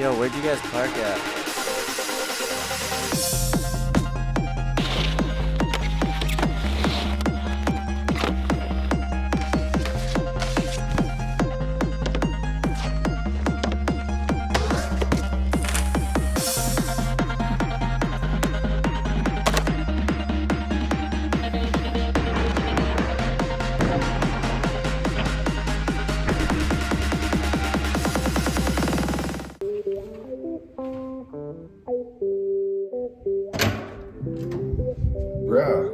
Yo, where'd you guys park at? Bruh.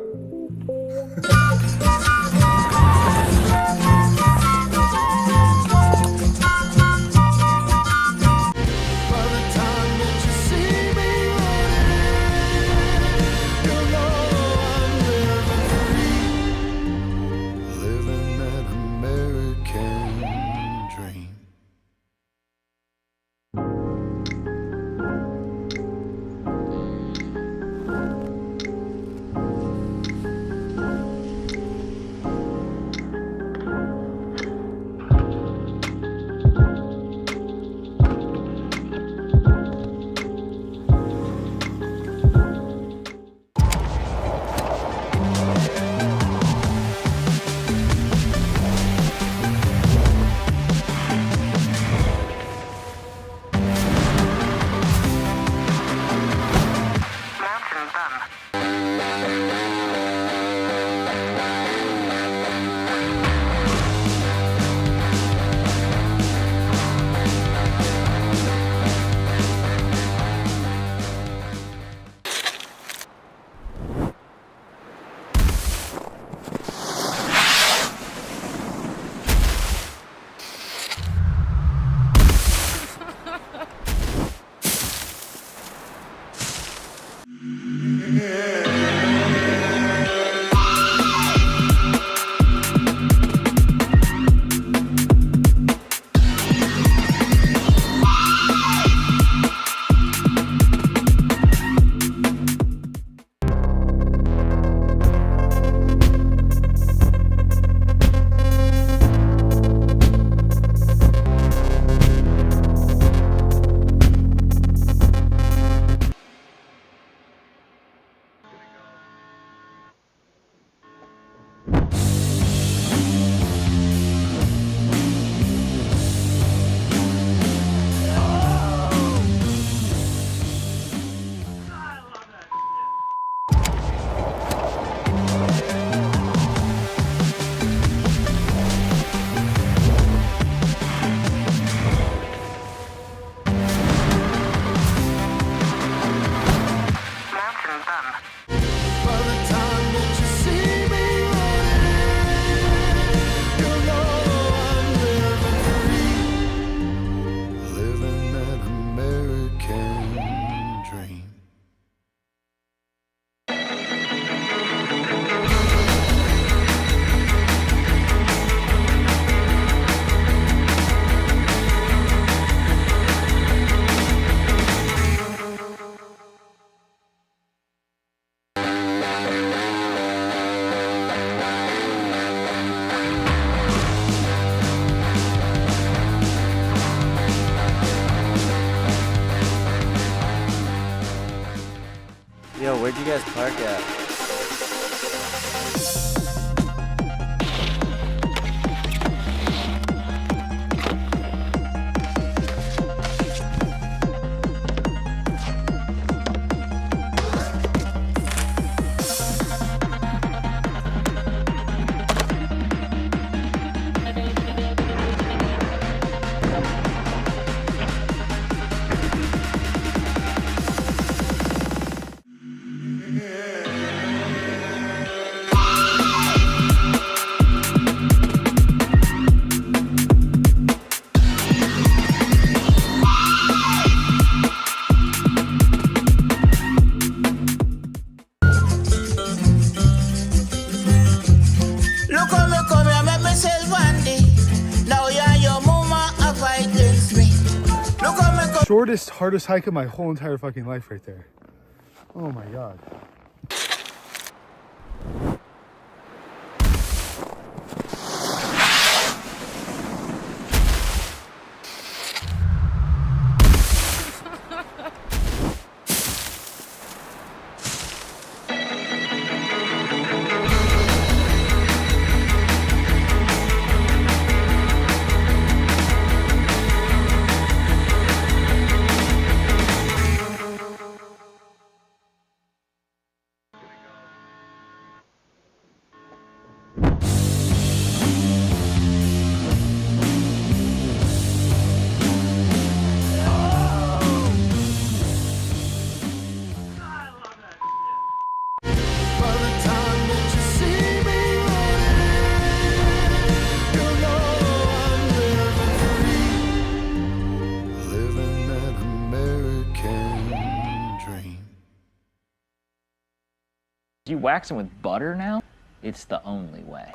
Yo, where'd you guys park at? Shortest, hardest hike of my whole entire fucking life right there. Oh my god. You wax them with butter now? It's the only way.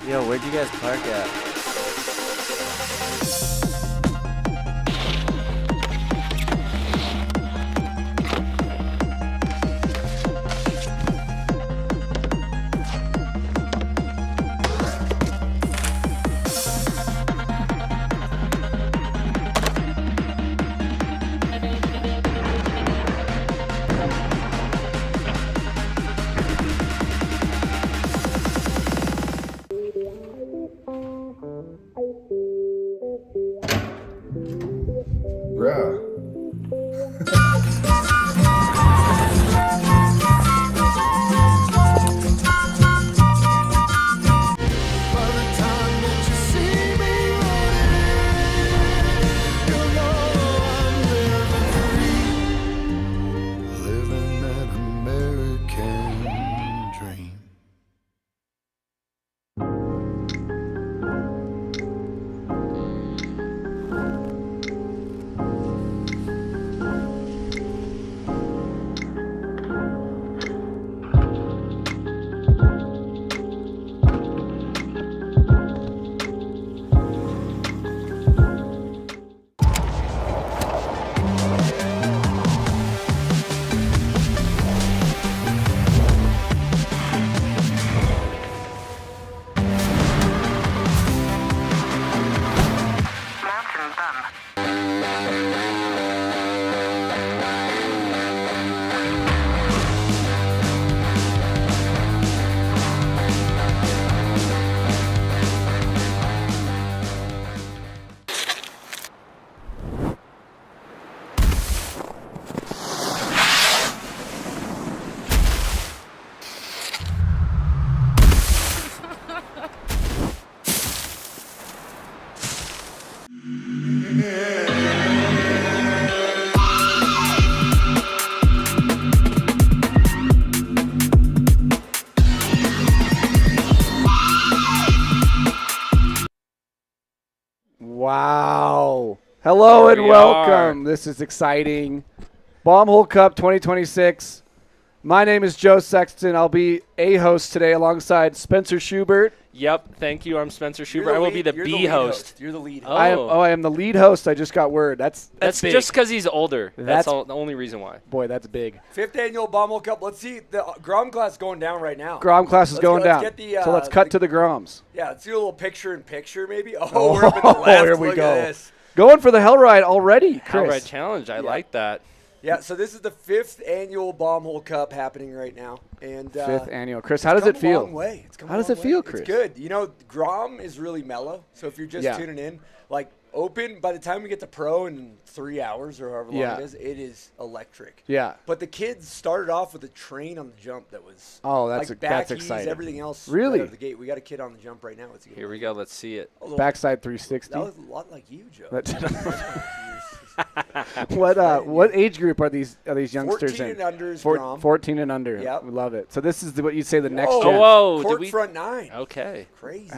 Yo, where'd you guys park at? Bruh. Living that American dream. Wow. Hello and we welcome. This is exciting. Bombhole Cup 2026. My name is Joe Sexton. I'll be a host today alongside Spencer Schubert. Yep, thank you. I'm Spencer Schubert. I will be the B host. You're the lead Oh. host. I am the lead host. I just got word. That's big. just because he's older. That's That's- the only reason why. Boy, that's big. 5th annual Bombhole Cup. Let's see. The Grom class going down right now. Grom class is Let's going go- let's down. get the, So let's cut to the Groms. Yeah, let's do a little picture-in-picture maybe. Oh, we're up at the left. Here we Look go. at this. Going for the hell ride already, Chris. Outright challenge. I like that. Yeah, so this is the 5th annual Bombhole Cup happening right now. And 5th annual. Chris, how does come it feel? A long way. It's come How a does long it feel, way. Chris? It's good. You know, Grom is really mellow. So if you're just Yeah. tuning in, like open, by the time we get to pro in 3 hours or however long Yeah. it is electric. Yeah. But the kids started off with a train on the jump that was That's like that's back exciting. ease, everything else. Really? Right out of the gate. We got a kid on the jump right now. Here we go. Let's see it. Backside 360. That was a lot like you, Joe. What age group are these youngsters 14 in? and under is Grom. 14 and under. Yep. We love it. So this is what you'd say the next Whoa. gen. Whoa. Court Did we? front 9. Okay. Crazy.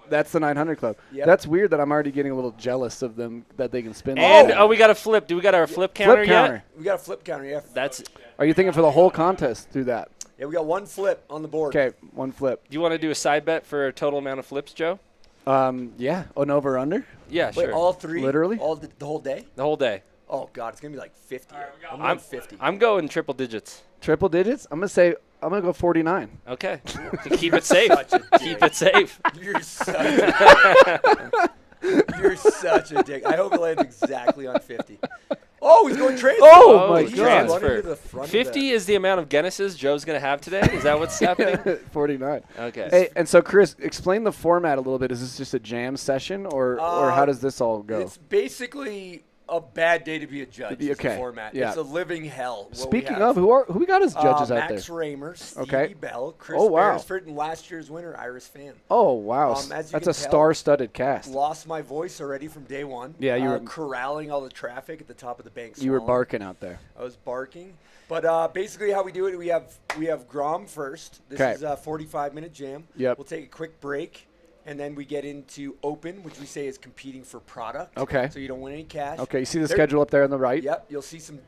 That's the 900 Club. Yep. That's weird that I'm already getting a little jealous of them that they can spin. And we got a flip. Do we got our flip counter flip yet? counter. We got a flip counter, yeah. That's. Are you thinking for the whole contest through that? Yeah, we got one flip on the board. Okay, one flip. Do you want to do a side bet for a total amount of flips, Joe? Yeah, an over under. Yeah, Wait, sure. all 3? Literally? All the whole day? The whole day. Oh God, it's gonna be like 50. I'm going 50. I'm going triple digits. Triple digits? I'm gonna go 49. Okay. To keep it safe. Keep it safe. You're such a dick. You're such a dick. I hope it lands exactly on 50. Oh, he's going transfer. Oh, my He's God. running to the front of 50 is the amount of Guinnesses Joe's going to have today? Is that what's happening? 49. Okay. Hey, and so Chris, explain the format a little bit. Is this just a jam session, or how does this all go? It's basically a bad day to be a judge. Is the format. Yeah. It's a living hell. Speaking of, who we got as judges out there? Max Raymer, Stevie Okay. Bell, Chris Oh, wow. Beresford, and last year's winner, Iris Pham. Oh, wow. As you That's can a tell, star-studded cast. Lost my voice already from day one. Yeah, you were corralling all the traffic at the top of the bank. You were Slalom. barking out there. I was barking. But basically how we do it, we have Grom first. This is a 45-minute jam. Yep. We'll take a quick break, and then we get into open, which we say is competing for product. Okay. So you don't win any cash. Okay, you see the schedule up there on the right? Yep. You'll see some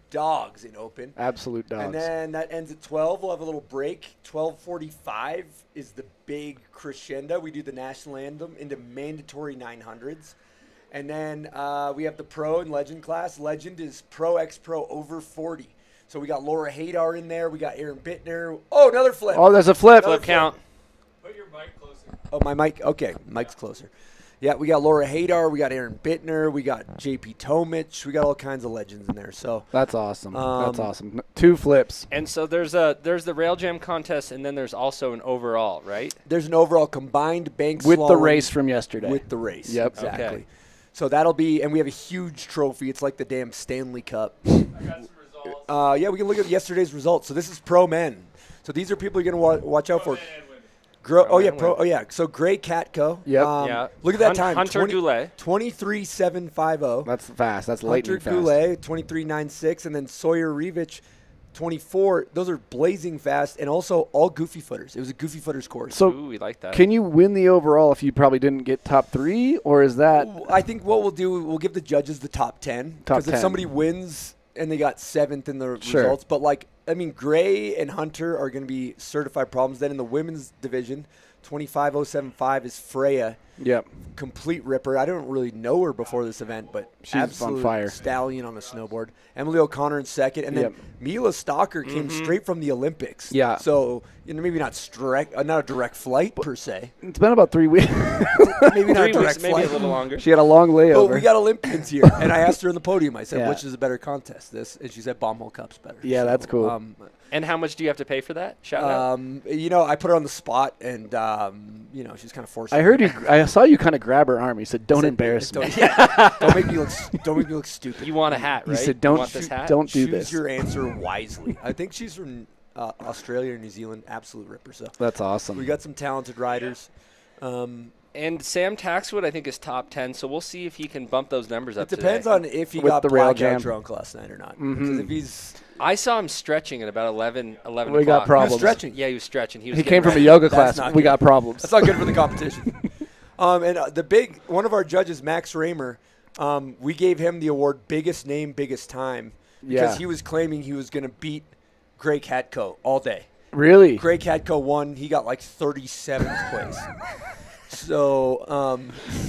dogs in open. Absolute dogs. And then that ends at 12. We'll have a little break. 12:45 is the big crescendo. We do the national anthem into mandatory 900s. And then we have the pro and legend class. Legend is pro, ex-pro, over 40. So we got Laura Hadar in there. We got Aaron Bittner. Oh, another flip. Oh, there's a flip. Flip count. Put your mic closer. Oh, my mic. Okay, mic's closer. Yeah, we got Laura Hadar. We got Aaron Bittner. We got JP Tomich. We got all kinds of legends in there. So That's awesome. That's awesome. 2 flips. And so there's the rail jam contest, and then there's also an overall, right? there's an overall combined bank With the slalom race from yesterday. With the race. Yep. Exactly. Okay. So that'll be, and we have a huge trophy. It's like the damn Stanley Cup. I got some results. Yeah, we can look at yesterday's results. So this is pro men. So these are people you're going to watch out for. Men and women. So Gray Catco. Yep. Yeah. Look at that time. Hunter Goulet. 23.750. That's fast. That's Hunter lightning fast. Goulet, 23.96. And then Sawyer Revich, 24. Those are blazing fast. And also all goofy footers. It was a goofy footers course. So Ooh, we like that. can you win the overall if you probably didn't get top 3, or is that I think what we'll do, we'll give the judges the top 10. Top Because if 10. somebody wins and they got 7th in the Sure. results. But, like, I mean, Gray and Hunter are going to be certified problems. Then in the women's division, 25.075 is Freya. Yep. Complete ripper. I don't really know her before this event, but She's on absolute fire. stallion on a snowboard. Emily O'Connor in second, and then Yep. Mila Stalker came straight from the Olympics. Yeah. So maybe not not a direct flight per se. It's been about 3 weeks. Maybe not a 3 direct weeks, maybe flight. a little longer. She had a long layover. But we got Olympians here, and I asked her on the podium. I said, Yeah. "Which is a better contest?" This, and she said, "Bombhole Cup's better." Yeah, that's cool. And how much do you have to pay for that? Shout out. I put her on the spot, and she's kind of forced. I heard you. I saw you kind of grab her arm. You said, "Don't embarrass me." Don't make me look stupid. You want a hat, right? You said, You "Don't want this hat? don't do Choose this." your answer wisely. I think she's from Australia or New Zealand. Absolute ripper. So That's awesome. we got some talented riders. And Sam Taxwood, I think, is top 10, so we'll see if he can bump those numbers up It depends today. on if he With got the rail blackout jam. drunk last night or not. Because if he's I saw him stretching at about 11 We o'clock. got he was problems. stretching. Yeah, he was stretching. He was came from a getting yoga That's class. not We good. got problems. That's not good for the competition. One of our judges, Max Raymer, we gave him the award biggest name, biggest time because Yeah. he was claiming he was going to beat Gray Catco all day. Really? Gray Catco won. He got like 37th place. So,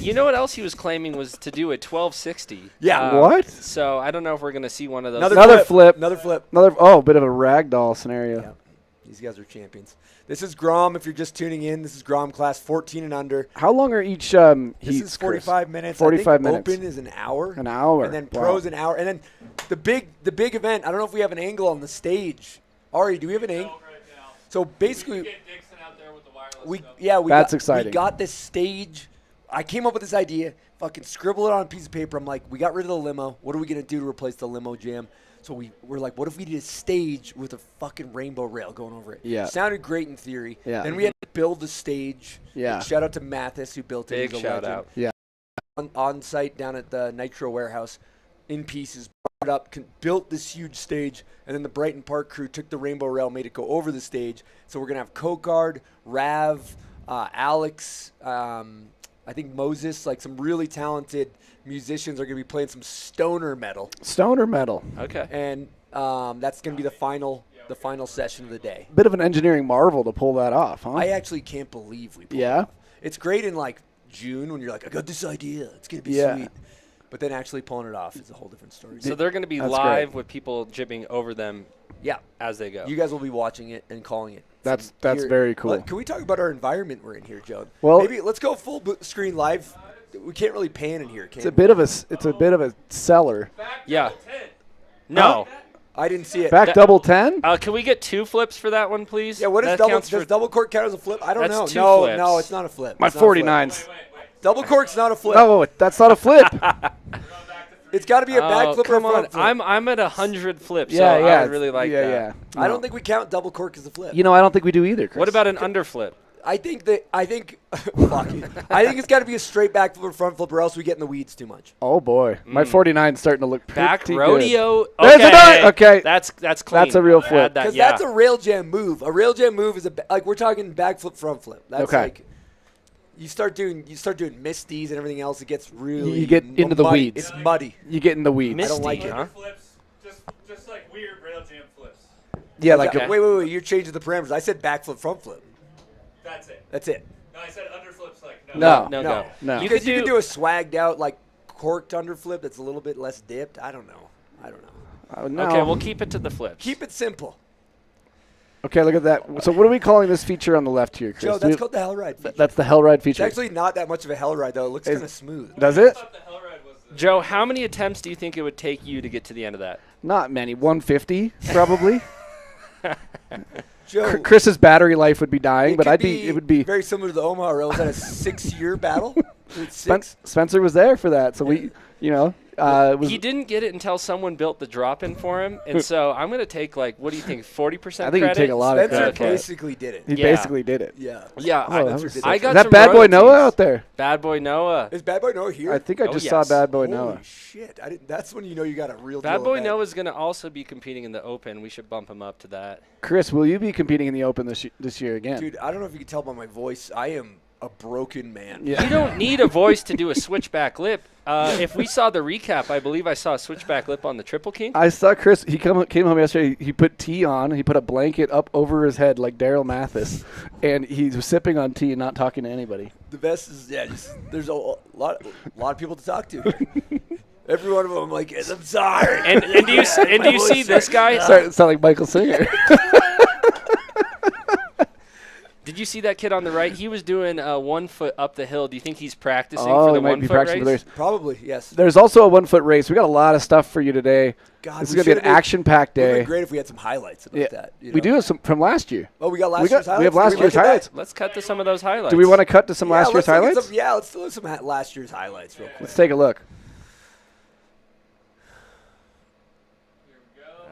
You know what else he was claiming was to do a 1260. Yeah. What? So I don't know if we're going to see one of those. Another flip. Another flip. Bit of a ragdoll scenario. Yeah. These guys are champions. This is Grom. If you're just tuning in, this is Grom class 14 and under. How long are each This heats? is 45 minutes. 45 I think minutes. Open is an hour. An hour. And then Wow. pros an hour. And then the big event. I don't know if we have an angle on the stage. Ari, do we have an angle? Right now. So basically, We can get Dixon out there with the wireless stuff. That's exciting. We got this stage. I came up with this idea. Fucking scribble it on a piece of paper. I'm like, we got rid of the limo. What are we gonna do to replace the limo jam? So we're like, what if we did a stage with a fucking rainbow rail going over it? Yeah. Sounded great in theory. Yeah. Then we had to build the stage. Yeah. Shout out to Mathis who built it. Big He's a shout legend. out. Yeah. On site down at the Nitro warehouse, in pieces, brought it up, built this huge stage, and then the Brighton Park crew took the rainbow rail, made it go over the stage. So we're gonna have Kokard, Rav, Alex, I think Moses, like some really talented musicians are gonna be playing some stoner metal, Stoner metal. Okay. and that's gonna be the final session of the day. Bit of an engineering marvel to pull that off, huh? I actually can't believe we pulled it Yeah? off. It's great in like June when you're like, I got this idea, it's gonna be Yeah. sweet. But then actually pulling it off is a whole different story. So they're going to be That's live great. with people jibbing over them Yeah. as they go. You guys will be watching it and calling it. That's Here- very cool. Can we talk about our environment we're in here, Joe? Well- maybe let's go full screen live. We can't really pan in here, can It's a we? bit of a cellar. Yeah. No. I didn't see it. Back double 10? Can we get 2 flips for that one, please? Yeah, what is that double? counts Does for- double cork count as a flip? I don't That's know. 2 No, flips. no, it's not a flip. My It's not a flip. 49s. Double cork's not a flip. No, that's not a flip. It's got to be a back Oh, flip or a come on. front flip. I'm at 100 flips, Yeah, so yeah. I would really like that. Yeah. I don't think we count double cork as a flip. You know, I don't think we do either, Chris. What about an underflip? I think fuck you. I think it's got to be a straight back flip or front flip, or else we get in the weeds too much. Oh, boy. My 49's starting to look pretty Back good. rodeo. There's Okay. another- okay. That's clean. That's a real flip. Add that, Because yeah. that's a rail jam move. A rail jam move is like we're talking back flip, front flip. That's Okay. like you start doing misties and everything else. It gets really You get into the muddy. weeds. It's muddy. You get in the weeds. Misty, I don't like it. huh? Flips, just like weird rail jam flips. Yeah, like Okay. Wait. You're changing the parameters. I said back flip, front flip. That's it. That's it. No, I said underflips like No. No, No. go. No. You Because could you could do a swagged out like corked underflip that's a little bit less dipped. I don't know. no. Okay, we'll keep it to the flips. Keep it simple. Okay, look at that. So what are we calling this feature on the left here, Chris? Joe, that's called the hell ride feature. That's the Hell Ride It's feature. actually not that much of a hell ride though. It looks kind of smooth. Does it? I thought the Hellride was the Joe, how many attempts do you think it would take you to get to the end of that? Not many. 150, probably. Joe, Chris's battery life would be dying, but could it would be. very similar to the Omaha Rail. Was that a 6-year battle? It's Spen- 6. Spencer was there for that, so we, it was. He didn't get it until someone built the drop-in for him, and so I'm going to take, like, what do you think, 40% I think you credit? take a lot of Spencer credit for it. basically did it. He Yeah. basically did it. Yeah. Yeah, Oh, that Spencer was did sick. I it. got Is that some Bad Boy royalties. Noah out there? Bad Boy Noah. Is Bad Boy Noah here? I think I Oh, just saw yes. Bad Boy Holy Noah. shit. That's when you know you got a real Bad deal Boy of Noah's going to also be competing in the Open. We should bump him up to that. Chris, will you be competing in the Open this year again? Dude, I don't know if you can tell by my voice. I am a broken man. Yeah. You don't need a voice to do a switchback lip. If we saw the recap, I believe I saw a switchback lip on the Triple King. I saw Chris. He came home yesterday. He put tea on. He put a blanket up over his head like Daryl Mathis, and he was sipping on tea and not talking to anybody. The best is, there's a lot of people to talk to. Every one of them, I'm like, yes, I'm sorry. And do you see this guy? Sound like Michael Singer. Did you see that kid on the right? He was doing 1 foot up the hill. Do you think he's practicing Oh, for he the might 1 be foot practicing race? for the race. Probably, yes. There's also a 1 foot race. We got a lot of stuff for you today. God, This is we gonna be an should've made- action-packed It would day. be great if we had some highlights about Yeah, that. we do have some from last year. Oh, we got last We year's highlights? have last Did we year's look at that? highlights. Let's cut to some of those highlights. Do we want to cut to some last year's let's look at highlights? let's look at some last year's highlights real quick. Let's take a look.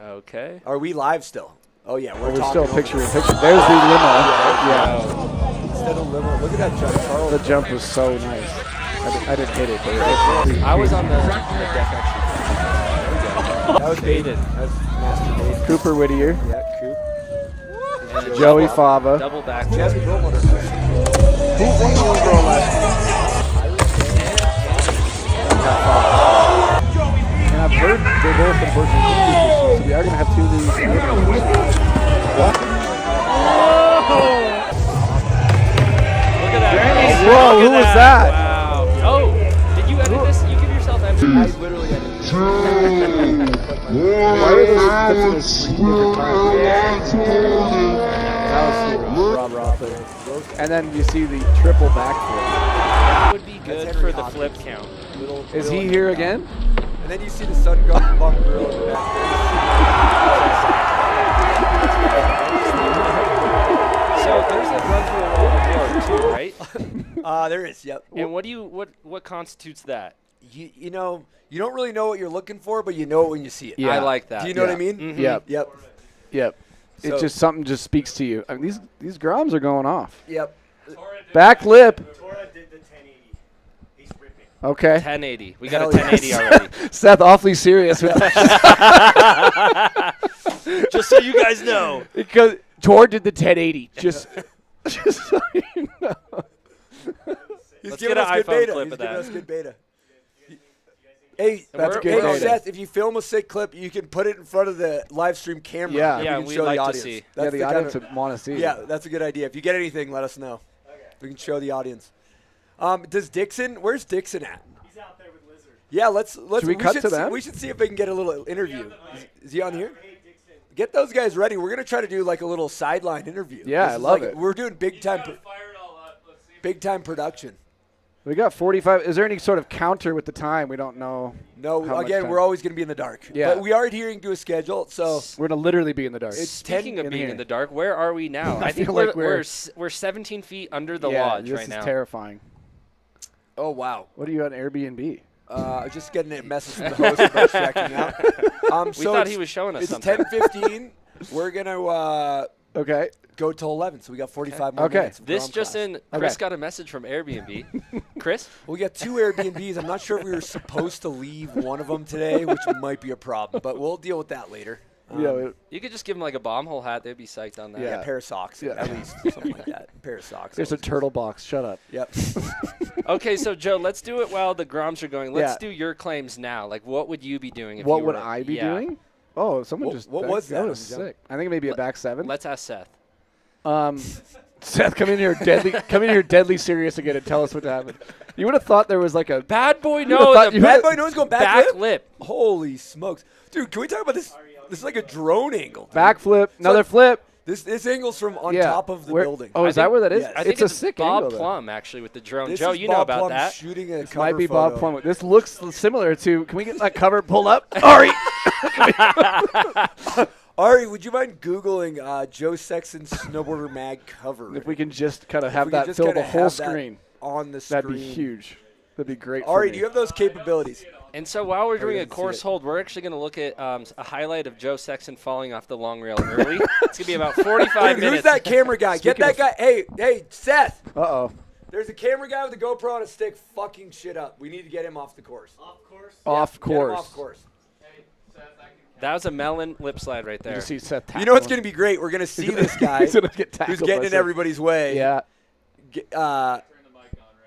Okay. Are we live still? Oh, yeah. We're talking still over picturing this. picture. There's the limo. Yeah. Instead of limo. Look at that jump, Charles. The jump was so nice. I didn't hit it, but it was I was on the deck actually. That was baited. That was master bait. Cooper Whittier, Yeah, Coop. And Joey Fava. double back. Jasmine Perlmutter. Who won the overall last And I've heard they're both unfortunately injured this year, so we are going to have two of these. Look at that. Whoa, Look who at was that? Wow. Oh, did you edit this? You give yourself year? I emphasis. literally had it. Why are those clips in this different times? That was cool. Rob Roth. And then you see the triple backflip. That would be good That's for Henry the Hopkins. flip count. Is he here again? And then you see the sun bum grill in the So there's a run through a wall award too, right? back. There is, yep. And what constitutes that? You know, you don't really know what you're looking for, but you know it when you see it. Yeah. I like that. Do you know what I mean? Mhm. Yep. Yep. Yep. So- It's just something just speaks to you. I mean, these Groms are going off. Yep. Back lip. Tora did the 1080. He's ripping. Okay. 1080. We got Hell a 1080 yes. already. Seth, awfully serious with Just so you guys know. because Tor did the 1080. Just so you know. He's Let's giving get us an good iPhone beta. clip He's of giving that. us good beta. Hey, That's We're- good we're- data. Seth, if you film a sick clip, you can put it in front of the live stream camera. Yeah. and Yeah, we can we'd show like the to audience. see. Yeah, That's the kind audience of- would want to see. Yeah, that's a good idea. If you get anything, let us know. We can show the audience. Where's Dixon at? He's out there with Lizard. Yeah, let's. Should we cut to them? We should see if we can get a little interview. Is he on here? Get those guys ready. We're gonna try to do like a little sideline interview. Yeah, This I is love like- it. We're doing big time. Fire it all up. Let's see. Big time production. We got 45. Is there any sort of counter with the time? We don't know. No, how much again, time. we're always going to be in the dark. Yeah. But we are adhering to a schedule, so We're going to literally be in the dark. it's Speaking 10 of being here. in the dark, where are we now? I I think feel we're, like we're 17 feet under the yeah, lodge this right is now. terrifying. Oh, wow. What are you on Airbnb? Just getting a message from the host about checking out. We So thought it's- he was showing us It's something. 10:15. We're going to Okay. go till 11, so we got 45 more Okay. minutes. of This Grom just class. in, Chris Okay. got a message from Airbnb. Chris? We got 2 Airbnbs. I'm not sure if we were supposed to leave one of them today, which might be a problem, but we'll deal with that later. You could just give him like a bomb hole hat. They'd be psyched on that. Yeah. A pair of socks, Yeah. at least, something like that. A pair of socks. There's a turtle box. Shut up. Yep. Okay, so Joe, let's do it while the Groms are going. Let's Yeah. do your claims now. Like, what would you be doing? If What you would were, I be yeah. doing? Oh, someone What- just. what was that? That was sick. I think maybe a back 7. Let's ask Seth. Seth, come in here deadly. Come in here deadly serious again and tell us what happened. You would have thought there was like a Bad boy, would've no, thought the you Bad boy knows going back, back lip? lip. Holy smokes. Dude, can we talk about this? This is like a drone angle. Dude. backflip, another flip. This angle's from on Yeah. top of the Where- building. Oh, is that think- where that is? yes. I think it's a sick Bob angle. though. Plum actually with the drone. This Joe, is you know Bob about Plum that. shooting a This cover might be photo. Bob Plum. This looks similar to. Can we get that cover pulled up? Ari. Ari, would you mind Googling Joe Sexton's Snowboarder Mag cover? If we can just kind of If have we could that just fill the kinda whole have that screen, on the screen. that'd be huge. That'd be great. Ari, for do me. you have those capabilities? And so while we're doing a didn't see course it. hold, we're actually going to look at a highlight of Joe Sexton falling off the long rail early. It's going to be about 45 Dude, minutes. who's that camera guy? Get Speaking that guy. Hey, Seth. Uh-oh. There's a camera guy with a GoPro on a stick fucking shit up. We need to get him off the course. Off course. Off Get him course. off course. Hey, Seth, I can That was a melon lip slide right You there. just see Seth You know what's tackle going to be great? We're going to see him. this guy He's gonna get tackled who's getting by in Seth. everybody's way. Yeah.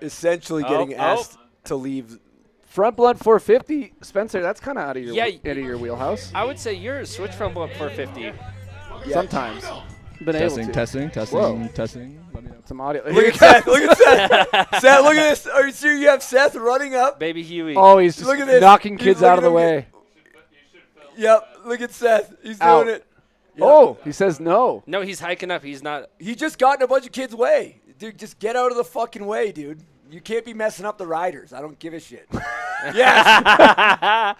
Essentially getting asked to leave. Front blunt 450, Spencer. That's kind of out of your Yeah, out of your wheelhouse. I would say yours. Switch from blunt 450. Sometimes. Been able to. Testing. Whoa. Testing. Let me know. Some audio. Look at Seth. Look at Seth. Seth, look at this. Are you serious? You have Seth running up? Baby Huey. Oh, he's just Look at this. knocking He's kids out of the looking at way. Yep. Look at Seth. He's Out. doing it. Yep. Oh, he says no. No, he's hiking up. He's not. He just got in a bunch of kids' way. Dude, just get out of the fucking way, dude. You can't be messing up the riders. I don't give a shit. Yes.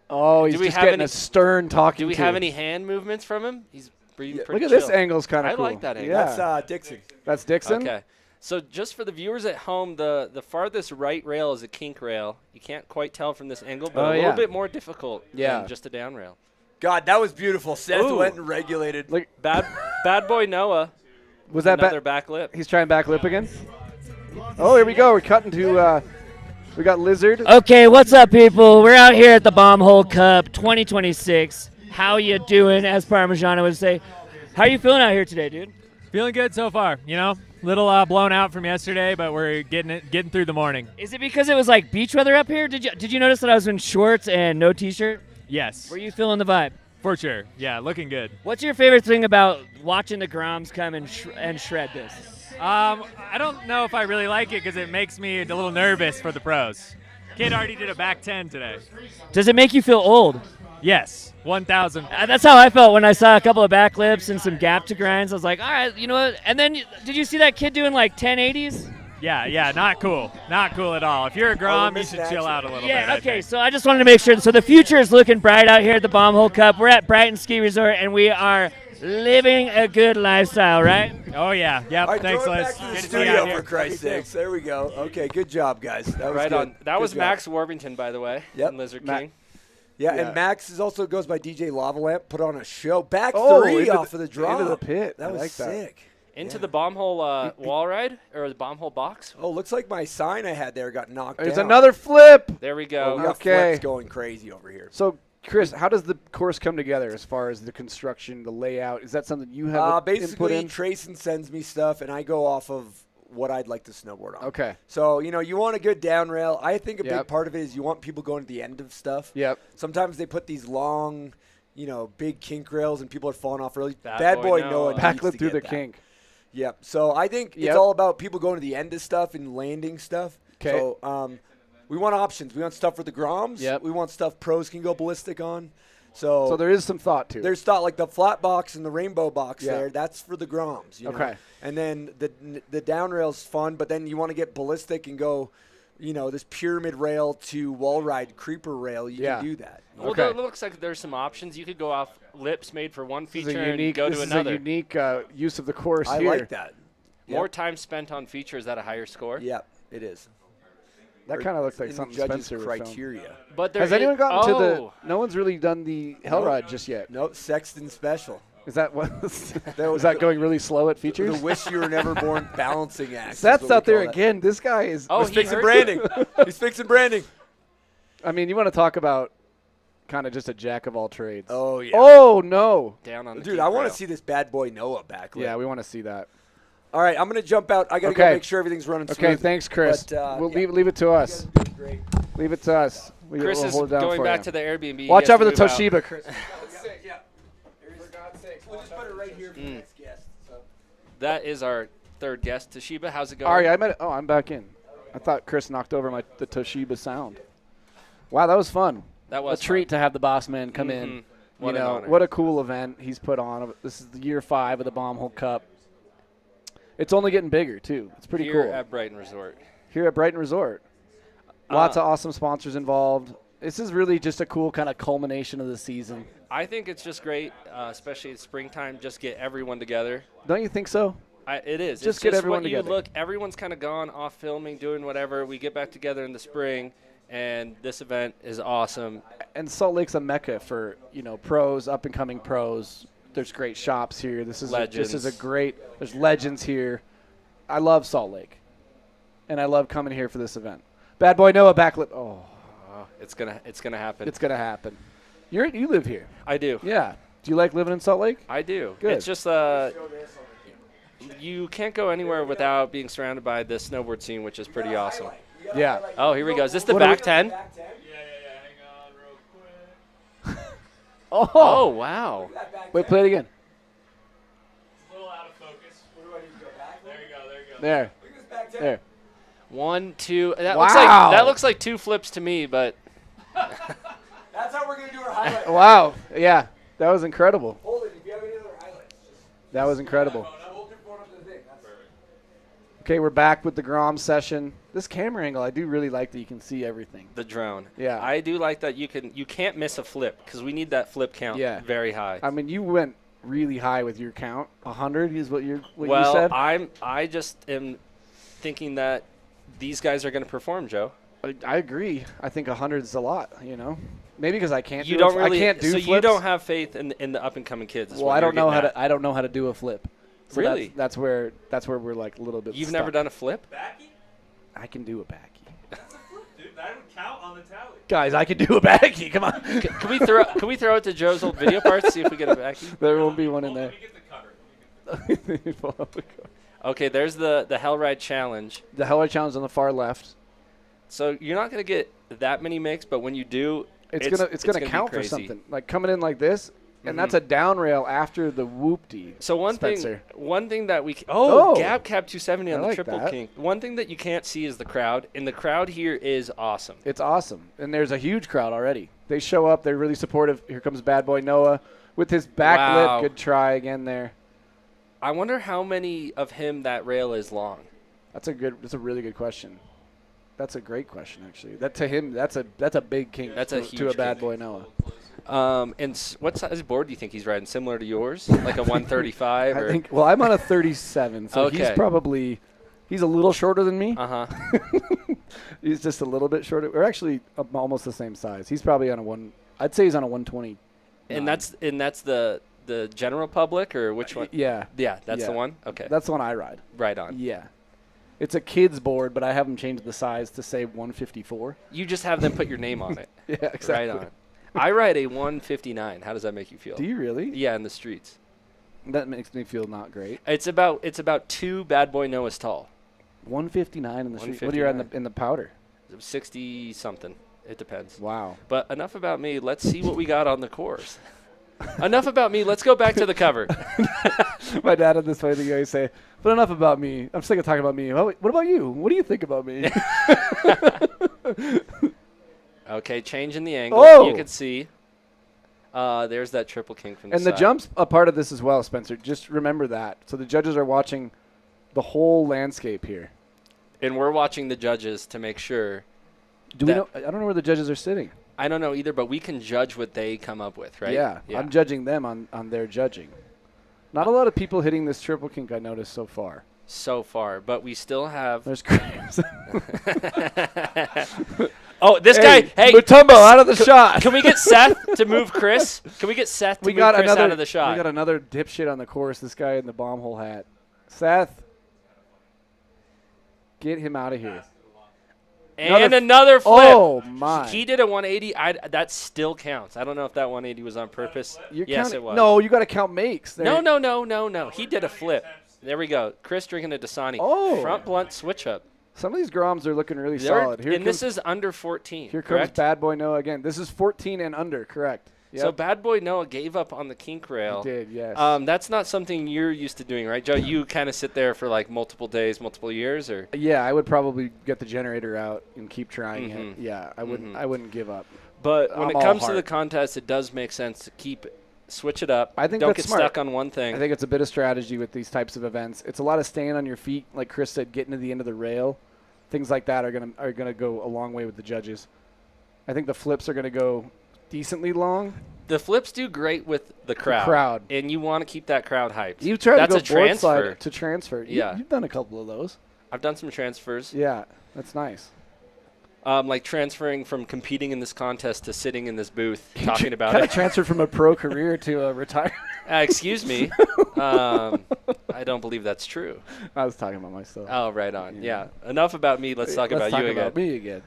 Oh, he's Do we just have getting any- a stern talking Do we to. have any hand movements from him? He's breathing Yeah, pretty Look at this chill. angle's kind of I cool. like that angle. Yeah. That's Dixon. That's Dixon. Okay. So just for the viewers at home, the farthest right rail is a kink rail. You can't quite tell from this angle, but Oh, a little yeah. bit more difficult Yeah. than just a down rail. God, that was beautiful. Seth Ooh. went and regulated. Look, Bad boy Noah. was that Another back? back lip. He's trying back lip again. Oh, here we go. We're cutting to. We got Lizard. Okay, what's up, people? We're out here at the Bombhole Cup 2026. How you doing, as Parmigiano would say? How you feeling out here today, dude? Feeling good so far. You know, little blown out from yesterday, but we're getting through the morning. Is it because it was like beach weather up here? Did you notice that I was in shorts and no t-shirt? Yes, Were you feeling the vibe? for sure. Yeah, looking good. What's your favorite thing about watching the Groms come and shred this? I don't know if I really like it because it makes me a little nervous for the pros. Kid already did a back 10 today. Does it make you feel old? Yes, 1,000. That's how I felt when I saw a couple of back lips and some gap to grinds. I was like, all right, you know what? And then did you see that kid doing like 1080s? Yeah, not cool. Not cool at all. If you're a Grom, you should chill out a little bit. Yeah, I okay, think. so I just wanted to make sure. So the future is looking bright out here at the Bombhole Cup. We're at Brighton Ski Resort, and we are living a good lifestyle, right? Oh, yeah. Yep, All right, thanks, throw it Liz. back to the Good to see you out studio, here. for Christ's sakes. There we go. Okay, good job, guys. That was Right good. on. That Good was job. Max Warburton, by the way. Yep. in Lizard Ma- King. Yeah, Yeah. and Max is also goes by DJ Lava Lamp. Put on a show. Back Oh, three into off of the drop. into the pit. That I was like that. sick. Into the bombhole wall ride or the bombhole box. Oh, looks like my sign I had there got knocked There's down. another flip. There we Oh, go. we got Okay. flips going crazy over here. So, Chris, how does the course come together as far as the construction, the layout? Is that something you have input Basically, in? Trayson sends me stuff, and I go off of what I'd like to snowboard on. Okay. So, you want a good down rail. I think a big Yep. part of it is you want people going to the end of stuff. Yep. Sometimes they put these long, big kink rails, and people are falling off early. Bad Bad boy boy Noah. Noah needs Backlip to through the get that. kink. Yep. So I think Yep. it's all about people going to the end of stuff and landing stuff. 'Kay. So We want options. We want stuff for the Groms. Yep. We want stuff pros can go ballistic on. So there is some thought to it. There's thought like the flat box and the rainbow box Yeah. there. That's for the Groms. You know? Okay. And then the down rail's fun, but then you want to get ballistic and go, this pyramid rail to wall ride creeper rail. You can do that. Well, Okay. it looks like there's some options. You could go off lips made for one This is feature a unique, and go this to is another. a unique use of the course I here. like that. More time spent on features at a higher score. Yeah, it is. That kind of looks like In something judges' Spencer would film. criteria. But there Has anyone gotten to the? oh. No one's really done the hell ride just yet. Nope, Sexton special. Is that what? Was that going really slow at features? The wish you were never born balancing act. is Seth's what we out there call that. again. This guy is. Oh, He's he fixing heard branding. He's fixing branding. I mean, you want to talk about kind of just a jack of all trades. Oh yeah. Oh no. Down on the Dude, kink I want rail. to see this bad boy Noah backlit. Yeah, we want to see that. All right, I'm gonna jump out. I gotta Okay. go make sure everything's running smooth. Okay, thanks, Chris. But, we'll yeah. leave it to You us. guys are doing great. Leave it to us. We'll Chris is hold it down going for back you. to the Airbnb. He Watch has out for to the move out. Toshiba, Chris. We'll just put it right here for the next guest. So. That is our third guest, Toshiba. How's it going? Ari, I'm back in. I thought Chris knocked over the Toshiba sound. Wow, that was fun. That was a treat to have the boss man come in. Mhm. What an honor. What a cool event he's put on. This is the year 5 of the Bombhole Cup. It's only getting bigger too. It's pretty Here cool. at Brighton Resort. Here at Brighton Resort. Lots of awesome sponsors involved. This is really just a cool kind of culmination of the season. I think it's just great, especially in springtime, just get everyone together. Don't you think so? It is. Just It's get everyone what you together. look, everyone's kind of gone off filming, doing whatever. We get back together in the spring, and this event is awesome. And Salt Lake's a mecca for, pros, up and coming pros. There's great shops here. This is Legends. a great. There's legends here. I love Salt Lake, and I love coming here for this event. Bad boy Noah backlit. Oh, It's gonna happen. it's gonna happen. You live here. I do. Yeah. Do you like living in Salt Lake? I do. Good. It's just you can't go anywhere without being surrounded by the snowboard scene, which is pretty awesome. Yeah. Oh, here we go. Is this the What are back we- 10? Hang on real quick. Oh. Oh, wow. Wait, play it again. It's a little out of focus. There you go. There. There. 1, 2. Wow. That looks like 2 flips to me, but That's how we're gonna do our highlight. Wow. Yeah. That was incredible. Hold it. If you have any other highlights, That was incredible. hold your phone up to the thing. That's Okay, we're back with the Grom session. This camera angle, I do really like that you can see everything. the drone. Yeah. I do like that you can't miss a flip because we need that flip count very high. I mean, you went really high with your count. 100 is what you well, said? I just am thinking that these guys are going to perform, Joe. I agree. I think 100 is a lot, Maybe because I can't You do don't a, really I can't do so flips. you don't have faith in the up and coming kids. is Well, what I you're don't know getting at. I don't know how to do a flip. So Really? That's where we're like a little bit You've stuck. never done a flip? Backy? I can do a backy. Dude, that would count on the tally. Guys, I can do a backy. Come on. Can we throw it to Joe's old video parts, see if we get a backy? There won't be one in Let there. me get the cover. Okay, there's the Hell Ride Challenge. The Hell Ride Challenge on the far left. So you're not going to get that many makes, but when you do, It's gonna be count for crazy. something. Like coming in like this, and that's a down rail after the whoop-dee. So one thing that we Oh. Gap Cab 270 on I the like triple that. kink. One thing that you can't see is the crowd, and the crowd here is awesome. It's awesome, and there's a huge crowd already. They show up. They're really supportive. Here comes Bad Boy Noah with his back Wow. lip. Good try again there. I wonder how many of him that rail is long. That's a really good question. That's a great question, actually. That to him, that's a big kink. That's a to a huge Bad kink. Boy Noah. What size board do you think he's riding? Similar to yours, like a 135? I think. Well, I'm on a 37, so Okay. he's a little shorter than me. Uh huh. He's just a little bit shorter. We're actually almost the same size. He's probably on a one. I'd say he's on a 120. And that's the general public, or which one? Yeah. Yeah, that's Yeah. the one. Okay, That's the one I ride. right on. Yeah. It's a kid's board, but I haven't changed the size to say 154. You just have them put your name on it. Yeah, exactly. Right on. I ride a 159. How does that make you feel? Do you really? Yeah, in the streets. That makes me feel not great. It's about 2 Bad Boy Noahs tall. 159 in the street. What do you ride in the powder? 60 something. It depends. Wow. But enough about me. Let's see what we got on the course. Enough about me. Let's go back to the cover. My dad had this funny thing he always say, but enough about me. I'm sick of talking about me. What about you? What do you think about me? Okay, changing the angle. Oh! You can see. There's that triple kink from the And side. the jump's a part of this as well, Spencer. Just remember that. So the judges are watching the whole landscape here. And we're watching the judges to make sure. Do we know? I don't know where the judges are sitting. I don't know either, but we can judge what they come up with, right? Yeah, I'm judging them on their judging. Not a lot of people hitting this triple kink, I noticed so far. So far, but we still have. There's Chris. Oh, this guy. Hey, Mutombo out of the shot. Can we get Seth to move Chris? Can we get Seth to move Chris out of the shot? We got another dipshit on the course, this guy in the bombhole hat. Seth, get him out of here. And another flip. Oh, my. He did a 180. That still counts. I don't know if that 180 was on purpose. Yes, it was. No, you got to count makes. No. He did a flip. There we go. Chris drinking a Dasani. Oh. Front blunt switch up. Some of these Groms are looking really solid. This is under 14. Here correct? comes Bad Boy Noah again. This is 14 and under, correct. Yep. So Bad Boy Noah gave up on the kink rail. He did, yes. That's not something you're used to doing, right, Joe? You kind of sit there for like multiple days, multiple years, or? Yeah, I would probably get the generator out and keep trying it. Yeah, I wouldn't give up. But when it comes to the contest, it does make sense to keep it. Switch it up. I think don't that's get smart. stuck on one thing. I think it's a bit of strategy with these types of events. It's a lot of staying on your feet, like Chris said, getting to the end of the rail. Things like that are gonna go a long way with the judges. I think the flips are gonna go decently long. The flips do great with the crowd. And you want to keep that crowd hyped. You've tried That's to a go board transfer. slide to transfer. Yeah. You've done a couple of those. I've done some transfers. Yeah, that's nice. Like transferring from competing in this contest to sitting in this booth talking about Kind it. of transferred from a pro career to a retirement. Excuse me. I don't believe that's true. I was talking about myself. Oh, right on. Yeah. Enough about me. Let's talk about you again. About me again.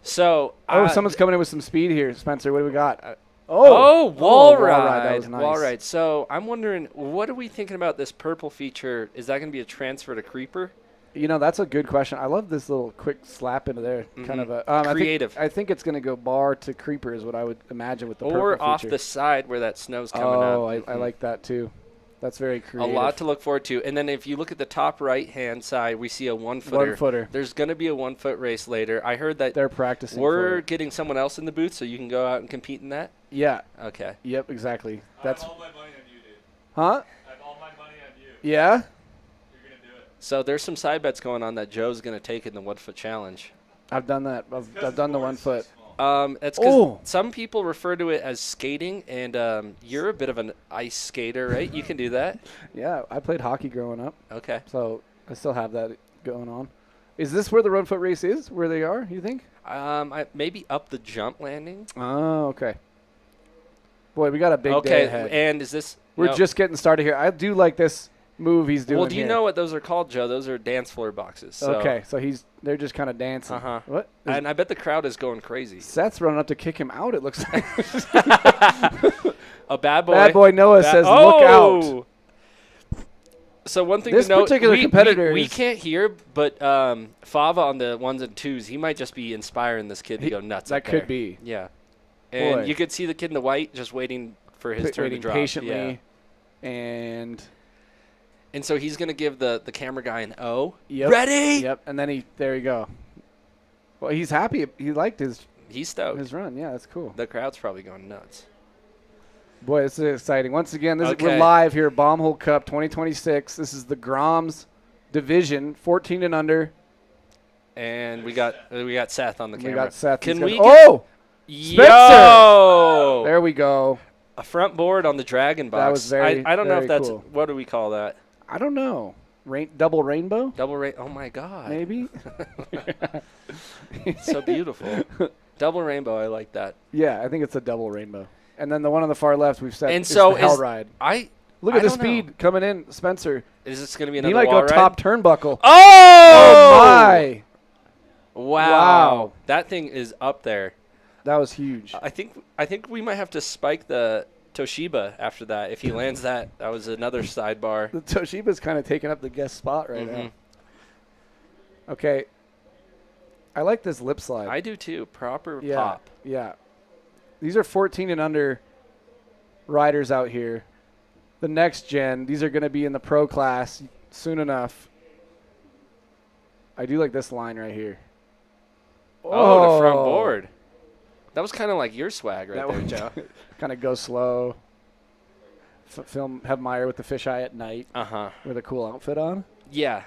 So. Someone's coming in with some speed here, Spencer. What do we got? Wall ride. That was nice. Wall ride. So I'm wondering, what are we thinking about this purple feature? Is that going to be a transfer to creeper? You know, that's a good question. I love this little quick slap into there. Kind of a creative. I think it's going to go bar to creeper is what I would imagine with the purple or off feature. the side where that snow's coming up. Oh, I like that too. That's very creative. A lot to look forward to. And then if you look at the top right-hand side, we see a one-footer. One-footer. There's going to be a one-foot race later. I heard that they're practicing. We're getting someone else in the booth, so you can go out and compete in that? Yeah. Okay. Yep, exactly. I have all my money on you, dude. Huh? I have all my money on you. Yeah? You're going to do it. So there's some side bets going on that Joe's going to take in the one-foot challenge. I've done that. I've done the 1 foot. It's because some people refer to it as skating, and you're a bit of an ice skater, right? You can do that. Yeah, I played hockey growing up. Okay. So I still have that going on. Is this where the 1 foot race is? Where they are, you think? Maybe up the jump landing. Oh, okay. Boy, we got a big day ahead. And is this... We're just getting started here. I do like this move he's doing. Well, do you know what those are called, Joe? Those are dance floor boxes. So. Okay, so they're just kind of dancing. Uh-huh. What? And I bet the crowd is going crazy. Seth's running up to kick him out, it looks like. A bad boy. Bad boy Noah says, look out. So one thing this to note, particular competitor we can't hear, but Fava on the ones and twos, he might just be inspiring this kid to go nuts. That up there. could be. Yeah. And Boy. you could see the kid in the white just waiting for his turn to drop. Patiently. Yeah. And so he's going to give the camera guy an O. Yep. Ready? Yep. And then there you go. Well, he's happy. He liked he's stoked. his run. Yeah, that's cool. The crowd's probably going nuts. Boy, this is exciting. Once again, we're live here at Bombhole Cup 2026. This is the Groms division, 14 and under. And we got Seth on the camera. We got Seth. Can we Spencer! Yo! There we go. A front board on the Dragon box. That was I don't know if that's cool. What do we call that? I don't know. Double rainbow? Oh my God. Maybe. So beautiful. Double rainbow. I like that. Yeah, I think it's a double rainbow. And then the one on the far left we've set and is so the Hell Ride. Look at the speed coming in, Spencer. Is this going to be another He might wall go ride? top turnbuckle. Oh! My. Wow. That thing is up there. That was huge. I think we might have to spike the Toshiba after that. If he lands that was another sidebar. The Toshiba's kind of taking up the guest spot right now. Okay. I like this lip slide. I do too. Proper yeah, pop. Yeah. These are 14 and under riders out here. The next gen, these are going to be in the pro class soon enough. I do like this line right here. Oh, the front board. That was kind of like your swag right there, Joe. Kind of go slow. Have Meyer with the fisheye at night. With a cool outfit on. Yeah.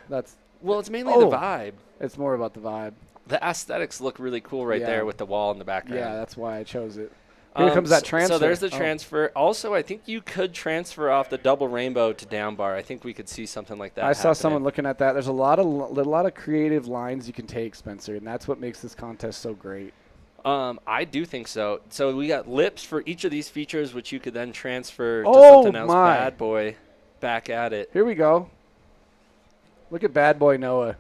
Well, it's mainly the vibe. It's more about the vibe. The aesthetics look really cool right there with the wall in the background. Yeah, that's why I chose it. Here comes that transfer. So there's the transfer. Also, I think you could transfer off the double rainbow to down bar. I think we could see something like that. I saw someone looking at that. There's a lot of creative lines you can take, Spencer, and that's what makes this contest so great. I do think so. So we got lips for each of these features, which you could then transfer to something else. Bad boy, back at it. Here we go. Look at Bad Boy Noah.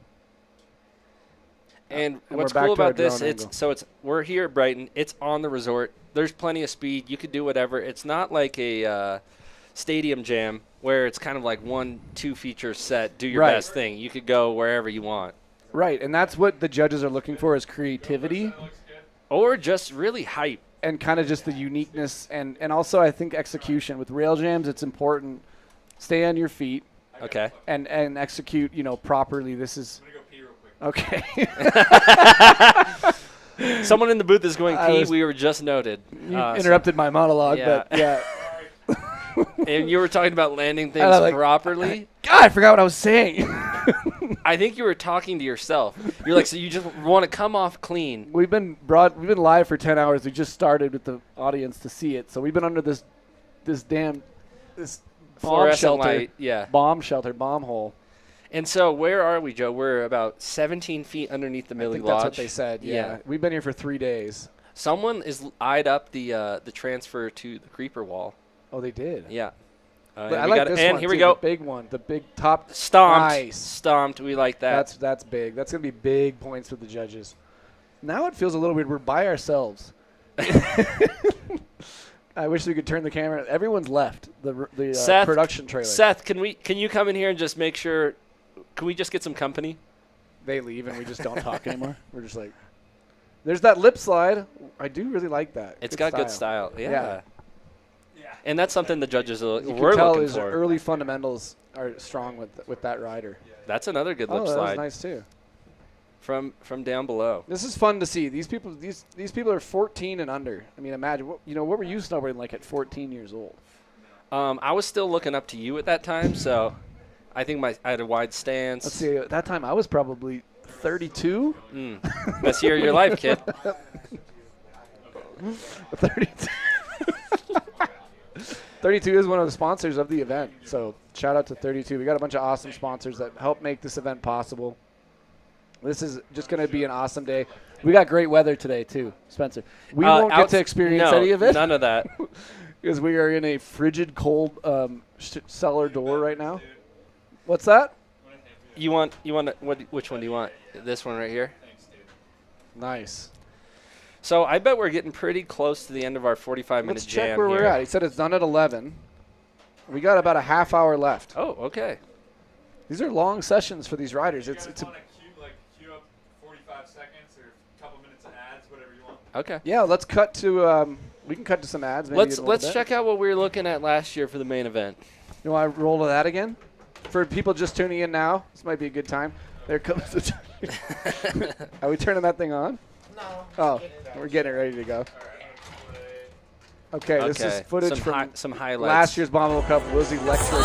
And what's cool about this, we're here at Brighton. It's on the resort. There's plenty of speed. You could do whatever. It's not like a stadium jam where it's kind of like 1-2 feature set. Do your best thing. You could go wherever you want. Right, and that's what the judges are looking for is creativity. Or just really hype. And kind of just the uniqueness and also I think execution. With rail jams, it's important. Stay on your feet. Okay. And execute, properly. This is – okay. Someone in the booth is going pee. We were just noted. You interrupted my monologue, but yeah. And you were talking about landing things properly. God, I forgot what I was saying. I think you were talking to yourself. You're like, so you just want to come off clean. We've been live for 10 hours. We just started with the audience to see it. So we've been under this bomb shelter. Bomb shelter, bomb hole. And so where are we, Joe? We're about 17 feet underneath the Millie Lodge. That's what they said, yeah. We've been here for 3 days. Someone is eyed up the transfer to the creeper wall. Oh, they did? Yeah. I like this one, here we go. The big one. The big top. Stomped. Nice. Stomped. We like that. That's big. That's going to be big points for the judges. Now it feels a little weird. We're by ourselves. I wish we could turn the camera. Everyone's left the Seth, production trailer. Seth, can you come in here and just make sure? Can we just get some company? They leave and we just don't talk anymore. We're just like, there's that lip slide. I do really like that. It's got good style. Yeah. And that's something the judges were looking for. His for. Early fundamentals are strong with that rider. That's another good lip slide. That was nice too. From down below. This is fun to see. These people are 14 and under. I mean, imagine what were you snowboarding like at 14 years old? I was still looking up to you at that time, so I think I had a wide stance. Let's see. At that time, I was probably 32. Best year of your life, kid. 32. 32 is one of the sponsors of the event, so shout out to 32. We got a bunch of awesome sponsors that help make this event possible. This is just going to be an awesome day. We got great weather today, too, Spencer. We won't get to experience any of it. None of that. Because we are in a frigid, cold cellar door right now. What's that? You want which one do you want? This one right here? Nice. So I bet we're getting pretty close to the end of our 45-minute jam. Let's check where we're at. He said it's done at 11. We got about a half hour left. Oh, okay. These are long sessions for these riders. It's queue up 45 seconds or a couple minutes of ads, whatever you want. Okay. Yeah, let's cut to we can cut to some ads. Maybe let's check out what we were looking at last year for the main event. You want to roll to that again? For people just tuning in now, this might be a good time. There comes the Are we turning that thing on? No. Oh, we're getting it ready to go. Okay, this is footage from some highlights. Last year's Bombhole Cup was electric.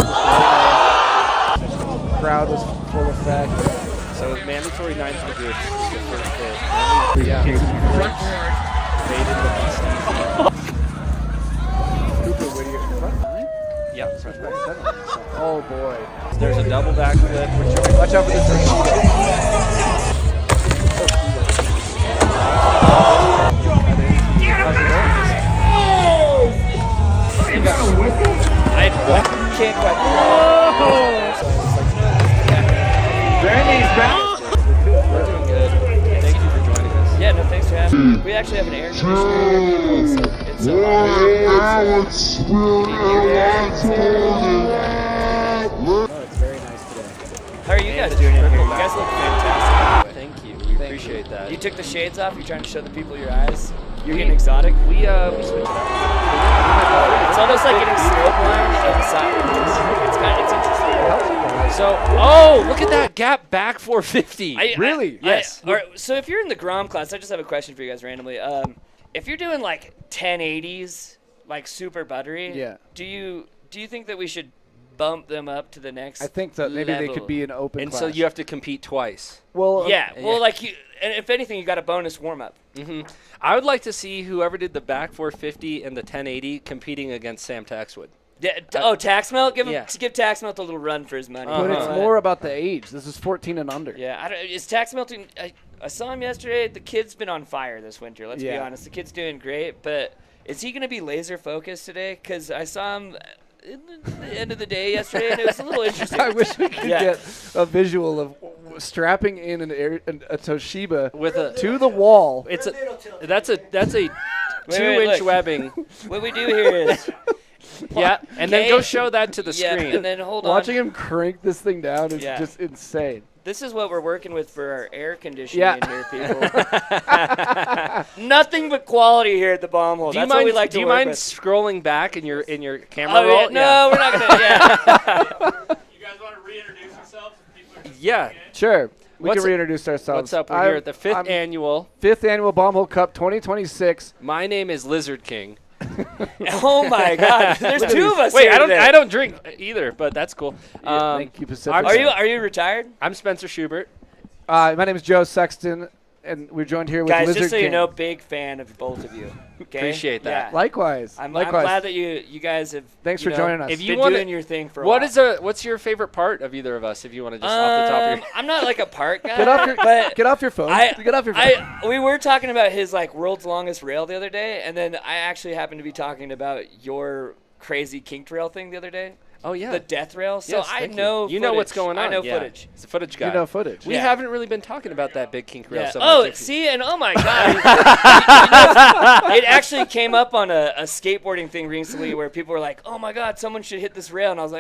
Crowd was full effect. So mandatory 9 to the group. The first hit. Yeah. Yeah. Oh boy. There's a double backflip. Watch out for this. Can't quite. Brandy's back. We're doing good. Thank you for joining us. Yeah, no, thanks for having me. We actually have an air conditioner here, so it's no, it's very nice today. How are you guys doing in here? You guys look fantastic. Thank you. We appreciate that. You took the shades off. You're trying to show the people your eyes. You're getting exotic. We switched it up. It's almost like getting snow blind on the side. It's interesting. So, oh, look at that gap back 450. Really? Yes. all right, so if you're in the Grom class, I just have a question for you guys randomly. If you're doing like 1080s, like super buttery, do you think that we should bump them up to the next? I think that maybe they level? could be an open And class. so you have to compete twice. Well, Well, like you, and if anything, you got a bonus warm up. I would like to see whoever did the back 450 and the 1080 competing against Sam Taxwood. Yeah, Taxmelt, give Taxmelt a little run for his money. But it's more about the age. This is 14 and under. Yeah, is Taxmelt? I saw him yesterday. The kid's been on fire this winter. Let's be honest. The kid's doing great, but is he going to be laser focused today? Because I saw him in the end of the day yesterday, and it was a little interesting. I wish we could get a visual of strapping in a Toshiba to the wall. That's a 2-inch webbing. What we do here is. And then go show that to the screen. And then hold on. Watching him crank this thing down is just insane. This is what we're working with for our air conditioning in here, people. Nothing but quality here at the Bombhole. That's what we like to work with. Do you mind scrolling back in your camera roll? No, we're not going to. You guys want to reintroduce yourselves? Sure. We can reintroduce ourselves. What's up? We're here at the 5th annual Bombhole Cup 2026. My name is Lizard King. Oh my God! There's two of us. Wait, here today. I don't drink either, but that's cool. Thank you, Pacific. Are you retired? I'm Spencer Schubert. My name is Joe Sexton, and we're joined here with Guys, Lizard just so King. you know, big fan of both of you. Okay? Appreciate that. Yeah. Likewise. I'm glad that you guys have. Thanks for joining us. If you been doing your thing for a while. What's your favorite part of either of us? If you want to just off the top of your. I'm not like a part guy. Get off your phone. Get off your phone. We were talking about his like world's longest rail the other day, and then I actually happened to be talking about your crazy kinked rail thing the other day. Oh yeah, the death rail. So yes, I know you know what's going on. I know yeah. footage. It's a footage guy. You know footage. We haven't really been talking about that big kink rail. Yeah. So much. See, and oh my God, it actually came up on a skateboarding thing recently where people were like, "Oh my God, someone should hit this rail," and I was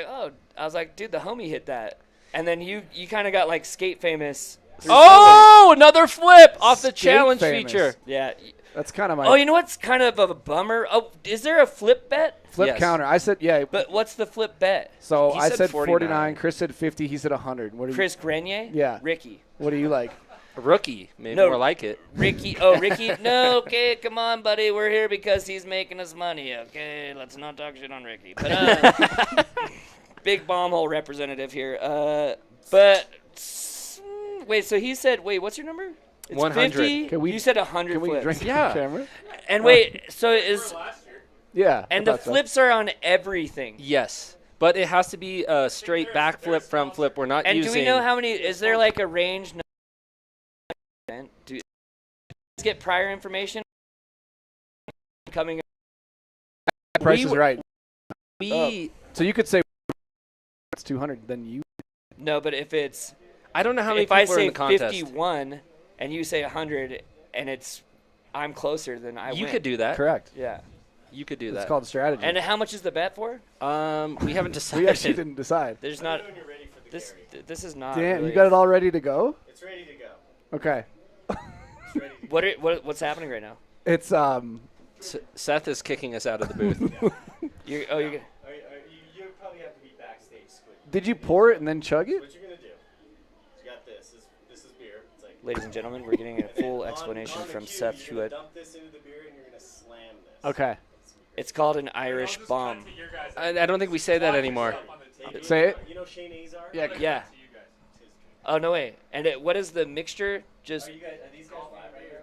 like, "Dude, the homie hit that," and then you kind of got like skate famous. Another flip off the challenge famous. feature. Yeah. That's kind of my. Oh, you know what's kind of a bummer? Oh, is there a flip bet? Flip counter. I said But what's the flip bet? So I said 49. Chris said 50. He said 100. What do Chris Grenier? Yeah. Ricky. What do you like? A rookie, maybe more like it. Ricky. Oh, Ricky. No, okay, come on, buddy. We're here because he's making us money. Okay, let's not talk shit on Ricky. But big Bombhole representative here. But wait, so he said, what's your number? It's 100. 50. You said 100 Can we flips. drink the camera? And wait, so is yeah. And the flips are on everything. Yes, but it has to be a straight back flip, front flip. We're not and using. And do we know how many? Is there like a range? Do you get prior information coming? Price is right. So you could say it's 200. Then you. No, but if it's. I don't know how many if people I are in say the contest. 51 and you say 100 and I'm closer, then I win. You could do that. Correct. Yeah. You could do that. It's called strategy. And how much is the bet for? We haven't decided. We actually didn't decide. There's not. This is not. Dan, really you got it all ready to go? It's ready to go. Okay. What's happening right now? It's Seth is kicking us out of the booth. You're gonna. You probably have to be backstage. Did you pour it and then chug it? What you're gonna do? You got this. This is beer. It's like. Ladies and gentlemen, we're getting a full explanation from Seth Hewitt. Dump this into the beer and you're gonna slam this. Okay. It's called an Irish bomb. I don't think we say that anymore. Say it. You know Shane Azar? Yeah. Oh no way! And what is the mixture? Just. Are these guys live right here?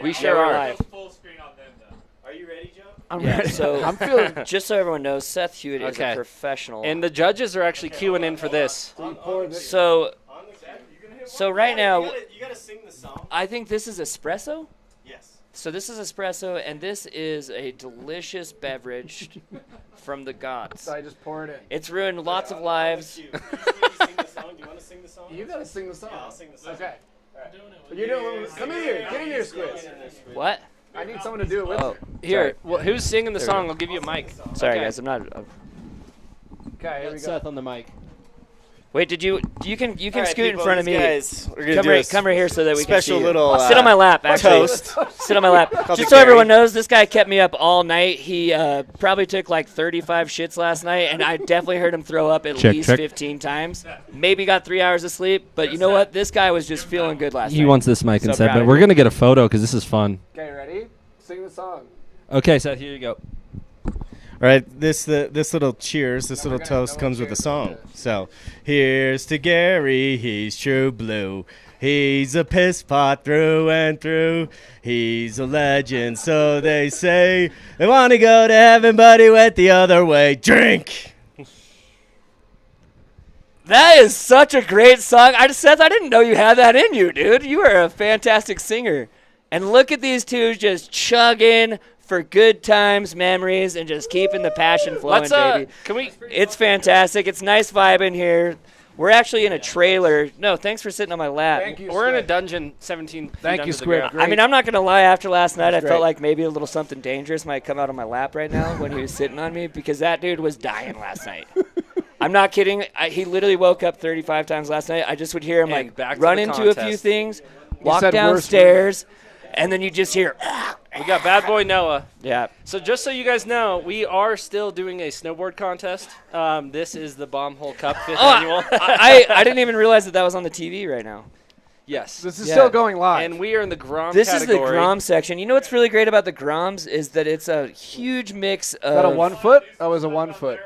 We sure are. Live. Full screen on them though. Are you ready, Joe? I'm ready. So I'm feeling. Just so everyone knows, Seth Hewitt is a professional. And the judges are actually queuing in for this. So right now, You gotta sing the song. I think this is espresso. Yes. So this is espresso, and this is a delicious beverage from the gods. So I just pour it in. It's ruined lots of lives. Do you want to sing the song? You gotta sing the song. Yeah, I'll sing the song. Okay. You're doing. Come in here. Get in here, Squids. What? I need someone to do it with me. Here, well, who's singing the song? I'll give you a mic. Sorry, Okay. guys, I'm not. Okay, here we go. Seth on the mic. Wait, did you can All right, scoot people, in front of these me. guys, we're gonna do a Come right here so that we can special see you. little, sit on my lap, actually. toast. Sit on my lap. Called Just the so everyone Gary. knows, this guy kept me up all night. He probably took like 35 shits last night, and I definitely heard him throw up at least 15 times. Maybe got 3 hours of sleep, but you know what? This guy was just feeling good last night. He wants this mic So instead, proud but of we're you. going to get a photo because this is fun. Okay, ready? Sing the song. Okay, so here you go. All right, this little cheers, this little toast comes with a song. So, here's to Gary, he's true blue. He's a piss pot through and through. He's a legend, so they say. They want to go to heaven, but he went the other way. Drink! That is such a great song. Seth, I didn't know you had that in you, dude. You are a fantastic singer. And look at these two just chugging for good times, memories, and just keeping the passion flowing, baby. Can we? It's fantastic. It's nice vibe in here. We're actually in a trailer. No, thanks for sitting on my lap. Thank you, We're in a Squid. dungeon 17 feet Thank under you, the Squid. ground. Great. I mean, I'm not going to lie. After last night, I great. felt like maybe a little something dangerous might come out on my lap right now when he was sitting on me because that dude was dying last night. I'm not kidding. He literally woke up 35 times last night. I just would hear him And like back to run the into a few contest. things, walk said worse downstairs, and then you just hear, We got Bad Boy Noah. yeah. So just so you guys know, we are still doing a snowboard contest. This is the Bombhole Cup 5th annual. I didn't even realize that was on the TV right now. Yes. This is Yeah. still going live. And we are in the Grom This is category. the Grom section. You know what's really great about the Groms is that it's a huge mix of Got a 1 foot? That was a 1 foot.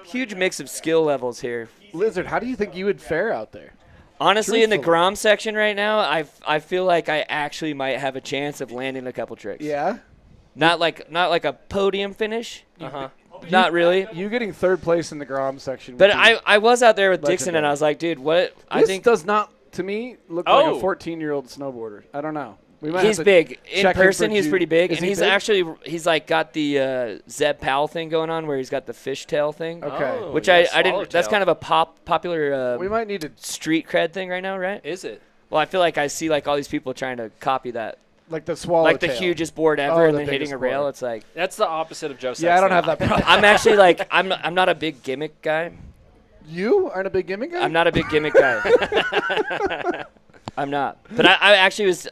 huge mix of skill levels here. Lizard, how do you think you would fare out there? Honestly, in the Truthfully. Grom section right now, I feel like I actually might have a chance of landing a couple tricks. Yeah. Not like a podium finish. Uh-huh. Not really. You getting third place in the Grom section. But would be I was out there with Dixon, and legendary. I was like, dude, what? I This think does not, to me, look like a Oh. 14-year-old snowboarder. I don't know. We might he's have to big. In check him person, for he's Ju- pretty big. Is And he he's big? actually, he's like got the Zeb Powell thing going on where he's got the fishtail thing. Okay. Oh, Which yeah, I didn't, that's swallowtail. kind of a popular We might need to, street cred thing right now, right? Is it? Well, I feel like I see like all these people trying to copy that. like the swallow Like the tail. hugest board ever Oh, and the then hitting biggest a rail. board. It's like, That's the opposite of Joe Yeah, I don't Sexton. have that problem. I'm actually like, I'm not a big gimmick guy. You aren't a big gimmick guy? I'm not a big gimmick guy. I'm not. But I actually was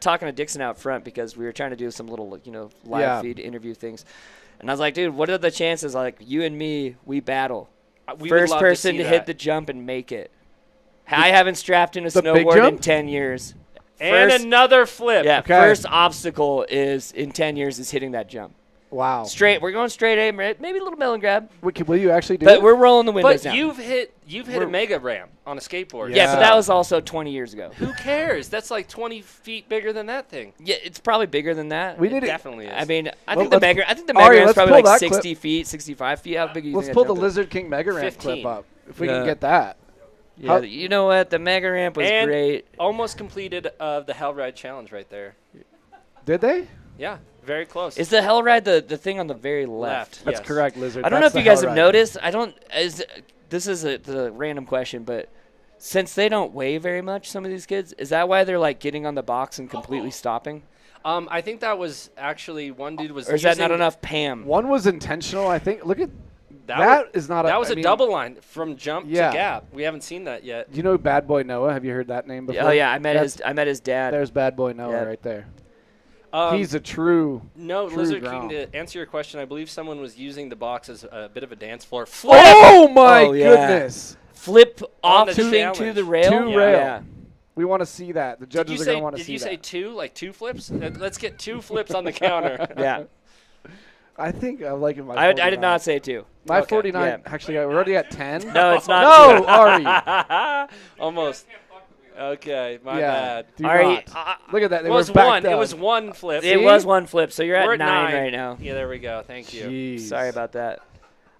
talking to Dixon out front because we were trying to do some little live Yeah. feed interview things, and I was like, dude, what are the chances? Like you and me, we battle. We would First love person to, to see hit that. the jump and make it. I haven't strapped in a the big snowboard in jump? 10 years. And First- another flip. Yeah, Okay. first obstacle is in 10 years is hitting that jump. Wow. Straight, we're going straight aim, right? Maybe a little melon grab, Will you actually do but it? we're rolling the windows But down. you've hit a mega ramp on a skateboard. Yeah, Yeah. but that was also 20 years ago. Who cares? That's like 20 feet bigger than that thing. Yeah, it's probably bigger than that. We It did it. definitely is. I mean, I Well, think the let's- mega. I think the Ari, mega is let's probably pull like that clip. 60 feet, 65 feet. How big do you Let's think pull that the jump is? Lizard King Mega Ramp 15. clip up. If we Yeah. can get that. Yeah, you know what? The mega ramp was And great. almost completed the Hell Ride Challenge right there. Did they? Yeah, very close. Is the Hell Ride the thing on the very left? That's Yes. correct, Lizard. I don't know That's if you the guys hell have ride. noticed. This is the random question, but since they don't weigh very much, some of these kids, is that why they're like getting on the box and completely stopping, I think that was actually one dude was. or is that not using- enough Pam? One was intentional, I think. Look at That that. was, Is not. that was I a mean, double line from jump Yeah. to gap. We haven't seen that yet. Do you know Bad Boy Noah? Have you heard that name before? Oh yeah, I met That's- his dad. There's Bad Boy Noah Yeah. right there. Um, He's a true. no, true Lizard Grom. King. To answer your question, I believe someone was using the box as a bit of a dance floor. Flip! Oh my Oh, yeah. goodness! Flip On off the shooting to challenge. the rail. To Yeah. rail. Yeah. We want to see that. The Did you judges are say? gonna want to Did see you say that. two? Like two flips? Let's get two flips on the counter. Yeah. I think I like it. My I did 49. not say two. My Okay. 49. Actually, we're already at 10. No, it's not. No, two. Ari. Almost. Okay, my Yeah. bad. Do Ari, not. Look at that. They It was were backed one. It up. was one flip. It See? was one flip, so you're We're at 9 right now. Yeah, there we go. Thank you. Jeez. Sorry about that.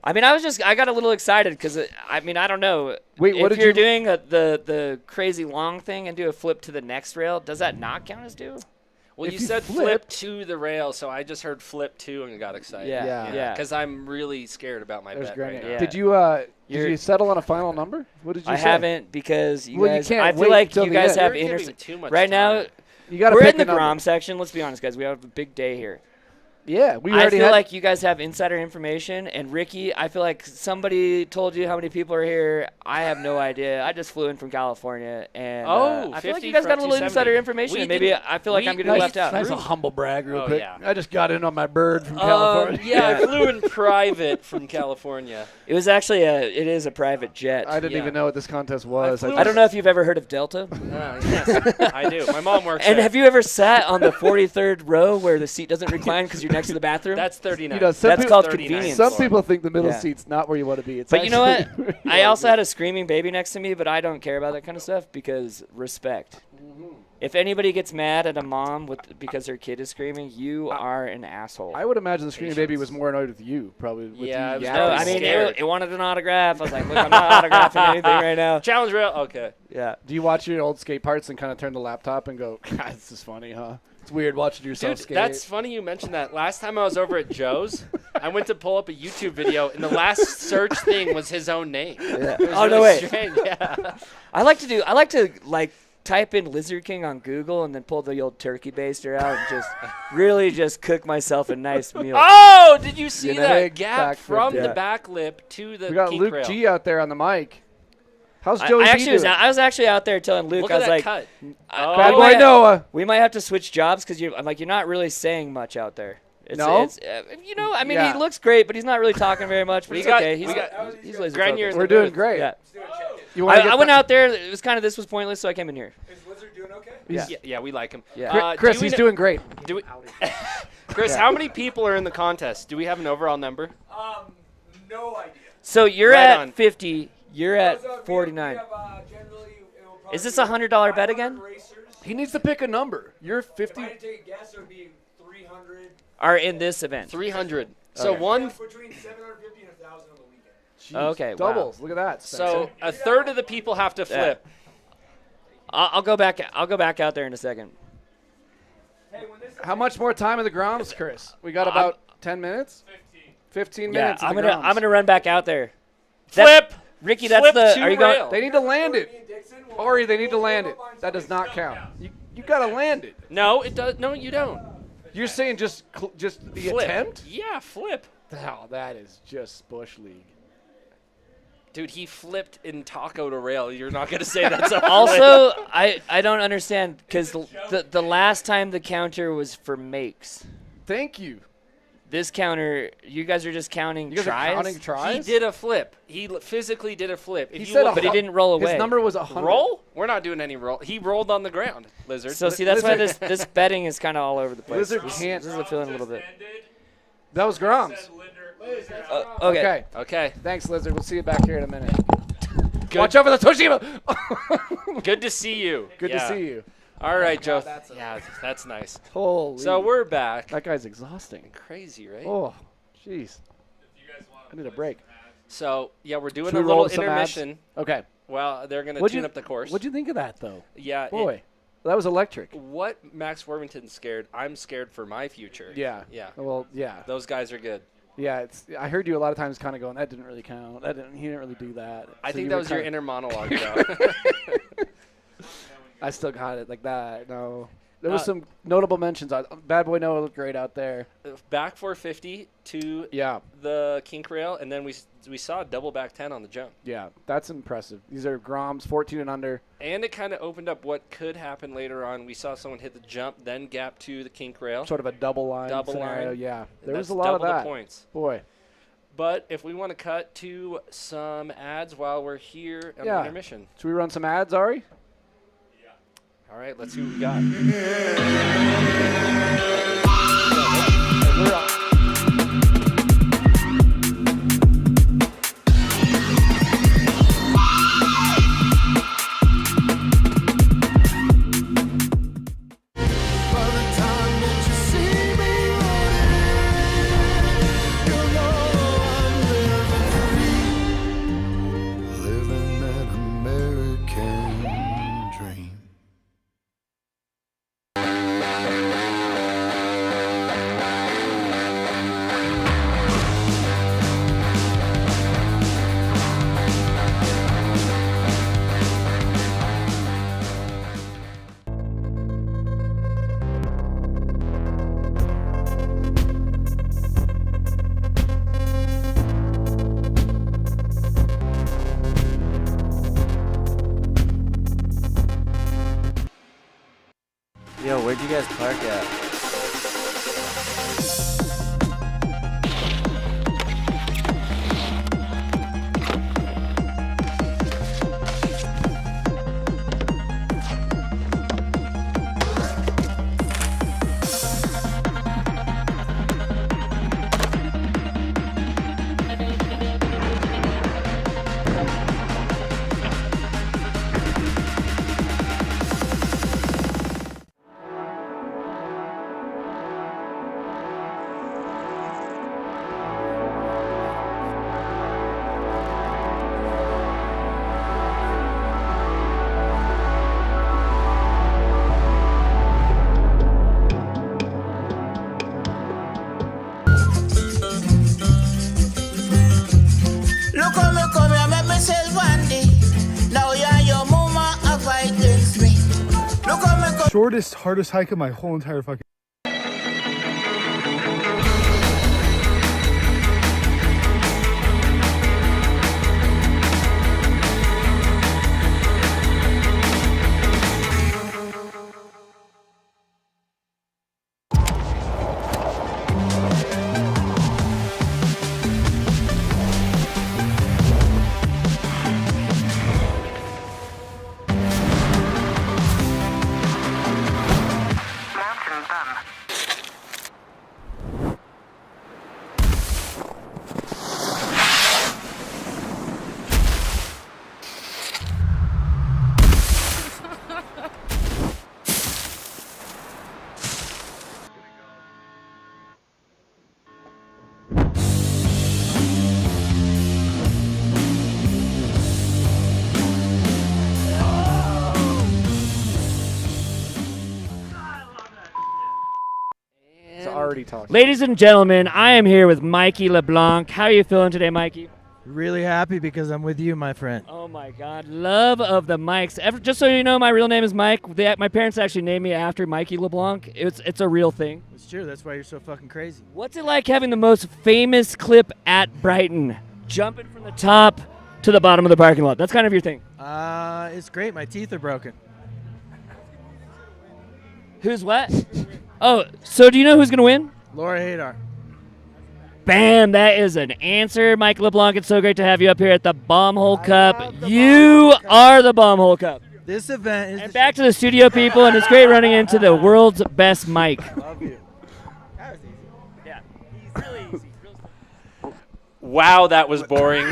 I mean, I got a little excited because I mean, I don't know. Wait, what if did you're you- doing the crazy long thing and do a flip to the next rail, does that not count as two? Well, If you you said flip flipped- to the rail, so I just heard flip to and got excited. Yeah, Yeah. Because I'm really scared about my There's bet granite. right now. Yeah. Did You're- you settle on a final number? What did you I say? haven't because you Well, you guys. can't I feel wait like till you the guys end. have You're giving too much right now. time. You got to We're pick in the a number. Grom section. Let's be honest, guys. We have a big day here. Yeah, we I already feel had. like you guys have insider information, and Ricky, I feel like somebody told you how many people are here. I have no idea. I just flew in from California, and I feel like you guys got a little insider information. And maybe I feel like I'm getting left out. Nice a humble brag real Oh, quick. yeah. I just got in on my bird from California. Yeah, I flew in private from California. It was actually it is a private jet. I didn't even know what this contest was. I don't know if you've ever heard of Delta. Yes, I do. My mom works And there. have you ever sat on the 43rd row where the seat doesn't recline because you're next to the bathroom? That's 39. You know, That's called convenience. Some people think the middle Yeah. seat's not where you want to be. It's But you know actually what? I also had a screaming baby next to me, but I don't care about that kind of stuff because respect. If anybody gets mad at a mom because her kid is screaming, you are an asshole. I would imagine the screaming baby was more annoyed with you, probably. With Yeah, you it was yapping. No, I mean, it wanted an autograph. I was like, look, I'm not autographing anything right now. Challenge rail. Okay. Yeah. Do you watch your old skate parts and kind of turn the laptop and go, God, this is funny, huh? It's weird watching yourself Dude, skate. that's funny you mentioned that. Last time I was over at Joe's, I went to pull up a YouTube video, and the last search thing was his own name. Yeah. It was Oh, really no way. strange. Yeah. I like to type in Lizard King on Google and then pull the old turkey baster out and just really just cook myself a nice meal. Oh, did you see Yeah, that big gap back from flip, the yeah. back lip to the We got kink Luke rail? G out there on the mic. How's Joey I B actually doing? I was actually out there telling Luke, Look I at was that like, cut. Bad Oh, boy Noah. we might have to switch jobs because I'm like, you're not really saying much out there. No? I mean, Yeah. he looks great, but he's not really talking very much. But We it's got- okay. we got He's laser Grenier focused. in We're the doing booth. great. Yeah. You wanna I get went back- out there. It was kind of this was pointless, so I came in here. Yeah, we like him. Yeah. Chris, do we he's kn- doing great. Do we, Chris, how many people are in the contest? Do we have an overall number? No idea. So you're Right at on. 50. You're at 49. Is this a $100 bet again? He needs to pick a number. You're 50. If I had to take a guess, it would be 300. Are in this event? 300. So Okay. one. Between 750 and 1,000 on the weekend. Jeez, Okay, wow. doubles. Look at that. So a third of the people have to flip. I'll go back. I'll go back out there in a second. How much more time in the grounds, Chris? We got about 10 minutes? 15 Yeah, minutes. in I'm the gonna grounds. run back out there. Flip. Ricky, that's Flip the. to Are you rail. going? They need to land it. Ori, they need to land it. That does not count. You got to land it. No, it does. No, you don't. You're saying just the Flip. attempt? Yeah, flip. Oh, that is just Bush League. Dude, he flipped in taco to rail. You're not gonna say that's a flip. Also, I don't understand because the last time the counter was for makes. Thank you. This counter, you guys are just counting You guys tries. are counting tries? He did a flip. He physically did a flip. If He you said look- but he didn't roll away. His number was 100. roll. We're not doing any roll. He rolled on the ground. Lizard. So see, that's why this betting is kind of all over the place. Lizard This can't. is a feeling a little bit. That was Grom's. Okay. Okay. Okay. Thanks, Lizard. We'll see you back here in a minute. Good. Watch out for the Toshiba. Good to see you. Good Yeah. to see you. All right, Joe. Yeah, that's nice. Holy. So we're back. That guy's exhausting. Crazy, right? Oh, jeez. I need a break. So yeah, we're doing Should a we roll little some ads? intermission. Okay. Well, they're gonna What'd tune you- up the course. What'd you think of that, though? Yeah. Boy, that was electric. What Max Worthington's scared, I'm scared for my future. Yeah. Yeah. Well, yeah. Those guys are good. Yeah, I heard you a lot of times kind of going, that didn't really count. He didn't really do that. I So think you that were was your kinda- inner monologue, Joe. I still got it like that. No. There was some notable mentions. Bad Boy Noah looked great out there. Back 450 to Yeah. the kink rail, and then we saw a double back 10 on the jump. Yeah, that's impressive. These are Groms, 14 and under. And it kind of opened up what could happen later on. We saw someone hit the jump, then gap to the kink rail. Sort of a double line Double scenario. line. Yeah, there That's was a lot of double the that. points. Boy. But if we want to cut to some ads while we're here on Yeah. intermission. Should we run some ads, Ari? All right, let's see what we got. We're on. By the time that you see me running, you'll know I'm living free, living that American dream. Yo, where'd you guys park at? Look how me come here, make myself one day. Now you and your mama are fight against me. Look how me come. Shortest, hardest hike of my whole entire fucking. It's already talking. Ladies and gentlemen, I am here with Mikey LeBlanc. How are you feeling today, Mikey? Really happy because I'm with you, my friend. Oh my God, love of the mics. Just so you know, my real name is Mike. My parents actually named me after Mikey LeBlanc. It's a real thing. It's true. That's why you're so fucking crazy. What's it like having the most famous clip at Brighton? Jumping from the top to the bottom of the parking lot. That's kind of your thing. It's great. My teeth are broken. Who's what? Oh, so do you know who's going to win? Laura Hadar. Bam, that is an answer. Mike LeBlanc, it's so great to have you up here at the Bombhole Cup. You are the Bombhole Cup. This event is. And back to the studio, people, and it's great running into the world's best Mike. Love you. That was easy. Yeah, he's really easy. Wow, that was boring.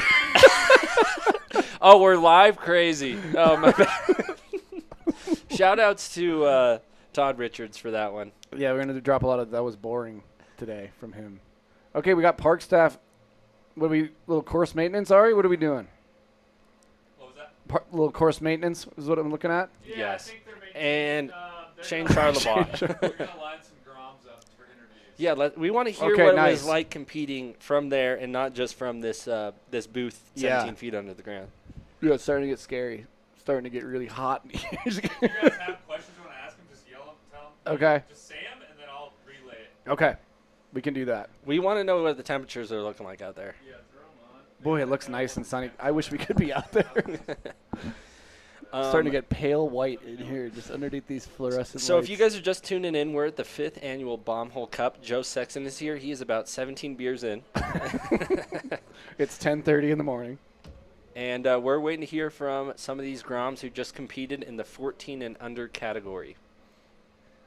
Oh, we're live crazy. Oh, my bad. Shout outs to Todd Richards for that one. Yeah, we're going to drop a lot of that was boring today from him. Okay, we got park staff. Little course maintenance, Ari? What are we doing? What was that? Little course maintenance is what I'm looking at? Yeah, Yes. I think they're making, And Shane We're Charlebois. going to line some Groms up for interviews. Yeah, we want to hear Okay, what it nice. was like competing from there and not just from this this booth 17 Yeah. feet under the ground. Yeah, it's starting to get scary. Starting to get really hot. If you guys have questions you want to ask them, just yell them, tell them. Okay. Just say them, and then I'll relay it. Okay. We can do that. We want to know what the temperatures are looking like out there. Yeah, throw them on. Boy, it looks nice and sunny. I wish we could be out there. Starting to get pale white in here, just underneath these fluorescent So lights. if you guys are just tuning in, we're at the 5th annual Bombhole Cup. Joe Sexton is here. He is about 17 beers in. It's 10:30 in the morning. And we're waiting to hear from some of these Groms who just competed in the 14 and under category.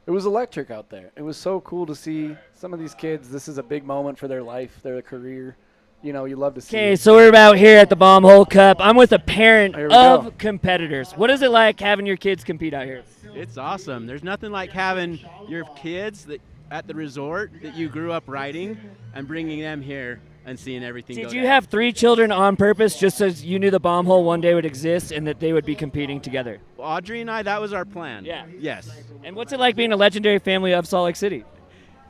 It was electric out there. It was so cool to see some of these kids. This is a big moment for their life, their career. You know, you love to see. Okay, it. so we're about here at the Bombhole Cup. I'm with a parent Here we of go. competitors. What is it like having your kids compete out here? It's awesome. There's nothing like having your kids at the resort that you grew up riding and bringing them here and seeing everything go Did you down. have 3 children on purpose just so you knew the Bombhole one day would exist and that they would be competing together? Audrey and I, that was our plan. Yeah. Yes. And what's it like being a legendary family of Salt Lake City?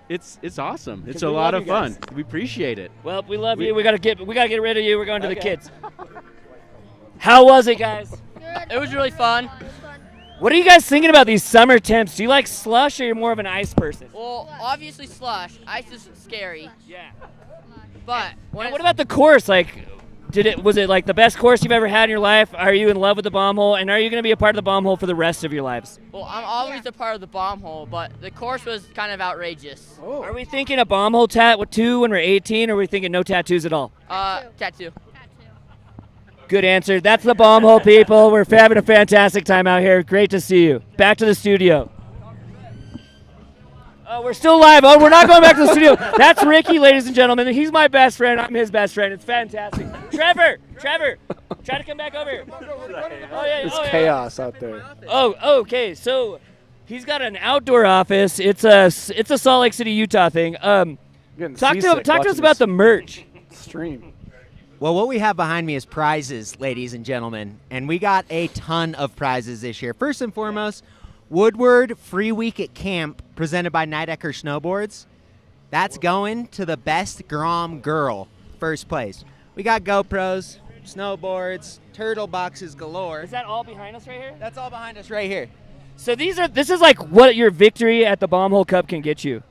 It's awesome. It's we a lot love of you guys. fun. We appreciate it. Well, we love you. We gotta get rid of you. We're going to the kids. How was it, guys? It was really fun. What are you guys thinking about these summer temps? Do you like slush or you're more of an ice person? Well, obviously slush. Ice is scary. Yeah. But And what about the course? Like, Was it like the best course you've ever had in your life? Are you in love with the Bombhole? And are you going to be a part of the Bombhole for the rest of your lives? Well, I'm always a part of the Bombhole, but the course was kind of outrageous. Oh. Are we thinking a Bombhole tattoo when we're 18, or are we thinking no tattoos at all? Tattoo. Good answer. That's the Bombhole, people. We're having a fantastic time out here. Great to see you. Back to the studio. Oh, we're still live. Oh, we're not going back to the studio. That's Ricky, ladies and gentlemen. He's my best friend. I'm his best friend. It's fantastic. Trevor, try to come back over here. It's chaos out there. Oh, okay. So he's got an outdoor office. It's a Salt Lake City, Utah thing. Talk to us about the merch. Stream. Well, what we have behind me is prizes, ladies and gentlemen, and we got a ton of prizes this year. First and foremost, Woodward Free Week at Camp, presented by Nidecker Snowboards. That's going to the best Grom girl, first place. We got GoPros, snowboards, turtle boxes galore. Is that all behind us right here? That's all behind us right here. So this is like what your victory at the Bombhole Cup can get you.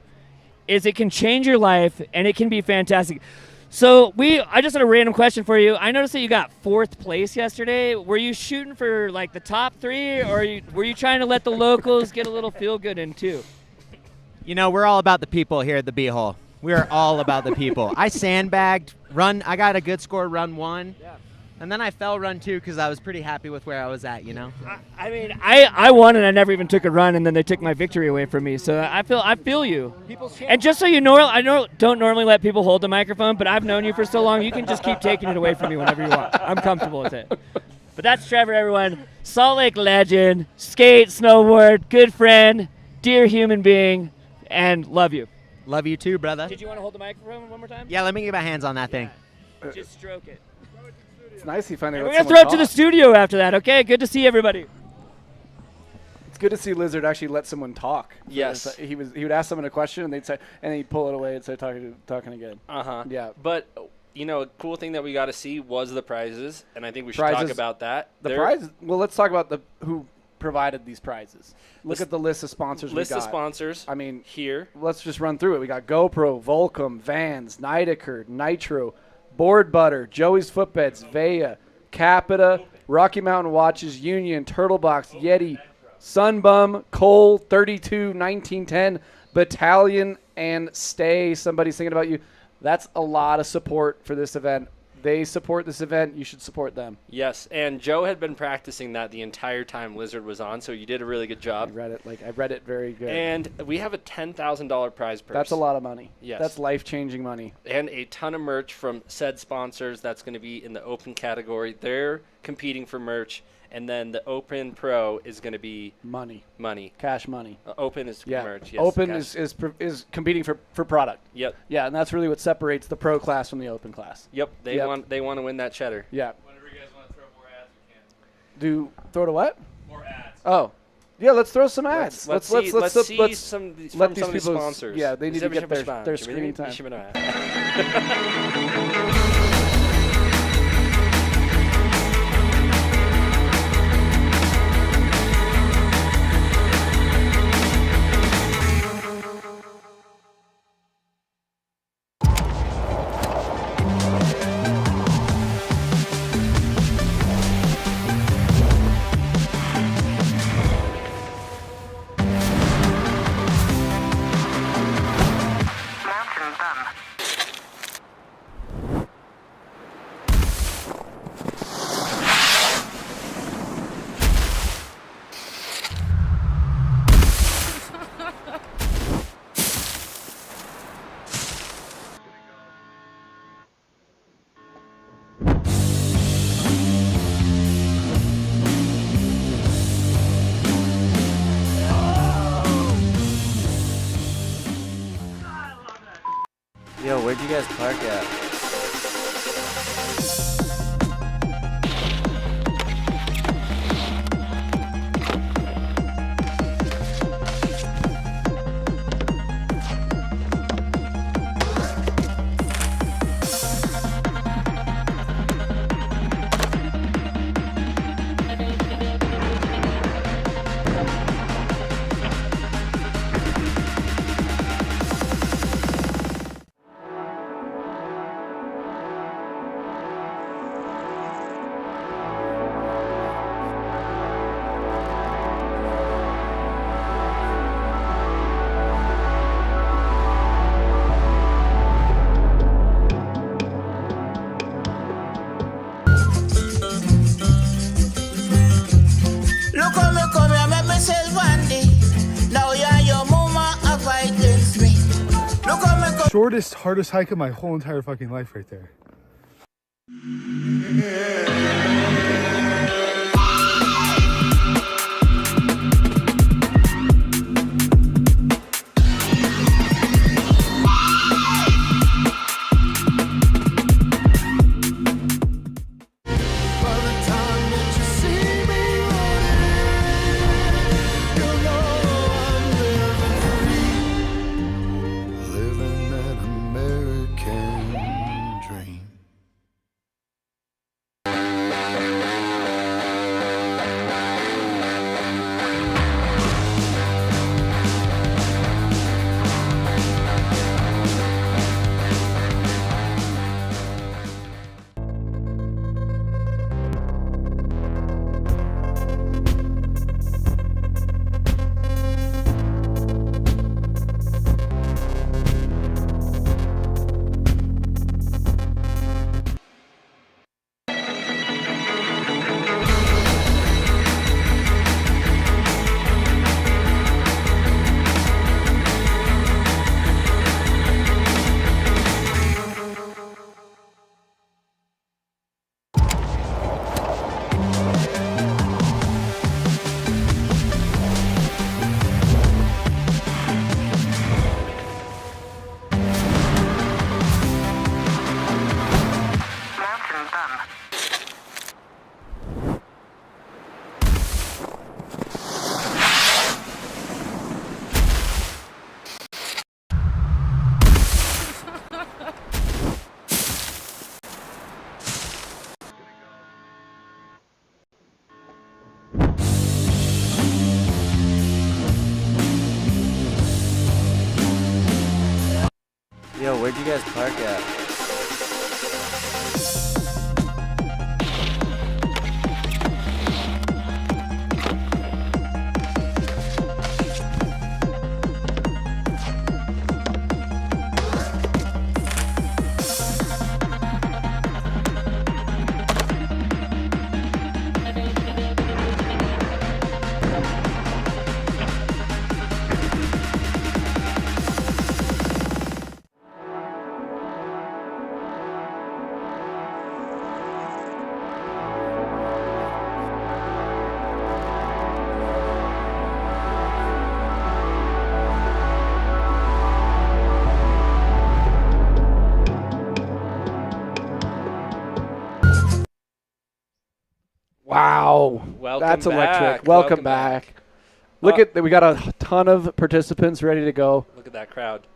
Is it can change your life, and it can be fantastic. So I just had a random question for you. I noticed that you got 4th place yesterday. Were you shooting for like the top 3, or were you trying to let the locals get a little feel good in too? You know, we're all about the people here at the B-Hole. We are all about the people. I sandbagged, I got a good score run 1. Yeah. And then I fell run 2 because I was pretty happy with where I was at, you know? I mean, I won and I never even took a run, and then they took my victory away from me. So I feel you. And just so you know, I don't normally let people hold the microphone, but I've known you for so long, you can just keep taking it away from me whenever you want. I'm comfortable with it. But that's Trevor, everyone. Salt Lake legend, skate, snowboard, good friend, dear human being, and love you. Love you too, brother. Did you want to hold the microphone one more time? Yeah, let me get my hands on that thing. Just stroke it. It's nice he finally We're going to throw it to the studio after that, okay? Good to see everybody. It's good to see Lizard actually let someone talk. Yes. He would ask someone a question, and they'd say, and he'd pull it away and say, talking again. Uh-huh. Yeah. But, you know, a cool thing that we got to see was the prizes, and I think we should talk about that. The prizes? Well, let's talk about who provided these prizes. Look at the list of sponsors we got. List of sponsors. I mean, here. Let's just run through it. We got GoPro, Volcom, Vans, Nidecker, Nitro, Board Butter, Joey's Footbeds, Vea, Capita, Rocky Mountain Watches, Union, Turtlebox, Yeti, Sunbum, Cole, 32, 1910, Battalion, and Stay. Somebody's thinking about you. That's a lot of support for this event. They support this event. You should support them. Yes, and Joe had been practicing that the entire time Lizard was on, so you did a really good job. I read it very good. And we have a $10,000 prize purse. That's a lot of money. Yes. That's life-changing money. And a ton of merch from said sponsors. That's going to be in the open category. They're competing for merch. And then the Open Pro is going to be money, cash money. Open is merch. Yes, Open is competing for product. Yep. Yeah, and that's really what separates the pro class from the open class. Yep. They want to win that cheddar. Yeah. Whenever you guys want to throw more ads, we can. Throw to what? More ads. Oh. Yeah, let's throw some ads. Let's see some let these people sponsors. Yeah, they need to get their screening time. Yo, where'd you guys park at? shortest, hardest hike of my whole entire fucking life right there. Yo, where'd you guys park at? Wow. Welcome That's electric. back. Welcome back. Look at we got a ton of participants ready to go. Look at that crowd.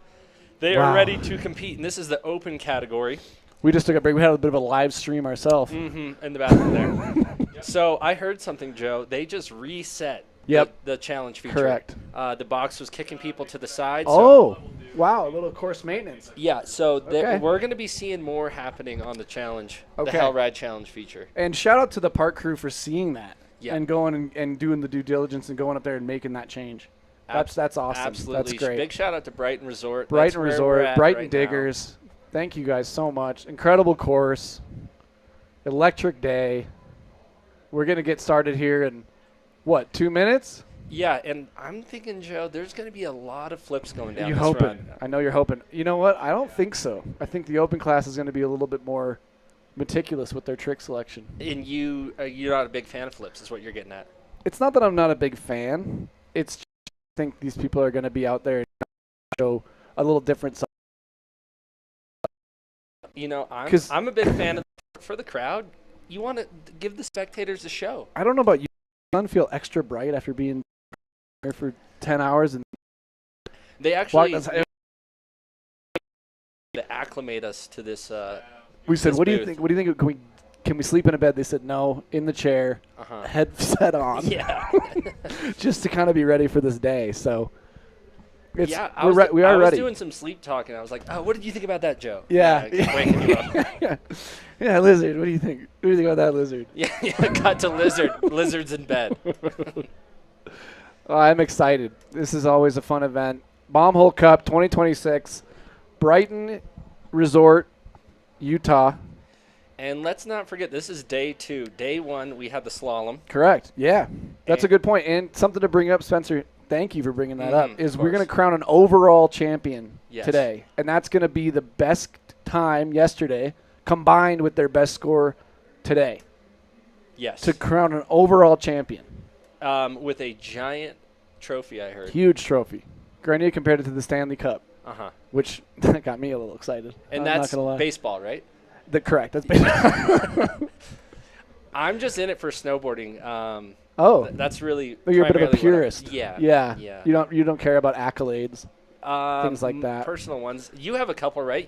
They are ready to compete, and this is the open category. We just took a break. We had a bit of a live stream ourselves. In the bathroom there. So I heard something, Joe. They just reset the challenge feature. Correct. The box was kicking people to the side. Oh, wow. A little course maintenance. Yeah, so Okay. we're going to be seeing more happening on the challenge, the Okay. Hell Ride Challenge feature. And shout out to the park crew for seeing that Yeah. and going and doing the due diligence and going up there and making that change. That's awesome. Absolutely. That's great. Big shout out to Brighton Resort. Brighton That's where we're Resort, at Brighton right now. Diggers. Thank you guys so much. Incredible course. Electric day. We're going to get started here in, 2 minutes? Yeah, and I'm thinking, Joe, there's going to be a lot of flips going down You this hoping? run. I know you're hoping. You know what? I don't think so. I think the open class is going to be a little bit more meticulous with their trick selection. And you're not a big fan of flips, is what you're getting at. It's not that I'm not a big fan. It's just I think these people are going to be out there and show a little different side. You know, I'm a big fan of for the crowd. You want to give the spectators a show. I don't know about you. Sun feel extra bright after being there for 10 hours and They actually to acclimate us to this. we said, this "What do you booth." think? What do you think? Can we sleep in a bed?" They said, "No, in the chair, headset on." Yeah. Just to kind of be ready for this day. So, I we are was ready. doing some sleep talk, and I was like, "Oh, what did you think about that, Joe?" Yeah. Waking you up. Yeah, lizard. What do you think? What do you think about that lizard? Yeah, got to lizards in bed. I'm excited. This is always a fun event. Bombhole Cup 2026, Brighton Resort, Utah. And let's not forget, this is day 2. Day 1, we had the slalom. Correct. Yeah, that's a good point. And something to bring up, Spencer. thank you for bringing that Mhm, up, is of we're going to course. crown an overall champion Yes. today. And that's going to be the best time yesterday combined with their best score today Yes. to crown an overall champion. With a giant trophy, I heard. Huge trophy. Grenier compared it to the Stanley Cup, Uh-huh. which got me a little excited. And I'm that's not gonna lie. baseball, right? Correct. That's baseball. I'm just in it for snowboarding. That's really. Oh, you're a bit of a primarily what purist. Yeah. Yeah. You don't care about accolades, things like that. Personal ones. You have a couple, right?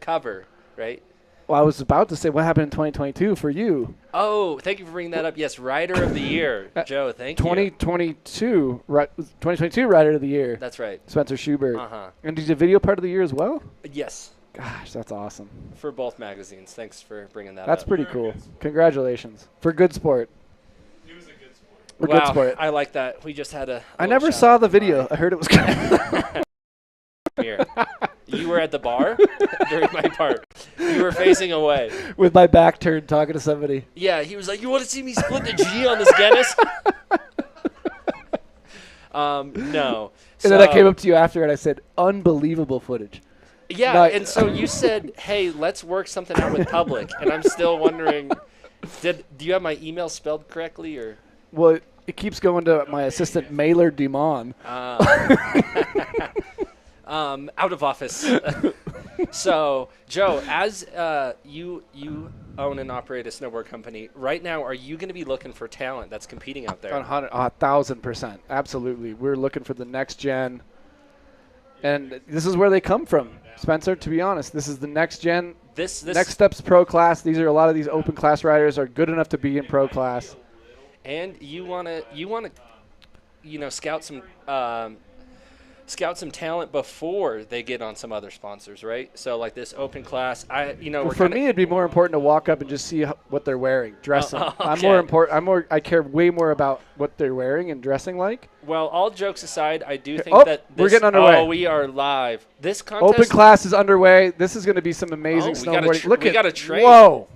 Cover, right? Well, I was about to say what happened in 2022 for you. Oh, thank you for bringing that up. Yes, Rider of the Year, Joe. Thank you. 2022 Rider of the Year. That's right. Spencer Schubert. Uh-huh. And did you video part of the year as well? Yes. Gosh, that's awesome. For both magazines. Thanks for bringing that That's up. pretty cool. Congratulations. For good sport. It was a good sport. For Wow, good sport. I like that. We just had a I never saw the video. I heard it was good. Here. You were at the bar during my part. You were facing away. With my back turned talking to somebody. Yeah, he was like, "You want to see me split the G on this Guinness?" No. And then I came up to you after and I said, unbelievable footage. Yeah, and so you said, "Hey, let's work something out with public," and I'm still wondering, do you have my email spelled correctly or? Well, it keeps going to my assistant Mailer Dumont. Out of office. So, Joe, as you own and operate a snowboard company right now, are you going to be looking for talent that's competing out there? 1,000%, absolutely. We're looking for the next gen, and this is where they come from, Spencer. To be honest, this is the next gen. This next step's pro class. These are a lot of these open class riders are good enough to be in pro class. And you want to scout some talent before they get on some other sponsors, right? So like this open class, For me, it'd be more important to walk up and just see what they're wearing, dressing. Okay. I care way more about what they're wearing and dressing like. Well, all jokes aside, I do think that we're getting underway. Oh, we are live. This contest. Open class is underway. This is going to be some amazing snowboarding. We got a train. Whoa!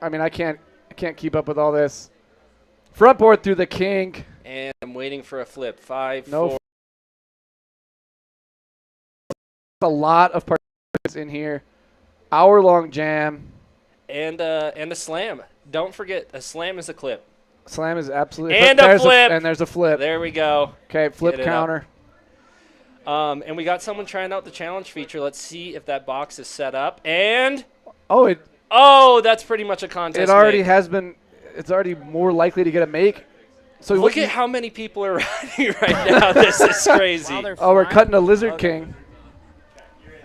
I mean, I can't keep up with all this. Front board through the kink. And I'm waiting for a flip. 5, No. 4. A lot of participants in here. Hour-long jam. And a slam. Don't forget, a slam is a clip. Slam is absolutely. And a flip. And there's a flip. There we go. Okay, flip Get it counter. And we got someone trying out the challenge feature. Let's see if that box is set up. And that's pretty much a contest. It already make. has been. It's already more likely to get a make. So look at how many people are riding right now. This is crazy. We're cutting a Lizard King.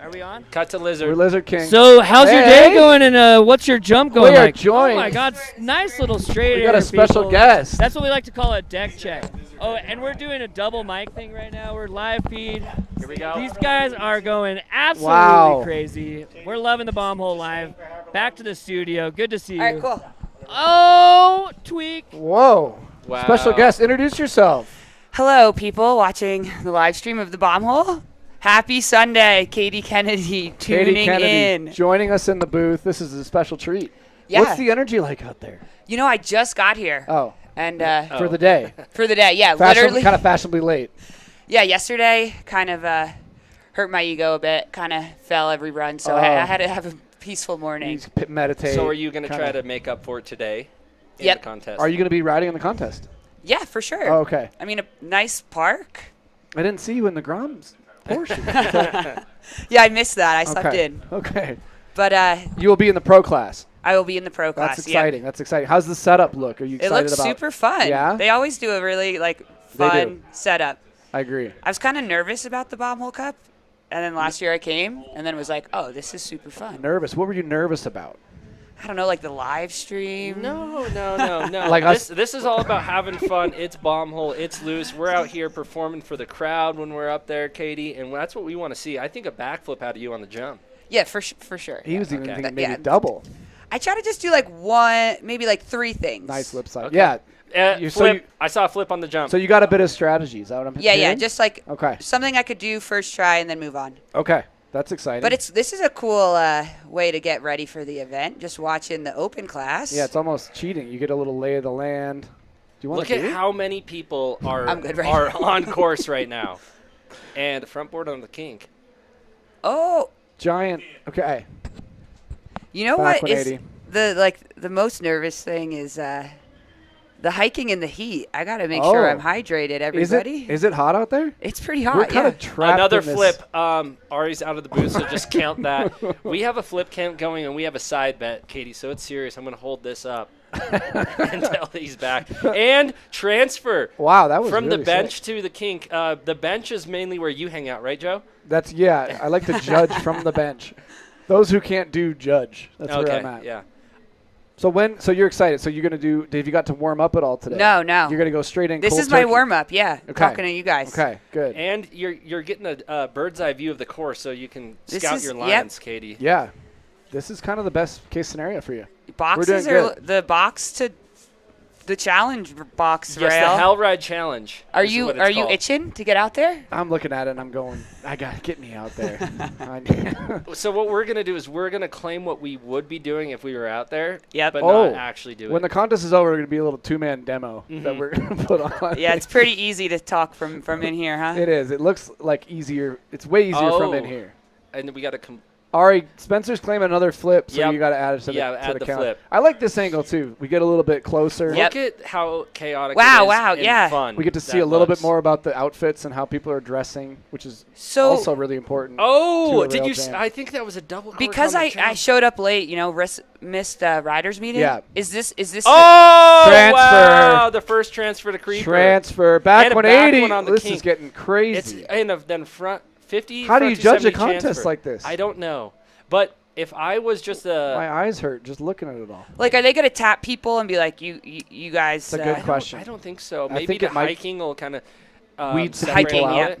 Are we on? Cut to Lizard. We're Lizard King. So how's your day going, and what's your jump going We are like? joined. Oh my God, nice little straight We air. got a special people. guest. That's what we like to call a deck check. Oh, and we're doing a double mic thing right now. We're live feed. Here we go. These guys are going absolutely Wow. crazy. We're loving the Bombhole Live. Back to the studio. Good to see you. All right, cool. Oh, tweak. Whoa. Wow. Special guest. Introduce yourself. Hello, people watching the live stream of the Bombhole. Happy Sunday, Katie Kennedy tuning Katie Kennedy in. joining us in the booth. This is a special treat. Yeah. What's the energy like out there? You know, I just got here. Oh. And For the day. For the day, yeah. Fashionably, Literally. kind of fashionably late. Yeah, yesterday kind of hurt my ego a bit. Kind of fell every run, so I had to have a peaceful morning. Meditate. So are you going to try kinda. to make up for it today in Yep. the contest? Are you going to be riding in the contest? Yeah, for sure. Oh, okay. I mean, a nice park. I didn't see you in the Grom's portion. Yeah, I missed that. I slept Okay. in. Okay. But You will be in the pro class. I will be in the pro class. That's yep. exciting. That's exciting. How's the setup look? Are you It excited looks about? super fun. Yeah. They always do a really They fun do. setup. I agree. I was kind of nervous about the Bombhole Cup, and then last year I came, and then was like, oh, this is super fun. Nervous. What were you nervous about? I don't know, like the live stream. No. Like this is all about having fun. It's Bombhole. It's loose. We're out here performing for the crowd when we're up there, Katie, and that's what we want to see. I think a backflip out of you on the jump. Yeah, for sure. He was even Okay. thinking maybe Yeah. double. I try to just do like one, maybe like 3 things. Nice flip side. Okay. Yeah. Flip. I saw a flip on the jump. So you got a bit of strategy. Is that what I'm Yeah, hearing? just like Okay. something I could do first try and then move on. Okay. That's exciting. But this is a cool way to get ready for the event, just watching the open class. Yeah, it's almost cheating. You get a little lay of the land. you want Look to at how many people are I'm good right are now. on course right now. And the front board on the kink. Oh. Giant. Okay. You know Back what is 180. the most nervous thing is the hiking in the heat. I got to make sure I'm hydrated, everybody. Is it hot out there? It's pretty hot. We're kind of trapped. Another in this. flip. Ari's out of the booth, so just count that. We have a flip count going, and we have a side bet, Katie. So it's serious. I'm going to hold this up until he's back. And transfer. Wow, that was from really the bench sick. to the kink. The bench is mainly where you hang out, right, Joe? I like to judge from the bench. Those who can't do judge. That's okay, where I'm at. Yeah. So you're excited. So you're going to do, Dave, you got to warm up at all today? No. You're going to go straight in This cold is my turkey? warm-up, yeah. Okay. Talking to you guys. Okay, good. And you're getting a bird's eye view of the course, so you can scout your lines, Katie. Yeah. This is kind of the best case scenario for you. Boxes We're doing are good. the box to the challenge box Yes, rail. the Hell Ride Challenge. Are is you what it's you called. itching to get out there? I'm looking at it and I'm going, I got to get me out there. So what we're going to do is we're going to claim what we would be doing if we were out there, but Oh, not actually do when it. the contest is over, we're going to be a little two-man demo that Mhm. we're going to put on. Yeah, it's pretty easy to talk from in here, huh? It is. It looks like easier. It's way easier from in Oh. here. And then we got to Ari, Spencer's claiming another flip, so Yep. you got to add it to the, Yeah, to add the the count. flip. I like this angle, too. We get a little bit closer. Look at how chaotic Wow, it is wow, and yeah. fun We get to see that a little looks. bit more about the outfits and how people are dressing, which is So- also really important. Oh, to a did rail you? jam. I think that was a double course Because on the I jump. showed up late, missed riders meeting. Yeah. Is this? Oh, Transfer. wow, the first transfer to Creeper. Transfer. Back And a 180. one on the This kink. is getting crazy. It's and then front 50. How do front you judge a 270 contest transfer. like this? I don't know, but if I was just a My eyes hurt just looking at it all. Like, are they gonna tap people and be like, you guys? That's a good question. I don't think so. I Maybe think the it might hiking will kind of weed some separate people a out. bit.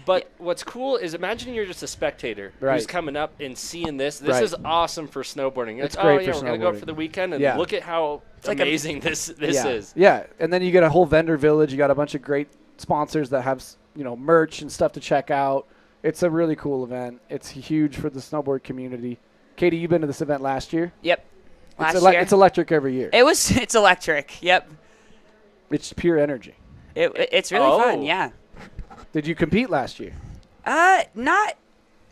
But what's cool is imagine you're just a spectator who's Right. coming up and seeing this. This Right. is awesome for snowboarding. It's Like, great oh, for yeah, we're going to go snowboarding. for the weekend and Yeah. look at how like a- amazing this yeah. is. Yeah, and then you get a whole vendor village. You got a bunch of great sponsors that have merch and stuff to check out. It's a really cool event. It's huge for the snowboard community. Katie, you've been to this event last year? Yep. Last It's year. It's electric every year. It's electric. Yep. It's pure energy. It's really fun. Yeah. Did you compete last year? Not.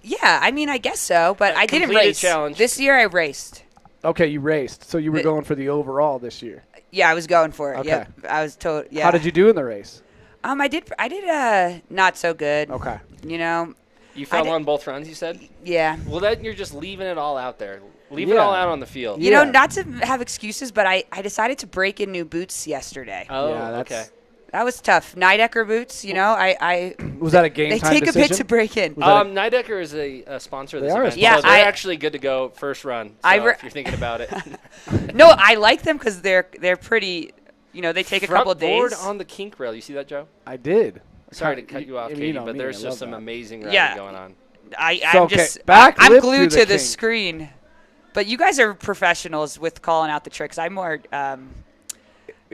Yeah, I mean, I guess so, but I didn't completed race. challenge. This year I raced. Okay, you raced. So you were going for the overall this year. Yeah, I was going for it. Okay. Yep. I was told. Yeah. How did you do in the race? I did not so good. Okay. You fell on both runs, you said? Yeah. Well, then you're just leaving it all out there. Leave it all out on the field. You know, not to have excuses, but I decided to break in new boots yesterday. Oh, Yeah, that's- okay. That was tough. Nidecker boots, I Was that a game They time take a bit decision? to break in. Nidecker is a sponsor of They this are a event. sponsor. So Yeah, they're actually good to go first run. So if you're thinking about it. No, I like them because they're pretty. They take a Front couple board days. on the kink rail. You see that, Joe? I did. Sorry to cut you off, I mean, Katie, you know but me, there's I just love some that. amazing riding Yeah. going on. I'm just I'm backflip glued through to the the kink. screen. But you guys are professionals with calling out the tricks. I'm more.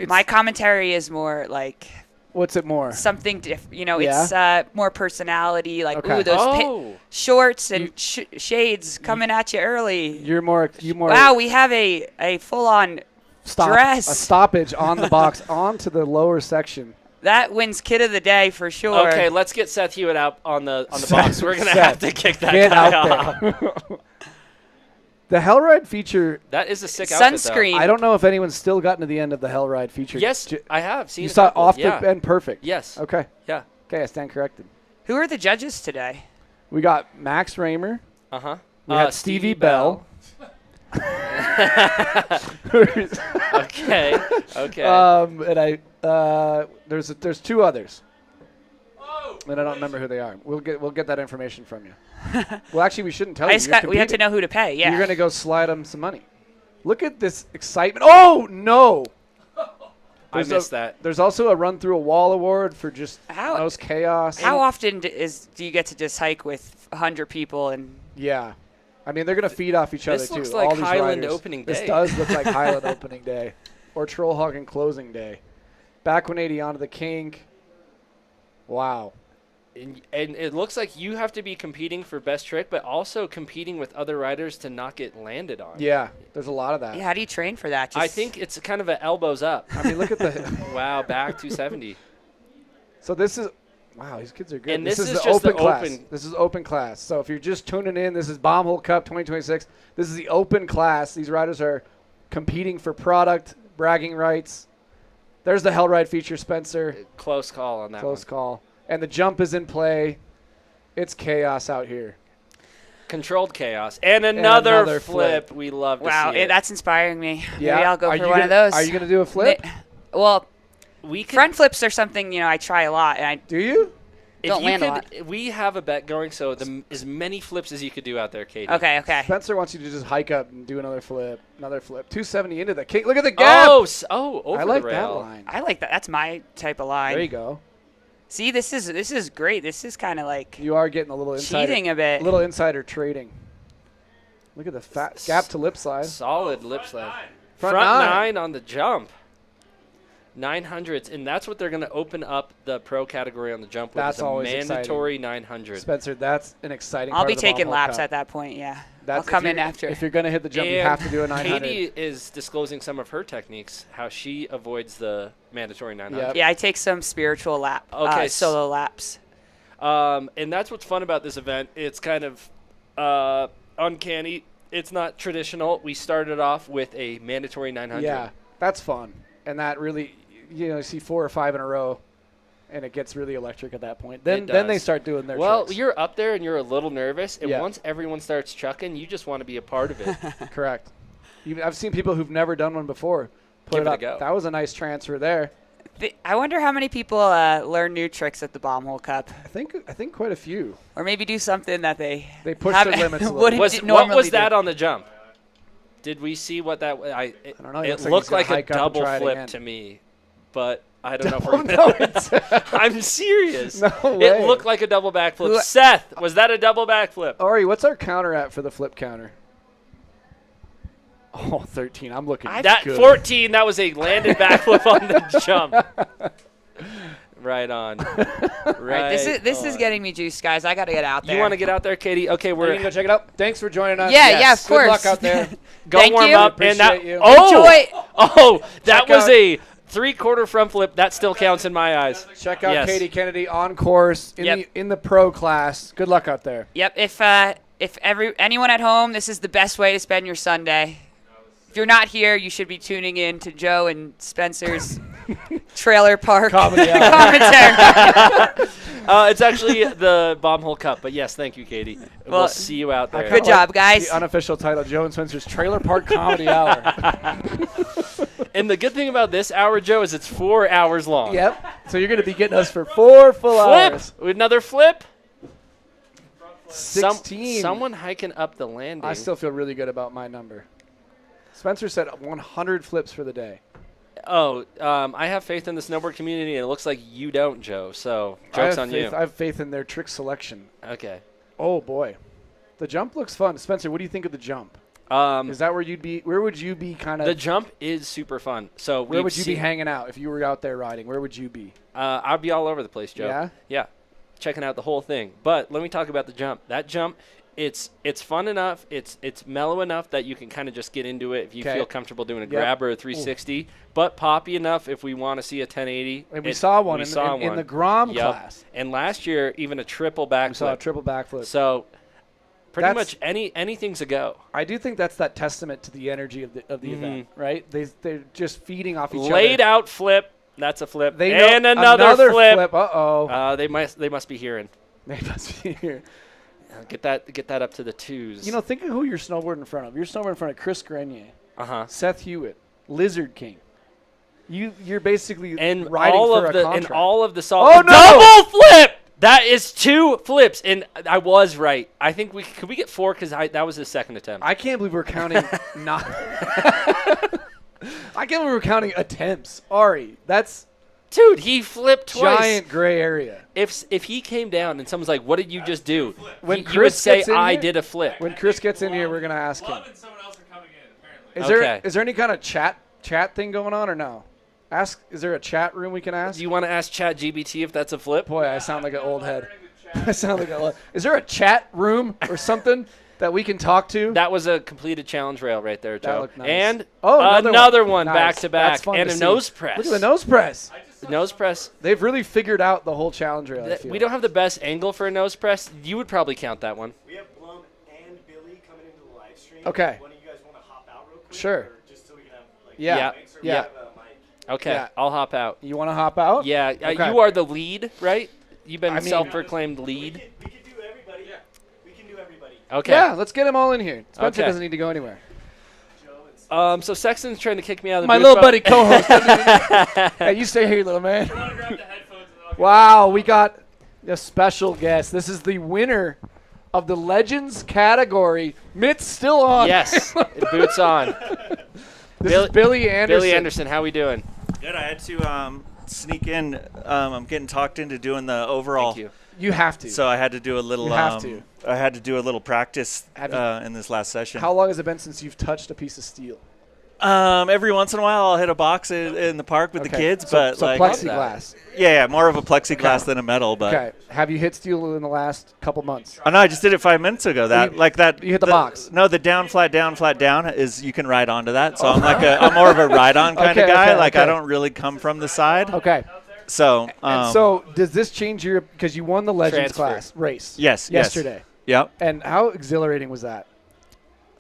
My commentary is more like. What's it more? Something different. Yeah? It's more personality. Like, Okay. ooh, those Oh. shorts and shades coming at you early. You more. Wow, we have a full-on dress. A stoppage on the box onto the lower section. That wins kid of the day for sure. Okay, let's get Seth Hewitt out on the Seth- box. We're gonna Seth, have to kick that get guy out off. there. The Hellride feature. That is a sick outfit, though. Sunscreen. I don't know if anyone's still gotten to the end of the Hellride feature. Yes, I have seen. You a saw it couple. off Yeah. the end perfect. Yes. Okay. Yeah. Okay, I stand corrected. Who are the judges today? We got Max Raymer. Uh huh. We had Stevie Bell. Okay. Okay. And there's two others. And I don't remember who they are. We'll get that information from you. Well, actually, we shouldn't tell you. We have to know who to pay. Yeah. You're gonna go slide them some money. Look at this excitement! Oh no! I missed that. There's also a run through a wall award for just most chaos. How often do you get to just hike with 100 people and? Yeah. I mean, they're going to feed off each other, This too. looks like all these Highland riders. opening This day. does look like Highland opening day. Or Troll Hog and closing day. Back 180 onto the kink. Wow. And it looks like you have to be competing for best trick, but also competing with other riders to not get landed on. Yeah, there's a lot of that. Yeah, how do you train for that? I think it's kind of an elbows up. I mean, look at the wow, back 270. So this is wow, these kids are good. And this is just the open the class. open. This is open class. So if you're just tuning in, this is Bombhole Cup 2026. This is the open class. These riders are competing for product, bragging rights. There's the Hell Ride feature, Spencer. Close call on that Close one. call. And the jump is in play. It's chaos out here. Controlled chaos. And another flip. We love to wow, see it. That's inspiring me. Yeah. Maybe I'll go Are for you one gonna- of those. are you gonna do a flip? Well, we front flips are something, I try a lot. And I do you? Don't land a lot. We have a bet going, so as many flips as you could do out there, Katie. Okay. Spencer wants you to just hike up and do another flip. 270 into the kick. Look at the gap. Over I like the that rail. line. I like that. That's my type of line. There you go. See, this is great. This is kind of like You are getting a little insider. cheating a bit. A little insider trading. Look at the fat gap to lip slide. Solid lip slide. Front nine on the jump. 900s, and that's what they're going to open up the pro category on the jump with. That's is a always mandatory exciting. 900. Spencer, that's an exciting I'll part be of the taking Bombhole laps Cup. at that point, yeah. That's I'll come if in you're- after. If you're going to hit the jump, you have to do a 900. Katie is disclosing some of her techniques, how she avoids the mandatory 900. Yeah, I take some spiritual solo laps. And that's what's fun about this event. It's kind of uncanny. It's not traditional. We started off with a mandatory 900. Yeah, that's fun. And that really, you see 4 or 5 in a row, and it gets really electric at that point. Then they start doing their tricks. You're up there and you're a little nervous, and Yeah. once everyone starts chucking, you just want to be a part of it. Correct. I've seen people who've never done one before put Give it it a up. go. That was a nice transfer there. I wonder how many people learn new tricks at the Bombhole Cup. I think quite a few. Or maybe do something that they push haven't- their limits a little. wouldn't What normally was do. that on the jump? Did we see what that? I don't know. He It looks like looked he's gonna like a hike up and double try it flip again. to me, but I don't know if Oh, we're no, gonna. it's- I'm serious. No way. It looked like a double backflip. Seth, was that a double backflip? Ari, what's our counter at for the flip counter? Oh, 13. I'm looking That good. 14. That was a landed backflip on the jump. Right on. Right. This is getting me juiced, guys. I got to get out there. You want to get out there, Katie? Okay, We're we're going to go check it out. Thanks for joining us. Yeah, Yes. yeah, of Good course. luck out there. Go Thank warm you. up. And that, Appreciate you. oh, that Check was out- a 3/4 front flip. That still counts in my eyes. Check out Yes. Katie Kennedy on course in the pro class. Good luck out there. Yep. If anyone at home, this is the best way to spend your Sunday. If you're not here, you should be tuning in to Joe and Spencer's trailer park Comedy hour. commentary. It's actually the Bombhole Cup, but yes, thank you, Katie. We'll Well, see you out there. Good job, guys. The unofficial title, Joe and Spencer's Trailer Park Comedy Hour. And the good thing about this hour, Joe, is it's 4 hours long. Yep. So you're going to be getting us for 4 full Flip. hours. Another flip. 16. Someone hiking up the landing. I still feel really good about my number. Spencer said 100 flips for the day. I have faith in the snowboard community, and it looks like you don't, Joe. So joke's on you. I have faith in their trick selection. Okay. Oh boy, the jump looks fun. Spencer, what do you think of the jump? Is that where you'd be? Where would you be? Kind of. The jump is super fun. So where would you be hanging out if you were out there riding? Where would you be? I'd be all over the place, Joe. Yeah? Yeah. Checking out the whole thing. But let me talk about the jump. That jump, it's fun enough. It's mellow enough that you can kind of just get into it if you feel comfortable doing a grab or a 360. Ooh. But poppy enough if we want to see a 1080. And we saw one in the Grom class. And last year, even a triple backflip. We saw a triple backflip. So pretty much anything's a go. I do think that's that testament to the energy of the event, right? They're just feeding off each other. Laid out flip. That's a flip. They and know another flip. Uh-oh. They must be hearing. They must be here. Get that up to the twos. Think of who you're snowboarding in front of. You're snowboarding in front of Chris Grenier, Seth Hewitt, Lizard King. You're basically and riding all for of a the contract. and all of the salt. Oh no! Double flip. That is 2 flips, and I was right. I think could we get 4 because that was his second attempt. I can't believe we're counting not. I can't believe we're counting attempts. Ari, that's. Dude, he flipped twice. Giant gray area. If he came down and someone's like, "What did you just do?" When you would Chris say, gets in "I here- did a flip." When Chris gets in here, we're gonna ask him. and someone else are coming in, apparently. Is there any kind of chat thing going on or no? Is there a chat room we can ask? Do you want to ask ChatGPT if that's a flip? Boy, I sound like an old head. I sound like is there a chat room or something that we can talk to? That was a completed challenge rail right there, Joe. looked nice. And another one Nice. back to That's back, fun and to a see. nose press. Look at the nose press. Nose press. They've really figured out the whole challenge rail. I feel. We don't have the best angle for a nose press. You would probably count that one. We have Blum and Billy coming into the live stream. Okay. One of you guys want to hop out real quick? Sure. Or just so we can have like Yeah. mics, or Yeah. we have a mic? Okay, Yeah. I'll hop out. You want to hop out? Yeah, Okay. you are the lead, right? You've been I mean- self-proclaimed lead. We can do everybody. Yeah. We can do everybody. Okay. Yeah, let's get them all in here. Spencer Okay. doesn't need to go anywhere. So Sexton's trying to kick me out of the My booth, little but- buddy co-host. Hey, you stay here, little man. Wow, we got a special guest. This is the winner of the Legends category. Mitt's still on. Yes, boots on. This is Billy Anderson. Billy Anderson, how we doing? Good. I had to sneak in. I'm getting talked into doing the overall. Thank you. You have to. So I had to do a little. You have to. I had to do a little practice Have you- in this last session. How long has it been since you've touched a piece of steel? Every once in a while, I'll hit a box in the park with the Okay. kids, So- but so like plexiglass. Yeah, more of a plexiglass Okay. than a metal. But Okay. Have you hit steel in the last couple months? oh no, I just did it 5 minutes ago. That You hit the box. No, the down, flat down is you can ride onto that. So I'm I'm more of a ride-on kind Okay, of guy. okay, like okay. I don't really come from the side. Okay. So And so does this change your – because you won the Legends Transfer. class race Yes. yesterday. Yep. And how exhilarating was that?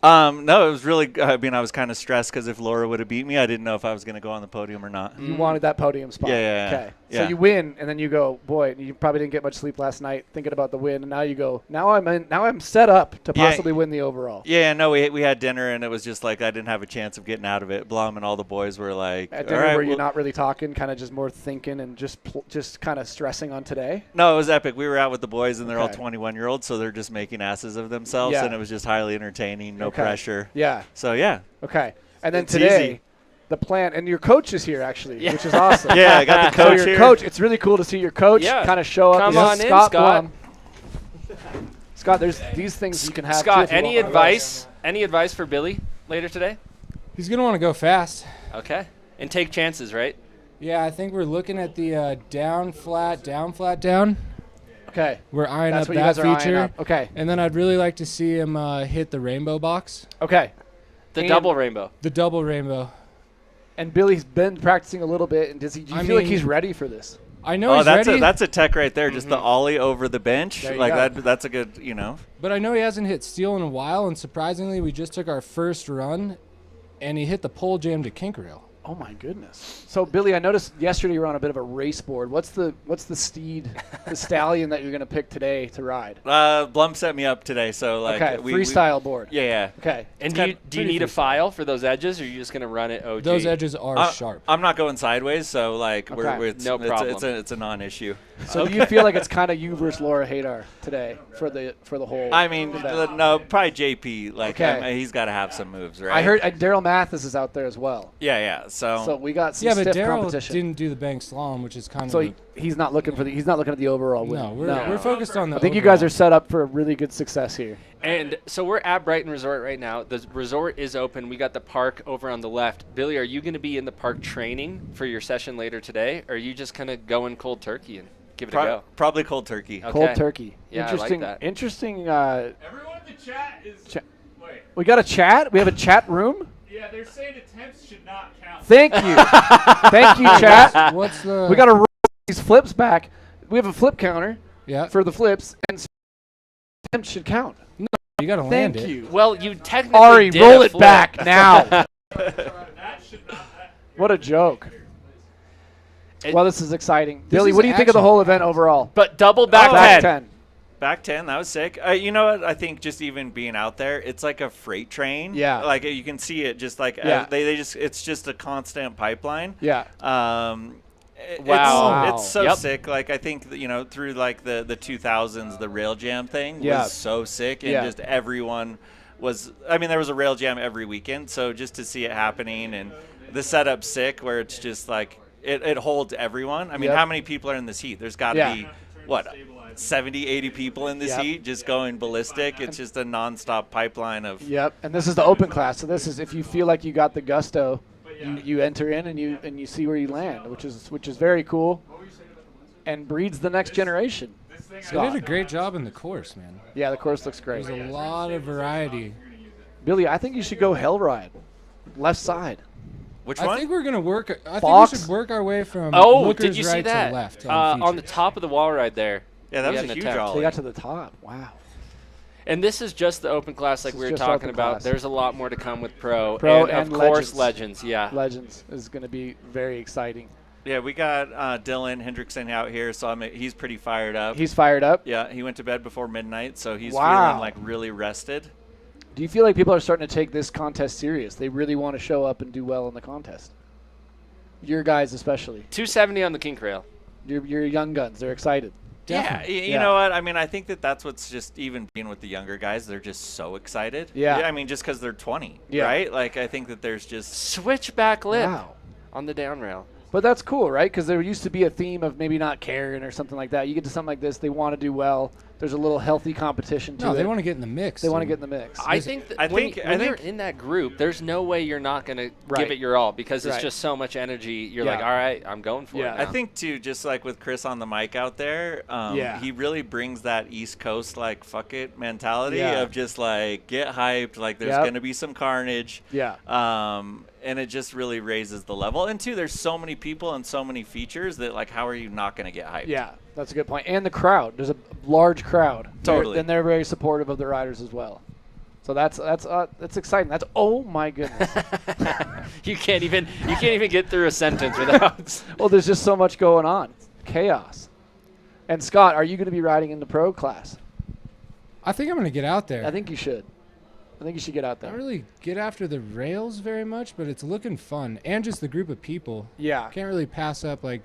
No, it was really. I mean, I was kind of stressed because if Laura would have beat me, I didn't know if I was going to go on the podium or not. You wanted that podium spot. Yeah. Okay. Yeah. So you win, and then you go, boy, you probably didn't get much sleep last night thinking about the win, and now you go, now I'm set up to Yeah. possibly win the overall. Yeah, no, we had dinner and it was just like I didn't have a chance of getting out of it. Blum and all the boys were like, At all dinner, right, were you well- not really talking, kind of just more thinking and just kind of stressing on today? No, it was epic. We were out with the boys and they're all Okay. 21-year-olds, so they're just making asses of themselves, Yeah. and it was just highly entertaining, no Okay. pressure. Yeah. So yeah. Okay. And then It's today, easy. the plan, and your coach is here actually, Yeah. which is awesome. Yeah, I got the coach so your here. coach, it's really cool to see your coach Yeah. kind of show up. Come This is on in, Scott. Scott. Blum. Scott, there's these things you can have. Scott, too if you any want. advice? Any advice for Billy later today? He's going to want to go fast. Okay. And take chances, right? Yeah, I think we're looking at the down, flat, down. Okay. We're eyeing That's up what you that guys are eyeing feature. up. Okay. And then I'd really like to see him hit the rainbow box. Okay. The And- double rainbow. The double rainbow. And Billy's been practicing a little bit, and do you I feel like mean- he's ready for this? I know Oh, he's that's ready. that's a tech right there. Just the ollie over the bench, There you like go. that's a good, you know. But I know he hasn't hit steel in a while, and surprisingly, we just took our first run, and he hit the pole jam to kink rail. Oh my goodness! So Billy, I noticed yesterday you were on a bit of a race board. What's the steed, the stallion that you're going to pick today to ride? Blum set me up today, so like Okay, freestyle board. Yeah. Okay. And It's do you need a file for those edges, or are you just going to run it OG? Those edges are sharp. I'm not going sideways, so like Okay. No problem. It's a non-issue. So do you feel like it's kind of you versus Laura Hadar today for the whole? I mean, event? no, probably JP. Like, Okay. he's got to have some moves, right? I heard Daryl Mathis is out there as well. Yeah. So we got some Yeah, but stiff Daryl competition. didn't do the bank slalom, which is kind So of. he's not looking for he's not looking at the overall win. No, we're focused on the. I think you guys overall. are set up for a really good success here. And so we're at Brighton Resort right now. The resort is open. We got the park over on the left. Billy, are you going to be in the park training for your session later today, or are you just kind of going cold turkey and give it a go? Probably cold turkey. Okay. Cold turkey. Yeah, Interesting. I like that. Interesting. Everyone in the chat is. Wait. We got a chat. We have a chat room. Yeah, they're saying attempts should not count. Thank you. Thank you, chat. What's the? We got to roll these flips back. We have a flip counter. Yeah. For the flips, and attempts should count. No, you got to land it. Thank you. Well, you technically Ari, did roll a it flip. back now. What a joke. Well, this is exciting. Billy, what do you think of the whole event overall? But double back 10. Back 10, that was sick. You know what? I think just even being out there, it's like a freight train. Yeah. Like you can see it just like Yeah. it's just a constant pipeline. Yeah. Wow. It's so Yep. sick. Like I think through like the 2000s, the rail jam thing Yeah. was so sick, and Yeah. just everyone was. I mean, there was a rail jam every weekend, so just to see it happening and the setup's sick, where it's just like it holds everyone. I mean, Yep. how many people are in this heat? There's got to Yeah. be what 70, 80 people in this Yep. heat, just going ballistic. It's just a nonstop pipeline of. Yep. And this is the open class. So this is if you feel like you got the gusto, you enter in and you see where you land, which is very cool, and breeds the next generation. They did a great job in the course, man. Yeah, the course looks great. There's a lot of variety. Billy, I think you should go hell ride, left side. Which I think we're gonna work. I Fox? think we should work our way from Did you see right that? to left On the top of the wall right there. Yeah, that we was had a an huge attempt. ollie. They got to the top. Wow. And this is just the open class like This we is were just talking open about. class. There's a lot more to come with pro Pro and and of course Legends. Yeah. Legends is going to be very exciting. Yeah, we got Dylan Hendrickson out here, so he's pretty fired up. He's fired up? Yeah, he went to bed before midnight, so he's Wow. feeling like really rested. Do you feel like people are starting to take this contest serious? They really want to show up and do well in the contest. Your guys especially. 270 on the kink rail. Your young guns, they're excited. Yeah, you know what? I mean, I think that's what's just even being with the younger guys. They're just so excited. Yeah. I mean, just because they're 20, Yeah. right? Like, I think that there's just switchback lip Wow. on the down rail. But that's cool, right? Because there used to be a theme of maybe not caring or something like that. You get to something like this, they want to do well. There's a little healthy competition to it. No, they want to get in the mix. They want to get in the mix. I think that when you're in that group, there's no way you're not going to give it your all because it's Right. just so much energy. You're Yeah. like, all right, I'm going for it now. I think, too, just like with Chris on the mic out there, he really brings that East Coast, like, fuck it mentality of just, like, get hyped. Like, there's going to be some carnage. Yeah. And it just really raises the level. And, too, there's so many people and so many features that, like, how are you not going to get hyped? Yeah, that's a good point. And the crowd. There's a large crowd. Totally. And they're very supportive of the riders as well. So that's exciting. That's oh my goodness. you can't even get through a sentence without. Well, there's just so much going on. Chaos. And Scott, are you going to be riding in the pro class? I think I'm going to get out there. I think you should. I think you should get out I there. don't really get after the rails very much, but it's looking fun. And just the group of people. Yeah. Can't really pass up, like,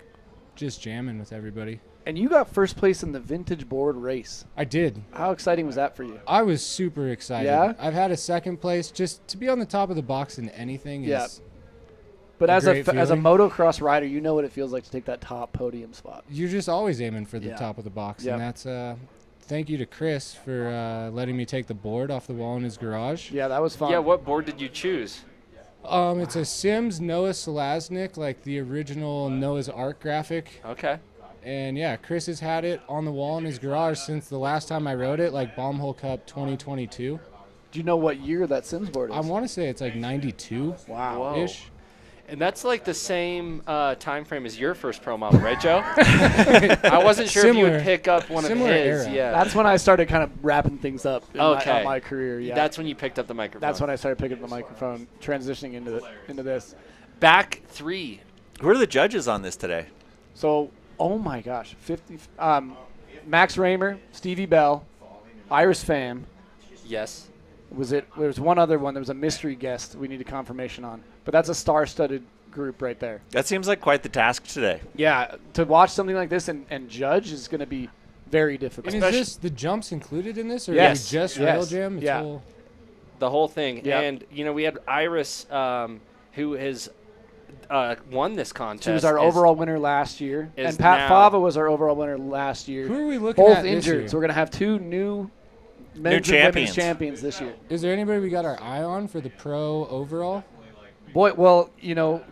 just jamming with everybody. And you got first place in the vintage board race. I did. How exciting was that for you? I was super excited. Yeah? I've had a second place. Just to be on the top of the box in anything Yeah. is But as great a feeling. motocross rider, you know what it feels like to take that top podium spot. You're just always aiming for the Yeah. top of the box. Yep. And that's thank you to Chris for letting me take the board off the wall in his garage. Yeah, that was fun. Yeah, what board did you choose? It's a Sims Noah Selaznick, like the original Noah's Ark graphic. Okay. And yeah, Chris has had it on the wall in his garage since the last time I rode it, like Bombhole Cup 2022. Do you know what year that Sims board is? I want to say it's like 92. Wow. Ish. And that's like the same time frame as your first pro model, right, Joe? I wasn't sure if you would pick up one of his. Era. Yeah. That's when I started kind of wrapping things up in my career. Yeah. That's when you picked up the microphone. That's when I started picking up the microphone, transitioning into this. Back 3. Who are the judges on this today? So, oh my gosh, 50. Max Raymer, Stevie Bell, Iris Pham. Yes. There was one other one. There was a mystery guest we needed confirmation on. But that's a star-studded group right there. That seems like quite the task today. Yeah, to watch something like this and judge is going to be very difficult. And is this the jumps included in this, or Yes. is it just Yes. rail jam? It's Yeah. whole- The whole thing. Yep. And, we had Iris, who has won this contest. She was our overall winner last year. is And Pat now- Fava was our overall winner last year. Who are we looking Both at this injured. year? So we're going to have two new men's and women's champions this year. Is there anybody we got our eye on for the pro overall? Boy, well,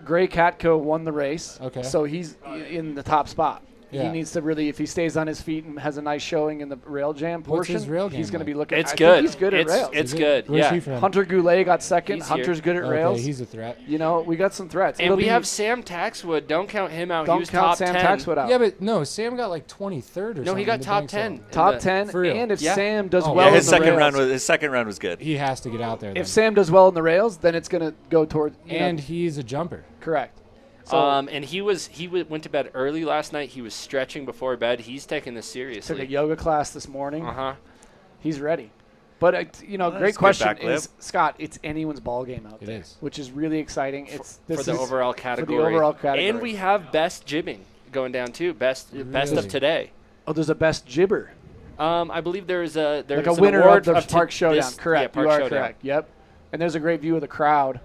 Gray Katko won the race. Okay. So he's in the top spot. Yeah. He needs to really, if he stays on his feet and has a nice showing in the rail jam What's portion, his rail he's game going to be like? looking. It's I good. think he's good at rails. It's good. Where's yeah. he from? Hunter Goulet got second. He's here. Hunter's good at Okay, rails. he's a threat. We got some threats. And It'll we be- have Sam Taxwood. Don't count him out. Don't He was count top Sam 10. Taxwood out. Yeah, but no, Sam got like 23rd or something. No, he got in the top bank 10. song. top 10. For real. And if Yeah. Sam does Oh, well yeah, in his the second rails, run was good. He has to get out there. if then. Sam does well in the rails, then it's going to go toward. And he's a jumper. Correct. So And he went to bed early last night. He was stretching before bed. He's taking this seriously. took a yoga class this morning. Uh-huh. He's ready. But that's great good question back is Scott. It's anyone's ball game out there, is. which is really exciting. It's for the overall category. For the overall category. And we have best jibbing going down too. Best of today. Oh, there's a best jibber. I believe there's Like an a winner award of the to Park Showdown. this- Correct. Yeah, Park you are Showdown. correct. Yep. And there's a great view of the crowd.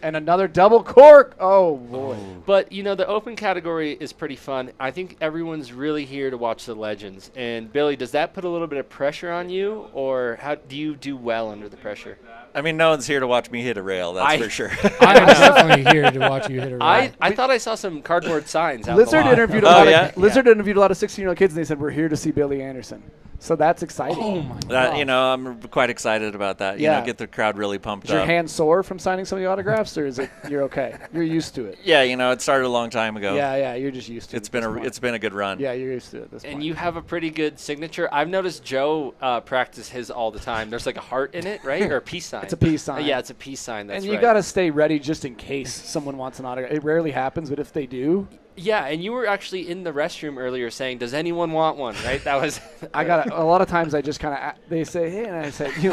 And another double cork. Oh, boy. But, you know, the open category is pretty fun. I think everyone's really here to watch the legends. And, Billy, does that put a little bit of pressure on you, or how do you do well under the pressure? I mean, no one's here to watch me hit a rail, that's for sure. I'm definitely here to watch you hit a rail. I thought I saw some cardboard signs out Lizard in the lot. interviewed Lizard interviewed a lot of 16-year-old kids, and they said, we're here to see Billy Anderson. So that's exciting. Oh, my That, God. you know, I'm quite excited about that. You know, get the crowd really pumped Is up. your hand sore from signing some of the autographs, or is it you're okay? You're used to it. Yeah, you know, it started a long time ago. Yeah, you're just used to it. It's been a good run. Yeah, you're used to it at this point. And you have a pretty good signature. I've noticed Joe practice his all the time. There's like a heart in it, right? Or a peace sign. It's a peace sign. Yeah, it's a peace sign. That's and you right. got to stay ready just in case someone wants an autograph. It rarely happens, but if they do. Yeah, and you were actually in the restroom earlier saying, "Does anyone want one?" Right? That was. I got a lot of times. I just kind of they say, "Hey," and I say, "You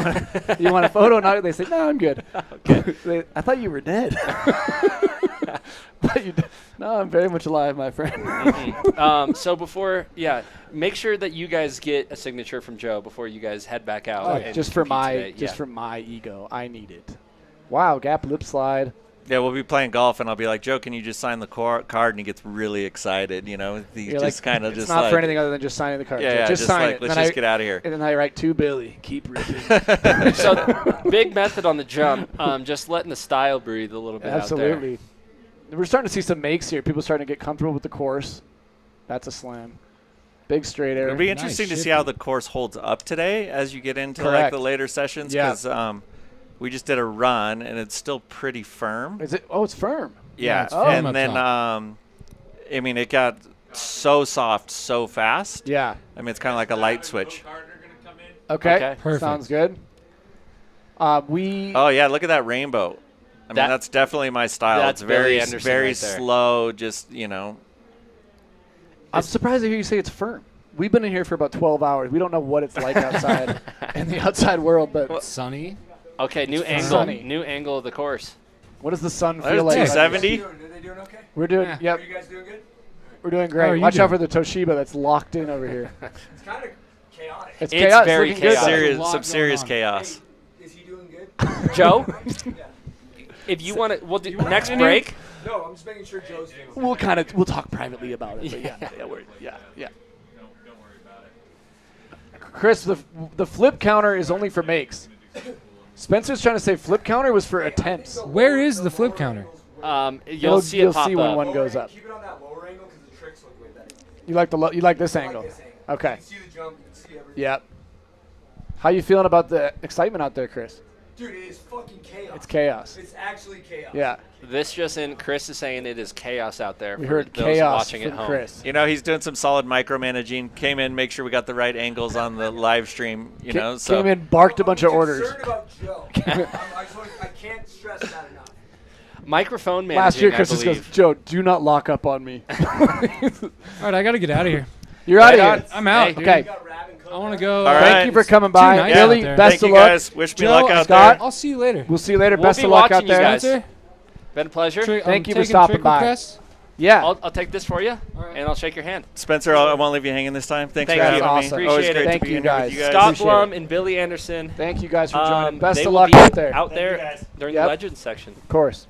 want a photo?" And they say, "No, I'm good." Okay. I thought you were dead. No, I'm very much alive, my friend. So make sure that you guys get a signature from Joe before you guys head back out. And just for compete for my ego, I need it. Wow, gap lip slide. Yeah, we'll be playing golf, and I'll be like, Joe, can you just sign the card? And he gets really excited, you know. He just kind of just it's not for anything other than just signing the card. Yeah, just sign it. Let's just get out of here. And then I write to Billy, keep ripping. So big method on the jump, just letting the style breathe a little bit Absolutely. out there. We're starting to see some makes here. People starting to get comfortable with the course. That's a slam. Big straight air. It'll be interesting to see how the course holds up today as you get into like the later sessions, because we just did a run, and it's still pretty firm. Is it? Oh, it's firm. Yeah. It's firm and then, I mean, it got so soft so fast. Yeah. I mean, it's kind of like a light switch. Okay. Perfect. Sounds good. Oh, yeah, look at that rainbow. I mean, that's definitely my style. That's It's very, Anderson very right there. slow, just, you know. I'm surprised to hear you say it's firm. We've been in here for about 12 hours. We don't know what it's like outside in the outside world, but sunny. Okay, new angle. Sunny. New angle of the course. What does the sun There's feel like? 270. Are they doing okay? We're doing. Yeah. Yep. Are you guys doing good? We're doing How are great. you Watch out for doing? the Toshiba that's locked in over here. It's kind of chaotic. It's It's chaos. very Looking good, though. chaotic. Some serious chaos. Is he doing good? Joe, Yeah. if you want to, we'll do next in here? break. No, I'm just making sure Joe's doing okay. We'll talk privately about it. But yeah. Don't worry about it. Chris, the flip counter is only for makes. Spencer's trying to say flip counter was for attempts. Where is the flip counter? You'll see it pop when up. one goes up. Keep it on that lower angle because the tricks look way better. You like this angle? This angle. Okay. You can see the jump. You can see everything. Yep. How you feeling about the excitement out there, Chris? Dude, it is fucking chaos. It's chaos. It's actually chaos. Yeah. This just in, Chris is saying it is chaos out there. We for heard those chaos watching at from home. Chris. You know, he's doing some solid micromanaging. Came in, make sure we got the right angles on the live stream. You know, so Came in, barked a bunch of orders. I'm concerned about Joe. I can't stress that enough. Microphone managing, Last year, Chris I just believe. goes, Joe, do not lock up on me. All right, I got to get out of here. You're out of Right here. I'm out. Hey, dude. Okay. I want to go. All right. Thank you for coming by. nice Billy, out there. best Thank of you luck. guys. Wish me Joe, luck out Scott, there. I'll see you later. we'll see you later. We'll Best be of luck out watching you there. guys. Been a pleasure. Thank you for taking stopping trick by. requests. Yeah. I'll take this for you, and I'll shake your hand. Spencer, I won't leave you hanging this time. Thanks Thank for you. having me. Awesome. Always Appreciate great it. Thank to be you, in here with guys. you guys. Scott Appreciate Blum it. and Billy Anderson. Thank you guys for joining. Best they of will luck be out there. Out Thank you, there guys. during Yep. the Legends section. Of course.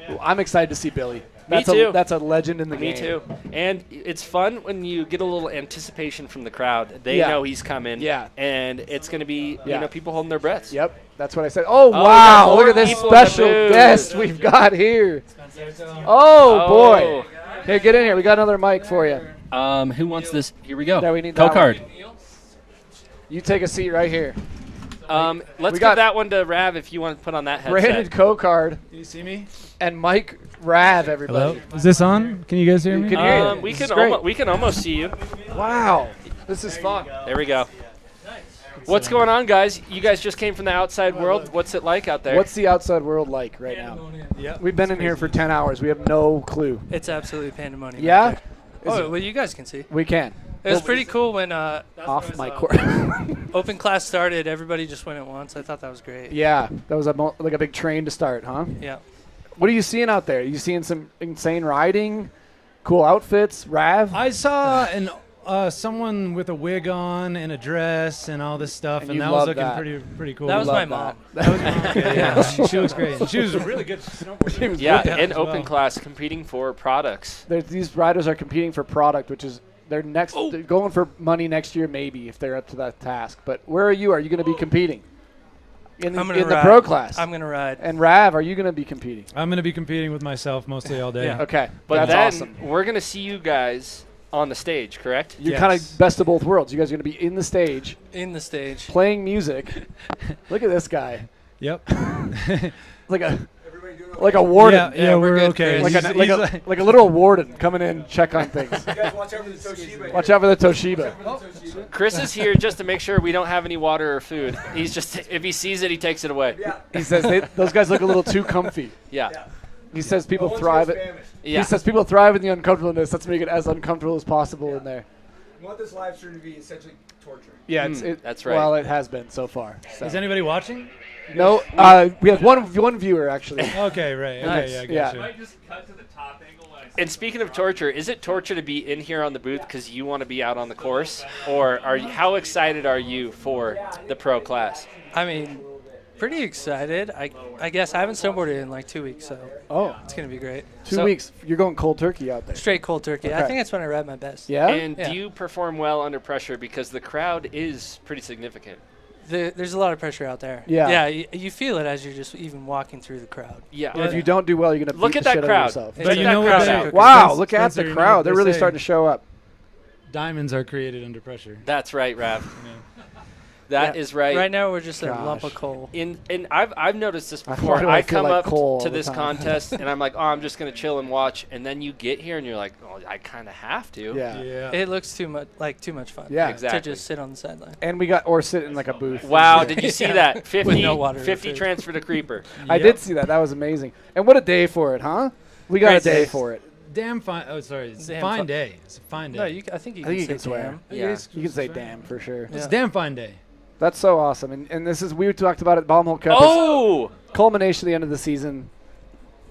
Well, I'm excited to see Billy. Me too. That's a legend in the Me game. too. And it's fun when you get a little anticipation from the crowd. They Yeah. know he's coming. Yeah. And it's going to be, Yeah. people holding their breaths. Yep, that's what I said. Oh, we got wow. more Look at this people in the special booth. guest we've got here. Oh, boy. Here, get in here. We got another mic for you. Who wants this? Here we go. Yeah, we need that Co-card. You take a seat right here. Let's We give got that one to Rav if you want to put on that headset. Brandon Co-card. Can you see me? And Mike Rav, everybody. Hello? Is this on? Can you guys hear me? can hear you. We This can is great. we can almost see you. Wow. This is fun. There we go. What's going on, guys? You guys just came from the outside world. What's it like out there? What's the outside world like right now? Yeah. We've been in here for 10 hours. We have no clue. It's absolutely pandemonium. Yeah? out there. Oh, well, you guys can see. We can. It was pretty cool when Off my court. open class started. Everybody just went at once. I thought that was great. Yeah, that was like a big train to start, huh? Yeah. What are you seeing out there? Are you seeing some insane riding, cool outfits, Rav? I saw an someone with a wig on and a dress and all this stuff, And and you that was love looking that. pretty cool. That was my Love mom. That was my mom. Okay, yeah, she looks great. She was a really good snowboarder. Yeah, good and as open well. class competing for products. These riders are competing for product, which is they're going for money next year, maybe if they're up to that task. But where are you? Are you going to be competing in the pro class? I'm gonna ride. And Rav, are you going to be competing? I'm going to be competing with myself mostly all day. Yeah. Okay, But that's then awesome. we're going to see you guys on the stage, correct? You're kind of best of both worlds. You guys are going to be in the stage, playing music. Look at this guy. Yep. like a warden. Yeah, we're okay. Like a little warden coming in, check on things. You guys watch out for the Toshiba. Watch out for the Toshiba. Chris is here just to make sure we don't have any water or food. He's just, if he sees it, he takes it away. Yeah. He says those guys look a little too comfy. Yeah. He says people thrive. Yeah. He says people thrive in the uncomfortableness. Let's make it as uncomfortable as possible in there. You want this live stream to be essentially torture. Yeah, that's right. Well, it has been so far. So. Is anybody watching? No, we have one viewer actually. Okay, right. Nice. Okay, yeah, I Yeah. And speaking of torture, is it torture to be in here on the booth because you want to be out on the course? Or how excited are you for the pro class? I mean, pretty excited. I guess I haven't snowboarded in like 2 weeks, so it's going to be great. 2 weeks. You're going cold turkey out there. Straight cold turkey. I Okay. think that's when I ride my best. Yeah? And do you perform well under pressure because the crowd is pretty significant? There's a lot of pressure out there. Yeah. Yeah, you feel it as you're just even walking through the crowd. Yeah. And if you don't do well, you're gonna Look beat at the that shit out crowd. of yourself. But you know what they- Wow, Spence- look at Spencer, the you know crowd. what They're they really say. starting to show up. Diamonds are created under pressure. That's right, Rav. That is right. Right now we're just a lump of coal. And I've noticed this Why before. do I I feel come like up coal all to the this time? contest and I'm like, oh, I'm just gonna chill and watch. And then you get here and you're like, oh, I kind of have to. Yeah. It looks too much fun. Yeah. Exactly. To just sit on the sideline. And we got or sit in like a booth. Wow, did you see Yeah. that? 50, With no water or 50 food. transfer to creeper. I did see that. That was amazing. And what a day for it, huh? We got Great a day day. for it. Damn fine. Oh, sorry. It's a Damn fine fun. day. It's a fine day. No, I think you can say swear. damn. Yeah. You can say damn for sure. It's a damn fine day. That's so awesome. And this is, we talked about it, Bombhole Cup. Oh! It's culmination of the end of the season.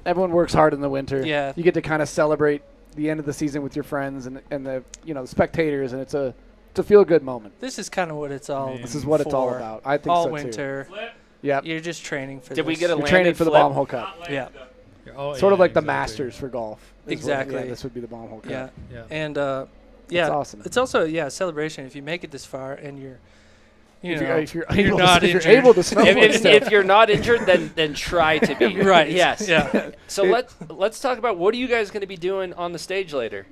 Everyone works hard in the winter. Yeah. You get to kind of celebrate the end of the season with your friends and the the spectators, and it's a feel good moment. This is kind of what it's all. This is what it's all for. about. I think all so winter. too. Yeah. You're just training for. Did we this. get a You're training landed for the flip? Bombhole Cup. Yeah. Sort of like the Masters for golf. is what- Exactly. yeah, this would be the Bombhole Cup. Yeah. Yeah. And yeah, awesome. It's also a celebration if you make it this far and you're. If you're you're able not to, if injured. you're able to snowboard If you're not injured, then try to be. Right. Yes. Yeah. So let's talk about what are you guys going to be doing on the stage later?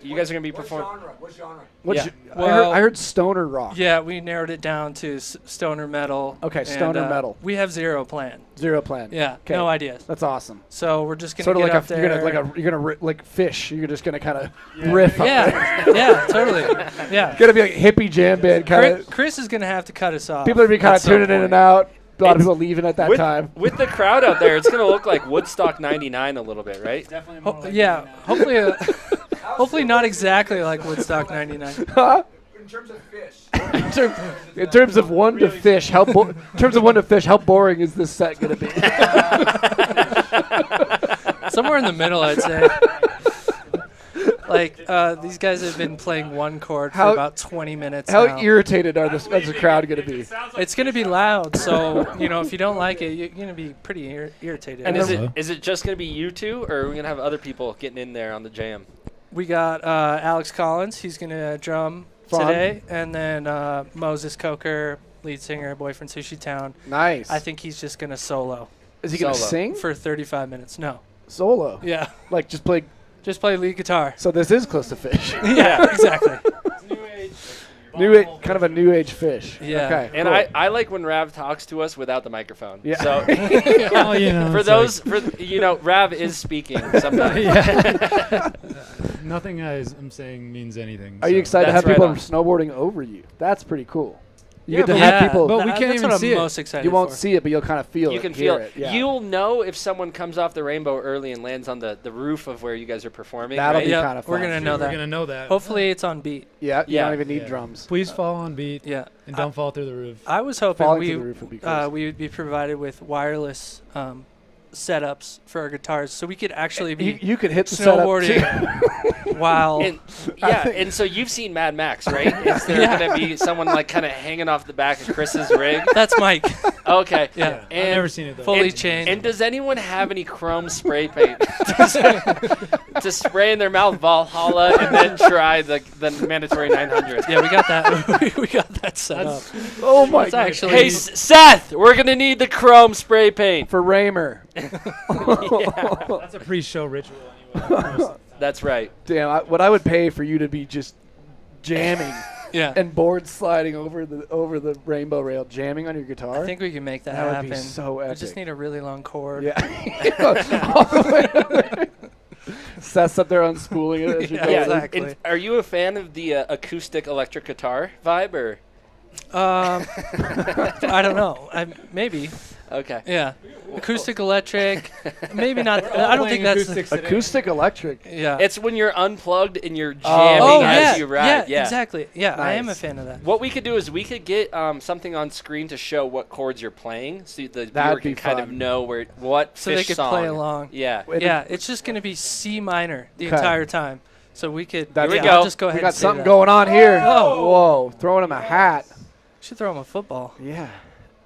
You guys are going to be performing. What genre? Yeah. I heard stoner rock. Yeah, we narrowed it down to stoner metal. Okay, and, stoner metal. We have zero plan. Zero plan. Yeah, 'Kay. no ideas. That's awesome. So we're just gonna Sort of get like up there. you're gonna like fish. You're just gonna kind of riff. up Yeah, there. yeah, totally. Yeah. Gonna be like hippie jam band kind of. Chris is gonna have to cut us off. People are gonna be kind at of some tuning in point. and out. A lot of It's- people leaving at that with, time. With the crowd out there, it's going to look like Woodstock 99 a little bit, right? Yeah, hopefully, hopefully not exactly like Woodstock '99. In terms of fish. In terms of one to fish, how boring is this set gonna be? Somewhere in the middle, I'd say. Like these guys have been playing one chord for about 20 minutes. How now. irritated is the crowd gonna be? It's gonna be loud, so if you don't like it, you're gonna be pretty irritated. And is it just going to be you two, or are we going to have other people getting in there on the jam? We got Alex Collins. He's gonna drum Fun. today, and then Moses Coker, lead singer, Boyfriend Sushi Town. Nice. I think he's just gonna solo. Is he gonna Solo. sing For 35 minutes. No. solo? Yeah. Like just play. Just play lead guitar. So this is close to fish. Yeah, exactly. Kind of a new age fish. Yeah. Okay. And cool. I like when Rav talks to us without the microphone. Yeah. So for it's those, Rav is speaking sometimes. Nothing I'm saying means anything. Are you so. excited to have That's people right on. snowboarding over you? That's pretty cool. You Yeah, get to but have people. but we can't that's even what see I'm it. most excited You won't for. see it, but you'll kind of feel it. You can hear feel it. Yeah. You'll know if someone comes off the rainbow early and lands on the roof of where you guys are performing. That'll right? be Yep, kind of fun. we're gonna know that. We're gonna know that. Hopefully it's on beat. Yeah. You Yeah. don't even need Yeah. drums. Please fall on beat. Yeah. And don't fall through the roof. I was hoping Falling through the roof would be crazy. we would be provided with wireless setups for our guitars, so we could actually be You could hit the snowboarding. setup too. Wow. And, yeah, and so you've seen Mad Max, right? Is there going to be someone like kind of hanging off the back of Chris's rig? That's Mike. Okay. Yeah. And, I've never seen it though. Fully chained. And does anyone have any chrome spray paint to spray in their mouth Valhalla and then try the mandatory 900? Yeah, we got that. we got that set up. Oh my god! Actually, Hey, Seth, we're gonna need the chrome spray paint for Raymer. That's a pre-show ritual anyway. That's right. Damn, what I would pay for you to be just jamming. Yeah. And board sliding over the rainbow rail, jamming on your guitar. I think we can make that, That would happen. be so epic. We just need a really long cord. Yeah. Seth's up there unspooling it. As you go. Exactly. And are you a fan of the acoustic electric guitar vibe, or? I don't know. Maybe. Okay. Yeah. Acoustic electric. Maybe not. I don't think that's acoustic electric. Yeah. It's when you're unplugged and you're jamming as you ride. Yeah, exactly. Yeah, I am a fan of that. What we could do is we could get something on screen to show what chords you're playing, so the viewer can kind of know what so Fish they could song. play along. Yeah. Yeah, it's just going to be C minor the entire time. So we could. Here we go. I'll just go ahead. We got and say something that. going on here. Oh. Whoa! Throwing him a hat. Should throw him a football. Yeah.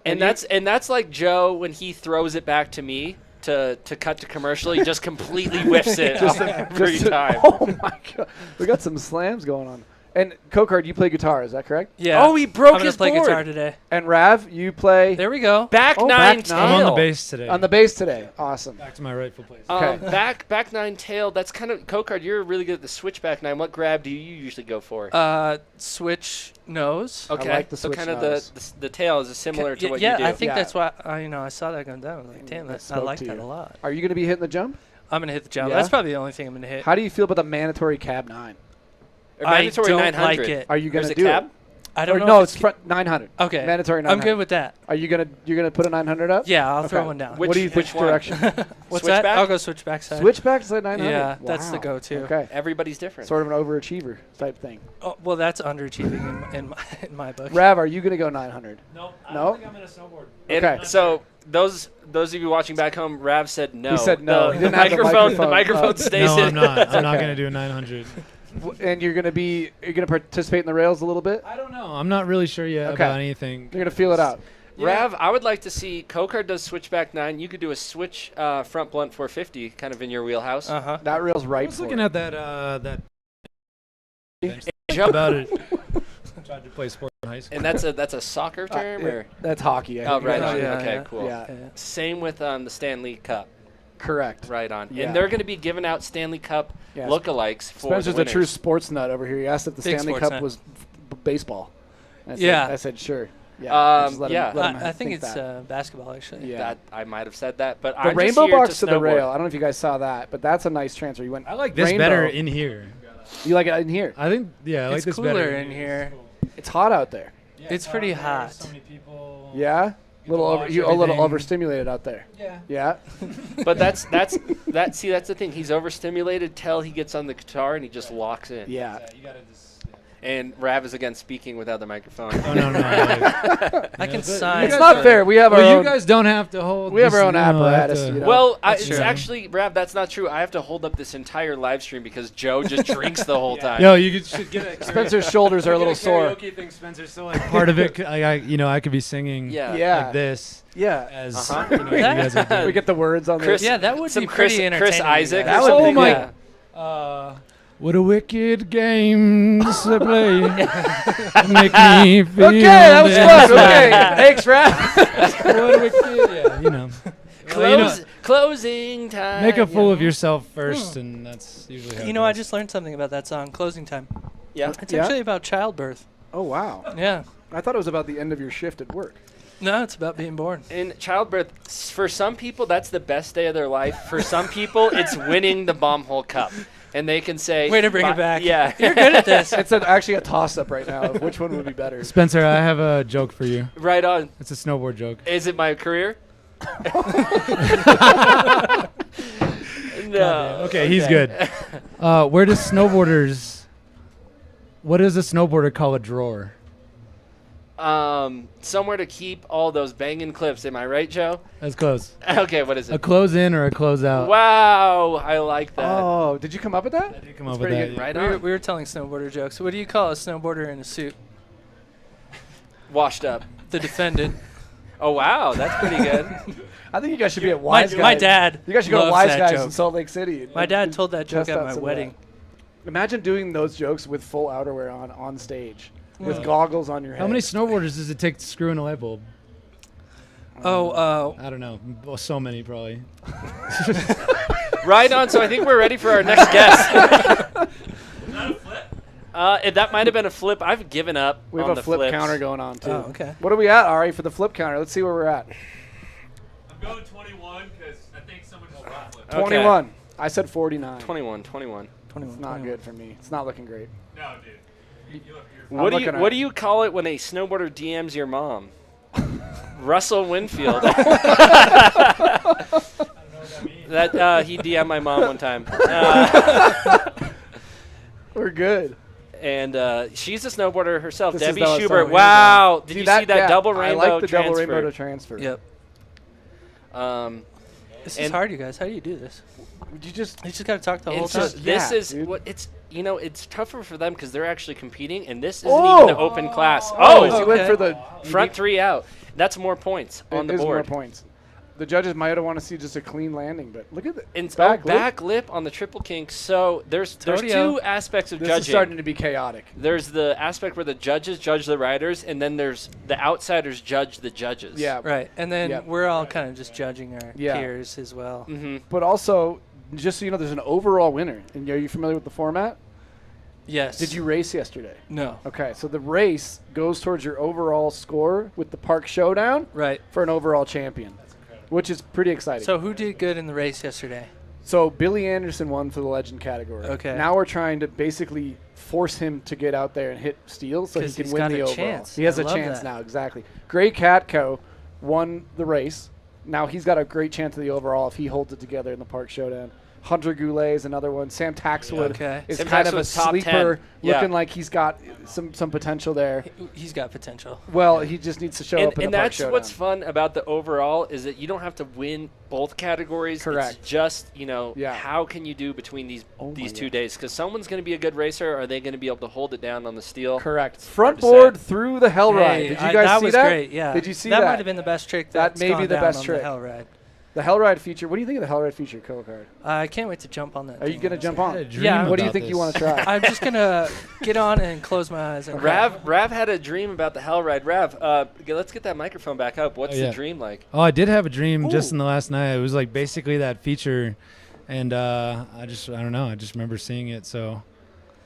And that's like Joe when he throws it back to me to cut to commercial. He just completely whiffs it every time. Oh my god! We got some slams going on. And Kokard, you play guitar, is that correct? Yeah. Oh, he broke his play board. guitar today. And Rav, you play. There we go. Back nine tail. I'm on the bass today. On the bass today. Awesome. Back to my rightful place. Okay. Back nine tail. That's kind of Kokard. You're really good at the switchback nine. What grab do you usually go for? Switch nose. Okay. I like the so switch kind of nose. the tail is similar to what you do. I think that's why I saw that going down. I was like, damn, I like that a lot. Are you going to be hitting the jump? I'm going to hit the jump. Yeah? That's probably the only thing I'm going to hit. How do you feel about the mandatory cab 9? Mandatory I don't 900. like it. Are you going to There's do a cab? it? I don't know. No, if it's front 900. Okay. Mandatory 900. I'm good with that. Are you gonna put a 900 up? Yeah, I'll throw one down. What do you which one? direction? What's Switchback? that? I'll go switchback side. Switchback side 900. Yeah, that's the Wow. go-to. Okay. Everybody's different. Sort of an overachiever type thing. Oh, well, that's underachieving in my book. Rav, are you gonna go 900? Nope. I No? don't think I'm gonna snowboard. Okay. So those of you watching back home, Rav said no. He said no. The, He didn't have the microphone. The microphone stays No, in. I'm not. I'm not Okay. gonna do a 900. And you're gonna participate in the rails a little bit? I don't know. I'm not really sure yet Okay. about anything. You're gonna feel it out. Rav, I would like to see Kokard does switchback 9. You could do a switch front blunt 450, kind of in your wheelhouse. That rail's I right. was for looking it. at that Joe- about it. Tried to play sport in high school. And that's a soccer term, or That's hockey. I oh, think. right on. Yeah, Okay, yeah. cool. Yeah. Same with the Stanley Cup. Correct. Right on. Yeah. And they're going to be giving out Stanley Cup Yeah, lookalikes for Spencer's the a true winners. sports nut over here. He asked if the Big Stanley sports Cup nut. was baseball. I said, Yeah. I said sure. Yeah. Just let him- yeah. let him I think it's that. basketball, actually. Yeah. That I might have said that, but The I'm rainbow just here box to the snowboard. rail. I don't know if you guys saw that, but that's a nice transfer. You went. I like this rainbow. better in here. You like it in here? I think I like It's this cooler better in here. It's hot out there. It's pretty hot. So many people. Yeah. to Little watch a little everything. overstimulated out there. Yeah. Yeah. But that's the thing. He's overstimulated till he gets on the guitar and he just locks in. Yeah. You gotta just. And Rav is again speaking without the microphone. Oh no! I can sign. It's not fair. We have our Well, own. you guys don't have to hold. We have this, our own you know, I have apparatus. to- You know? Well, That's it's true. actually, Rav, that's not true. I have to hold up this entire live stream because Joe just drinks the whole time. Yo, you should get a Spencer's shoulders are a little sore. karaoke thing. Spencer's still like part of it. I could be singing. Yeah. Like this. Yeah. As Uh-huh. you know, you guys are doing. We get the words on Chris, this. Yeah, that would some be pretty entertaining. Chris Isaac. That or would something. be my- Yeah. What a wicked game to play. Make me feel. Okay, that was this fun. way. Okay, thanks, Rav. What a wicked, yeah, you know. Closing time. Make a fool of yourself first, and that's usually how it I goes. just learned something about that song, Closing Time. Yeah. It's Yeah? actually about childbirth. Oh wow. Yeah. I thought it was about the end of your shift at work. No, it's about being born. In childbirth, for some people, that's the best day of their life. For some people, it's winning the Bombhole Cup. And they can say... Way to bring it back. Yeah. You're good at this. It's actually a toss-up right now of which one would be better. Spencer, I have a joke for you. Right on. It's a snowboard joke. Is it my career? No. Okay, he's good. Where does snowboarders... What does a snowboarder call a drawer? Somewhere to keep all those banging clips. Am I right, Joe? That's close. Okay, what is it? A close in or a close out? Wow, I like that. Oh, did you come up with that? I did come up with that. Right we on. were telling snowboarder jokes. What do you call a snowboarder in a suit? Washed up. The defendant. Oh, wow, that's pretty good. I think you guys should be at Wise Guys. My dad. You guys should go to loves Wise that Guys joke. in Salt Lake City. My dad told that joke test at out my some of wedding. that. Imagine doing those jokes with full outerwear on stage, with Yeah. goggles on your head. How many snowboarders does it take to screw in a light bulb? Oh, I don't know. Well, so many probably. Right on. So I think we're ready for our next guest. That might have been a flip. I've given up. We have on a flip flips. counter going on too. Oh, okay. What are we at, Ari, for the flip counter? Let's see where we're at. I'm going 21 because I think someone will flip. 21. I said 49. 21. It's not good for me. It's not looking great. No, dude. You look What do you call it when a snowboarder DMs your mom? Russell Winfield. That he DM'd my mom one time. We're good. And she's a snowboarder herself, This is Debbie the Schubert. song. Wow! Did See you see that yeah, double rainbow I like the transfer? double rainbow to transfer. Yep. This is hard, you guys. How do you do this? You just got to talk the whole It's time. just, this Yeah, is dude. what it's. You know, it's tougher for them because they're actually competing, and this isn't Oh! even the open class. Oh, Oh, he went for the front three out. That's more points on the It is more board. points. The judges might have want to see just a clean landing, but look at the And back lip. lip on the triple kink. So there's Rodeo. two aspects of This judging. is starting to be chaotic. There's the aspect where the judges judge the riders, and then there's the outsiders judge the judges. Yeah. Right. And then Yep. we're all kind of just judging our Yeah. peers as well. Mm-hmm. But also, just so you know, there's an overall winner. And are you familiar with the format? Yes. Did you race yesterday? No. Okay, so the race goes towards your overall score with the Park Showdown Right. for an overall champion, which is pretty exciting. So who did good in the race yesterday? So Billy Anderson won for the legend category. Okay. Now we're trying to basically force him to get out there and hit steel so he 'Cause can he's win got the a overall. chance. He has I a love chance that. now, exactly. Gray Catco won the race. Now he's got a great chance of the overall if he holds it together in the Park Showdown. Hunter Goulet is another one. Sam Taxwood Okay. is Sam kind of a Taxwood's top 10. sleeper, Yeah. looking like he's got some potential there. He's got potential. Well, he just needs to show up in And the Park that's Showdown. what's fun about the overall is that you don't have to win both categories. Correct. It's just, Yeah. how can you do between these Oh my 2 God. days? Because someone's going to be a good racer. Are they going to be able to hold it down on the steel? Correct. hard Front to board say. through the hell ride. Hey, Did you guys that see was that? great, yeah. Did you see that? that? Might have been the best trick That that's may be gone the down best on trick. The Hell Ride. The Hell Ride feature. What do you think of the Hell Ride feature, Cold Card? I can't wait to jump on that. Are you thing. going to jump on? Yeah. What do you think you want to try? I'm just going to get on and close my eyes. And Rav had a dream about the Hell Ride. Rav, let's get that microphone back up. What's Oh, yeah. the dream like? Oh, I did have a dream just in the last night. It was like basically that feature, and I don't know. I just remember seeing it, so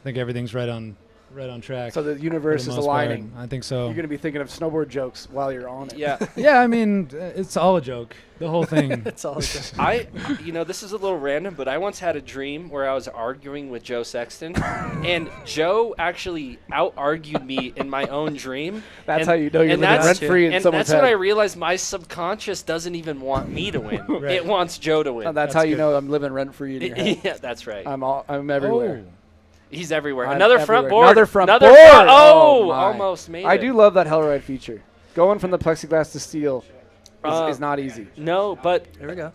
I think everything's right on track. So the universe for the is most aligning. part. I think so. You're going to be thinking of snowboard jokes while you're on it. Yeah. Yeah, I mean, it's all a joke. The whole thing. It's all a joke. This is a little random, but I once had a dream where I was arguing with Joe Sexton, and Joe actually out-argued me in my own dream. That's how you know you're living rent-free in and someone's that's when I head. realized my subconscious doesn't even want me to win. Right. It wants Joe to win. That's how you know I'm living rent-free in your head. Yeah, that's right. I'm everywhere. He's everywhere. I'm Another front everywhere. board. Another front board. Oh, my. almost made it. I do love that Hell Ride feature. Going from the plexiglass to steel is not easy. No, but there we go.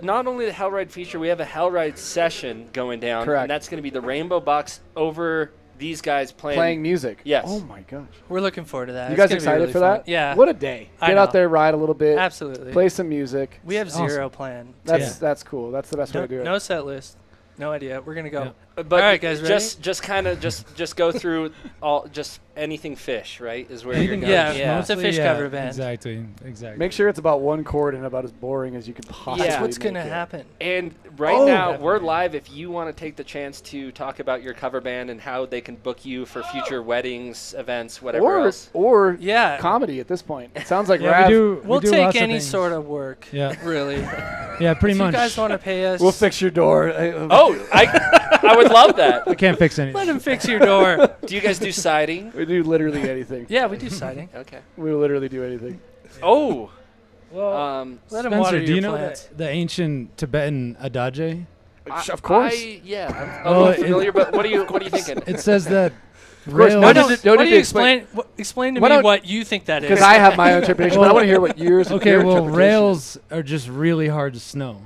Not only the Hell Ride feature, we have a Hell Ride session going down. Correct. And that's going to be the rainbow box over these guys playing music. Yes. Oh my gosh. We're looking forward to that. You It's guys gonna be excited really for fun. that? Yeah. What a day. I Get know. out there, ride a little bit. Absolutely. Play some music. We have zero plan. That's cool. That's the best way to do it. No set list. No idea. We're gonna go. But all right, guys. Ready? just go through just anything fish, right? Is where you're going. Yeah. It's a fish cover band. Exactly. Make sure it's about one chord and about as boring as you could possibly That's what's make gonna it. happen. And right now, we're live. If you want to take the chance to talk about your cover band and how they can book you for future weddings, events, whatever else. Or Yeah. comedy at this point. It sounds like Yeah, Rav. We'll do take lots of any things. sort of work. Yeah. Really. Yeah, pretty if much. you guys want to pay us, We'll fix your door. I would love that. I can't fix anything. let him fix your door. Do you guys do siding? We do literally anything. Yeah, we do siding. Okay. We will literally do anything. Oh. Well, let him Spencer, water do your you know plants. the ancient Tibetan adage? Of course. I'm a Well, little familiar, but what are you thinking? It says that Of course, Rails. no need to explain. Explain to me what you think that is. Because I have my own interpretation, but I want to hear what yours. Okay, your well, interpretation rails are just really hard to snow.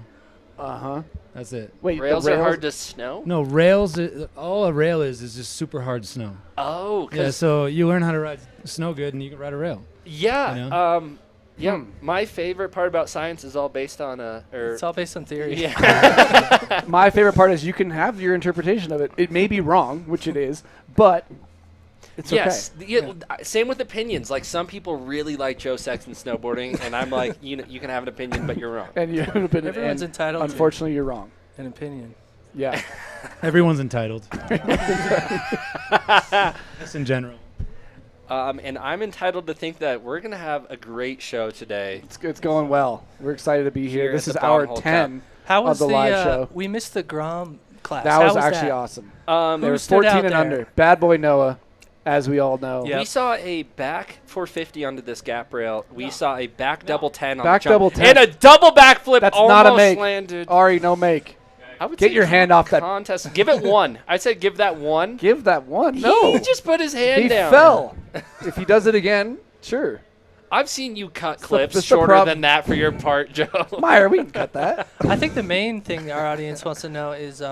Uh-huh. That's it. Wait, rails are hard to snow? No, rails. All a rail is just super hard to snow. Oh, yeah. So you learn how to ride snow good, and you can ride a rail. Yeah. You know? Yeah. My favorite part about science is all based on it's all based on theory. Yeah. My favorite part is you can have your interpretation of it. It may be wrong, which it is, but it's yes. okay. Yeah. Same with opinions. Like some people really like Joe Sexton snowboarding, and I'm like, you can have an opinion, but you're wrong. And you have an opinion. Everyone's and entitled. Unfortunately, you're wrong. An opinion. Yeah. Everyone's entitled. Just in general. And I'm entitled to think that we're going to have a great show today. It's going well. We're excited to be here. This at is the hour Bombhole 10 How was of the live show. We missed the Grom class. That was actually awesome. There was 14 and under. Bad boy Noah, as we all know. We saw a back 450 onto this gap rail. We saw a back double 10 on Back the jump. double 10. And a double backflip. That's almost not a make. landed. Ari, no make. I would Get say your hand off that contest. Give it one. I said give that one. Give that one. No. He just put his hand He down. fell. If he does it again, sure. I've seen you cut That's the clips shorter prob- than that for your part, Joe. Meyer, we can cut that. I think the main thing our audience wants to know is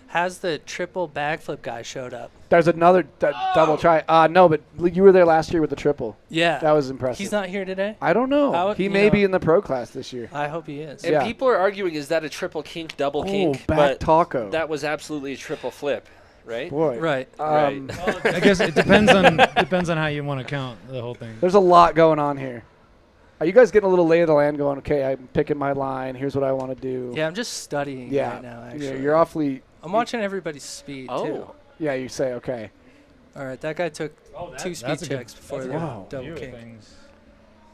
has the triple backflip guy showed up? There's another double try. No, but you were there last year with the triple. Yeah. That was impressive. He's not here today? I don't know. He may be in the pro class this year. I hope he is. And people are arguing, is that a triple kink, double kink? back But taco. that was absolutely a triple flip, right? Boy. Right. Right. I guess it depends on how you want to count the whole thing. There's a lot going on here. Are you guys getting a little lay of the land going, okay, I'm picking my line. Here's what I want to do. Yeah, I'm just studying right now, actually. Yeah, you're awfully... I'm watching everybody's speed, too. Yeah, you say, okay. All right, that guy took 2 speed checks before the double kick.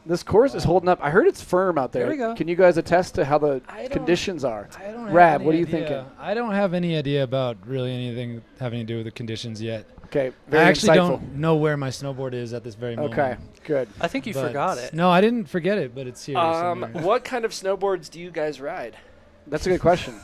This course is holding up. I heard it's firm out there. There we go. Can you guys attest to how the conditions are? I don't have Rab, any what are you idea. thinking? I don't have any idea about really anything having to do with the conditions yet. Okay, I very actually insightful. don't know where my snowboard is at this very moment. Okay, good. I think you But- forgot it. No, I didn't forget it, but it's here somewhere. What kind of snowboards do you guys ride? That's a good question.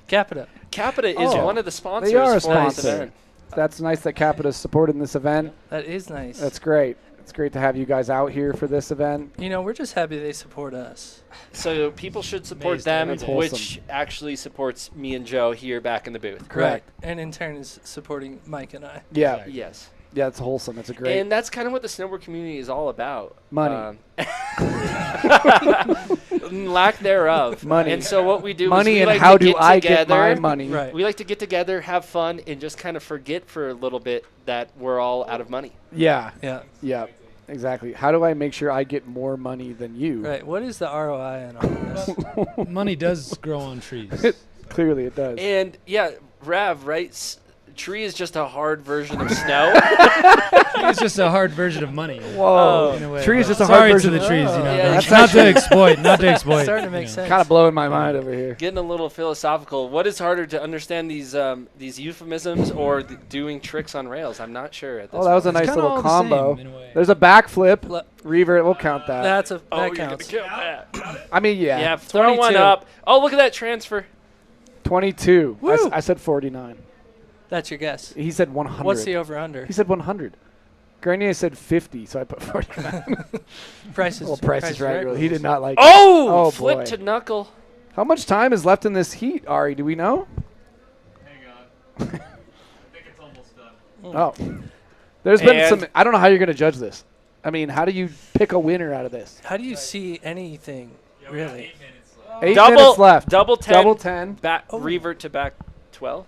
Capita. Capita is one of the sponsors They are a for this sponsor. event. That's nice that Capita's supporting this event. That is nice. That's great. It's great to have you guys out here for this event. You know, we're just happy they support us. So people should support Amazed. them, That's wholesome. which actually supports me and Joe here back in the booth. Correct. And in turn is supporting Mike and I. Yeah. Yes. Yeah, it's wholesome. It's a great... And that's kind of what the snowboard community is all about. Money. Lack thereof. Money. And so what we do Money is we and like how to do get I together. get my money. Right. We like to get together, have fun, and just kind of forget for a little bit that we're all out of money. Yeah. Yeah. Yeah. Exactly. How do I make sure I get more money than you? Right. What is the ROI on all this? Money does grow on trees. Clearly it does. And yeah, Rav, right? Tree is just a hard version of snow. It's just a hard version of money. Whoa. In a way. Tree is just a Sorry hard version to the of- trees, That's not to actually- exploit, not to exploit. Starting to make sense. Kind of blowing my mind over here. Getting a little philosophical. What is harder to understand, these euphemisms or doing tricks on rails? I'm not sure at this Oh, that was a point. nice little combo. There's a backflip. Revert, we'll count that. That you're counts. gonna count that. I mean, yeah. Yeah, throw one 22. up. Oh, look at that transfer. 22. Woo. I said 49. That's your guess. He said 100. What's the over-under? He said 100. Grenier said 50, so I put 49. Price is Well, Price is right. Really. He did not like Oh, it. flip boy. to knuckle. How much time is left in this heat, Ari? Do we know? Hang on. I think it's almost done. Oh. There's been And- some... I don't know how you're going to judge this. I mean, how do you pick a winner out of this? How do you see anything, really? 8 Double- minutes left. Double 10. Double 10. Back revert to back 12.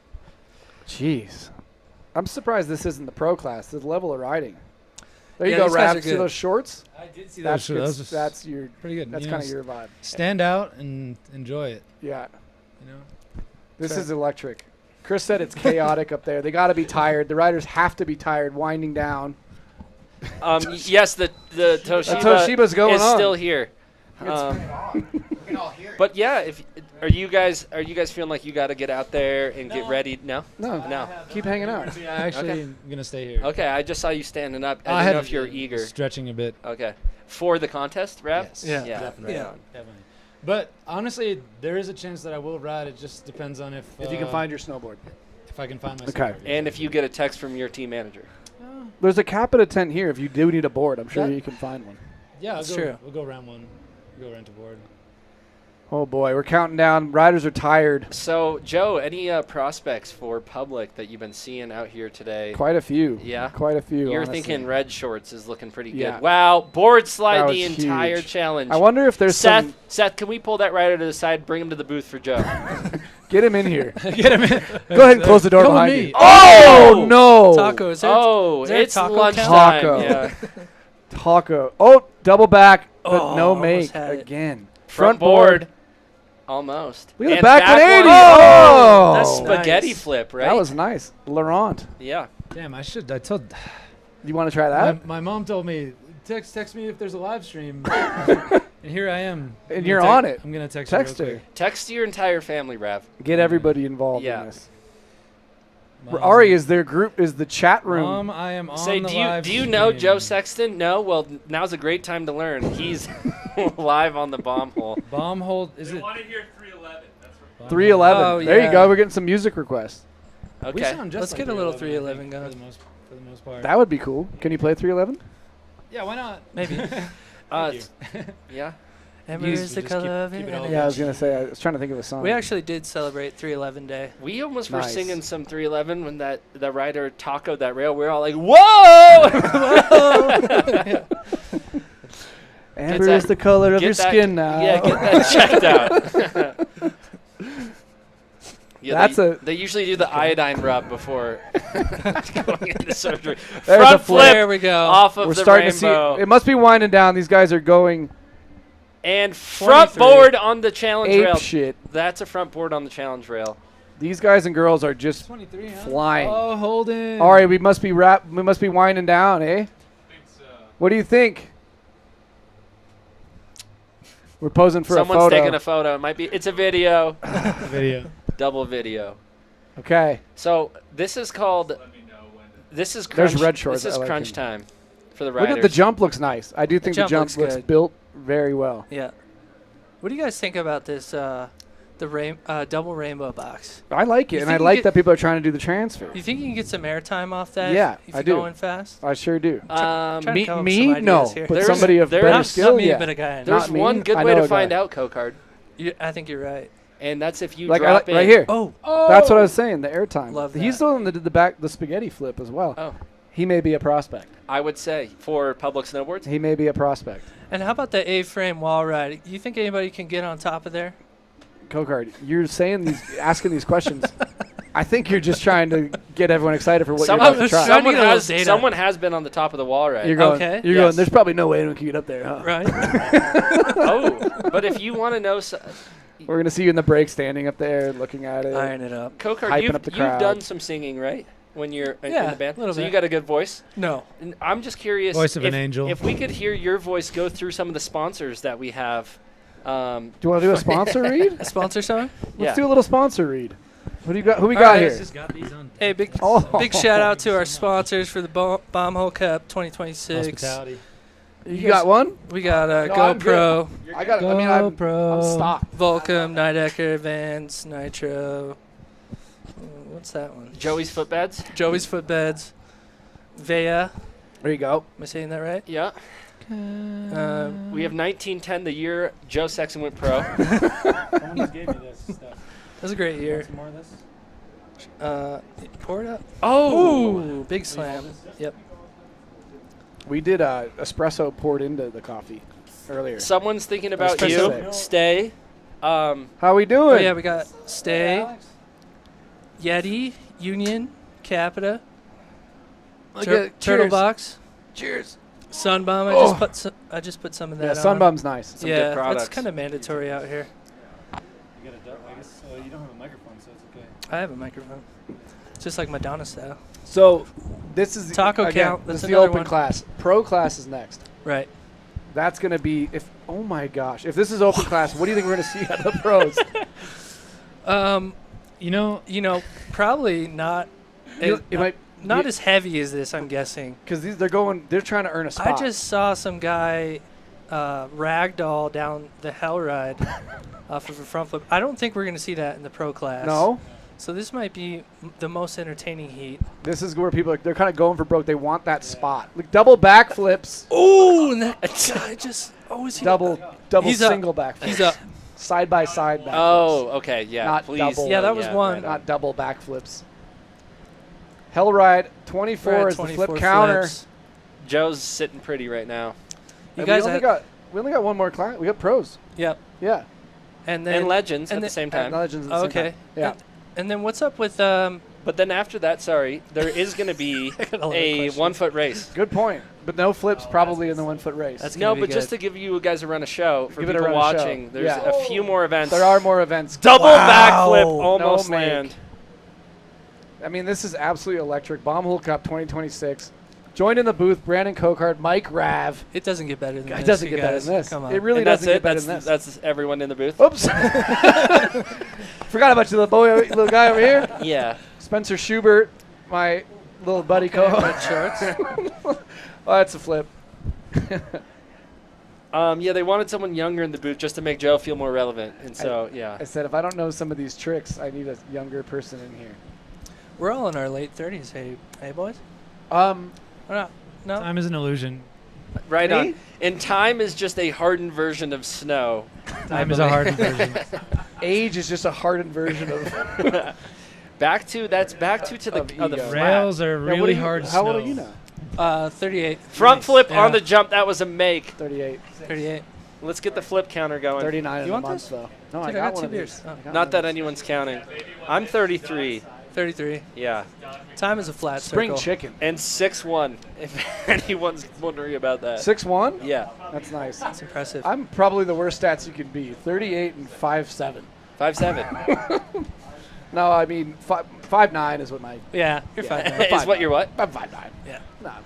Jeez. I'm surprised this isn't the pro class. The level of riding. There you Yeah, go, these guys Rap. are See good. those shorts? I did see That's those. good. Those are That's your pretty good. That's You kind know, of your vibe. Stand out and enjoy it. Yeah. You know. This Sure. is electric. Chris said it's chaotic up there. They got to be tired. The riders have to be tired, winding down. Yes, the Toshiba Toshiba's going is on. still here. But yeah, if are you guys feeling like you got to get out there and get ready? No, No. Keep hanging out. Yeah, actually, Okay. I'm gonna stay here. Okay, I just saw you standing up. I I didn't had know if you're eager. Stretching a bit. Okay, for the contest, Rap? Yes. Yeah. Definitely. Right on. Definitely. But honestly, there is a chance that I will ride. It just depends on if If you can find your snowboard. if I can find my Okay. snowboard. And if you get a text from your team manager. There's a Capita tent here. If you do need a board, I'm sure Yeah. you can find one. Yeah, That's true. We'll go rent one. We'll go rent a board. Oh boy, we're counting down. Riders are tired. So, Joe, any prospects for public that you've been seeing out here today? Quite a few. Yeah, quite a few. You're honestly. thinking red shorts is looking pretty Yeah. good. Wow, board slide That the was entire huge. challenge. I wonder if there's Seth. some- Seth, can we pull that rider to the side? Bring him to the booth for Joe. Get him in here. Get him in. Go ahead and close the door Come with behind me. you. Oh no! Taco, is there, Oh, is there it's taco lunchtime. Taco. Yeah. Taco. Oh, double back, but Oh, no almost make had it. again. Front board. Almost. Look at the And back 180. Oh, Oh, that's spaghetti nice. flip, right? That was nice. Laurent. Yeah. Damn, I told. You want to try that? My mom told me, text me if there's a live stream. And here I am. And I'm you're gonna on it. I'm going to text Text her. real her. quick. Text your entire family, Rav. Get everybody involved Yeah. in this. Mom, Ari, is their group? Is the chat room? Mom, I am on Say, the do you live know stream. Joe Sexton? No. Well, now's a great time to learn. He's live on the Bombhole. Bombhole, is They it? want to hear 311. That's what 311. Oh, there yeah. you go. We're getting some music requests. We Okay. sound just Let's like get a little 311, 311 going. For the most part. That would be cool. Can you play 311? Yeah, why not? Maybe. Yeah. Ember Use- is the just keep- color of keep your it all energy. Yeah, I was gonna say. I was trying to think of a song. We actually did celebrate 311 Day. We almost were Nice. singing some 311 when the rider tacoed that rail. We were all like, "Whoa!" Amber is the color of get your that- skin now. Yeah, get that checked out. Yeah, That's they usually do the iodine rub before going into surgery. There's Front a flip. There we go. off of We're the starting rainbow. to see. It must be winding down. These guys are going And front 23. board on the challenge ape rail. shit. That's a front board on the challenge rail. These guys and girls are just 23, huh? flying. Oh, Holden. All right, we must be winding down, eh? What do you think? We're posing for Someone's a photo. taking a photo. It might be. It's a video. Video. Double video. Okay. So this is called. This is crunch. There's red shorts. This is I like crunch them. time for the Look riders. at the jump. Looks nice. I do think the jump jump looks looks good. built very well. Yeah. What do you guys think about this? The double rainbow box. I like it, You and I think you like get- that people are trying to do the transfer. You think you can get some airtime off that? Yeah, if I you're do. going fast. I sure do. Trying to me, come up with me, some ideas no. here. But There's- somebody of there's- better Not skill, me, yeah. but a guy I know. There's Not me. one good I way know to a find guy. out, Co-Card, I think you're right. and that's if you Like drop in. right here. Oh, That's what I was saying. The airtime. Love He's that. the one that did the spaghetti flip as well. Oh, He may be a prospect. I would say for public snowboards. He may be a prospect. and how about the A-frame wall ride? You think anybody can get on top of there? Cocard, you're saying these, asking these questions. I think you're just trying to get everyone excited for what you're about to try. Someone get a little has data. someone has been on the top of the wall, right? You're going. Okay. You're Yes. going. There's probably no way anyone can get up there, huh? Right. Oh, but if you want to know, We're gonna see you in the break, standing up there, looking at it. Iron it up. Co-Card, Hyping you've up the crowd. done some singing, right? When you're in Yeah, the band, little so you bit. got a good voice. No. And I'm just curious. Voice of if, an angel. If we could hear your voice go through some of the sponsors that we have. Do you want to do a sponsor read? A sponsor song? Let's Yeah. do a little sponsor read. What do you got? Who we All got right. here? Just got these on. Hey, big Oh. big shout out to our sponsors for the Bombhole Cup 2026. Hospitality. You got one? We got No, I'm GoPro, I got. I mean, I'm GoPro. stocked. Volcom, Nidecker, Vans, Nitro. What's that one? Joey's footbeds. Joey's footbeds. Vea. There you go. Am I saying that right? Yeah. We have 1910, the year Joe Sexton went pro. Someone just gave me this stuff. That was a great year. Some more of this? Pour it up. Oh, Ooh, big slam. Yep. We did espresso poured into the coffee earlier. someone's thinking about Espresso you. shake. Stay. How we Oh, doing? yeah, we got Stay, Yeti, Union, Capita, Turtle cheers. Box, Cheers. Sunbum. Oh. I just put some of Yeah, that on. Sunbum's nice. Some Yeah, good that's products. kind of mandatory out here. You got a duck, I guess. You don't have a microphone, so it's okay. I have a microphone. It's just like Madonna style. So this is Taco again, count, This that's is the another open one. class. Pro class is next. Right. That's gonna be if. Oh my gosh! If this is open class, what do you think we're gonna see out of the pros? You know, probably not. It might not be- as heavy as this, I'm guessing. Because they're trying to earn a spot. I just saw some guy ragdoll down the hell ride off of a front flip. I don't think we're going to see that in the pro class. no. So this might be the most entertaining heat. This is where people they're kind of going for broke. They want that spot. Like double backflips. Ooh, and that guy just is he double He's single up. backflips. He's up. Side by side backflips. Oh, okay, yeah. Not please. double. Yeah, that was one. Right Not double backflips. Hellride 24 We're at is the 24 flip counter. flips. Joe's sitting pretty right now. You And guys we only got one more class. We got pros. Yep. Yeah. And then And legends at the same time. And legends at the same Okay. time. Yeah. And then what's up with But then after that, sorry, there is going to be a 1 foot race. Good point. But no flips probably in the 1 foot race. No, but just to give you guys a run of show for Give it a people run of show. watching, there's Yeah. a few more events. There are more events. Double backflip, No almost make. land. I mean, this is absolutely electric. Bombhole Cup 2026. Joined in the booth, Brandon Kokard, Mike Rav. It doesn't get better than this. It doesn't you get better guys. than this. Come on. It really And that's doesn't get it? better than this. That's everyone in the booth? Oops. Forgot about you, little guy over here. Yeah. Spencer Schubert, my little buddy co-host. Shorts. Oh, that's a flip. Yeah, they wanted someone younger in the booth just to make Joe feel more relevant. And so, yeah. I said, if I don't know some of these tricks, I need a younger person in here. We're all in our late 30s. Hey, boys. No. Time is an illusion. Right Me? on. And time is just a hardened version of snow. Time is a hardened version. Age is just a hardened version of. back to the flat. Rails are Now, really hard How snow. old are you now? 38. Front flip Yeah. on the jump. That was a make. 38. 38. Let's get the flip counter going. 39 in You a want month, this? though. No, Dude, I got one 2 of beers. these. Oh. I got Not one that of these. anyone's counting. I'm 33. 33. Yeah. Time is a flat Spring circle. chicken. And 6'1", if anyone's wondering about that. 6'1"? Yeah. That's nice. That's impressive. I'm probably the worst stats you can be. 38 and 5'7". 5'7". No, I mean 5'9" is what my. Yeah, you're Yeah. 5'9". Is what you're what? I'm 5'9". Yeah. No, I'm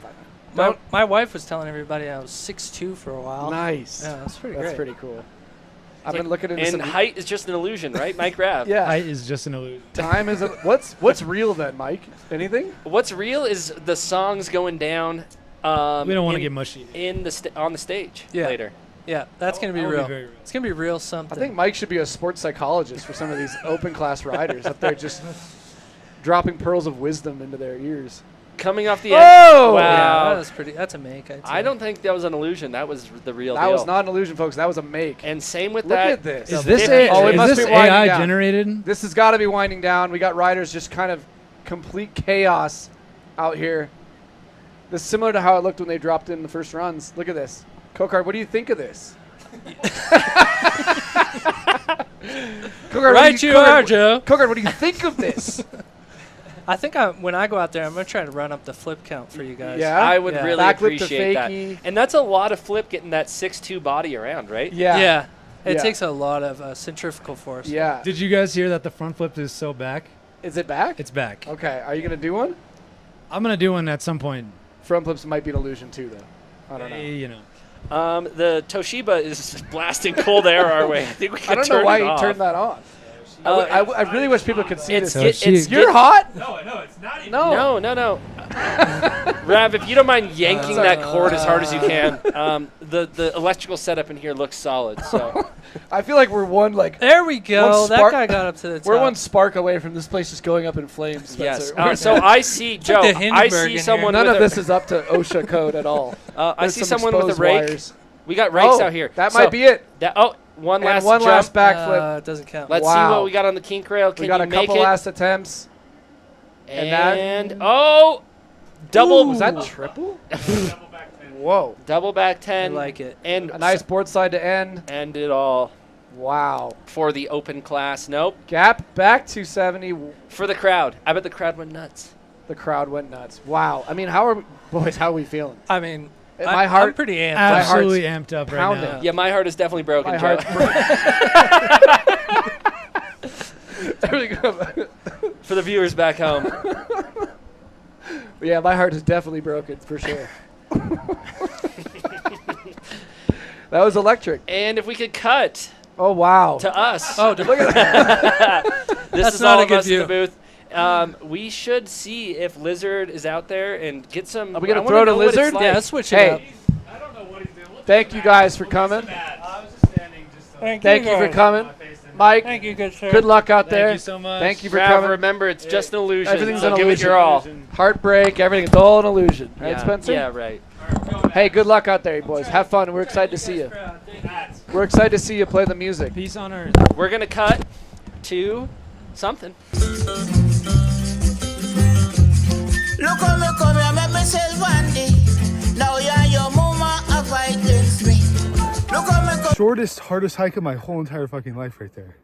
5'9". My wife was telling everybody I was 6'2" for a while. Nice. Yeah, that's pretty That's great. pretty cool. I've been looking into And some height is just an illusion, right, Mike Rav? Yeah. Height is just an illusion. Time is what's real then, Mike? Anything? What's real is the songs going down. We don't want to in- get mushy. in the on the stage Yeah. later. Yeah, that's going to be That would be real. very real. It's going to be real something. I think Mike should be a sports psychologist for some of these open class riders up there just dropping pearls of wisdom into their ears. Coming off the Oh! edge. Yeah, Wow. that was pretty. That's a make. I'd say. I don't think that was an illusion. That was the real That deal. was not an illusion, folks. That was a make. And same with Look that. at this. Is this Oh, it must be winding AI down. generated? This has got to be winding down. We got riders just kind of complete chaos out here. This is similar to how it looked when they dropped in the first runs. Look at this. Kokard, what do you think of this? Kokard, Right you are, Joe. Kokard, what do you think of this? I think when I go out there, I'm going to try to run up the flip count for you guys. Yeah? I would Yeah. really Backflip to appreciate that. fakie. And that's a lot of flip getting that 6'2" body around, right? Yeah. Yeah. It Yeah. takes a lot of centrifugal force. Yeah. Did you guys hear that the front flip is so back? Is it back? It's back. Okay. Are you going to do one? I'm going to do one at some point. Front flips might be an illusion too, though. I don't know. You know. The Toshiba is blasting cold air our way. I think we can I don't turn know why it you off. turned that on. I really wish people could see It's this. it's You're hot? No, it's not even. No. Rav, if you don't mind yanking that cord as hard as you can, the electrical setup in here looks solid. So I feel like we're one There we go. one That spark- guy got up to the top. We're one spark away from this place just going up in flames. yes. Spencer. So I see like Joe. the I Hindenburg see in someone. None with of a, this is up to OSHA code at all. I There's see some someone with a exposed rake. wires. We got rakes Oh, out here. that So might be it. One And last one jump. last backflip. It doesn't count. Let's see Wow. what we got on the kink rail. Can We got you a make couple it? last attempts. And double. Was that triple? Whoa. Double back I 10. like it. And A nice board side to end. end it all Wow. for the open class. Nope. Gap back 270. For the crowd. I bet the crowd went nuts. The crowd went nuts. Wow. I mean, how are we feeling? I mean, My heart. I'm pretty amped. Absolutely amped up right pounding. now. Yeah, my heart is definitely broken, My Joe. heart's There we go. For the viewers back home. Yeah, my heart is definitely broken for sure. That was electric. And if we could cut Oh wow. to us. Oh, Look at that. This That's is not all a of good us in the view. booth. We should see if Lizard is out there and get some. Are we gonna I wanna throw to know what it's Lizard? like. Yeah, let's switch it Hey. up. I don't know what he's doing. Thank you guys for coming. I was just standing just. Thank you for coming. Mike. Thank you, good sir. Good luck out there. Thank you so much. Thank you for Rav, coming. remember, it's just an illusion. Everything's so an give illusion. it your all. Heartbreak, everything. It's all an illusion. Right, Yeah. Spencer? Yeah, right. Hey, good luck out there, you boys. Have fun. We're excited to see you. We're excited to see you play the music. Peace on earth. We're going to cut to something. Look how me come here, make myself one day. Now you and your mama are fight against me. Look how me come. Shortest, hardest hike of my whole entire fucking life right there.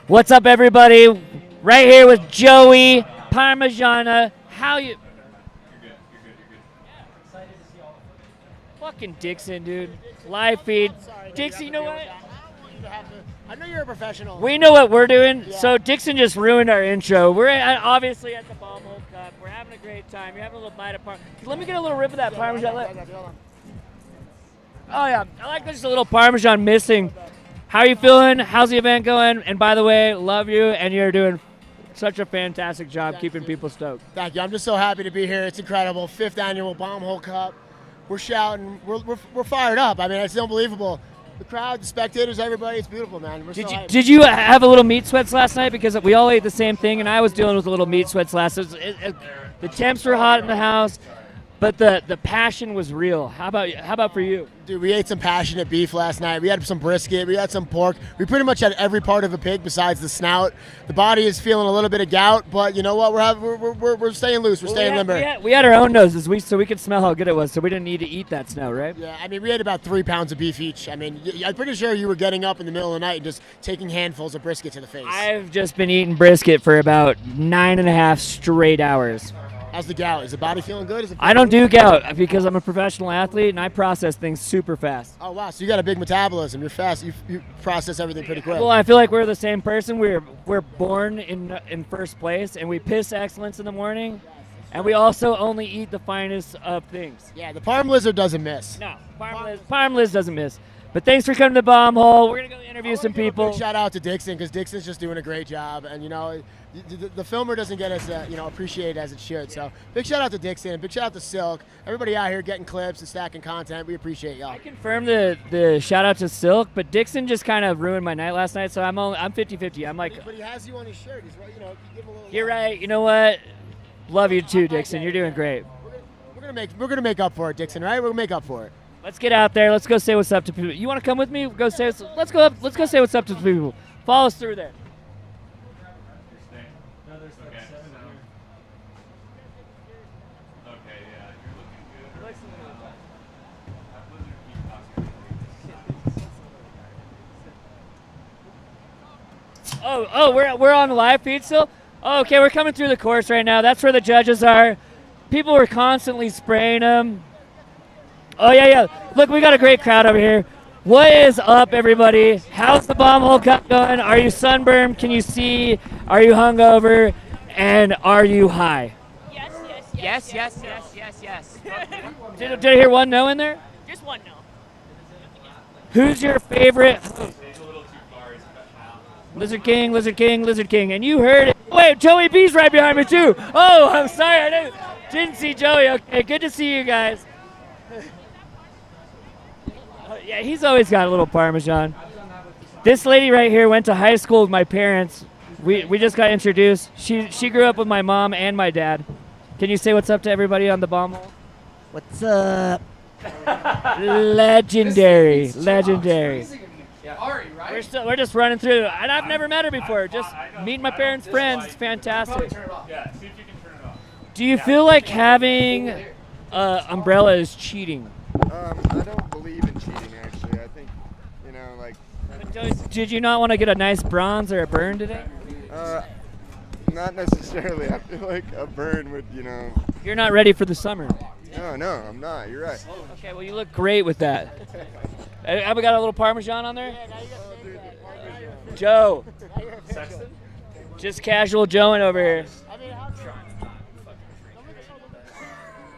What's up, everybody? Right here with Joey Parmigiana. How you? Fucking Dixon, dude. Live feed. Dixon, you know what? I know you're a professional. We know what we're doing. Yeah. So Dixon just ruined our intro. We're obviously at the Bombhole Cup. We're having a great time. You're having a little bite of Parmesan. Let me get a little rip of that Parmesan. Oh, yeah. I like there's a little Parmesan missing. How are you feeling? How's the event going? And by the way, love you, and you're doing such a fantastic job keeping people stoked. Thank you. I'm just so happy to be here. It's incredible. 5th annual Bombhole Cup. We're shouting. We're fired up. I mean, it's unbelievable. The crowd, the spectators, everybody. It's beautiful, man. We're so hyped. Did you have a little meat sweats last night? Because we all ate the same thing, and I was dealing with a little meat sweats last night. The temps were hot in the house, but the passion was real. How about for you? Dude, we ate some passionate beef last night. We had some brisket. We had some pork. We pretty much had every part of a pig besides the snout. The body is feeling a little bit of gout, but you know what? We're staying loose. We're staying limber. We had our own noses, so we could smell how good it was. So we didn't need to eat that snow, right? Yeah, I mean, we ate about 3 pounds of beef each. I mean, I'm pretty sure you were getting up in the middle of the night and just taking handfuls of brisket to the face. I've just been eating brisket for about 9.5 straight hours. How's the gout? Is the body feeling good? I don't do gout because I'm a professional athlete and I process things super fast. Oh, wow. So you got a big metabolism. You're fast. You process everything pretty quick. Well, I feel like we're the same person. We're born in first place, and we piss excellence in the morning, and we also only eat the finest of things. Yeah, the Parm Lizard doesn't miss. No, Parm Liz doesn't miss. But thanks for coming to the Bombhole. We're going to go interview some people. Big shout out to Dixon because Dixon's just doing a great job. And, you know, the filmer doesn't get as, appreciated as it should. So big shout out to Dixon. Big shout out to Silk. Everybody out here getting clips and stacking content. We appreciate y'all. I confirmed the shout out to Silk, but Dixon just kind of ruined my night last night. So I'm 50-50. I'm like. But he has you on his shirt. He's right, you give him a little. You're right. You know what? Love you too, Dixon. You're doing great. We're gonna make up for it, Dixon. Right? We're gonna make up for it. Let's get out there. Let's go say what's up to people. You want to come with me? Let's go say what's up to people. Follow us through there. Oh, we're on the live feed still? Oh, okay, we're coming through the course right now. That's where the judges are. People were constantly spraying them. Oh, yeah. Look, we got a great crowd over here. What is up, everybody? How's the Bombhole Cup going? Are you sunburned? Can you see? Are you hungover? And are you high? Yes. Did I hear one no in there? Just one no. Who's your favorite? Lizard King. And you heard it. Wait, Joey B's right behind me, too. Oh, I'm sorry. I didn't see Joey. Okay, good to see you guys. Yeah, he's always got a little Parmesan. This lady right here went to high school with my parents. We just got introduced. She grew up with my mom and my dad. Can you say what's up to everybody on the Bombhole? What's up? Legendary. Yeah. Ari, right? We're just running through, and I've never met her before. Just meeting my parents' friends. It's fantastic. Yeah, see if you can turn it off. Do you feel like having umbrella is cheating? I don't believe in cheating, actually. I think, Did you not want to get a nice bronze or a burn today? Not necessarily. I feel like a burn would, You're not ready for the summer. No, I'm not. You're right. Okay, well, you look great with that. Have we got a little Parmesan on there? Joe. Just casual Joeing over here.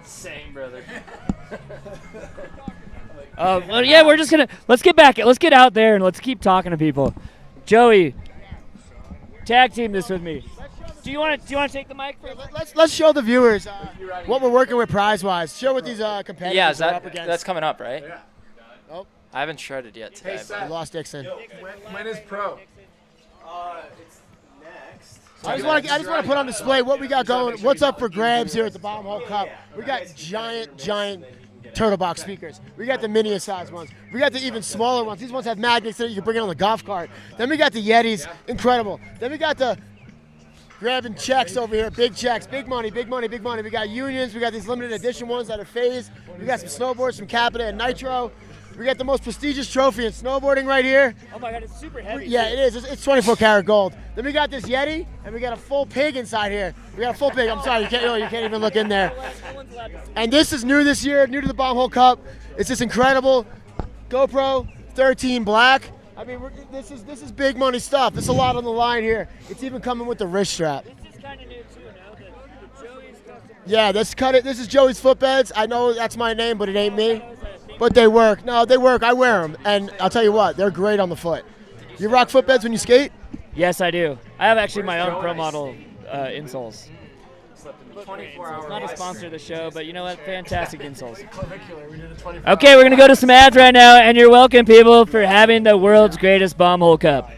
Same, brother. Well, yeah, we're just gonna let's get out there and let's keep talking to people. Joey, tag team this with me. Do you want to take the mic? Let's show the viewers what we're working with prize-wise. Show what these competitors Yeah, are up against. that's coming up, right? Yeah. Oh. I haven't shredded yet today. We lost Dixon. When is pro? It's next. I just want to put on display what we got going. What's up for grabs here at the Bombhole Cup? We got giant turtle box speakers. We got the mini size ones. We got the even smaller ones. These ones have magnets that you can bring in on the golf cart. Then we got the Yetis, incredible. Then we got the grabbing checks over here, big checks, big money. We got unions. We got these limited edition ones that are phased. We got some snowboards from Capita and Nitro. We got the most prestigious trophy in snowboarding right here. Oh my God, it's super heavy. Yeah, it is. It's 24 karat gold. Then we got this Yeti, and we got a full pig inside here. We got a full pig. I'm sorry, you can't even look in there. And this is new this year, new to the Bombhole Cup. It's just incredible. GoPro 13 black. I mean, this is big money stuff. There's a lot on the line here. It's even coming with the wrist strap. This is kind of new too, no? Joey's custom. Yeah, this is Joey's footbeds. I know that's my name, but it ain't me. But they work. No, they work. I wear them, and I'll tell you what, they're great on the foot. You rock footbeds when you skate? Yes, I do. I have actually my own pro model insoles. It's not a sponsor of the show, but you know what? Fantastic insoles. Okay, we're going to go to some ads right now, and you're welcome, people, for having the world's greatest Bombhole Cup.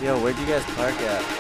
Yo, where'd you guys park at?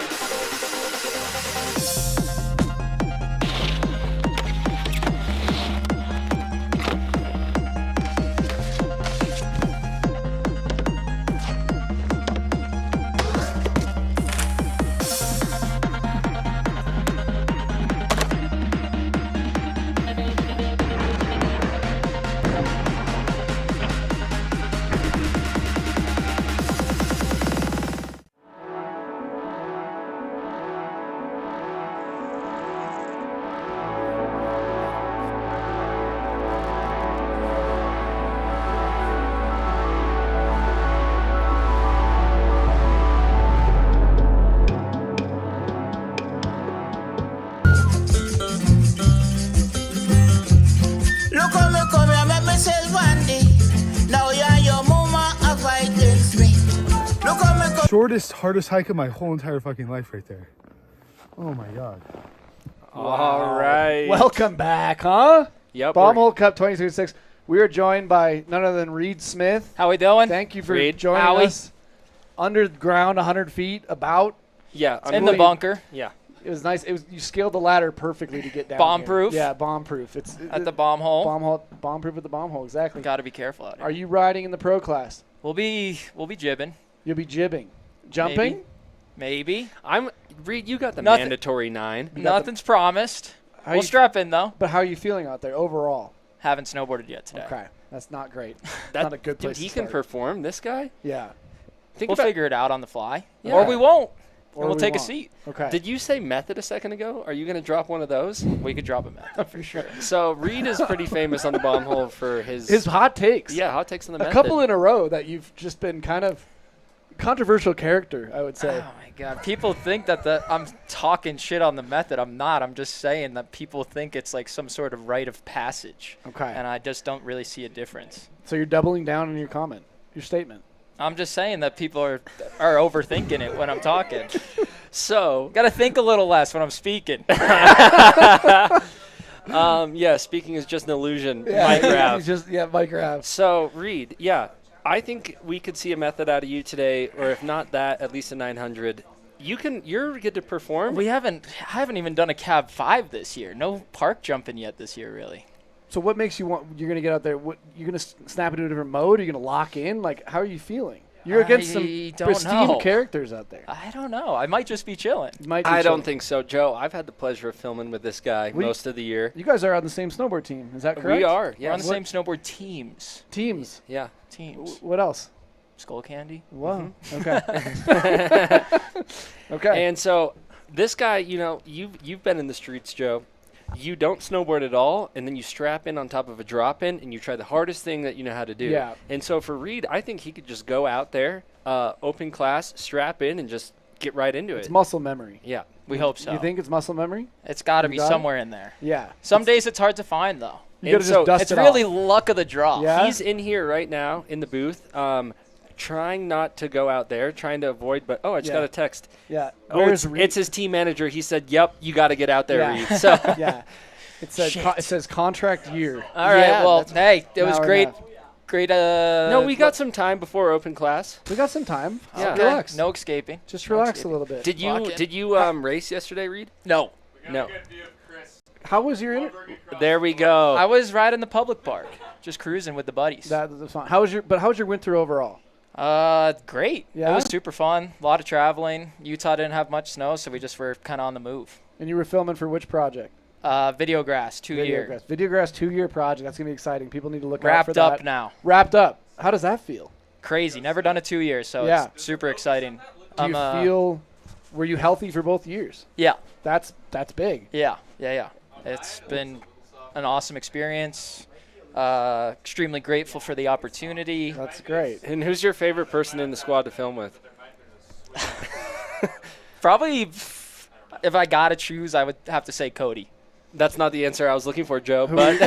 Shortest, hardest hike of my whole entire fucking life right there. Oh my God. All right. Welcome back, huh? Yep. Bombhole Cup 2026. We are joined by none other than Reed Smith. How we doing? Thank you for Reed. joining us. Underground, 100 feet, about. Yeah. In the bunker. Yeah. It was nice. You scaled the ladder perfectly to get down. Bomb-proof? Yeah, bomb-proof. It's at the Bombhole. Bomb-proof at the Bombhole, exactly. Got to be careful out here. Are you riding in the pro class? We'll be jibbing. You'll be jibbing. Jumping? Maybe. Reed, you got the mandatory 9. Nothing's promised. We'll strap in, though. But how are you feeling out there overall? Haven't snowboarded yet today. Okay. That's not great. That's not a good place Dude, he to can start. Perform, this guy? Yeah. We'll figure it out on the fly. Yeah. Or we won't. Or and we'll we take a won't. seat. Okay. Did you say method a second ago? Are you going to drop one of those? We could drop a method for sure. So Reed is pretty famous on the Bombhole for his hot takes. Yeah, hot takes on the a method. couple in a row that you've just been kind of controversial character, I would say. Oh my God! People think that I'm talking shit on the method. I'm not. I'm just saying that people think it's like some sort of rite of passage. Okay. And I just don't really see a difference. So you're doubling down on your comment, your statement. I'm just saying that people are overthinking it when I'm talking. So gotta think a little less when I'm speaking. Yeah, speaking is just an illusion. Mike Rav. Mike Rav. So Reed, yeah, I think we could see a method out of you today, or if not that, at least a 900. You're good to perform. I haven't even done a cab 5 this year. No park jumping yet this year, really. So what makes you want? You're gonna get out there. What you're gonna snap into a different mode? Are you gonna lock in? Like, how are you feeling? You're against some pristine characters out there. I don't know. I might just be chilling. I don't think so, Joe. I've had the pleasure of filming with this guy most of the year. You guys are on the same snowboard team. Is that correct? We are. Yeah, we're on the same snowboard teams. Teams. Yeah. Teams. What else? Skull Candy. Wow. Mhm. Okay. Okay. And so this guy, you've been in the streets, Joe. You don't snowboard at all, and then you strap in on top of a drop-in, and you try the hardest thing that you know how to do. Yeah. And so for Reed, I think he could just go out there, open class, strap in, and just get right into It's it. muscle memory. Yeah. We hope so. You think it's muscle memory? It's got to be got it? somewhere in there. Yeah. Some days it's hard to find, though. You gotta just dust it's it really off. luck of the draw. Yeah? He's in here right now in the booth, trying not to go out there, trying to avoid, but, I just Yeah. got a text. Yeah. Oh, Where's it's his team manager. He said, yep, you got to get out there, Yeah. Reed. So Yeah. It says contract year. All right. Yeah, well, that's- hey, it was Hour and a great. half. Great. no, we got some time before open class. We got some time. Yeah. Okay, Relax. No escaping. Just No relax a escaping. little bit. Did you race yesterday, Reed? No. No. How was your There we go. I was riding the public park, just cruising with the buddies. That's fine. How was your winter overall? Great. Yeah? It was super fun. A lot of traveling. Utah didn't have much snow, so we just were kind of on the move. And you were filming for which project? Videograss, 2 year. Videograss 2-year project. That's gonna be exciting. People need to look out for Wrapped that. up now. Wrapped up. How does that feel? Crazy. Never done a 2 year, so Yeah. it's super exciting. Do you feel? Were you healthy for both years? Yeah. That's big. Yeah. It's been an awesome experience. Extremely grateful for the opportunity. That's great. And who's your favorite person in the squad to film with? Probably, if I got to choose, I would have to say Cody. That's not the answer I was looking for, Joe. But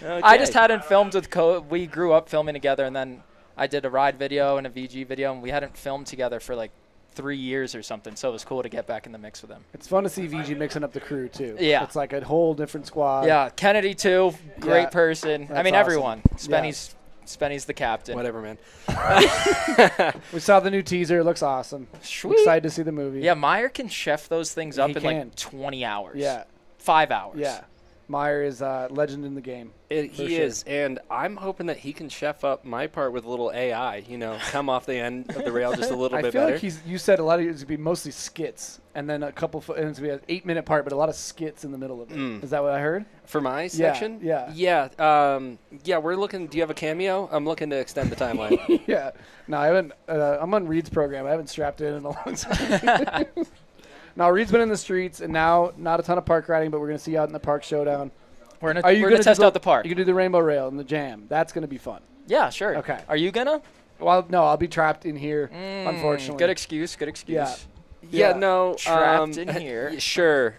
I just hadn't filmed with Cody. We grew up filming together, and then I did a ride video and a VG video, and we hadn't filmed together for like 3 years or something. So it was cool to get back in the mix with him. It's fun to see VG mixing up the crew too. Yeah. It's like a whole different squad. Yeah, Kennedy too. Great Yeah. person. I That's mean, awesome. everyone. Spenny's the captain. Whatever, man. We saw the new teaser. It looks awesome. Sweet. Excited to see the movie. Yeah, Meyer can chef those things up He in can. like 20 hours. Yeah. 5 hours. Yeah. Meyer is a legend in the game. He for sure. is, and I'm hoping that he can chef up my part with a little AI. Come off the end of the rail just a little I bit feel better. like you said a lot of it's going to be mostly skits, and then a couple, and it's going to be an 8-minute part, but a lot of skits in the middle of it. Is that what I heard? For my section? Yeah. Yeah, we're looking. Do you have a cameo? I'm looking to extend the timeline. Yeah. No, I haven't. I'm on Reed's program. I haven't strapped in a long time. Now, Reed's been in the streets, and now not a ton of park riding, but we're going to see you out in the park showdown. We're Are going you to gonna test do out the park. You can do the rainbow rail and the jam. That's going to be fun. Yeah, sure. Okay. Are you going to? Well, no, I'll be trapped in here, unfortunately. Good excuse. Yeah. Yeah, no. Trapped in here. Sure.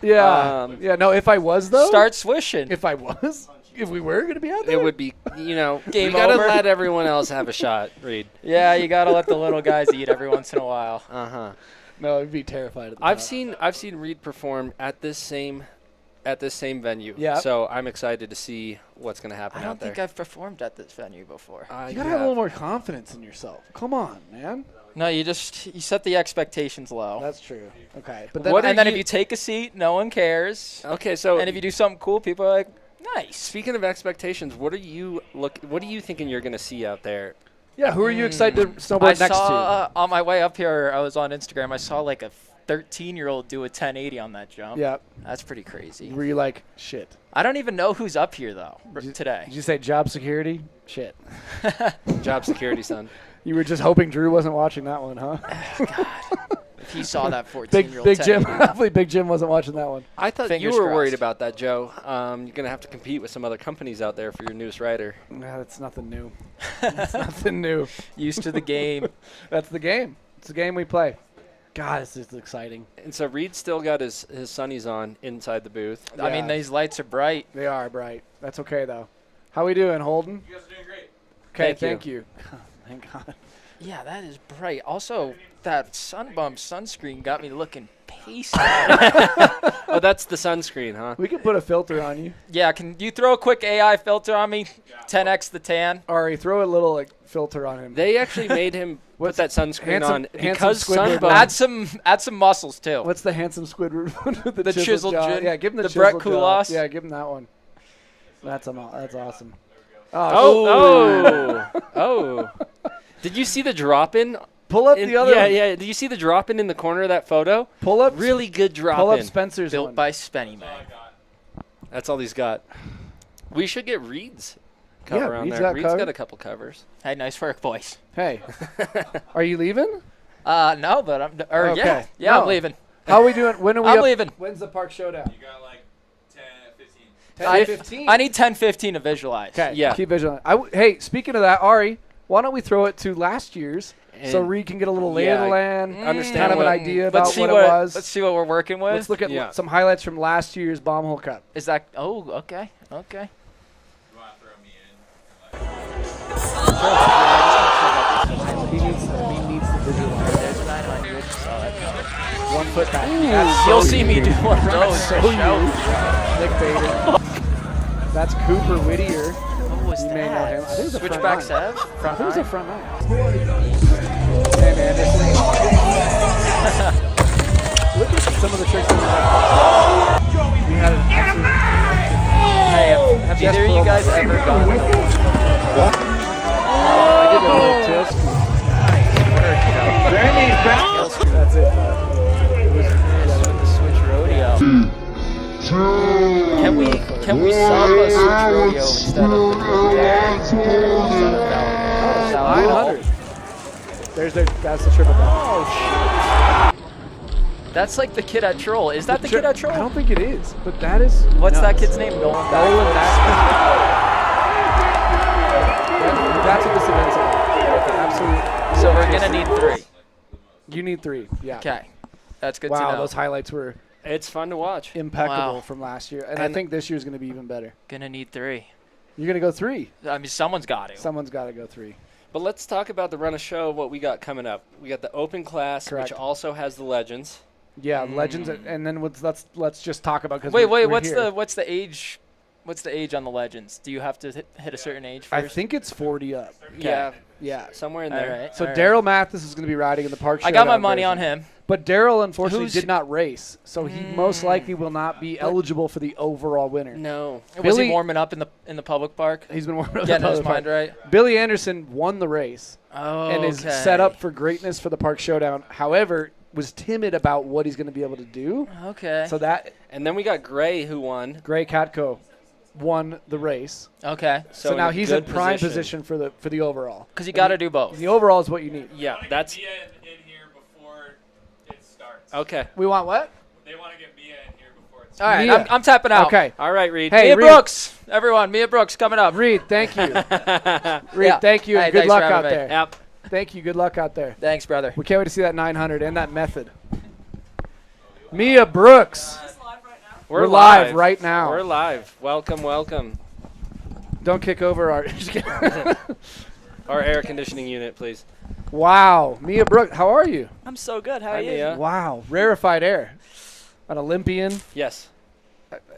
Yeah. No, if I was, though. Start swishing. If I was. If we were going to be out there. It would be, Game we got to over. let everyone else have a shot, Reed. Yeah, you got to let the little guys eat every once in a while. Uh-huh. No, I'd be terrified of that. I've seen Reed perform at this same venue. Yeah. So I'm excited to see what's going to happen I out don't there. think I've performed at this venue before. You got to have a little more confidence in yourself. Come on, man. No, you set the expectations low. That's true. Okay. But But then, if you take a seat, no one cares. Okay, so And if you do something cool, people are like, nice. Speaking of expectations, what are you thinking you're going to see out there? Yeah, who are you excited to snowboard next to? On my way up here, I was on Instagram. I saw like a 13-year-old do a 1080 on that jump. Yeah. That's pretty crazy. Were you like, shit? I don't even know who's up here, though, today. Did you say job security? Shit. Job security, son. You were just hoping Drew wasn't watching that one, huh? If he saw that 14-year-old Big Jim. Hopefully Big Jim wasn't watching that one. I thought Fingers you were crossed. worried about that, Joe. You're going to have to compete with some other companies out there for your newest rider. Nah, that's nothing new. That's nothing new. Used to the game. That's the game. It's the game we play. God, this is exciting. And so Reed's still got his sunnies on inside the booth. I mean, these lights are bright. They are bright. That's okay, though. How we doing, Holden? You guys are doing great. Okay, Thank you. Thank God. Yeah, that is bright. Also, that sunbump sunscreen got me looking pasty. Oh, that's the sunscreen, huh? We can put a filter on you. Yeah, can you throw a quick AI filter on me? 10x the tan. Ari, throw a little filter on him. They actually made him put that sunscreen on because Squidward sunbump. Add some muscles too. What's the handsome Squidward one with The chiseled jaw? jaw. Yeah, give him the Brett chiseled jaw. Koulos. Yeah, give him that one. That's awesome. Oh. Did you see the drop-in? Pull up the other one. Yeah. Did you see the drop-in in the corner of that photo? Pull up. Really good drop-in. Pull up Spencer's Built one. by Spenny Man. That's all he's got. We should get Reed's cover on Reed's there. got Reed's cover. got a couple covers. Hey, nice work, boys. Hey, are you leaving? No, but I'm. Okay. Yeah, No. I'm leaving. How are we doing? When are we I'm up? leaving. When's the park showdown? You got like 10, 15. 10-15. I need 10-15 to visualize. Okay. Yeah. Keep vigilant. Hey, speaking of that, Ari, why don't we throw it to last year's so And- Reed can get a little lay of the land, understand kind of an what- idea about Let's see what it what was. Let's see what we're working with. Let's look at Yeah. some highlights from last year's Bombhole Cup. Is that? Oh, okay. Okay. You want to throw me in? He needs to visualize. 1 foot back. You'll see me do one of those. So Nick Bader. That's Cooper Whittier. What was You may know him. I think it was a front Switchback nine. Sev? I Front think it was a nine? front nine. Hey man, look at some of the tricks that we had an absolute. Hey, have either of you guys ever gone? I did a little tail scoop. Tail scoop, that's it. With the Switch Rodeo. Can we sub a Switch Rodeo instead of the Valley? 900. That's the triple down. Oh shit! That's like the kid at Troll. Is that the kid at Troll? I don't think it is, but that is. What's that nuts. kid's name? Nolan. That's what this event's about. Absolutely. So we're gonna need 3. You need 3. Yeah. Okay, that's good Wow, to know. those highlights were It's fun to watch. impeccable Wow. from last year, and I think this year's going to be even better. Gonna need 3. You're going to go 3. I mean, someone's got to. Someone's got to go 3. But let's talk about the run of show, what we got coming up. We got the open class, Correct. which also has the legends. Yeah, legends, and then let's just talk about because Wait, we're what's here. the age? What's the age on the legends? Do you have to hit a certain age first? I think it's 40 up. Yeah, Yeah. somewhere in All there. right. So Daryl Mathis is going to be riding in the park. I got my Showdown money version. on him. But Daryl unfortunately Who's- did not race, so he most likely will not be eligible for the overall winner. No. Was he Billy- warming up in the public park? He's been warming up. Getting the his public mind right. park. Billy Anderson won the race Oh, and is set up for greatness for the park showdown. However, was timid about what he's going to be able to do. Okay. So that And then we got Gray, who won. Gray Katko won the race. Okay. So in now a he's in good prime position for the overall. Because you got to do both. The overall is what you need. Yeah, that's Mia in here before it starts. okay. We want what? They want to get Mia in here before it starts. All right, Mia. I'm tapping out. Okay. All right, Reed. Hey, Mia Reed. Brooks, everyone. Mia Brooks coming up. Reed, thank you. Reed, Yeah. thank you, and Hey, good thanks luck for out having me. there. Yep. Thank you. Good luck out there. Thanks, brother. We can't wait to see that 900 and that method. Mia Brooks. We're live right now. We're live. Welcome, welcome. Don't kick over our. Our air conditioning unit, please. Wow, Mia Brooks, how are you? I'm so good. How Hi, are you? Mia. Wow, rarefied air, an Olympian, Yes.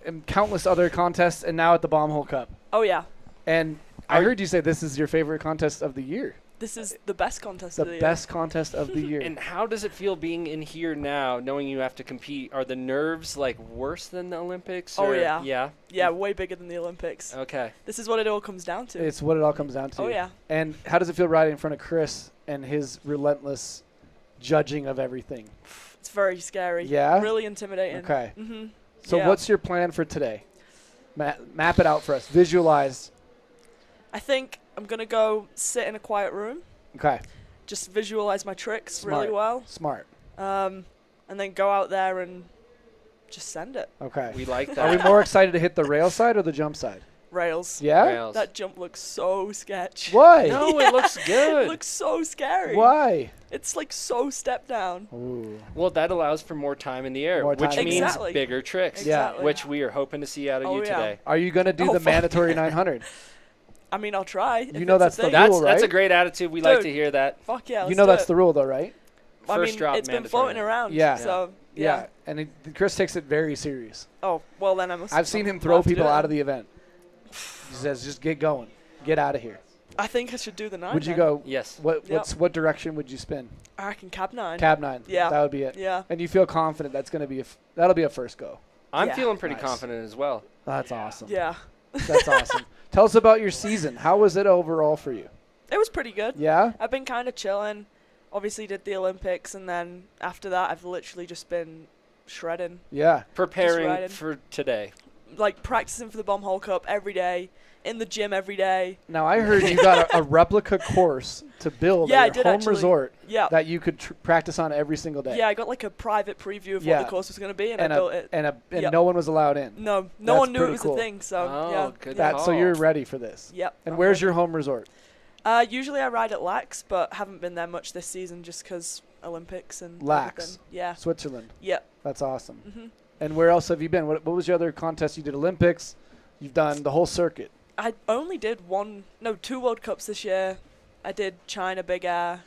and countless other contests, and now at the Bombhole Cup. Oh yeah, And I heard you say this is your favorite contest of the year. this is the best contest The of the year. best contest of the year. And how does it feel being in here now, knowing you have to compete? Are the nerves like worse than the Olympics? Oh or- yeah. Yeah. Yeah, way bigger than the Olympics. Okay. This is what it all comes down to. It's what it all comes down to. Oh yeah. And how does it feel riding in front of Chris and his relentless judging of everything? It's very scary. Yeah? Really intimidating. Okay. Mhm. So Yeah. what's your plan for today? Map it out for us. Visualize. I think I'm gonna go sit in a quiet room Okay. Just visualize my tricks Smart. really well. Smart. And then go out there and just send it. Okay. We like that. Are we more excited to hit the rail side or the jump side? Rails. Yeah? Rails. That jump looks so sketch. Why? No, it looks good. It looks so scary. Why? It's like so step down. Ooh. Well, that allows for more time in the air, More which time. means Exactly. bigger tricks, Exactly. which we are hoping to see out of Oh, you yeah. today. Are you going to do Oh, the fuck. mandatory 900? I mean, I'll try. You know that's the rule, That's right? a great attitude. We like Dude. to hear that. Fuck yeah. You let's know do that's it. the rule, though, right? I First mean, drop it's been mandatory. floating around. Yeah. So, Yeah. And Chris takes it very serious. Oh, well, then I must. I've seen him I'll throw have to people do it. out of the event. He says, just get going. Get out of here. I think I should do the 9. Would you then. go? Yes. What direction would you spin? I reckon cab 9. Cab 9. Yeah. That would be it. Yeah. And you feel confident that's going to be that'll be a first go. I'm Yeah. feeling pretty Nice. confident as well. That's awesome. Yeah. That's awesome. Tell us about your season. How was it overall for you? It was pretty good. Yeah? I've been kind of chilling. Obviously did the Olympics, and then after that I've literally just been shredding. Yeah. Preparing riding. for today. Like practicing for the Bombhole Cup every day, in the gym every day. Now, I heard you got a replica course to build Yeah, I at did your home actually. resort Yeah. that you could practice on every single day. Yeah, I got like a private preview of Yeah. what the course was going to be, and And I built it. and Yep. no one was allowed in. No That's one knew it pretty was cool. a thing, so Oh, yeah. good yeah. So you're ready for this. Yep. And I'm where's ready. your home resort? Usually I ride at Lax, but haven't been there much this season just because Olympics and Lax. everything. Yeah. Switzerland. Yep. That's awesome. Mhm. And where else have you been? What was your other contest? You did Olympics. You've done the whole circuit. I only did 2 World Cups this year. I did China Big Air,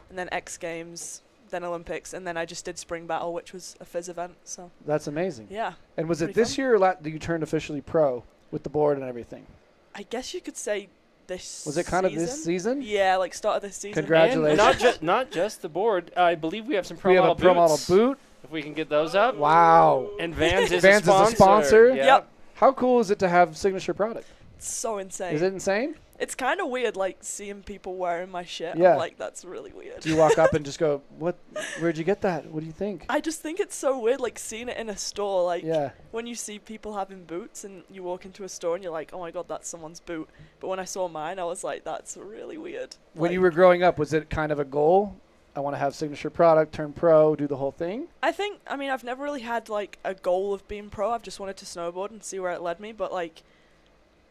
and then X Games, then Olympics, and then I just did Spring Battle, which was a Fizz event. So That's amazing. yeah. And was it Pretty this fun. year or that you turned officially pro with the board and everything? I guess you could say this. Was it kind of this season? Yeah, like start of this season. Congratulations. And not just the board. I believe we have some pro We have model a pro model boots. boot. If we can get those up. Wow. And Vans is Vans a sponsor. is a sponsor. Yep. How cool is it to have signature product? It's so insane. Is it insane? It's kind of weird, like seeing people wearing my shit. Yeah. I'm like, that's really weird. Do you walk up and just go, "What? Where'd you get that? What do you think?" I just think it's so weird, like seeing it in a store. Like Yeah. when you see people having boots and you walk into a store and you're like, oh my god, that's someone's boot. But when I saw mine, I was like, that's really weird. When you were growing up, was it kind of a goal? I want to have signature product, turn pro, do the whole thing. I mean, I've never really had like a goal of being pro. I've just wanted to snowboard and see where it led me. But like,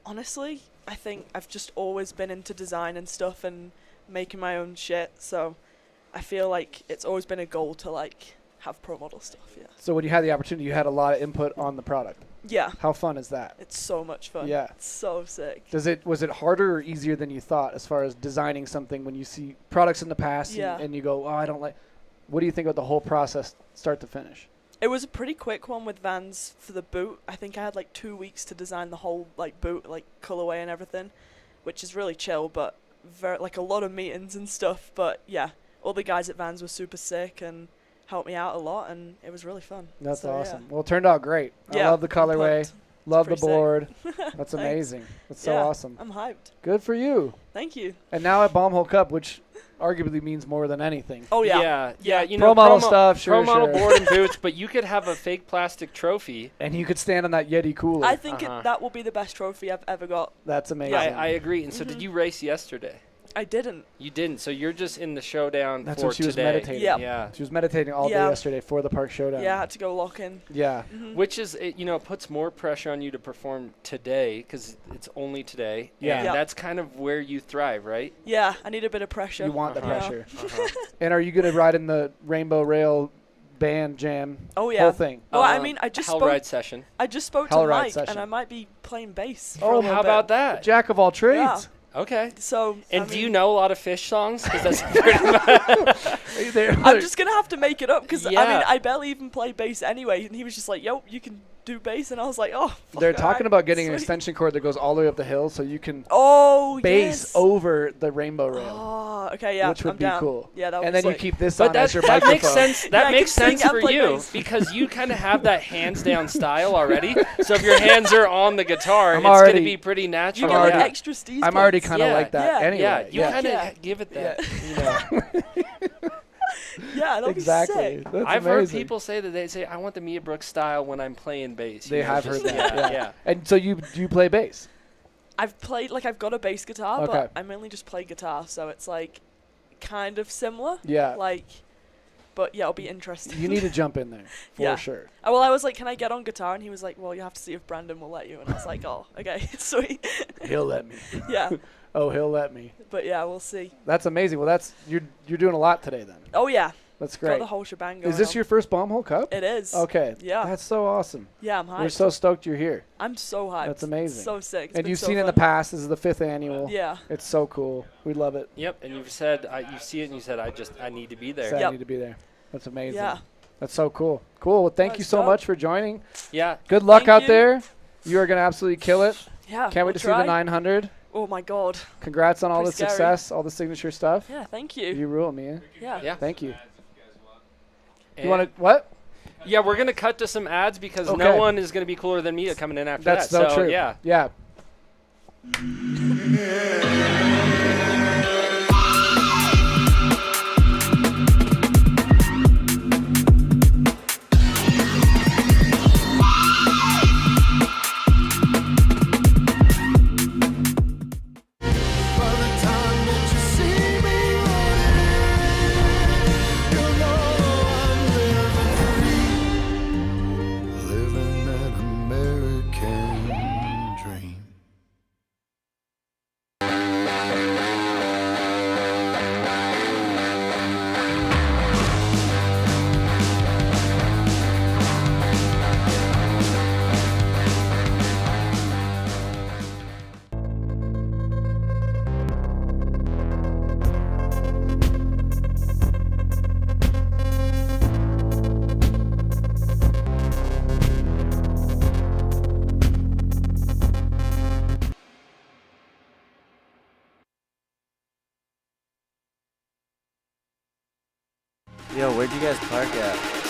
honestly, I think I've just always been into design and stuff and making my own shit. So I feel like it's always been a goal to like have pro model stuff. Yeah. So when you had the opportunity, you had a lot of input on the product. Yeah. How fun is that? It's so much fun. Yeah. It's so sick. Was it harder or easier than you thought as far as designing something when you see products in the past Yeah. and you go, oh, I don't like. What do you think about the whole process, start to finish? It was a pretty quick one with Vans for the boot. I think I had like 2 weeks to design the whole like boot, like colorway and everything, which is really chill, but like a lot of meetings and stuff. But yeah, all the guys at Vans were super sick and helped me out a lot, and it was really fun. That's So, awesome. yeah. Well, it turned out great. Yeah, I love the I'm colorway. pumped. Love the pretty sick. board. That's Thanks. amazing. That's so Yeah, awesome. I'm hyped. Good for you. Thank you. And now at Bombhole Cup, which arguably means more than anything. Oh yeah. Yeah. You Pro know, model stuff, sure, pro model sure. board and boots, but you could have a fake plastic trophy. And you could stand on that Yeti cooler. I think that will be the best trophy I've ever got. That's amazing. I agree. And so did you race yesterday? I didn't. You didn't. So you're just in the showdown That's for what she was today. meditating. Yep. Yeah. She was meditating all day Yeah. yesterday for the park showdown. Yeah, I had to go lock in. Yeah. Mhm. Which is, it puts more pressure on you to perform today because it's only today. Yeah. And Yep. that's kind of where you thrive, right? Yeah, I need a bit of pressure. You want the Uh-huh. pressure. Uh-huh. And are you going to ride in the Rainbow Rail band jam Oh yeah. whole thing? Well, I mean, I just Hell spoke. ride session. I just spoke Hell to ride Mike, session. and I might be playing bass. For Oh, a little How bit. about that? Jack of all trades. Okay. So. And I do you mean, know a lot of Fish songs? Because that's pretty much. I'm just gonna have to make it up because I Yeah. mean I barely even play bass anyway, and he was just like, "Yo, you can do bass," and I was like, "Oh." Fuck, They're talking about getting an sweet. extension cord that goes all the way up the hill so you can Oh bass yes. over the rainbow rail. Oh, okay, yeah. Which would I'm be down. cool. Yeah, that would And be then you sick. keep this But on that, as your that microphone. makes sense. That I makes can sing sense and for play you bass. because you kind of have that hands down style already. So if your hands are on the guitar, I'm it's going already- to be pretty You natural. get like yeah. extra Steve's I'm already plates. kind of Yeah. like that Yeah. anyway. Yeah, you kind of Yeah. give it that. Yeah, that'll Exactly. be sick. That's I've heard amazing. people say that they say, "I want the Mia Brooks style when I'm playing bass." They You know, have just- heard that. Yeah, Yeah. And so you play bass? I've played I've got a bass guitar, Okay. but I mainly just play guitar, so it's like kind of similar. Yeah. Like, but yeah, it'll be interesting. You need to jump in there for sure. Well, I was like, can I get on guitar? And he was like, well, you have to see if Brandon will let you. And I was like, oh, okay, sweet. He'll let me. Yeah. Oh, he'll let me. But yeah, we'll see. That's amazing. Well, you're doing a lot today then. Oh yeah. That's Got great. the whole shebang going Is this on. your first Bombhole Cup? It is. Okay. Yeah. That's so awesome. Yeah, I'm hyped. We're so stoked you're here. I'm so hyped. That's amazing. So sick. It's And been you've so seen it in the fun. past. This is the 5th annual. Yeah. It's so cool. We love it. Yep. And you've said you see it, and you said I need to be there. Said I need to be there. That's amazing. Yeah. That's so cool. Cool. Well, thank you so much for joining. Yeah. Good luck Thank out you. there. You are going to absolutely kill it. Yeah. Can't wait to see the 900. Oh my God. Congrats on all the Pretty scary. success, all the signature stuff. Yeah, thank you. You rule, Mia. Yeah. Yeah. Thank you. And You want to what? Yeah, we're gonna cut to some ads because Okay. no one is gonna be cooler than me coming in after That's that. so true. Yeah. Yeah. Living an American dream. Yo, where'd you guys park at?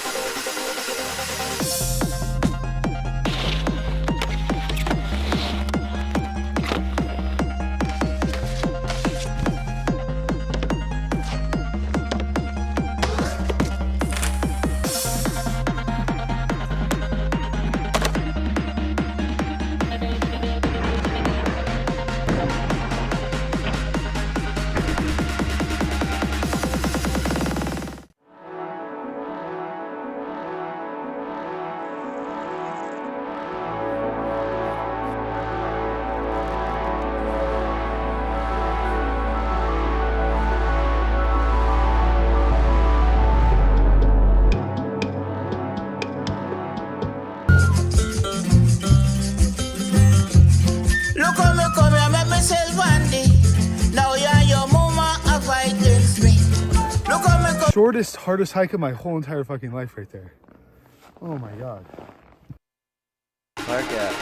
Look how me come here, make myself handy. Now you and your mama are fight against me. Look how me come. Shortest, hardest hike of my whole entire fucking life right there. Oh my God. Park at?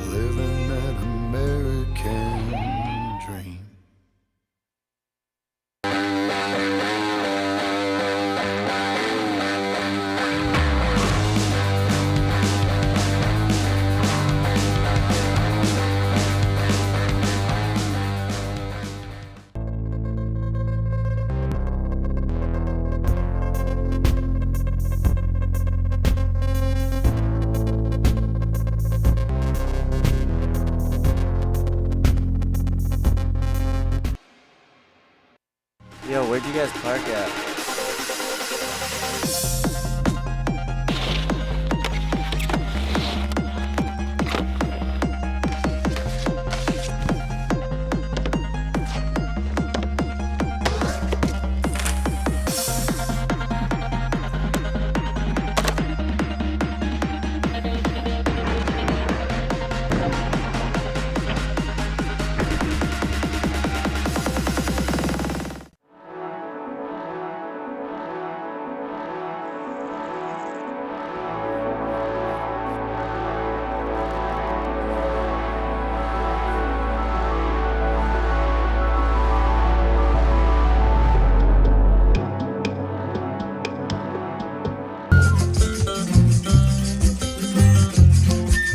Living that American dream. Yo, where'd you guys park at?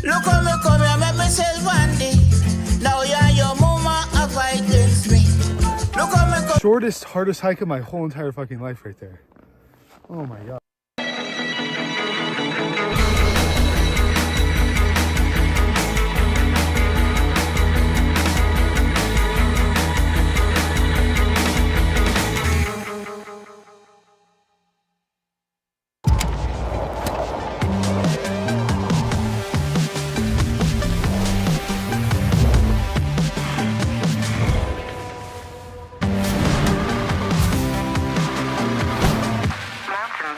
Look how me come here, make myself one day. Now you and your mama are fight against me. Look how me come. Shortest, hardest hike of my whole entire fucking life right there. Oh my god. Mountain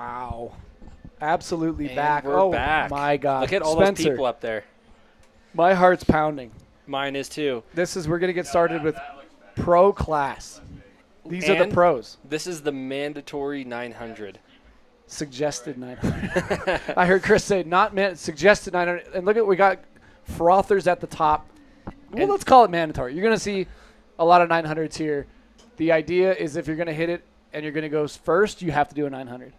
Wow. Absolutely And back. we're Oh, back. my God. Look at all Spencer, those people up there. my heart's pounding. Mine is too. We're going to get started with pro class. These are the And pros. This is the mandatory 900. Suggested 900. I heard Chris say suggested 900. And look at, we got frothers at the top. Well, let's call it mandatory. You're going to see a lot of 900s here. The idea is if you're going to hit it and you're going to go first, you have to do a 900.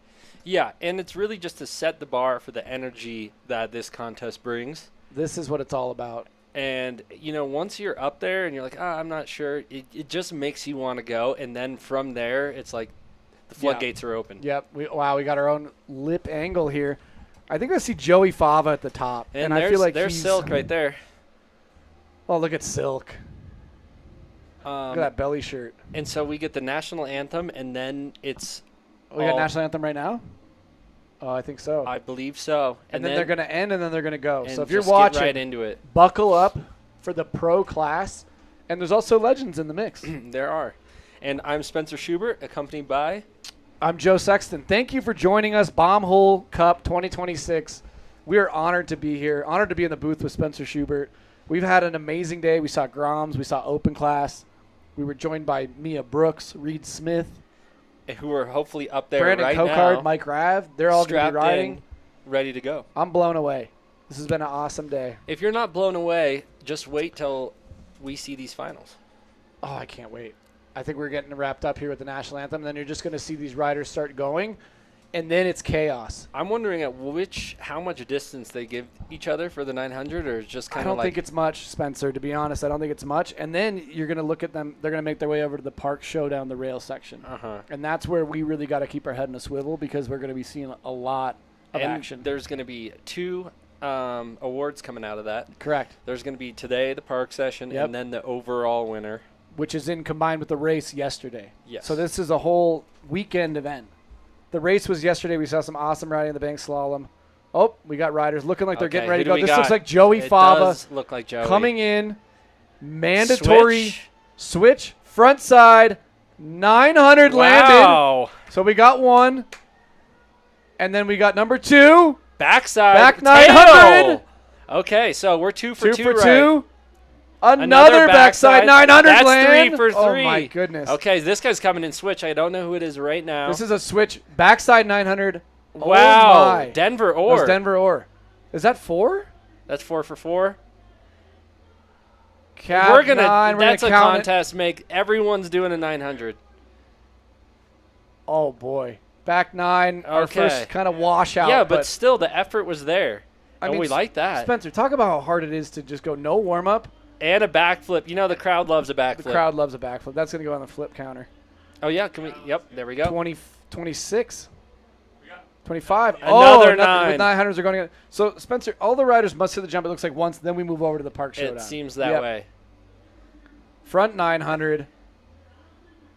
Yeah, and it's really just to set the bar for the energy that this contest brings. This is what it's all about. And, once you're up there and you're like, I'm not sure, it just makes you want to go. And then from there, it's like the floodgates are open. Yep. We got our own lip angle here. I think I see Joey Fava at the top. And I feel like there's Silk right there. Oh, look at Silk. Look at that belly shirt. And so we get the national anthem, and then it's We got national anthem right now? Oh, I think so. I believe so. And then they're going to end, and then they're going to go. And So if you're just get watching, right into it. Buckle up for the pro class. And there's also legends in the mix. There are. And I'm Spencer Schubert, accompanied by... I'm Joe Sexton. Thank you for joining us, Bombhole Cup 2026. We are honored to be here, honored to be in the booth with Spencer Schubert. We've had an amazing day. We saw Groms. We saw Open Class. We were joined by Mia Brooks, Reed Smith, who are hopefully up there Brandon right Cocard, now. Mike Rav. They're all going to be riding. Ready to go. I'm blown away. This has been an awesome day. If you're not blown away, just wait till we see these finals. Oh, I can't wait. I think we're getting wrapped up here with the national anthem. And then you're just going to see these riders start going, and then it's chaos. I'm wondering how much distance they give each other for the 900, or just kind of I don't think it's much, Spencer, to be honest. I don't think it's much. And then you're going to look at them. They're going to make their way over to the park showdown, the rail section. And that's where we really got to keep our head in a swivel, because we're going to be seeing a lot of action. There's going to be 2 awards coming out of that. Correct. There's going to be today, the park session, and then the overall winner. Which is combined with the race yesterday. Yes. So this is a whole weekend event. The race was yesterday. We saw some awesome riding in the bank slalom. Oh, we got riders looking like they're getting ready to go. This looks like Joey Fava. Does look like Joey. Coming in. Mandatory switch front side. 900 landed. So we got 1. And then we got number 2. Backside. Back 900. Tail. Okay, so we're 2 for 2 2 for right. 2. Another backside 900 That's land. 3 for 3. Oh, my goodness. Okay, this guy's coming in switch. I don't know who it is right now. This is a switch. Backside 900. Wow. Oh my. Denver Orr. That's Denver Orr. Is that 4? That's 4 for 4. Cap we're gonna. 9. That's we're a gonna contest. Everyone's doing a 900. Oh, boy. Back 9. Our first kind of washout. Yeah, but still, the effort was there. I mean, we like that. Spencer, talk about how hard it is to just go no warm-up. And a backflip. The crowd loves a backflip. The crowd loves a backflip. That's going to go on the flip counter. Oh, yeah. Can we? Yep. There we go. 26. 25. Another 9. With 900s are going to get. So, Spencer, all the riders must hit the jump, it looks like, once. Then we move over to the park showdown. It seems that way. Front 900.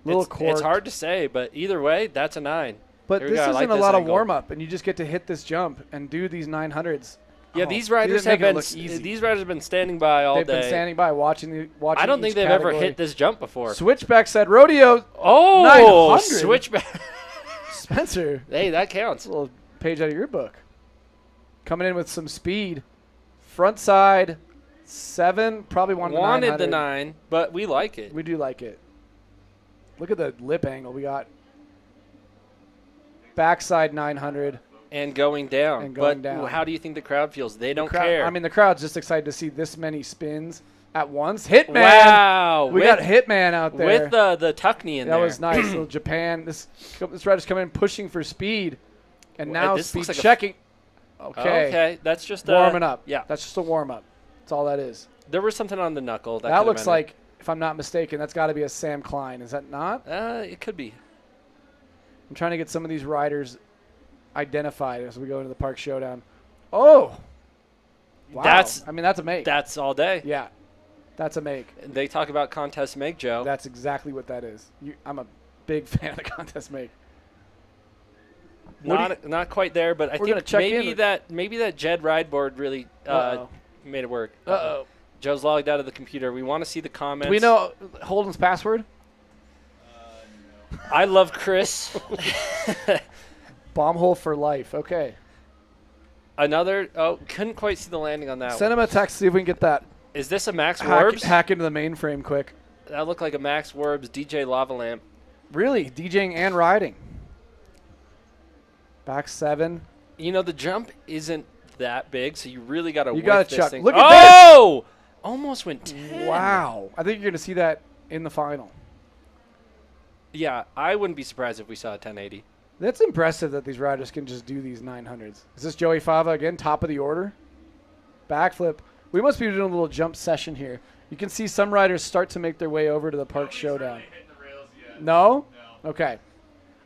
It's hard to say, but either way, that's a 9. But this isn't a lot of warm-up, and you just get to hit this jump and do these 900s. Yeah, these riders have been standing by all day. They've been standing by watching. I don't think they've ever hit this jump before. Switchback said rodeo. Oh, 900. switchback. Spencer. Hey, that counts. A little page out of your book. Coming in with some speed. Front side 7. Probably wanted the 9, but we like it. We do like it. Look at the lip angle we got. Backside 900. And going down. Down. How do you think the crowd feels? They don't care. I mean, the crowd's just excited to see this many spins at once. Hitman. Wow. We got Hitman out there. With the Tuckney in there. That was nice. Little Japan. This rider's coming in pushing for speed. And now speed checking. Okay. That's just warming up. Yeah. That's just a warm-up. That's all that is. There was something on the knuckle. That looks like, if I'm not mistaken, that's got to be a Sam Klein. Is that not? It could be. I'm trying to get some of these riders identified as we go into the park showdown. Oh, wow. That's a make. That's all day. Yeah, that's a make. They talk about contest make, Joe. That's exactly what that is. I'm a big fan of the contest make. Not quite there, but I think maybe that Jed ride board really made it work. Uh-oh. Joe's logged out of the computer. We want to see the comments. Do we know Holden's password? I love Chris. Bombhole for life. Okay. Another. Oh, couldn't quite see the landing on that Send one. him a text, see if we can get that. Is this a Max Warbs? Hack into the mainframe quick. That looked like a Max Warbs DJ Lava Lamp. Really? DJing and riding. Back 7. You know, the jump isn't that big, so you really got to You got whiff to this chuck. thing. Look at this. Oh! Almost went 10. Wow. I think you're going to see that in the final. Yeah, I wouldn't be surprised if we saw a 1080. That's impressive that these riders can just do these 900s. Is this Joey Fava again, top of the order? Backflip. We must be doing a little jump session here. You can see some riders start to make their way over to the park showdown. No? Okay.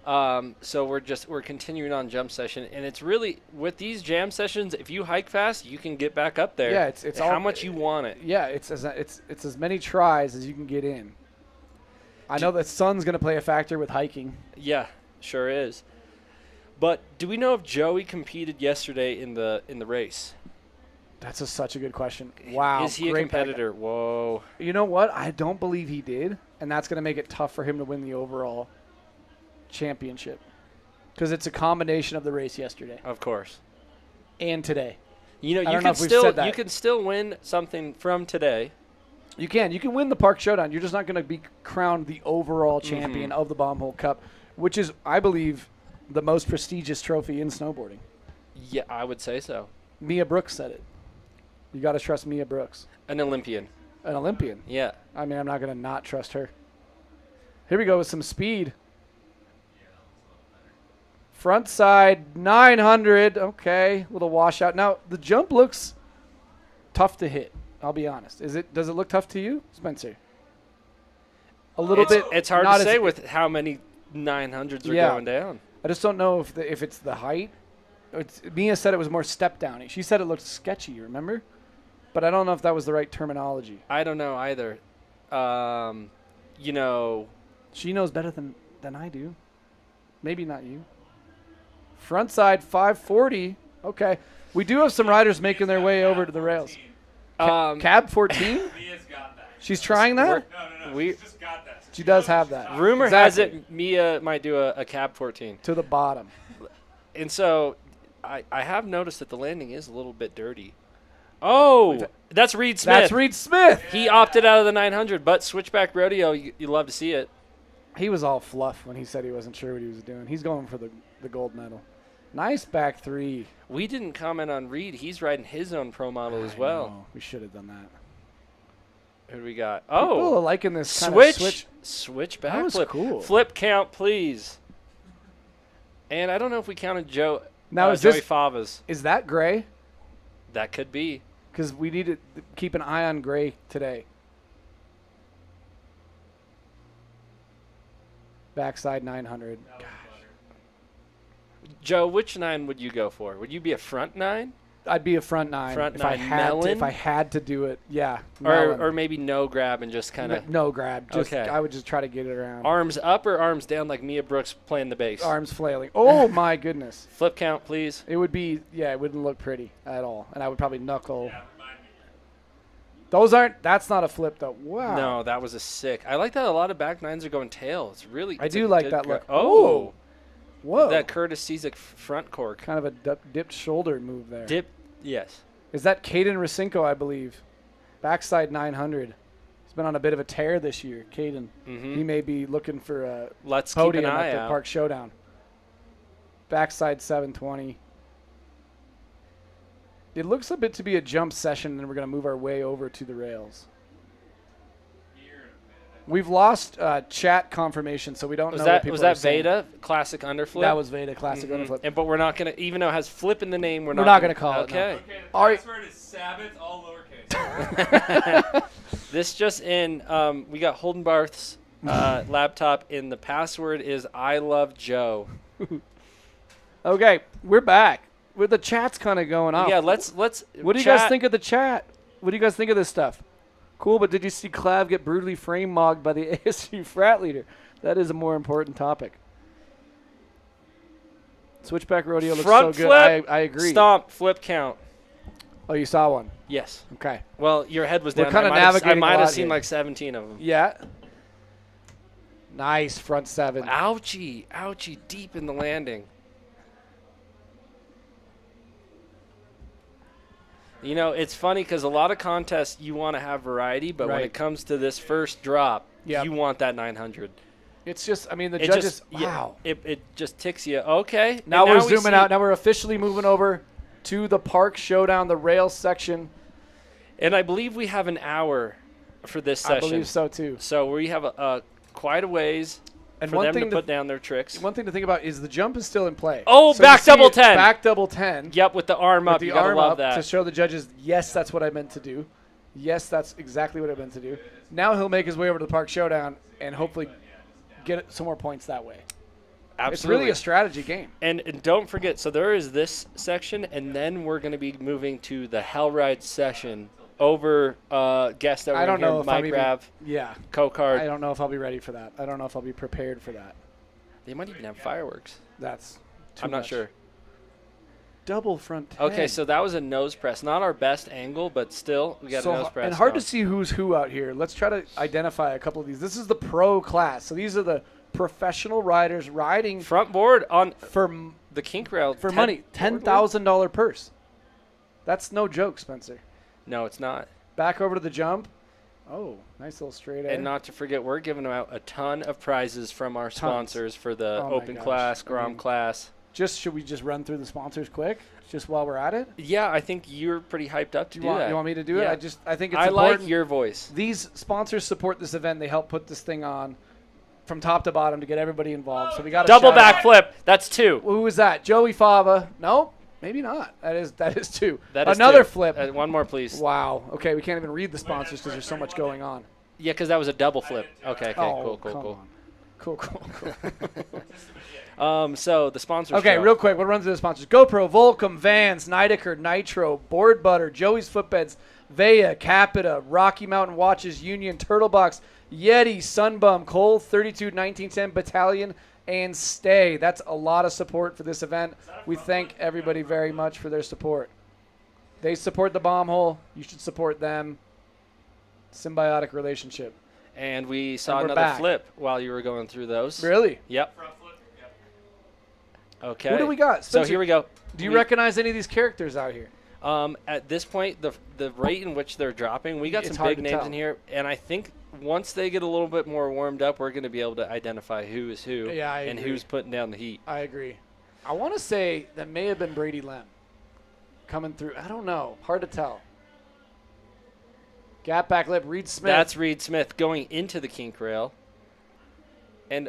So we're continuing on jump session, and it's really with these jam sessions. If you hike fast, you can get back up there. Yeah, it's how all, much you want it. Yeah, it's as many tries as you can get in. I know that sun's going to play a factor with hiking. Yeah, sure is. But do we know if Joey competed yesterday in the race? That's such a good question. Wow. Is he a competitor? Whoa. You know what? I don't believe he did, and that's going to make it tough for him to win the overall championship because it's a combination of the race yesterday. Of course. And today. You know, you can still win something from today. You can win the park showdown. You're just not going to be crowned the overall champion of the Bombhole Cup, which is, I believe, the most prestigious trophy in snowboarding. Yeah, I would say so. Mia Brooks said it. You got to trust Mia Brooks. An Olympian. An Olympian. Yeah. I mean, I'm not going to not trust her. Here we go with some speed. Front side 900. Okay, little washout. Now the jump looks tough to hit. I'll be honest. Does it look tough to you, Spencer? A little bit. It's hard to say with how many 900s are going down. I just don't know if it's the height. Mia said it was more step downy. She said it looked sketchy. Remember? But I don't know if that was the right terminology. I don't know either. You know, she knows better than I do. Maybe not you. Front side 540. Okay. We do have some riders making their way over to the rails. Cab 14? Mia's got that. She's trying that? No. She's just got that. She does have that. Rumor has it Mia might do a cab 14. To the bottom. And so I have noticed that the landing is a little bit dirty. Oh, that's Reed Smith. That's Reed Smith. He opted out of the 900, but Switchback Rodeo, you love to see it. He was all fluff when he said he wasn't sure what he was doing. He's going for the gold medal. Nice back 3. We didn't comment on Reed. He's riding his own pro model as well. Know. We should have done that. Who do we got? People are liking this kind of switch back that was flip. Cool. Flip count, please. And I don't know if we counted Joe. Now is Joey Favas. Is that gray? That could be. Because we need to keep an eye on gray today. Backside 900. Gosh. Joe, which 9 would you go for? Would you be a front 9? I'd be a front 9 if I had to do it. Yeah. Or maybe no grab and just kind of no grab. Just, okay. I would just try to get it around. Arms up or arms down like Mia Brooks playing the bass? Arms flailing. Oh my goodness. Flip count, please. It would be it wouldn't look pretty at all, and I would probably knuckle. That's not a flip though. Wow. No, that was a sick. I like that a lot of back 9s are going tail. I do like that look. Oh. Whoa. That Curtis Cizik front cork. Kind of a dipped shoulder move there. Yes. Is that Caden Racinko, I believe? Backside 900. He's been on a bit of a tear this year, Caden. Mm-hmm. He may be looking for a Let's podium keep an eye at the out. Park Showdown. Backside 720. It looks a bit to be a jump session, and we're going to move our way over to the rails. We've lost chat confirmation, so we don't know what people Was that are saying. Veda, classic underflip? That was Veda, classic underflip. But we're not going to, even though it has flip in the name, we're not going to call it. Okay. Okay, the password is Sabbath, all lowercase. This just in, we got Holden Barth's laptop, and the password is I love Joe. Okay, we're back. With the chat's kind of going off. Yeah, let's. What do you guys think of the chat? What do you guys think of this stuff? Cool, but did you see Clav get brutally frame mogged by the ASU frat leader? That is a more important topic. Switchback rodeo looks Front so good. flip, I agree. Stomp, flip count. Oh, you saw one? Yes. Okay. Well, your head was We're down. kinda I navigating might a have lot seen here. like 17 of them. Yeah. Nice front 7. Ouchie, deep in the landing. You know, it's funny because a lot of contests you want to have variety, but when Right. it comes to this first drop, Yep. you want that 900. It's just, I mean, the It judges, just, wow. It just ticks you. Okay. Now and we're we zooming see- out. Now we're officially moving over to the park showdown, the rail section. And I believe we have an hour for this I session. believe so, too. So we have quite a ways And for one them to thing put down their tricks. One thing to think about is the jump is still in play. Oh, So back you see double it 10. Back double 10. Yep, with the arm With up. the You gotta arm love up that. to show the judges, yes, that's what I meant to do. Yes, that's exactly what I meant to do. Now he'll make his way over to the park showdown and hopefully get some more points that way. Absolutely. It's really a strategy game. And don't forget, so there is this section, and then we're going to be moving to the Hell Ride session over guests that I were don't in here, know if Mike I'm even, Rav, yeah, Co-Card. I don't know if I'll be ready for that. I don't know if I'll be prepared for that. They might even have fireworks. That's too I'm not much. sure. Double front 10. Okay, so that was a nose press. Not our best angle, but still, we got a nose press. And hard going. to see who's who out here. Let's try to identify a couple of these. This is the pro class. So these are the professional riders riding front board on for the kink rail for money. $10,000 purse. That's no joke, Spencer. No, it's not. Back over to the jump. Oh, nice little straight air. And not to forget, we're giving out a ton of prizes from our sponsors for the Oh my Open gosh. class, I Grom mean, class. Should we just run through the sponsors quick, just while we're at it? Yeah, I think you're pretty hyped up to do that. You want me to do it? Yeah. I think it's I important. like your voice. These sponsors support this event. They help put this thing on from top to bottom to get everybody involved. So we got Double backflip. That's 2. Who was that? Joey Fava. No, maybe not. That is 2. That is Another 2. flip. One more, please. Wow. Okay, we can't even read the sponsors because there's so much going on. Yeah, because that was a double flip. Okay, Oh, cool. come on. Cool. So the sponsors. Okay, show. real quick, we'll run through the sponsors. GoPro, Volcom, Vans, Nidecker, Nitro, Board Butter, Joey's Footbeds, Veya, Capita, Rocky Mountain Watches, Union, Turtlebox, Yeti, Sunbum, Cole, 32, 1910 Battalion, and Stay. That's a lot of support for this event. We thank everybody very much for their support. They support the Bombhole. You should support them. Symbiotic relationship. And we saw And we're another back. flip while you were going through those. Really? Yep. Okay. Who do we got? So Spencer, here we go. Do you recognize any of these characters out here? At this point, the rate in which they're dropping, we got It's some hard big to names tell. in here, and I think once they get a little bit more warmed up, we're going to be able to identify who is who Yeah, I and agree. who's putting down the heat. I agree. I want to say that may have been Brady Lem coming through. I don't know. Hard to tell. Gap back lip, Reed Smith. That's Reed Smith going into the kink rail. And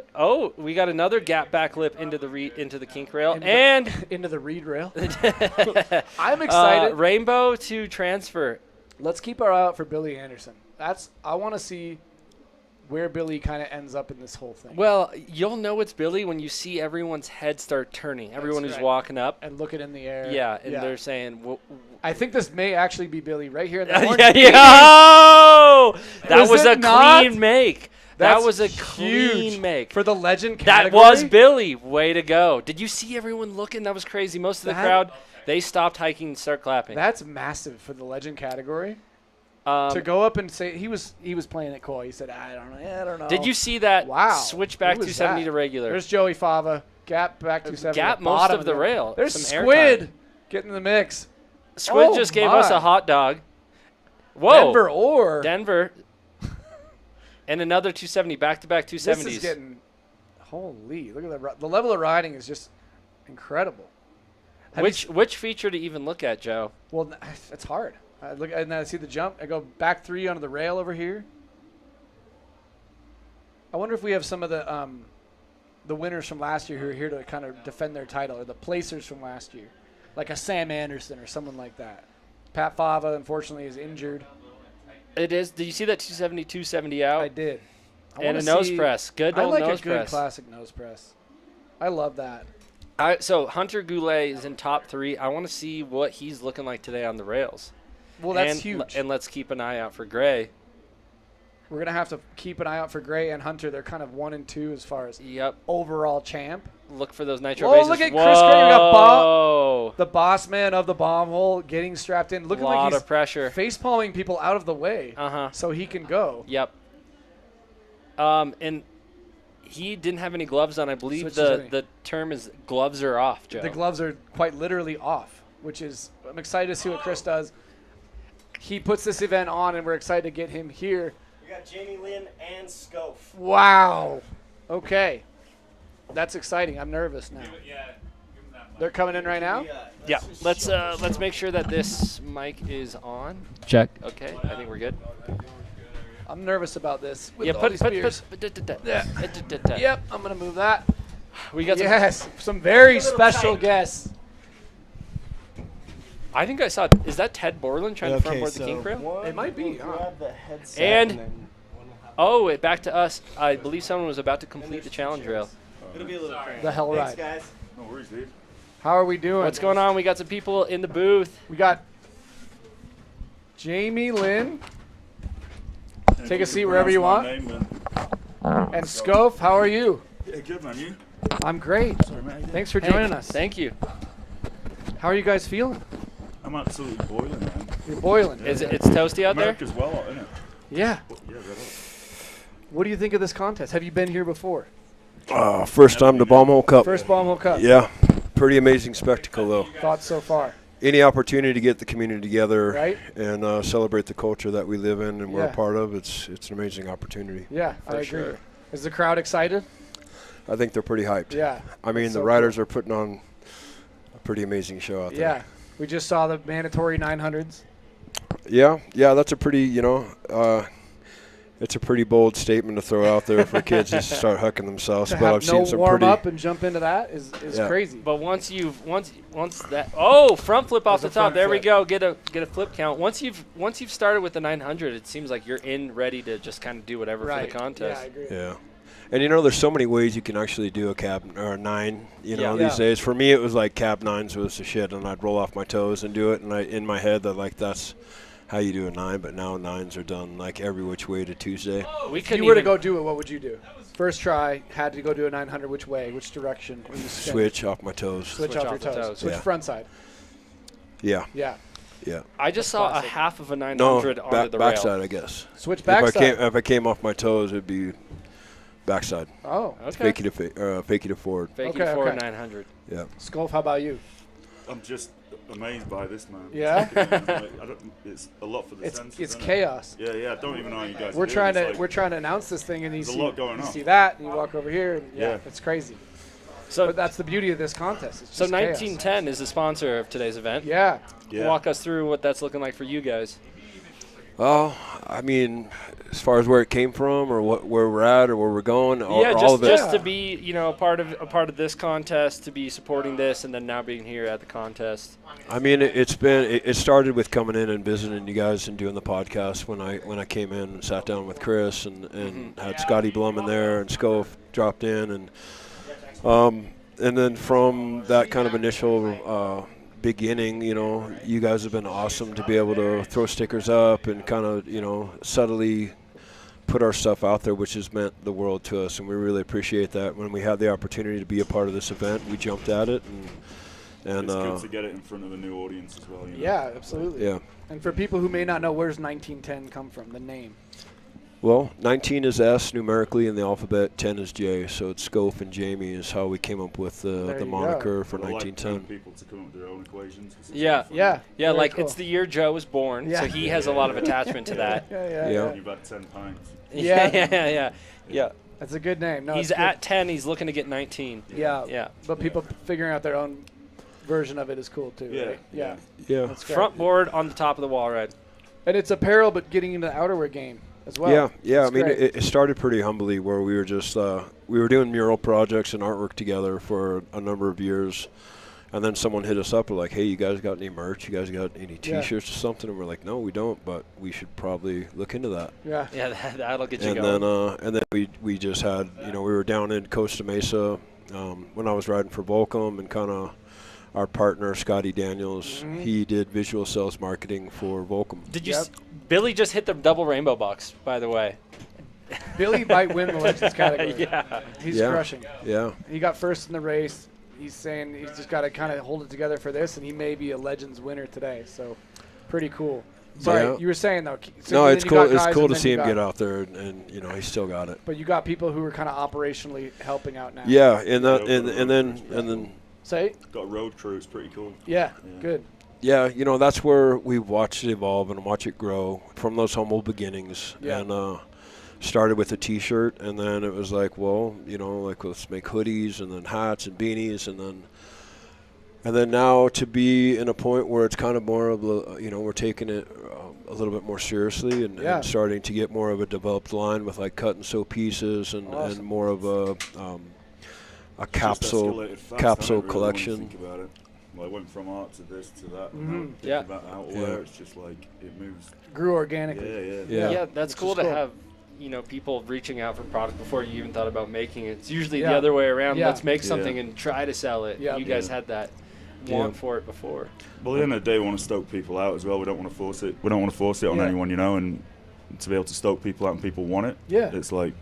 we got another gap back lip into the kink rail and into the Reed rail. I'm excited. Rainbow to transfer. Let's keep our eye out for Billy Anderson. I want to see where Billy kind of ends up in this whole thing. Well, you'll know it's Billy when you see everyone's head start turning. Everyone who's right. walking up and looking in the air. Yeah, and they're saying, I think this may actually be Billy right here in the orange. Oh, that was a it not? clean make. That's that was a huge clean make. for the legend That category. was Billy. Way to go. Did you see everyone looking? That was crazy. Most of the That- crowd, they stopped hiking and start clapping. That's massive for the legend category. To go up and say he was playing it cool. He said, I don't know. Did you see that Wow. switch back Who was 270 that? to regular? There's Joey Fava. Gap back 270. Gap the most bottom of the there. rail. There's Some Squid airtime. getting in the mix. Squid Oh just gave us my. a hot dog. Whoa. Denver or Denver. And another 270, back-to-back 270s. This is getting holy. Look at that. The level of riding is just incredible. Which feature to even look at, Joe? Well, it's hard. I look and I see the jump. I go back 3 onto the rail over here. I wonder if we have some of the winners from last year who are here to kind of defend their title, or the placers from last year, like a Sam Anderson or someone like that. Pat Fava, unfortunately, is injured. It is. Did you see that 270, 270 out? I did. And a nose press. Good I old like nose a good press. classic nose press. I love that. So Hunter Goulet is in top 3. I want to see what he's looking like today on the rails. Well, that's And huge. And let's keep an eye out for Gray. We're going to have to keep an eye out for Gray and Hunter. They're kind of 1 and 2 as far as overall champ. Look for those nitro Oh, bases. look at Chris Gray. We got Whoa. the boss man of the bomb hole getting strapped in. Looking like Lot he's of pressure. face palming people out of the way so he can go. Yep. And he didn't have any gloves on. I believe Switches the term is gloves are off, Joe. The gloves are quite literally off, which is I'm excited to see what Chris does. he puts this event on, and we're excited to get him here. We got Jamie Lynn and Scope. Wow. Okay. That's exciting. I'm nervous now. They're coming in right now? Yeah. Let's make sure that this mic is on. Check. Okay. I think we're good. I'm nervous about this. With Yeah. all these beers. Yeah. Yep. I'm going to move that. We got some very special guests. I think I saw. Is that Ted Borland trying to frontboard the King Crail? It might be. Grab the headset And back to us. I believe someone was about to complete the challenge rail. It'll be a little crazy. The hell Thanks, ride. guys. No worries, dude. How are we doing? What's going on? We got some people in the booth. We got Jamie Lynn. Take a seat wherever you want. And Scope, how are you? Yeah, good, man. You? I'm great. Thanks for joining us. Thank you. How are you guys feeling? I'm absolutely boiling, man. You're boiling. Yeah. It's toasty out there? America's well hot, isn't it? Yeah. Yeah, right on. What do you think of this contest? Have you been here before? First time to Bombhole Cup. First Bombhole Cup. Yeah, pretty amazing spectacle though. Thoughts so far? Any opportunity to get the community together Right. and celebrate the culture that we live in and we're Yeah. a part of, it's an amazing opportunity. Yeah, I agree. sure. Is the crowd excited? I think they're pretty hyped. Yeah. I mean, That's the so riders are putting on a pretty amazing show out there. Yeah. We just saw the mandatory 900s. Yeah, that's a pretty, it's a pretty bold statement to throw out there for kids just to start hucking themselves. To But have I've no seen some warm pretty. up and jump into that is Yeah. crazy. But once that front flip off the There's a top. front There we flip. go. Get a flip count. Once you've started with the 900, it seems like you're ready to just kind of do whatever for the contest. Yeah, I agree. Yeah. And there's so many ways you can actually do a cab or a 9, Yeah. these days. For me, it was like cab 9s was the shit, and I'd roll off my toes and do it. And in my head, that's how you do a 9. But now 9s are done like every which way to Tuesday. If you were to go do it, what would you do? First try, had to go do a 900. Which way? Which direction? Were you spinning? Switch off my toes. Switch off your toes. Switch front side. Yeah. Yeah. Yeah. I just saw a half of a 900 onto the rail. backside, I guess. Switch backside. If I came off my toes, it'd be backside. Oh, okay. Fake it to forward. Fake it forward 900. Yeah. Sculf, how about you? I'm just amazed by this, man. Yeah? It's a lot for the senses. It's isn't chaos. It? Yeah, I don't even know how you guys We're do trying it. to trying to announce this thing, and you there's see a lot going you on. see that, and you walk over here, and Yeah. it's crazy. So but that's the beauty of this contest. It's So just chaos. 1910 is the sponsor of today's event. Yeah. Walk us through what that's looking like for you guys. Oh, I mean, as far as where it came from, or where we're at, or where we're going, all of it. Just to be, a part of this contest, to be supporting this, and then now being here at the contest. I mean, it started with coming in and visiting you guys and doing the podcast when I came in and sat down with Chris and had Scotty Blum in there and Scove dropped in and then from that kind of initial beginning, you guys have been awesome to be able to throw stickers up and kind of, subtly put our stuff out there, which has meant the world to us, and we really appreciate that. When we had the opportunity to be a part of this event, we jumped at it, and it's good to get it in front of a new audience as well. Yeah, absolutely. Yeah. And for people who may not know, where's 1910 come from? The name. Well, 19 is S numerically in the alphabet, 10 is J, so it's Scope and Jamie is how we came up with the moniker for 1910. Like people to come up with their own equations. Yeah, Very like cool. it's the year Joe was born, so he has a lot of attachment to that. Yeah. You've had 10 pints. Yeah. That's a good name. No, He's it's good. at 10. He's looking to get 19. Yeah. But people figuring out their own version of it is cool too. Yeah. Right? Yeah. Yeah. That's great. Front board on the top of the wall ride. And it's apparel, but getting into the outerwear game as well. Yeah. That's I mean, great. it started pretty humbly, where we were just we were doing mural projects and artwork together for a number of years, and then someone hit us up like, "Hey, you guys got any merch? You guys got any T-shirts or something?" And we're like, "No, we don't, but we should probably look into that." Yeah. That'll get you and going. then we just had we were down in Costa Mesa when I was riding for Volcom, and kind of our partner Scotty Daniels, he did visual sales marketing for Volcom. Did you? Billy just hit the double rainbow box, by the way. Billy might win the Legends category. Yeah. He's crushing. Yeah. He got first in the race. He's saying he's just got to kind of hold it together for this, and he may be a Legends winner today. So, pretty cool. Sorry, you were saying though. So no, then it's you cool. got It's guys cool and to then see you him got- get out there, and he still got it. But you got people who are kind of operationally helping out now. Yeah, and then Say. Got a road crew. It's pretty cool. Yeah, good. yeah, you know, that's where we watched it evolve and watch it grow from those humble beginnings. Yeah. And started with a T-shirt, and then it was like, well, you know, like let's make hoodies and then hats and beanies, and then now to be in a point where it's kind of more of a, you know, we're taking it a little bit more seriously and starting to get more of a developed line with like cut and sew pieces and more of a capsule collection. Think about it. Well, I went from art to this to that. Mhm. Yeah. About outerwear, it's just like it moves. Grew organically. Yeah, that's cool to cool. have, you know, people reaching out for product before you even thought about making it. It's usually Yeah. the other way around. Yeah. Let's make something and try to sell it. Yeah. You guys had that want for it before. Well, at the end of the day, we want to stoke people out as well. We don't want to force it. We don't want to force it on anyone, you know, and to be able to stoke people out and people want it. Yeah. It's like,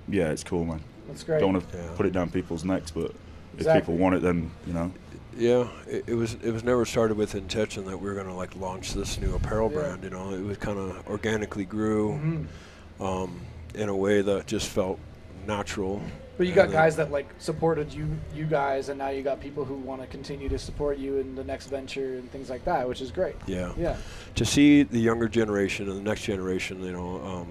yeah, it's cool, man. That's great. Don't want to put it down people's necks, but if Exactly. people want it, then, you know. Yeah, it was never started with intention that we were going to like launch this new apparel brand. You know, it was kind of organically grew in a way that just felt natural. But you got guys that like supported you guys, and now you got people who want to continue to support you in the next venture and things like that, which is great. Yeah. Yeah. To see the younger generation and the next generation, you know,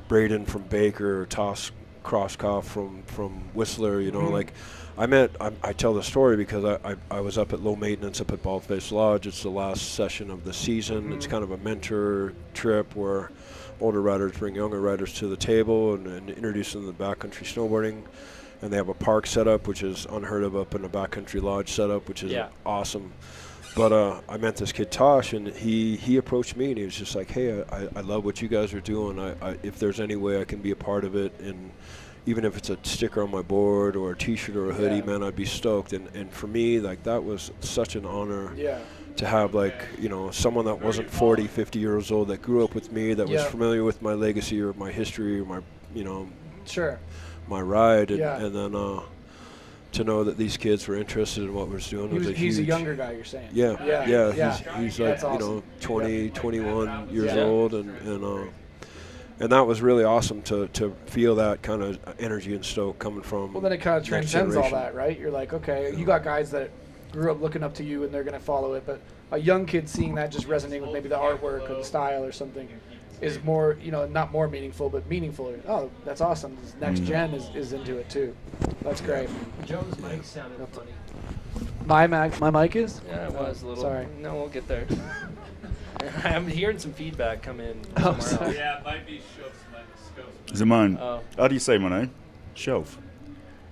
Braden from Baker, Toss Crosskoff from Whistler, you know, like I tell the story because I was up at low maintenance up at Baldface Lodge. It's the last session of the season. It's kind of a mentor trip where older riders bring younger riders to the table and introduce them to backcountry snowboarding. And they have a park setup, which is unheard of up in a backcountry lodge setup, which is awesome. But I met this kid Tosh, and he approached me, and he was just like, "Hey, I love what you guys are doing. If there's any way I can be a part of it, and even if it's a sticker on my board or a T-shirt or a hoodie, man, I'd be stoked." And for me, like that was such an honor. Yeah. To have like, you know, someone that wasn't 40, 50 years old that grew up with me, that was familiar with my legacy or my history or my, you know, my ride, and then to know that these kids were interested in what we were doing was a huge. He's a younger guy, you're saying. Yeah. He's like, you know, 20, 21 years old, and that was really awesome to feel that kind of energy and stoke coming from. Well, then it kind of transcends all that, right? You're like, okay, you got guys that grew up looking up to you and they're going to follow it, but a young kid seeing that just resonate with maybe the artwork or the style or something is more, you know, not more meaningful, but meaningful. Oh, that's awesome. This next gen is into it too. That's great. Joe's mic sounded funny. My mic is? Yeah, it was a little. Sorry. No, we'll get there. I'm hearing some feedback come in. Sorry. Yeah, it might be Shove's mic. Is it mine? Oh. How do you say my name? Shove.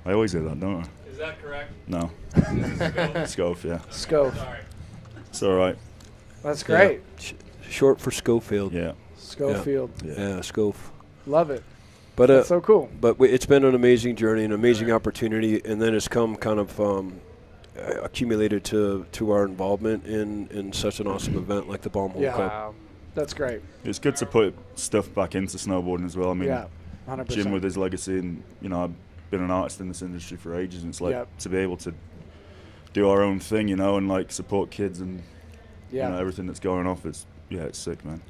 I always say that, don't I? Is that correct? No. Scove, yeah. Scove. Sorry. It's all right. That's great. Yeah. Short for Schofield. Yeah. Schofield. Yeah, Scove. Love it. But that's so cool. But it's been an amazing journey, an amazing opportunity, and then it's come kind of accumulated to our involvement in such an awesome event like the Bombhole Cup. Wow. That's great. It's good to put stuff back into snowboarding as well. I mean, 100%. Jim with his legacy, and you know, I've been an artist in this industry for ages, and it's like to be able to do our own thing, you know, and like support kids and you know, everything that's going off. It's sick, man.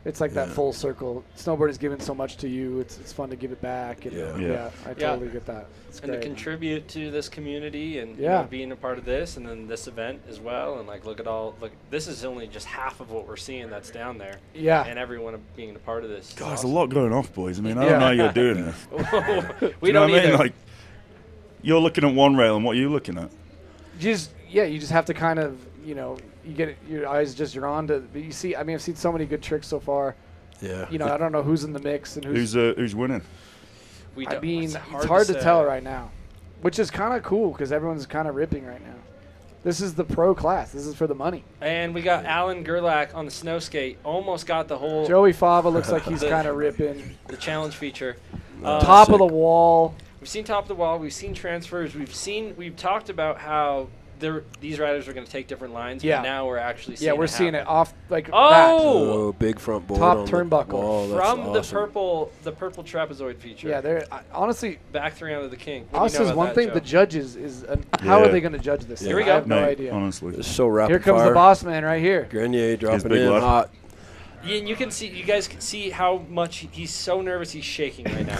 It's like that full circle. Snowboarding's given so much to you. It's fun to give it back. And I totally get that. It's and great. to contribute to this community and you know, being a part of this and then this event as well. And like, look, this is only just half of what we're seeing that's down there. Yeah. And everyone being a part of this. God, there's a lot going off, boys. I mean, I don't know how you're doing this. We know don't what I mean? either. Like, you're looking at one rail, and what are you looking at? You just have to kind of, you know, you get it, your eyes just drawn to. You see, I mean, I've seen so many good tricks so far. Yeah. You know, I don't know who's in the mix and who's winning. I mean, it's hard to tell right now, which is kind of cool because everyone's kind of ripping right now. This is the pro class. This is for the money. And we got Alan Gerlach on the snow skate. Almost got the whole. Joey Fava looks like he's kind of ripping. The challenge feature. Top of the wall. We've seen top of the wall. We've seen transfers. We've talked about how these riders are going to take different lines. Yeah. But now we're actually seeing we're seeing it off like Oh, big front board top on turnbuckle the wall. That's from awesome. the purple trapezoid feature. Yeah, they're honestly back 300 of the king. Us is one thing. The judges is how are they going to judge this? Here we go. I have no idea. Honestly, it's so rapid Here comes fire. the boss man right here. Grenier dropping big in left. hot. Yeah, and you guys can see how much he's so nervous. He's shaking right now.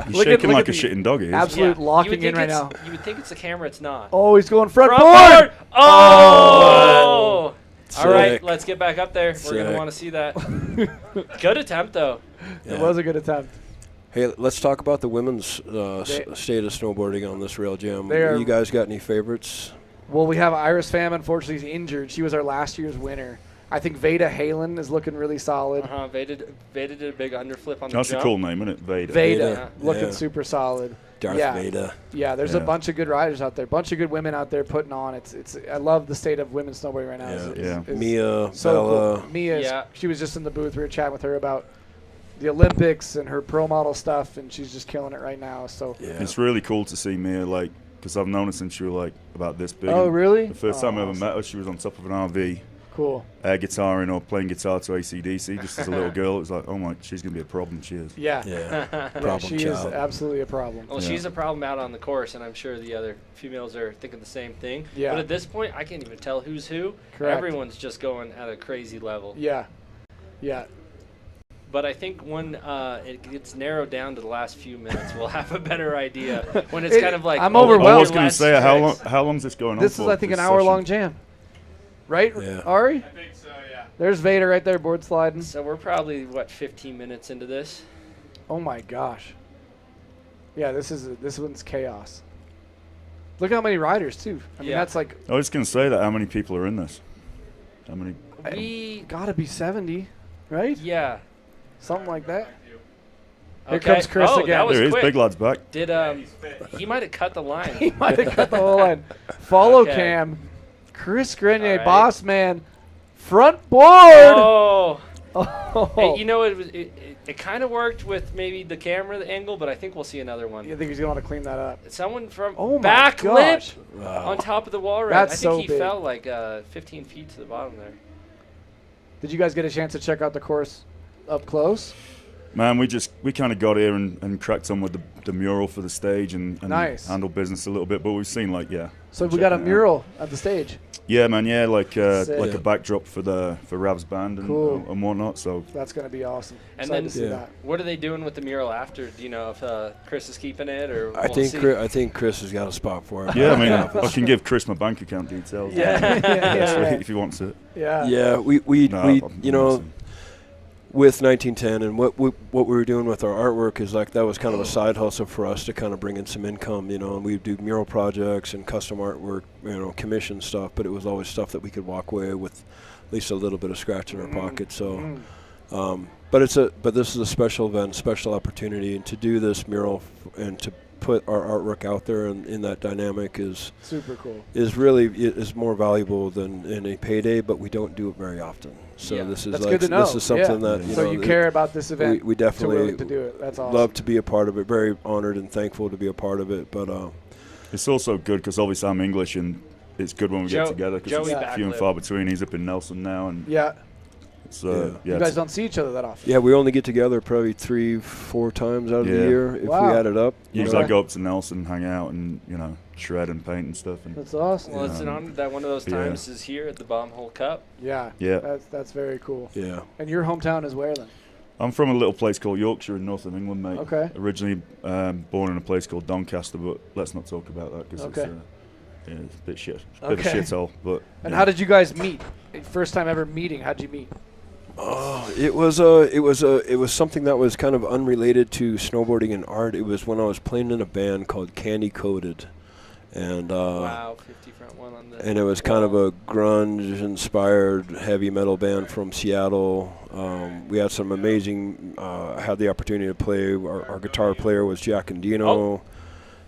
He's shaking like a shitting dog. He is. Absolute locking in right now. You would think it's the camera. It's not. Oh, he's going front board. board. Oh! All right, let's get back up there. We're going to want to see that. Good attempt, though. It was a good attempt. Hey, let's talk about the women's state of snowboarding on this rail jam. You guys got any favorites? Well, we have Iris Pham. Unfortunately, is injured. She was our last year's winner. I think Veda Halen is looking really solid. Veda did a big underflip on the jump. That's a cool name, isn't it? Veda. Veda. Looking super solid. Darth Veda. Yeah, there's a bunch of good riders out there. Bunch of good women out there putting on. It's. I love the state of women's snowboarding right now. Yeah. Mia, so Bella. Cool. Mia, she was just in the booth. We were chatting with her about the Olympics and her pro model stuff, and she's just killing it right now. So it's really cool to see Mia, like, because I've known her since she was like about this big. Oh, really? The first time I ever met her, she was on top of an RV. Cool. Air guitaring or playing guitar to AC/DC just as a little girl. It was like, oh my, she's going to be a problem. She is. Yeah. She is absolutely a problem. Well, she's a problem out on the course, and I'm sure the other females are thinking the same thing. Yeah. But at this point, I can't even tell who's who. Correct. Everyone's just going at a crazy level. Yeah. But I think when it gets narrowed down to the last few minutes, we'll have a better idea. When it's kind of like I'm overwhelmed. I was going to say, how long is this going on This for? is, I think, an hour-long jam. Right, Ari? I think so, yeah. There's Vader right there, board sliding. So we're probably, 15 minutes into this? Oh, my gosh. Yeah, this one's chaos. Look at how many riders, too. I mean, that's like... I was going to say that. How many people are in this? How many? We got to be 70, right? Yeah. Something like that. Okay. Here comes Chris again. That was there he is, quick. Big Lad's back. He might have cut the line. He might have cut the whole line. Follow cam. Chris Grenier, right. boss man, front board. Oh. Hey, you know, it kind of worked with maybe the camera angle, but I think we'll see another one. You think he's going to clean that up? Someone from my back lip gosh. on top of the wall right. That's I think so he big. fell like 15 feet to the bottom there. Did you guys get a chance to check out the course up close? Man, we kind of got here and cracked on with the mural for the stage and Nice. handled business a little bit, but we've seen So we got a mural at the stage. Yeah, man. Yeah, like Sick. a backdrop for Rav's band and whatnot. So that's gonna be awesome. And Excited then, to see that. what are they doing with the mural after? Do you know if Chris is keeping it or? I think Chris has got a spot for it. yeah, I mean, I can give Chris my bank account details. If he wants it. Yeah. Yeah, we you know. With 1910 and what we were doing with our artwork is like that was kind of a side hustle for us to kind of bring in some income, you know, and we do mural projects and custom artwork, you know, commission stuff, but it was always stuff that we could walk away with at least a little bit of scratch in our pocket. So, but this is a special event, special opportunity, and to do this mural and to put our artwork out there and in that dynamic is super cool. Is more valuable than any payday, but we don't do it very often. So this is That's good to know. This is something that you care about this event. We definitely to do it. That's awesome. Love to be a part of it. Very honored and thankful to be a part of it. But it's also good because obviously I'm English and it's good when we get together because it's few and far between. He's up in Nelson now and it's you guys don't see each other that often. Yeah, we only get together probably 3-4 times out of the year if we add it up. Usually I go up to Nelson, hang out, and shred and paint and stuff. And that's awesome. Well, it's an honor that one of those times is here at the Bombhole Cup. Yeah. That's very cool. Yeah. And your hometown is where then? I'm from a little place called Yorkshire in north of England, mate. Okay. Originally born in a place called Doncaster, but let's not talk about that because it's a bit shit. It's a bit of a shithole. But and how did you guys meet? First time ever meeting. How'd you meet? It was something that was kind of unrelated to snowboarding and art. It was when I was playing in a band called Candy Coated, and 50 front one on the. And it was kind of a grunge-inspired heavy metal band from Seattle. We had some amazing. Had the opportunity to play. Our guitar player was Jack Endino.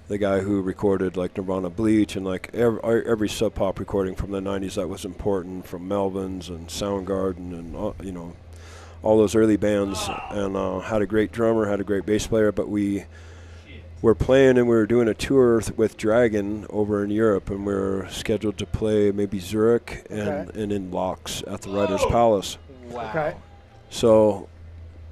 The guy who recorded like Nirvana, Bleach, and like every sub pop recording from the '90s that was important, from Melvins and Soundgarden and all those early bands. And had a great drummer, had a great bass player. But we were playing and we were doing a tour with Dragon over in Europe, and we were scheduled to play maybe Zurich and in Locks at the Writers' Palace. Wow. Okay. So.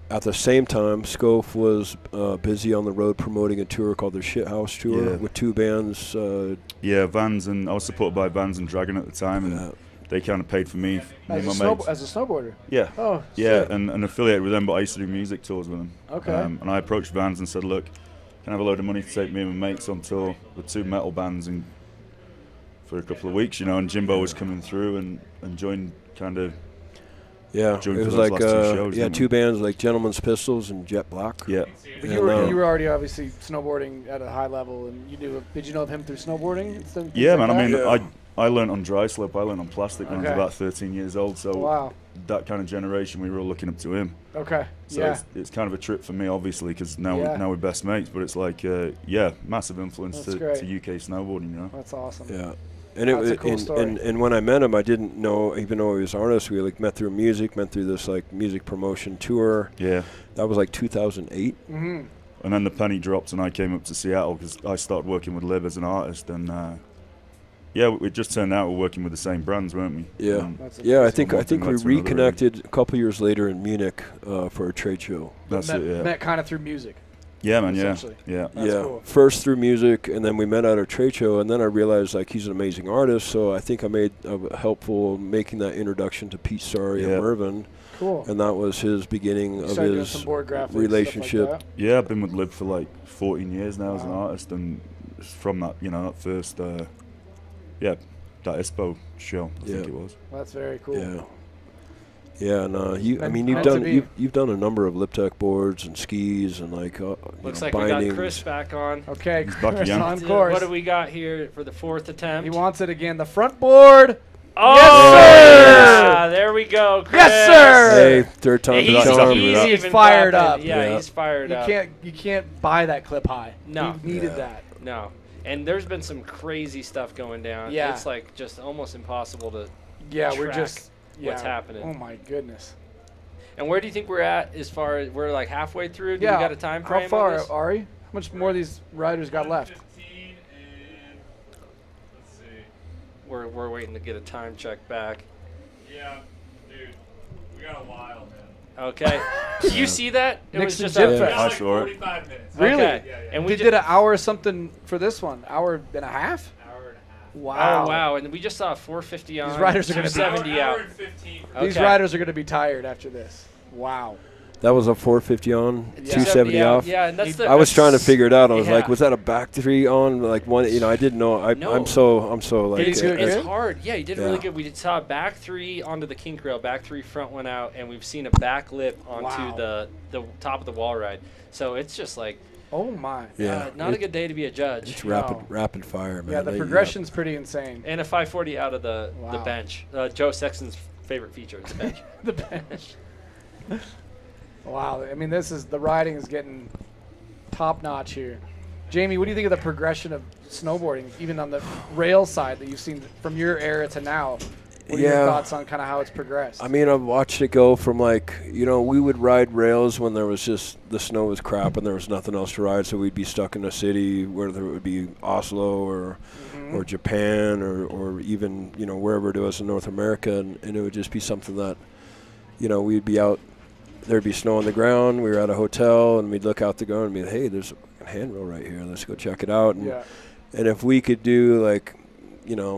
At the same time, Scof was busy on the road promoting a tour called the Shithouse Tour with 2 bands. Vans, and I was supported by Vans and Dragon at the time, and they kind of paid for me. As a snowboarder? Yeah. Oh, yeah, and affiliated with them, but I used to do music tours with them. Okay. And I approached Vans and said, look, can I have a load of money to take me and my mates on tour with 2 metal bands and for a couple of weeks, you know, and Jimbo was coming through and joined kind of. Yeah, it was like two bands like Gentleman's Pistols and Jet Black. Yeah. But you were already obviously snowboarding at a high level, and did you know of him through snowboarding? Yeah, man. I mean, I learned on dry slope. I learned on plastic when I was about 13 years old. So that kind of generation, we were all looking up to him. Okay. So it's kind of a trip for me, obviously, because now we're best mates. But it's like, massive influence to UK snowboarding. You know. That's awesome. Yeah. And it cool and when I met him, I didn't know, even though he was an artist, we like met through music, met through this like music promotion tour. Yeah. That was like 2008. Mm-hmm. And then the penny dropped, and I came up to Seattle because I started working with Lib as an artist, and it just turned out we're working with the same brands, weren't we? Yeah. I think we reconnected a couple years later in Munich for a trade show. That's it. Yeah. Met kind of through music. Yeah, man. Yeah. Cool. First through music, and then we met at a trade show, and then I realized like he's an amazing artist. So I think I made helpful making that introduction to Pete Starry and Mervyn. Cool. And that was his beginning of his relationship. Like yeah, I've been with Lib for like 14 years now as an artist, and from that, that first, that ISPO show, I think it was. That's very cool. Yeah. Yeah, and you've done a number of lip tech boards and skis and like looks like bindings. We got Chris back on. Okay, Chris on course. What do we got here for the fourth attempt? He wants it again. The front board. Oh, yes, sir! There we go, Chris. Yes, sir! Hey, third time he's fired up. Yeah, he's fired up. You can't buy that clip high. No. We needed that. No. And there's been some crazy stuff going down. Yeah. It's like just almost impossible to track what's happening. Oh, my goodness. And where do you think we're at as far as we're like halfway through? Do we got a time frame? How far, on this? Ari? How much more of these riders got left? Let's see. We're waiting to get a time check back. Yeah, dude. We got a while, man. Okay. Did you see that? It Nixon was just Gym a Fest. I like 45 minutes. Really? Okay. Yeah. And we did an hour something for this one. Hour and a half? Hour and a half. Wow. Oh, wow. And we just saw 450 on. These riders are going to be 70 out. Hour and 15. These riders are going to be tired after this. Wow. That was a 450 on, 270 off. Yeah, and that's I was trying to figure it out. I was like, was that a back three on? Like one, I didn't know. I'm so like. It's hard. Yeah, he did really good. We saw a back three onto the kink rail, back three front one out, and we've seen a back lip onto the top of the wall ride. So it's just like. Oh my. Yeah. Not a good day to be a judge. It's rapid fire, man. Yeah, the progression's pretty insane. And a 540 out of the bench. Joe Sexton's favorite feature is the bench. The bench. Wow, I mean, the riding is getting top notch here. Jamie, what do you think of the progression of snowboarding, even on the rail side that you've seen from your era to now? What are your thoughts on kind of how it's progressed? I mean, I've watched it go from like, we would ride rails when there was just, the snow was crap and there was nothing else to ride, so we'd be stuck in a city, whether it would be Oslo or Japan or even, wherever it was in North America, and it would just be something that, we'd be out. There'd be snow on the ground. We were at a hotel, and we'd look out the ground and be like, hey, there's a handrail right here. Let's go check it out. And if we could do, like,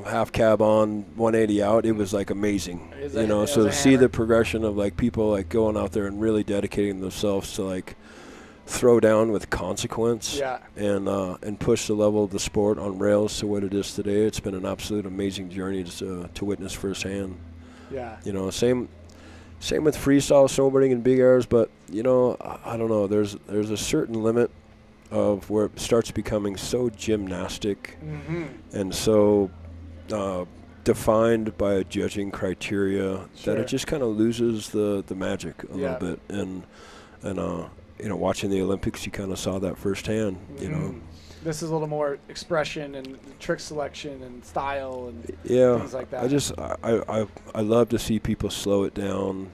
half cab on, 180 out, it was, like, amazing. So to see the progression of, like, people, like, going out there and really dedicating themselves to, like, throw down with consequence and push the level of the sport on rails to what it is today, it's been an absolute amazing journey to witness firsthand. Yeah. Same with freestyle snowboarding and big airs, but I don't know. There's a certain limit of where it starts becoming so gymnastic and so defined by a judging criteria that it just kind of loses the magic a little bit. And watching the Olympics, you kind of saw that firsthand. This is a little more expression and trick selection and style and things like that. I love to see people slow it down,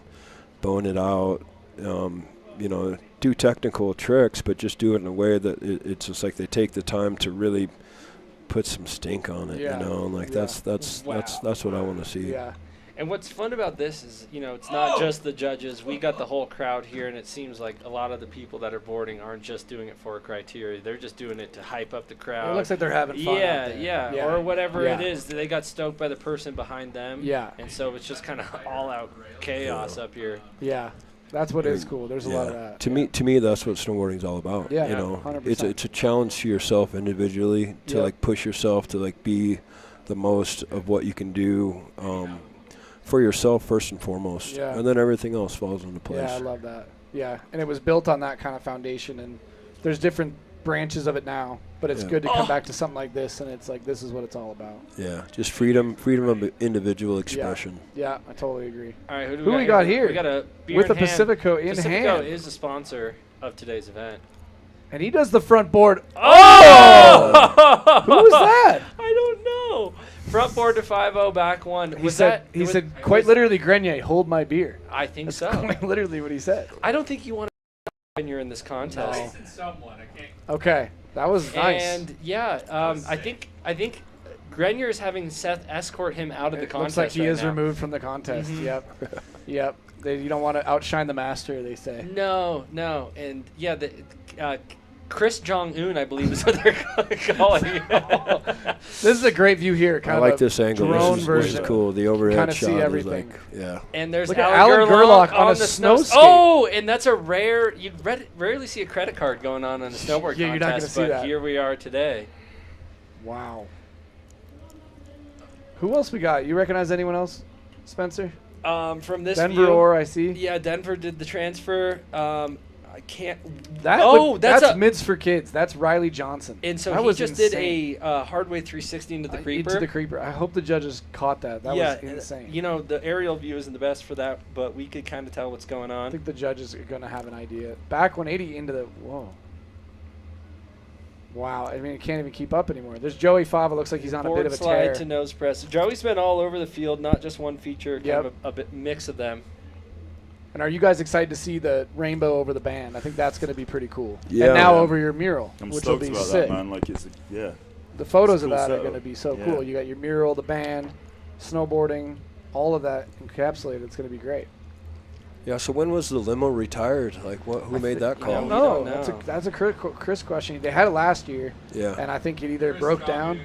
bone it out, do technical tricks, but just do it in a way that it's just like they take the time to really put some stink on it, that's what I want to see. Yeah. And what's fun about this is, it's not just the judges. We got the whole crowd here, and it seems like a lot of the people that are boarding aren't just doing it for a criteria. They're just doing it to hype up the crowd. It looks like they're having fun out there. Yeah, or whatever it is. They got stoked by the person behind them. Yeah. And so it's just kind of all-out chaos up here. Yeah. That's what is cool. There's a lot of that. To me, that's what snowboarding's all about. Yeah, 100%. It's a challenge to yourself individually to like push yourself to like be the most of what you can do for yourself first and foremost, Yeah. and then everything else falls into place. Yeah, I love that. Yeah, and it was built on that kind of foundation, and there's different branches of it now, but it's Yeah. good to come back to something like this, and it's like, this is what it's all about. Yeah, just freedom of individual expression. Yeah, I totally agree. All right, who we got here? We got a beer with in a hand. Pacifico in Pacifico hand. is the sponsor of today's event. And he does the front board. Oh! Who was that? I don't know. Front board to 5-0, back one. He said, quite literally, Grenier, hold my beer. I think That's so. quite literally what he said. I don't think you want to when you're in this contest. Okay, that was nice. And yeah, I think Grenier is having Seth escort him out of the contest. Looks like he right is now. removed from the contest. Mhm. Yep. Yep. You don't want to outshine the master, they say. No, and yeah, Chris Jong-un, I believe, is what they're calling it. This is a great view here. Kind I of like a this angle. drone This version. is cool. The overhead Kind of shot see is everything. like, yeah. And there's Look at Alan Gerlach Gerlach on a the snow skate. Oh, and that's a rare. You rarely see a credit card going on a snowboard Yeah, you're not gonna contest, see but that. here we are today. Wow. Who else we got? You recognize anyone else, Spencer? From this Denver view, or I see. Yeah, Denver did the transfer. I can't. That's Mids for Kids. That's Riley Johnson. And so that he was just insane. did a hardway 360 into the creeper. Into the creeper. I hope the judges caught that. That yeah, was insane. You know, the aerial view isn't the best for that, but we could kind of tell what's going on. I think the judges are going to have an idea. Back 180 into the whoa. Wow, I mean, it can't even keep up anymore. There's Joey Fava. Looks like he's on a bit of a slide tear. to nose press. Joey's been all over the field, not just one feature, kind of a bit mix of them. And are you guys excited to see the rainbow over the band? I think that's going to be pretty cool. Yeah, and now man. over your mural, I'm which will stoked be about sick. that, man. Like, yeah. The photos It's a of cool that are setup. going to be so Yeah. cool. You got your mural, the band, snowboarding, all of that encapsulated. It's going to be great. Yeah. So when was the limo retired? Like, who made that call? No, that's a Chris question. They had it last year. Yeah. And I think it either broke down.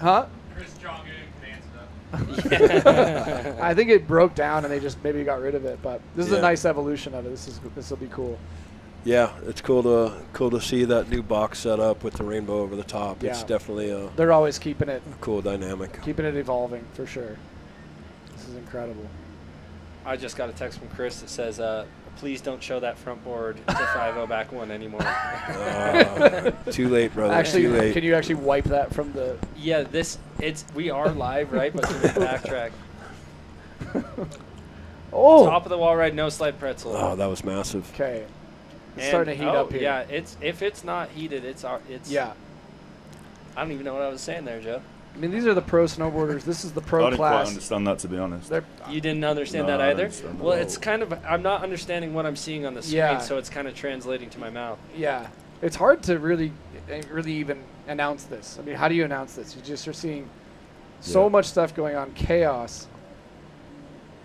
Huh? Chris Jong-un can answer that. I think it broke down and they just maybe got rid of it. But this is a Yeah. nice evolution of it. This will be cool. Yeah, it's cool to see that new box set up with the rainbow over the top. It's definitely a They're always keeping it cool dynamic. keeping it evolving for sure. This is incredible. I just got a text from Chris that says, please don't show that front board to 5-0 back one anymore. Too late, brother. Actually, too late. can you actually wipe that from the? Yeah, we are live, right? But can we backtrack? Oh! Top of the wall ride, no slide pretzel. Oh, that was massive. Okay. It's starting to heat up here. Yeah, if it's not heated, it's Yeah. I don't even know what I was saying there, Joe. I mean, these are the pro snowboarders. This is the pro I didn't quite class. understand that, to be honest. You didn't understand No, that I didn't either? understand Well, that. it's kind of, I'm not understanding what I'm seeing on the screen, Yeah. so it's kind of translating to my mouth. Yeah. It's hard to really even announce this. I mean, how do you announce this? You just are seeing so much stuff going on, chaos.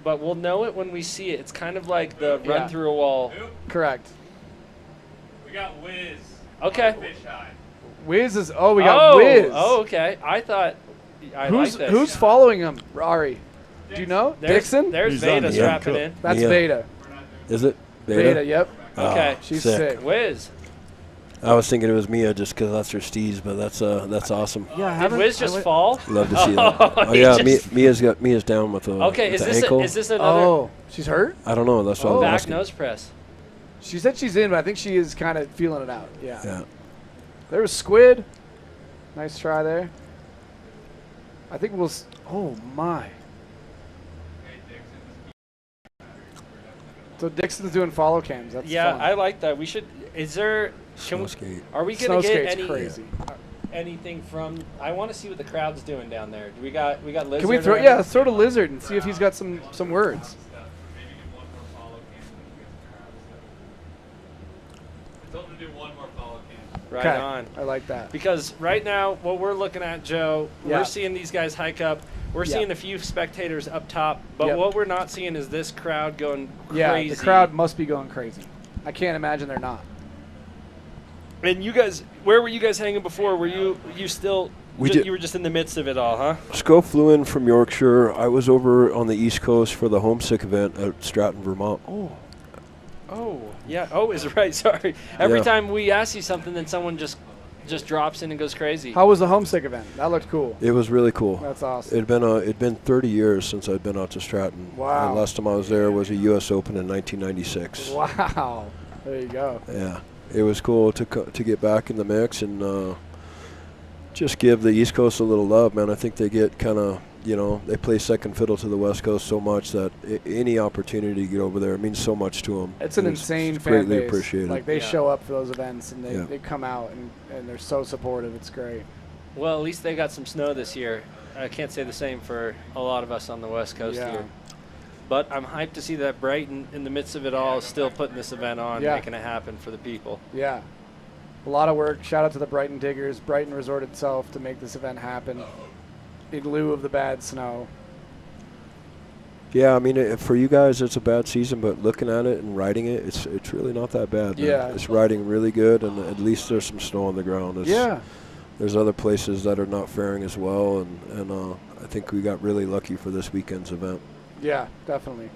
But we'll know it when we see it. It's kind of like the Yeah. run through a wall. Correct. We got Wiz. Okay. on fish high. Wiz is. Oh, we got Wiz. Oh, okay. I thought. I like this. Who's following him? Ari. Do you know? Dixon? There's Veda strapping in. That's Mia. Veda. Is it? Veda, yep. Okay. She's sick. sick. Wiz. I was thinking it was Mia just because that's her steez, but that's awesome. Yeah, Did Wiz just fall? Love to see that. Oh he yeah, just- Mia's down with the Okay, with is the this ankle. is this another Oh, she's hurt? I don't know. That's what I was back asking. nose press? She said she's in, but I think she is kind of feeling it out. Yeah. Yeah. There was Squid. Nice try there. I think we'll. Oh my. So Dixon's doing follow cams. That's Yeah, fun. I like that. We should. Is there? Snow skate. Are we Snow gonna get skate's any crazy. anything from? I want to see what the crowd's doing down there. Do we got lizard? Can we throw? Yeah, let's throw to Lizard and see if he's got some words. Told him to do one more follow cam. Right Okay. on. I like that. Because right now, what we're looking at, Joe, Yeah. we're seeing these guys hike up. We're Yeah. seeing a few spectators up top, but Yep. what we're not seeing is this crowd going Yeah, crazy. the crowd must be going crazy. I can't imagine they're not. And you guys, where were you guys hanging before? Were you still? You were just in the midst of it all, huh? Sco flew in from Yorkshire. I was over on the East Coast for the Homesick event at Stratton, Vermont. Oh, yeah. Oh, is right. Sorry. Every Yeah. time we ask you something, then someone just just drops in and goes crazy. How was the homesick event? That looked cool. It was really cool. That's awesome. It'd been 30 years since I'd been out to Stratton. Wow. And last time I was there was a U.S. Open in 1996. Wow. There you go. Yeah, it was cool to get back in the mix and just give the East Coast a little love, man. I think they get kind of, they play second fiddle to the West Coast so much that any opportunity to get over there means so much to them. It's an insane fan greatly base. appreciated. Like, they show up for those events, and they come out, and they're so supportive. It's great. Well, at least they got some snow this year. I can't say the same for a lot of us on the West Coast here. But I'm hyped to see that Brighton, in the midst of it all, is still putting this event on, making it happen for the people. Yeah. A lot of work. Shout out to the Brighton Diggers, Brighton Resort itself, to make this event happen in lieu of the bad snow. Yeah, I mean, for you guys, it's a bad season, but looking at it and riding it, it's really not that bad. Man. Yeah. It's riding really good, and at least there's some snow on the ground. There's other places that are not faring as well, and I think we got really lucky for this weekend's event. Yeah, definitely.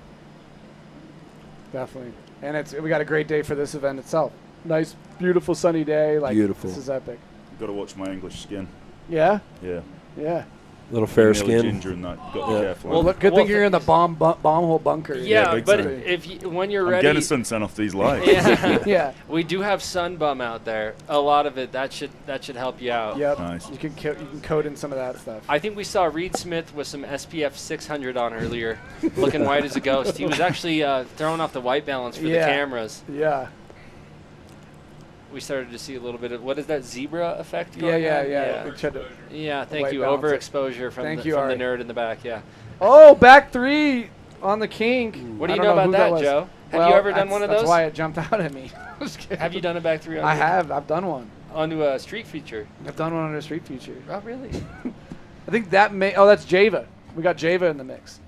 Definitely. And we got a great day for this event itself. Nice, beautiful, sunny day. Like, beautiful. This is epic. You've got to watch my English skin. Yeah? Yeah. Yeah. Little fair Vanilla skin. Ginger and that. You've got to be careful. Well, good thing you're in the bombhole bunker. Yeah, but time. when you're I'm ready, getting some sun off these lights. Yeah. We do have sun bum out there. A lot of it that should help you out. Yep. Nice. You can code in some of that stuff. I think we saw Reed Smith with some SPF 600 on earlier, looking white as a ghost. He was actually throwing off the white balance for the cameras. Yeah. We started to see a little bit of, what is that, zebra effect Yeah, going on? yeah. We tried to thank you. white balance it. Overexposure from the nerd in the back, yeah. Oh, back three on the kink. What do you know about that, Joe? Have you ever done one of those? That's why it jumped out at me. Have you done a back three? I have. I've done one. Onto a street feature? I've done one on a street feature. Oh, really? I think that that's Java. We got Java in the mix.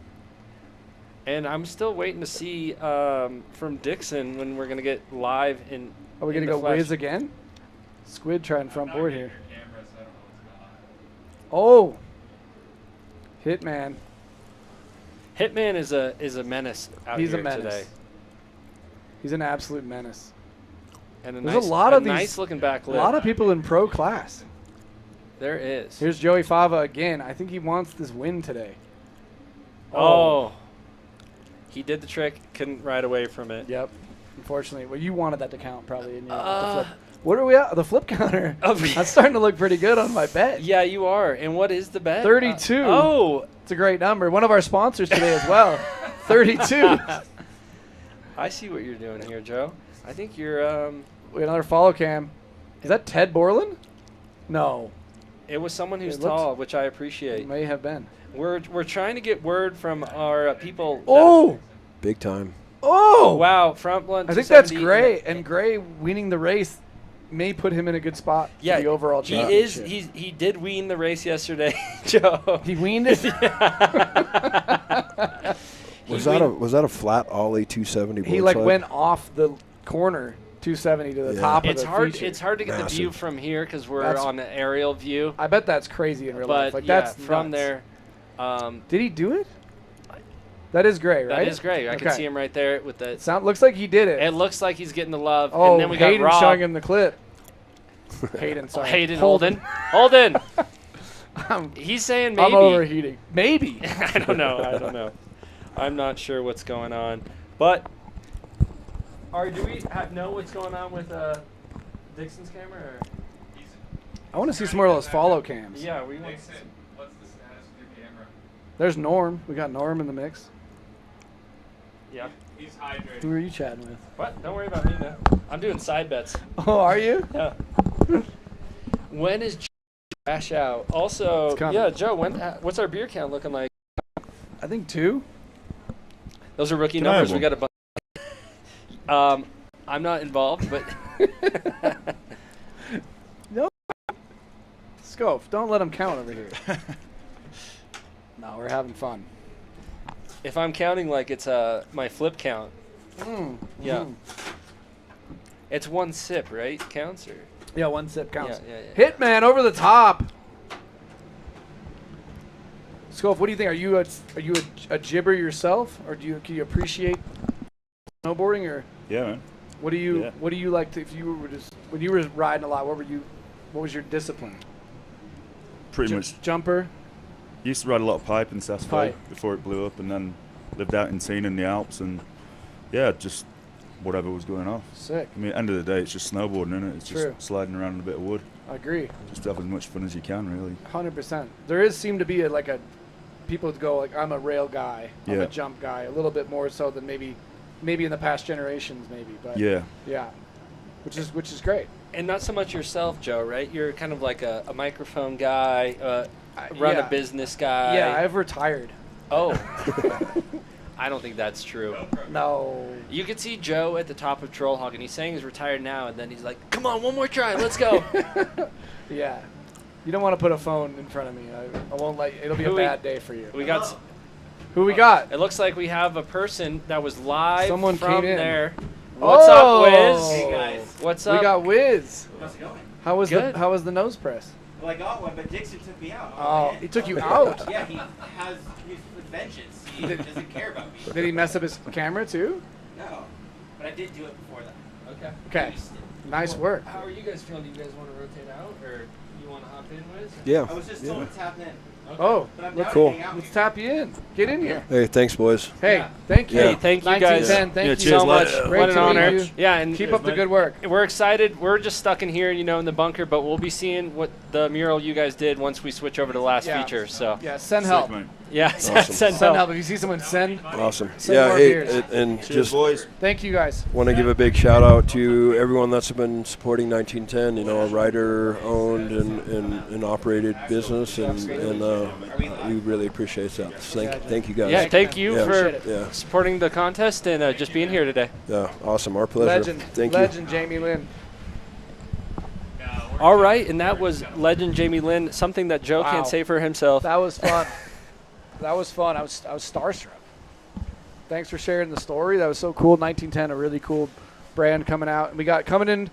And I'm still waiting to see from Dixon when we're going to get live in. Are we going to go whiz again? Squid trying front board here. Oh. Hitman. Hitman is a menace out He's here a menace. today. He's an absolute menace. And There's a lot of these nice looking back lip. A lot of people in pro class. There is. Here's Joey Fava again. I think he wants this win today. Oh. He did the trick. Couldn't ride away from it. Yep. Unfortunately. Well, you wanted that to count probably in your the flip. What are we at? The flip counter. Oh, That's starting to look pretty good on my bet. Yeah, you are. And what is the bet? 32. It's a great number. One of our sponsors today as well. 32. I see what you're doing here, Joe. I think you're Wait, another follow cam. Is that Ted Borland? No. It was someone who's tall, which I appreciate. It may have been. We're trying to get word from our people. Oh! Big time. Oh! Wow, front blunt. I think that's Gray, and Gray winning the race may put him in a good spot for the overall championship. He did wean the race yesterday, Joe. He weaned it? Was that a flat ollie 270 He went off the corner 270 to the top of the feature. It's hard to get the view from here because we're on an aerial view. I bet that's crazy in real life. Like, yeah, that's from nuts. there. Did he do it? That is Gray, right? That is Gray. I can see him right there with the. Looks like he did it. It looks like he's getting the love. Oh, and then we Hayden got Rob. showing him the clip. Hayden, sorry. Hayden Holden. He's saying maybe. I'm overheating. Maybe. I don't know. I'm not sure what's going on. But do we know what's going on with Dixon's camera? Or? I want to see some more of those follow cams. Yeah, we want to see. What's the status of your camera? There's Norm. We got Norm in the mix. Yeah. He's hydrated. Who are you chatting with? What? Don't worry about me, man. I'm doing side bets. Oh, are you? Yeah. When is Trash out? Also, yeah, Joe, what's our beer count looking like? I think 2. Those are rookie numbers. We got a bunch. I'm not involved, but. No. Scope, don't let him count over here. No, we're having fun. If I'm counting like it's my flip count. Yeah. It's 1 sip, right? Counts or? Yeah, 1 sip counts. Yeah. Hitman over the top. Scope, what do you think? Are you a gibber yourself, or can you appreciate snowboarding, or? Yeah, man. What do you like to, if you were when you were riding a lot? What were you What was your discipline? Pretty much. Jumper. Used to ride a lot of pipe in Sassafras Pipe. before it blew up, and then lived out in Teen in the Alps, and yeah, just whatever was going off. Sick. I mean, at the end of the day, it's just snowboarding, isn't it? It's True. just sliding around in a bit of wood. I agree. Just have as much fun as you can, really. 100%. There is seem to be people go like, I'm a rail guy, I'm Yeah. a jump guy, a little bit more so than maybe in the past generations, maybe. But Yeah. yeah, which is great. And not so much yourself, Joe, right? You're kind of like a microphone guy, run yeah. a business guy. Yeah, I've retired. Oh. I don't think that's true. No. You could see Joe at the top of Trollhawk, and he's saying he's retired now, and then he's like, come on, one more try, let's go. Yeah. You don't want to put a phone in front of me. I won't let you. It'll be a bad day for you. We got. Who we got? It looks like we have a person that was live Someone from came in. there. What's up, Wiz? Hey, guys. What's up? We got Wiz. How's it going? How was the nose press? Well, I got one, but Dixon took me out. Oh, he took you out? Yeah, he's with vengeance. He doesn't care about me. Did he mess up his camera too? No, but I did do it before that. Okay. Okay. Nice work. How are you guys feeling? Do you guys want to rotate out, or you want to hop in, Wiz? Yeah. I was just told to tap in. Okay. Oh, But I'm Look down to cool. hang out let's here. tap you in. Get in here. Hey, thanks, boys. Hey, thank you. Hey, thank you guys. 1910, thank Yeah, you cheers, so much. lads. Great What an to meet honor. you. Yeah, and Keep up the good work. We're excited. We're just stuck in here, in the bunker, but we'll be seeing what the mural you guys did once we switch over to the last Yeah. feature. So Yeah, send Sick, help. mate. yeah, Awesome. send Send help. help. If you see someone, send. Awesome. Send Yeah, more hey, beers. and Cheers, just boys. Thank you guys. want to give a big shout out to everyone that's been supporting 1910. You know, a rider-owned and operated business, and we really appreciate that. Thank you guys. Yeah, thank you Yeah. for Yeah. supporting the contest and just being here today. Yeah, awesome. Our pleasure. Legend. Thank you. Legend Jamie Lynn. All right, and that was legend Jamie Lynn, something that Joe Wow. can't say for himself. That was fun. That was fun. I was starstruck. Thanks for sharing the story. That was so cool. 1910, a really cool brand coming out. And we got coming in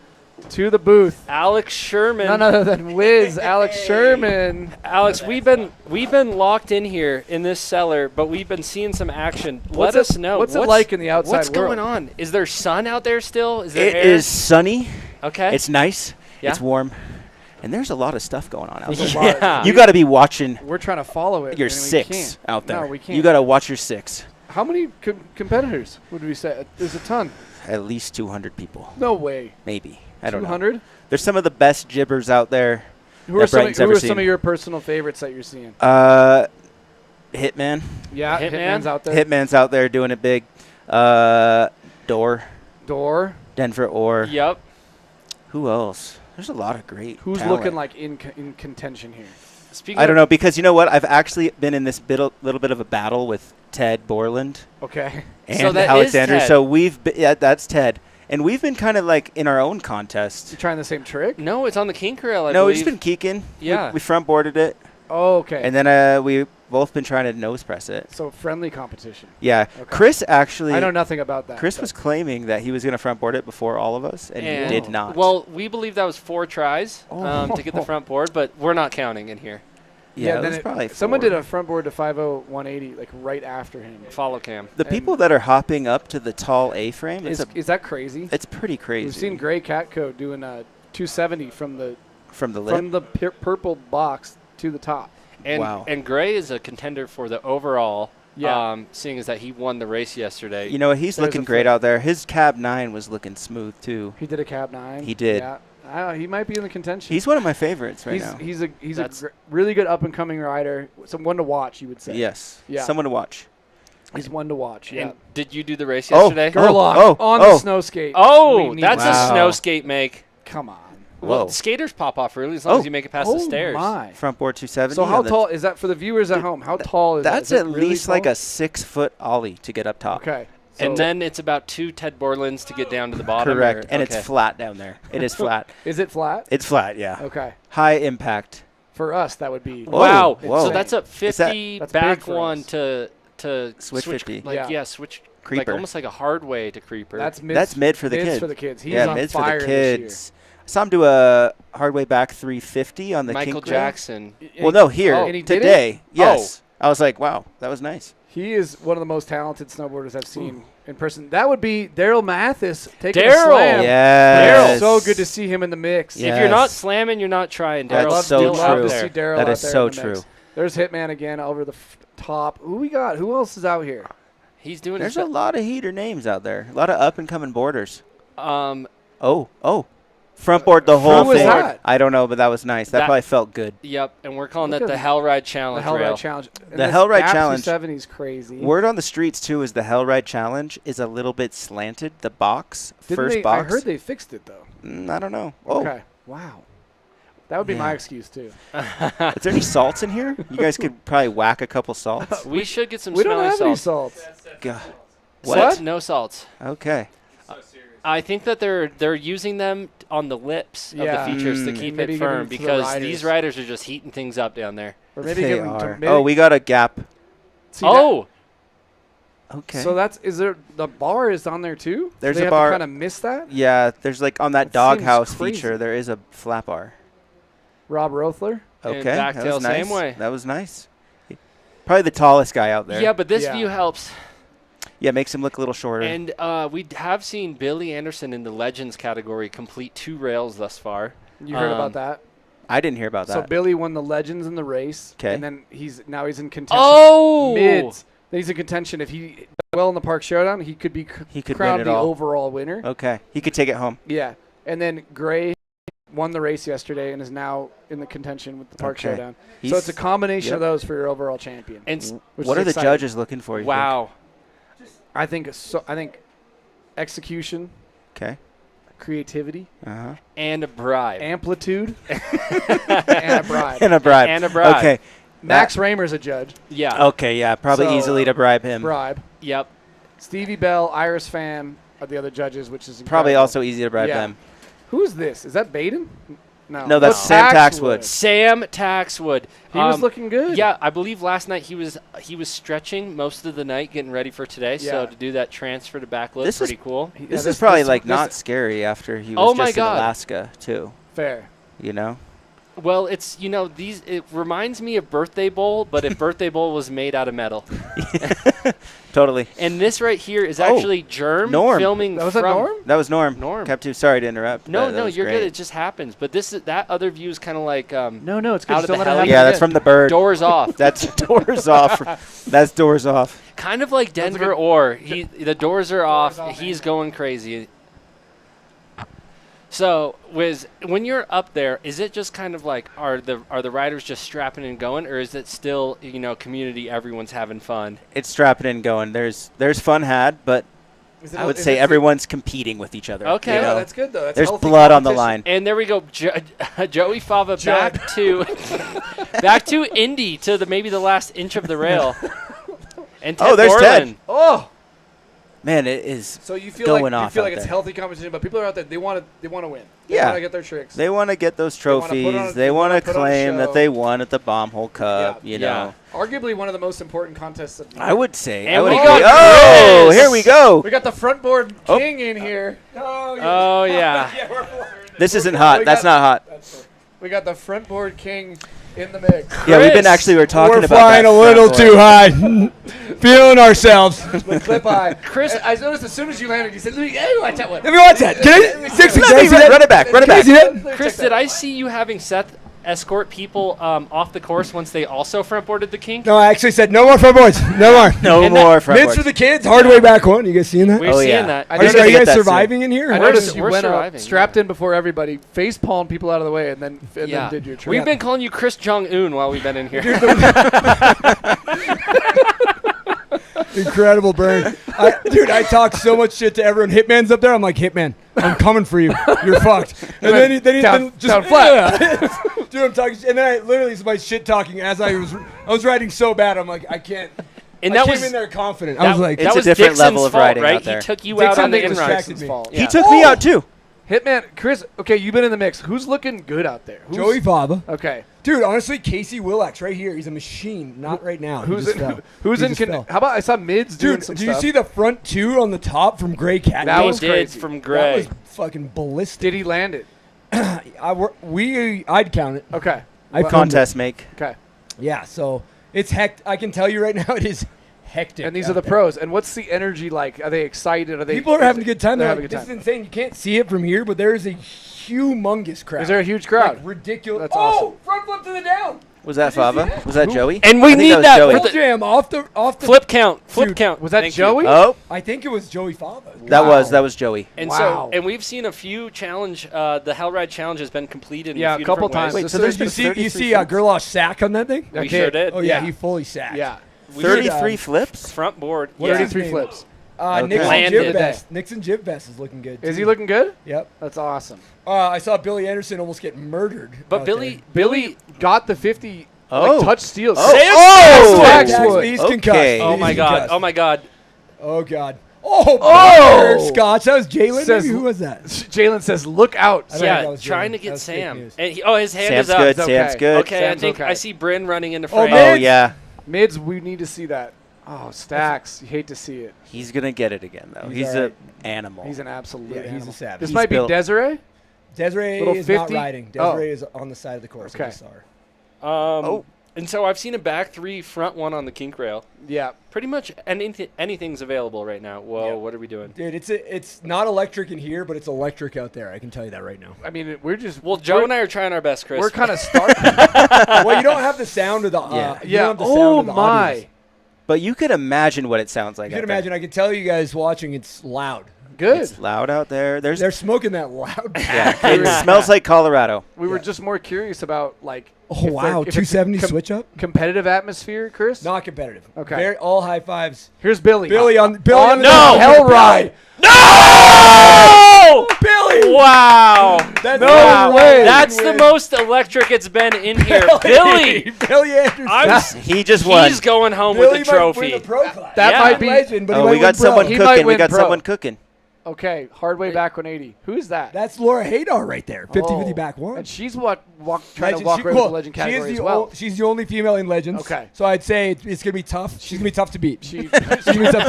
to the booth, Alex Sherman. none other than Wiz Alex Sherman. Alex, we've been locked in here in this cellar, but we've been seeing some action. Let us know. What's it like in the outside What's world? going on? Is there sun out there still? Is there It air? is sunny. Okay. It's nice. Yeah. It's warm. And there's a lot of stuff going on out There's there. a lot. Yeah. You got to be watching We're trying to follow it. your and we six can't. out there. No, we can't. You got to watch your six. How many competitors would we say? There's a ton. At least 200 people. No way. Maybe. I don't know. 200? There's some of the best jibbers out there. Who are some of your personal favorites that you're seeing? Hitman. Yeah, Hitman? Hitman's out there. Hitman's out there doing it big. Door. Denver Orr. Yep. Who else? There's a lot of great Who's talent. looking like in contention here? I don't know, because you know what? I've actually been in this little bit of a battle with Ted Borland. Okay. And So that Alexander. is Ted. So we've been, yeah, that's Ted. And we've been kind of like in our own contest. You trying the same trick? No, it's on the King Rail, I No, believe. we've just been keeking. Yeah. We front boarded it. Oh, okay. And then we both been trying to nose press it. So friendly competition. Yeah. Okay. Chris actually. I know nothing about that. Chris was claiming that he was going to front board it before all of us, and he did not. Well, we believe that was 4 tries to get the front board, but we're not counting in here. Yeah, then it was probably someone 4. did a front board to 50180 like right after him. Follow cam. The people that are hopping up to the tall A-frame, Is that crazy? It's pretty crazy. We've seen Gray Catco doing a 270 from the lip? purple box to the top. And, Wow. And Gray is a contender for the overall, Yeah. seeing as that he won the race yesterday. You know what? He's looking great out there. His cab 9 was looking smooth too. He did a cab 9. He did. Yeah. He might be in the contention. He's one of my favorites right now. He's a really good up and coming rider. Someone to watch, you would say. Yes. Yeah. Someone to watch. He's one to watch. Yeah. And did you do the race yesterday? Gerlach on the snow skate. Oh, that's a snow skate make. Come on. Well, Whoa. skaters pop off early as long as you make it past the stairs. My. Front board 270. So how on the- tall is that for the viewers at home? How tall is that? That's Is it at really least like tall? a 6-foot ollie to get up top. Okay. And then it's about 2 Ted Borlands to get down to the bottom. Correct. or- And okay. it's flat down there. It is flat. Is it flat? It's flat, yeah. Okay. High impact. For us, that would be. Wow. Whoa. So that's up Is that- 50 That's big back for one us. to Switch 50. Like, Yeah. switch. Creeper. Like almost like a hard way to creeper. That's mid. That's mid for the mids kids. for the kids. He's yeah, on mids fire for the this kids. I saw him do a hard way back 350 on the Michael kink rail. Jackson. Well, no, here Oh, and he did today. it? Yes. I was like, wow, that was nice. He is one of the most talented snowboarders I've seen in person. That would be Daryl Mathis taking a Daryl. slam. Yes. Daryl, so good to see him in the mix. Yes. If you're not slamming, you're not trying. That's Daryl's so still true. out To there. see Daryl That out is there so in the mix. true. There's Hitman again over the top. Who we got? Who else is out here? He's doing. There's his a lot of heater names out there. A lot of up and coming boarders. Oh. Front board the whole Who was thing. that? I don't know, but that was nice. That probably felt good. Yep, and we're calling Look that the at Hell Ride Challenge. The Hell rail. Ride Challenge. And The this Hell Ride Gap Challenge. 270 is crazy. Word on the streets too is the Hell Ride Challenge is a little bit slanted. The box, first box. I heard they fixed it though. I don't know. Oh, Okay. Wow. That would be my excuse too. is there any salts in here? You guys could probably whack a couple salts. We should get some We don't smelling have any salts. salts. God. What? No salts. Okay. I think that they're using them on the lips of the features to keep Maybe it give them firm to the because these riders are just heating things up down there. Or maybe They give them are. to maybe Oh, we got a gap. see Oh, Okay. So is there the bar is on there too? There's so they a bar. Kind of miss that. Yeah, there's like on that That seems doghouse crazy. feature, there is a flat bar. Rob Rothler. Okay, And that backtail was nice. same way. That was nice. Probably the tallest guy out there. yeah, but this Yeah. view helps. Yeah, makes him look a little shorter. And we have seen Billy Anderson in the Legends category complete 2 rails thus far. You heard about that? I didn't hear about that. So Billy won the Legends in the race. 'Kay. And then he's in contention. Oh! Mids. Then he's in contention. If he does well in the Park Showdown, he could be He could crowned win it the all. overall winner. Okay, he could take it home. Yeah. And then Gray won the race yesterday and is now in the contention with the Park Okay. Showdown. So He's- it's a combination of yep. those for your overall champion. And which What is are the exciting. judges looking for? You wow. I think execution, Okay. creativity, And a bribe. amplitude, and a bribe. And a bribe. And a bribe. Okay. Max Raymer's a judge. Yeah. Okay, yeah, probably So, easily to bribe him. Bribe. Yep. Stevie Bell, Iris Pham are the other judges, which is Probably incredible. also easy to bribe Yeah. them. Who's this? Is that Baden? No, that's Sam Taxwood. Sam Taxwood. He was looking good. Yeah, I believe last night he was stretching most of the night, getting ready for today. So Yeah. to do that transfer to backflip, This is pretty cool. This is probably not scary after he was Oh my just in God. Alaska too. Fair. You know. Well, it's it reminds me of Birthday Bowl, but if Birthday Bowl was made out of metal. Totally. And this right here is actually Germ Norm. filming That was from Norm? That was Norm. Norm. Cap 2, sorry to interrupt. No, That was you're great. good. It just happens. But that other view is kind of like No, it's good. out Just of don't the let it heli. happen Yeah, that's again. from the bird. Doors off. That's doors off. That's doors off. Kind of like Denver or the doors are off. He's going crazy. So when you're up there, is it just kind of like are the riders just strapping and going, or is it still community? Everyone's having fun. It's strapping and going. There's fun had, but I would say everyone's competing with each other. Okay, you know? that's good though. That's There's healthy blood on the competition. line. And there we go, Joey Fava back to Indy to maybe the last inch of the rail. And Ted there's Borland. Ted. Oh. Man, it is So you feel going like off it's there. healthy competition, but people are out there. They want to win. They Yeah. want to get their tricks. They want to get those They wanna put trophies. on a- They want to put on a claim show. that they won at the Bombhole Cup. You know, Arguably one of the most important contests of the I would say. And I would we agree. got Oh, Chris. here we go. We got the front board king in here. Oh yeah. This isn't hot. That's not hot. We got the front board king in the mix. Yeah, we've been we're talking We're about flying that a little front too board. high. Feeling ourselves. With clip eye. Chris, I noticed as soon as you landed, you said, "Hey, watch that one." Let me watch that. Can I? Dixie, Let can I me see that? run it back. Run it Can I back. see that? Chris, did I see you having Seth escort people off the course once they also front boarded the kink? No, I actually said no more front boards. No more. No more front Mitts boards. for the kids. Hard way back one. You guys seeing that? We're seeing that. I Are you noticed- guys that surviving in here? I We're noticed you went surviving, up, strapped in before everybody, face palmed people out of the way, and then did your trick. We've been calling you Chris Jong-un while we've been in here. Incredible burn. Dude, I talk so much shit to everyone. Hitman's up there. I'm like, Hitman, I'm coming for you. You're fucked. And then he Down just flat. Yeah. Dude, I'm talking, and then I literally my shit talking as I was riding so bad. I'm like, I can't. And I that came was in there confident. that, I was like, that It's a was different Dixon's level of fault, riding right? out there. He took you Dixon out on the Dixon's in-runs. Dixon's fault. He took me out too. Hitman, Chris. Okay, you've been in the mix. Who's looking good out there? Joey Fava. Okay. Dude, honestly, Casey Willax right here. He's a machine. Not right now. He Who's just in? fell. Who's He in? just fell. How about I saw Mids doing Dude, some do you stuff. see the front two on the top from Gray Cat? That He was did crazy. from That Gray. was fucking ballistic. Did he land it? I'd count it. Okay. I filmed Contest make. Okay. it. Yeah, so it's heck. I can tell you right now, it is hectic. And these out are the there. pros. And what's the energy like? Are they excited? Are they? People are having a good time. They're They're having a like, good this time. is insane. You can't see it from here, but there is a humongous crowd. Is there a huge crowd? Like, ridiculous. That's oh, awesome. front flip to the down. Was that Fava? Was that Joey? And we I think need was that Joey. for the Jam off the flip count. Flip Dude, count. Was that Thank Joey? you. Oh, I think it was Joey Fava. that was Joey. And Wow. so, and we've seen a few challenge. The Hell Ride challenge has been completed. Yeah, in a few a couple different ways. times. Wait, so there's You been see 33 Gerlach sack on that thing? We sure did. Oh yeah, he fully sacked. Yeah. 33 flips? Front board. What is his 33 name? flips. Okay. Nixon Landed. Jib Vest. Nixon Jib Vest is looking good. Is too. he looking good? Yep. That's awesome. I saw Billy Anderson almost get murdered. But out Billy got the 50 Oh. touch steals. Oh. there. He's concussed. Okay. Oh my He's god. concussed. Oh my god. Oh god. Oh, Oh! Scotch. That was Jalen. Says- Maybe? Who was that? Jalen says, "Look out!" I don't think that Yeah, was trying Jalen. to That get was fake Sam. news. And his hand Sam's is up. good. It's Sam's okay. good. Okay, Sam's I think okay. I see Bryn running into Oh, frame. Oh, Mids? yeah. Mids, we need to see that. Oh, Stacks. You hate to see it. He's going to get it again, though. He's He's all a right. animal. He's an absolute Yeah, he's animal. a savage. This He's might be built. Desiree. Desiree Little is not 50? riding. Oh. Desiree is on the side of the course. I Okay. just saw her. Oh. And so I've seen a back three, front one on the kink rail. Yeah. Pretty much anything's available right now. Whoa, Yeah. what are we doing? Dude, it's not electric in here, but it's electric out there. I can tell you that right now. I mean, we're just. Well, Joe and I are trying our best, Chris. We're kind of starting. Well, you don't have the sound of the. Yeah. You don't have the sound Oh of the my. audience. But you could imagine what it sounds like You out can there. imagine. I can tell you guys watching. It's loud. Good. It's loud out there. They're smoking that loud. Yeah, it smells like Colorado. We were just more curious about like. Oh wow, 270 switch up. Competitive atmosphere, Chris. Not competitive. Okay. All high fives. Here's Billy. Billy on On the the Hell Ride. No! Billy. Wow. That's No way. That's the most electric it's been in here. Billy. Billy Anderson. He just won. He's going home Billy with the might trophy. win the pro class. That Yeah. might be. Legend, but he Oh, might we got win pro. someone He might cooking. We win got pro. someone cooking. Okay, hard way back 180. Who is that? That's Laura Hadar right there. 50-50 back one. And she's trying to Legend. walk right with the legend she is category the as well. she's the only female in Legends. Okay. So I'd say it's going to be tough. She's going to be tough to beat. She- She's going to be tough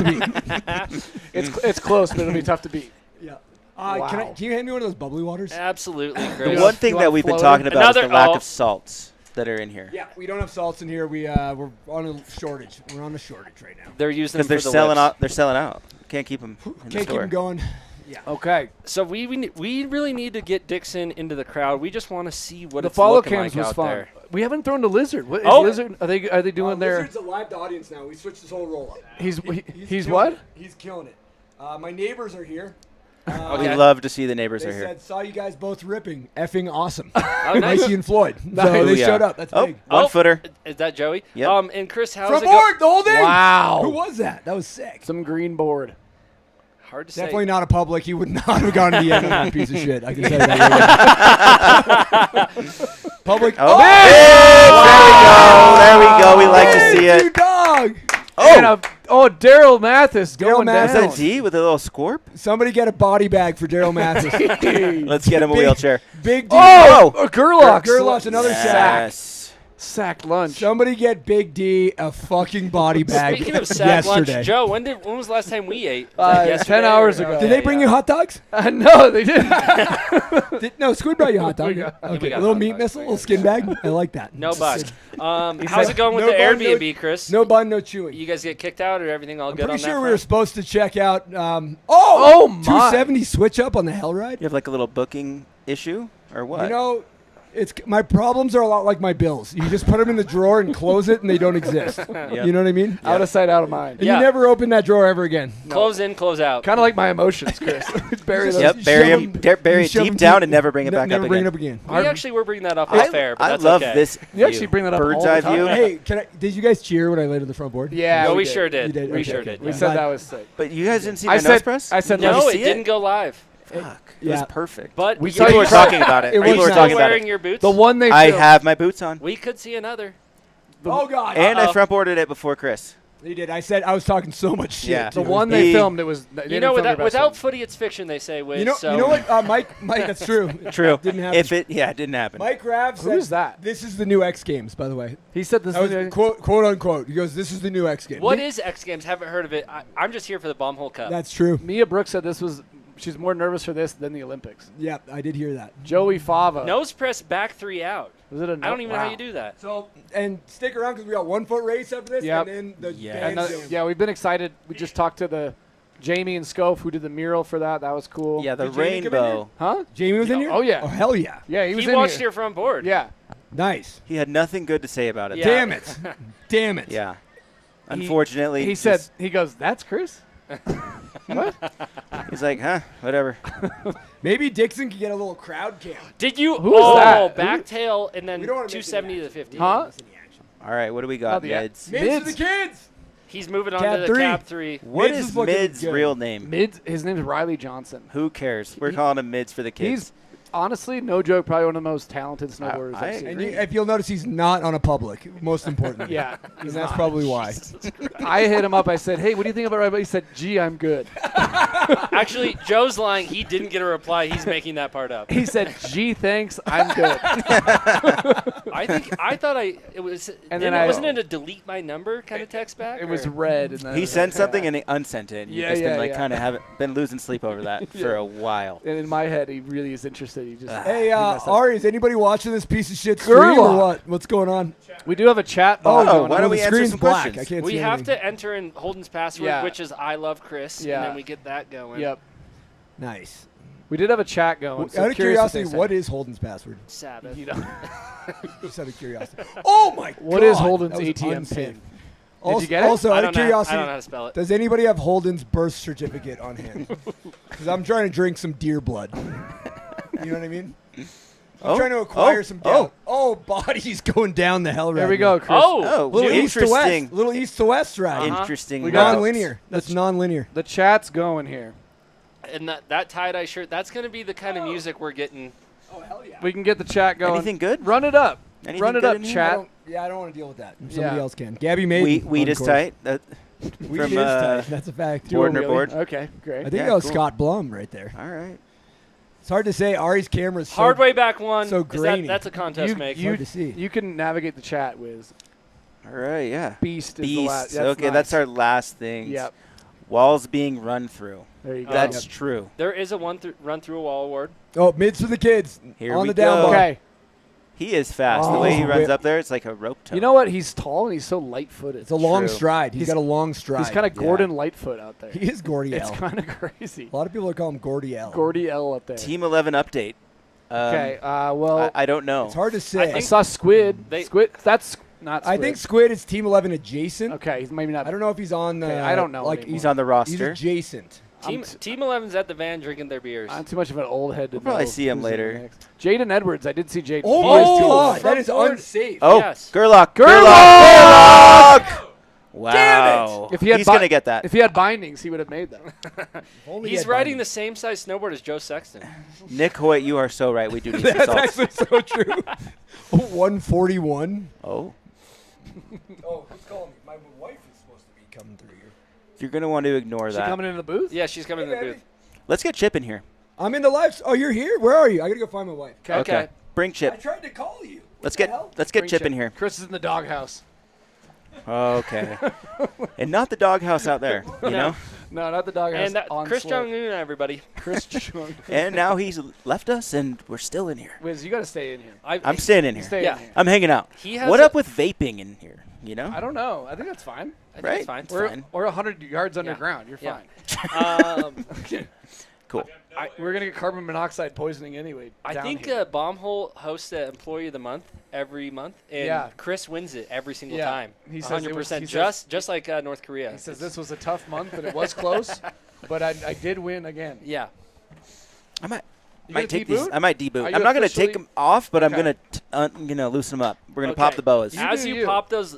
to beat. It's close, but it'll be tough to beat. Yeah. Wow. Can you hand me one of those bubbly waters? Absolutely, The Chris. one thing that we've been talking about is the lack of salts that are in here. Yeah, we don't have salts in here. We're on a shortage. We're on a shortage right now. They're using them Because for they're the selling lips. out. They're selling out. Can't keep them in the Can't keep store. them going. Yeah. Okay. So we really need to get Dixon into the crowd. We just want to see what The it's follow looking cams like was out fun. there. We haven't thrown the Lizard. What is Oh. Lizard? Are they doing their? Lizard's a live audience now. We switched this whole roll up. He's killing what? it. He's killing it. My neighbors are here. We love to see the neighbors They are here. said, saw you guys both ripping. Effing awesome. nice. Mikey and Floyd. Nice. So they Ooh, yeah. showed up. That's big. One footer. Is that Joey? Yep. And Chris, how's Front it go? board the whole thing. Wow. Who was that? That was sick. Some green board. Hard to Definitely say. not a public. He would not have gone to the end of that piece of shit. I can tell you that right now. Public. Oh, there we go. We like to see You it. dog. Oh, Daryl Mathis Daryl going Mathis. down. Is that D with a little scorp? Somebody get a body bag for Daryl Mathis. Let's get him a wheelchair. Big D. Oh, Gerlach. Gerlach's another sack. Yes. Sack lunch. Somebody get Big D a fucking body bag Speaking of sack yesterday. lunch, Joe, when was the last time we ate? Was that 10 yesterday hours or- ago. Did they bring you hot dogs? No, they didn't. No, Squid brought you a hot dog. we Okay, got a little hot meat dogs. missile, a little skin bag. I like that. No bust. How's it going with No the bun, Airbnb, Chris? No bun, no chewing. You guys get kicked out or everything all I'm good on pretty that sure we front? were supposed to check out. Oh, my. 270 switch up on the Hell Ride. You have like a little booking issue or what? You know, it's my problems are a lot like my bills. You just put them in the drawer and close it, and they don't exist. Yep. You know what I mean? Out of sight, out of mind. And you never open that drawer ever again. Close in, close out. Kind of like my emotions, Chris. Bury those. Yep, You bury shove him, them- bury you it shove deep them down deep- and never bring it back never up bring again. it up again. We actually were bringing that up off air, but I that's love okay. this. You actually bring that up bird's all the eye time. view. Hey, did you guys cheer when I laid on the front board? Yeah, No, we did. sure did. You did? We Okay, sure okay. did. We Yeah. said that was sick. But you guys didn't see I my said, nose press? I said, No, let's it see didn't go live. Fuck. It Yeah. was perfect. But We you saw People you were try- talking about it. It was People were nice. talking about wearing it. your boots? The one they I filmed. have my boots on. We could see another. Oh God! And I front boarded it before Chris. He did. I said I was talking so much shit. Yeah. The dude. one they filmed, it was. they You didn't know, film their best without one. footy, it's fiction, they say, Wiz. You know, so. you know what, Mike? That's true. True. Didn't happen. It didn't happen. Mike Rav said, Who's that? This is the new X Games, by the way. He said this That was was quote unquote. He goes, "This is the new X Games." What is X Games? Haven't heard of it. I'm just here for the Bombhole Cup. That's true. Mia Brooks said this was. She's more nervous for this than the Olympics. Yeah, I did hear that. Joey Fava. Nose press back 3 out. Was it a I don't even know how you do that. So, and stick around because we got 1 foot race after this, Yep. and then the And band the- jam. yeah, we've been excited. We just talked to the Jamie and Scope who did the mural for that. That was cool. Yeah, the Did Jamie come in rainbow. Huh? Jamie was in here? Oh yeah. Oh, hell yeah. Yeah, he was He in watched here. your front board. Yeah. Nice. He had nothing good to say about it. Yeah. Damn it. Damn it. Yeah. Unfortunately, He said, he goes, "That's Chris." What? he's like, huh, whatever. Maybe Dixon could get a little crowd cam. Did you? Who is that? Backtail and then We don't wanna miss 270 any to action. 50. Huh? All right, what do we Oh, got, the- Mids? Mids for the kids. He's moving on Cab to the three. cab 3. What Mids is is looking Mids' good. real name? Mids. His name's Riley Johnson. Who cares? We're calling him Mids for the kids. He's honestly, no joke, probably one of the most talented snowboarders I I've seen. And if you'll notice, he's not on a public, most importantly. Yeah, And he's that's not. probably why. I hit him up. I said, "Hey, what do you think about Riley?" He said, "Gee, I'm good." Actually, Joe's lying. He didn't get a reply. He's making that part up. He said, "Gee, thanks, I'm good." I thought it was. And And then wasn't it a delete my number kind of text back? It was or- red. And then He sent something and he unsent it. And Yeah, you've just yeah, been like yeah. kind of been losing sleep over that for a while. And in my head, he really is interested. He just Hey, he messed up. Ari, is anybody watching this piece of shit stream Gerlach. or what? What's going on? We do have a chat. Oh, box going why on. don't we the answer screen's some black. questions? I can't We see have anything. to enter in Holden's password, Yeah. which is I love Chris, Yeah. and then we get that going. Yep. Nice. We did have a chat going. Well, so out of curious curiosity, they what said. is Holden's password? Sabbath. You know. Just out of curiosity. Oh my god! What is Holden's That was ATM unsafe. pin? Also, you get it? Also, I out don't of know- curiosity, I don't know how to spell it. does anybody have Holden's birth certificate on hand? Because I'm trying to drink some deer blood. You know what I mean? I'm trying to acquire some down. Oh, body's going down the hell right There we now. go, Chris. Oh, Little east to west. interesting. Little east to west ride. Interesting. We got- Non-linear. That's non-linear. The chat's going here. And that tie-dye shirt, that's going to be the kind of music we're getting. Oh, hell yeah. We can get the chat going. Anything good? Run it up. Anything Run it good up, in here? chat. I don't want to deal with that. Somebody Yeah. else can. Gabby made Weed is tight. That, Weed from is tight. That's a fact. Do a Bordner wheelie. board. Okay, great. I think Yeah, that was cool. Scott Blum right there. All right. It's hard to say. Ari's camera's so Hard way back one. so Is grainy. that's a contest make. hard to see. You can navigate the chat, Wiz. All right. Yeah. Beast is the last. Beast. Okay, that's our last thing. Yep. Walls being run through. There you go. That's true. There is a run through a wall award. Oh, mids for the kids. Here on we the down go. bar. Okay. He is fast. The Oh, way he runs whip. up there, it's like a rope toe. You know what? He's tall and he's so light-footed. It's a long True. stride. He's got a long stride. He's kind of Gordon Lightfoot out there. He is Gordy It's L. kind of crazy. A lot of people are calling him Gordy L. Gordy L up there. Team 11 update. Okay. Well, I don't know. It's hard to say. I saw Squid. Squid. That's not. Squid. I think Squid is Team 11 adjacent. Okay, he's maybe not. I don't know if he's on the. Okay, I don't know Like anymore. He's on the he's roster. adjacent. Team 11's at the van drinking their beers. I'm too much of an old head to We'll probably know see him who's in later. next. Jaden Edwards. I did see Jaden. Oh He my is too. god, that is unsafe. Oh, Yes. Gerlach. Gerlach! Wow. Damn it! If he had He's going to get that. If he had bindings, he would have made them. Only He's had riding Bundy. the same size snowboard as Joe Sexton. Nick Hoyt, you are so right. We do need some That's salt. actually so true. 141. Oh. Oh, who's calling me? My wife is supposed to be coming through here. You're going to want to ignore Is she that. coming into the booth? Yeah, she's coming Hey, in the baby. booth. Let's get Chip in here. I'm in the live. Oh, you're here? Where are you? I gotta go find my wife. Okay. Bring I Chip. tried to call you. Let's What the get hell? Bring Chip in here. Chris is in the doghouse. Okay. And not the doghouse out there, you know? No, not the doghouse. And on Chris slope. Jong-un, everybody. Chris Jong. And now he's left us, and we're still in here. Wiz, you got to stay in here. I'm staying in here. Stay Yeah. in here. I'm hanging out. He has What a- up with vaping in here, you know? I don't know. I think that's fine. I think Right? it's fine. It's We're, fine. we're 100 yards underground. You're Yeah. fine. Cool. We're going to get carbon monoxide poisoning anyway. I down think here. Bombhole hosts the Employee of the Month every month, and Yeah. Chris wins it every single Yeah. time. He says it 100%, was- he says- just like North Korea. He says this was a tough month, and it was close, but I did win again. Yeah. I might gonna take these. deboot? I might Are deboot. you I'm not going to take officially- them off, but Okay. I'm going to loosen them up. We're going to Okay. pop the boas. As do you you. pop those,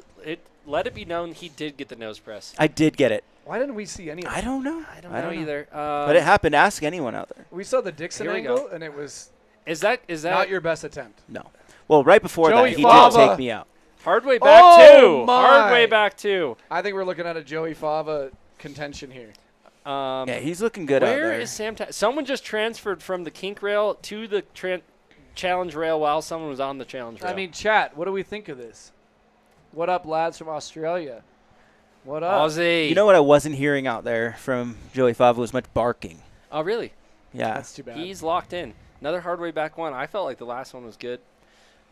let it be known he did get the nose press. I did get it. Why didn't we see any of I that? don't know. I don't know either. But it happened. Ask anyone out there. We saw the Dixon Here we angle, go. and it was Is that not your best attempt. No. Well, right before Joey that, he Fava. did take me out. hard way back Oh, two? my. Hard way back two. I think we're looking at a Joey Fava contention here. Yeah, he's looking good out Where there. is Sam? Someone just transferred from the kink rail to the challenge rail while someone was on the challenge rail. I mean, chat, what do we think of this? What up, lads from Australia? What up? Aussie. You know what I wasn't hearing out there from Joey Fava was much barking. Oh, really? Yeah. That's too bad. He's locked in. Another hard way back one. I felt like the last one was good.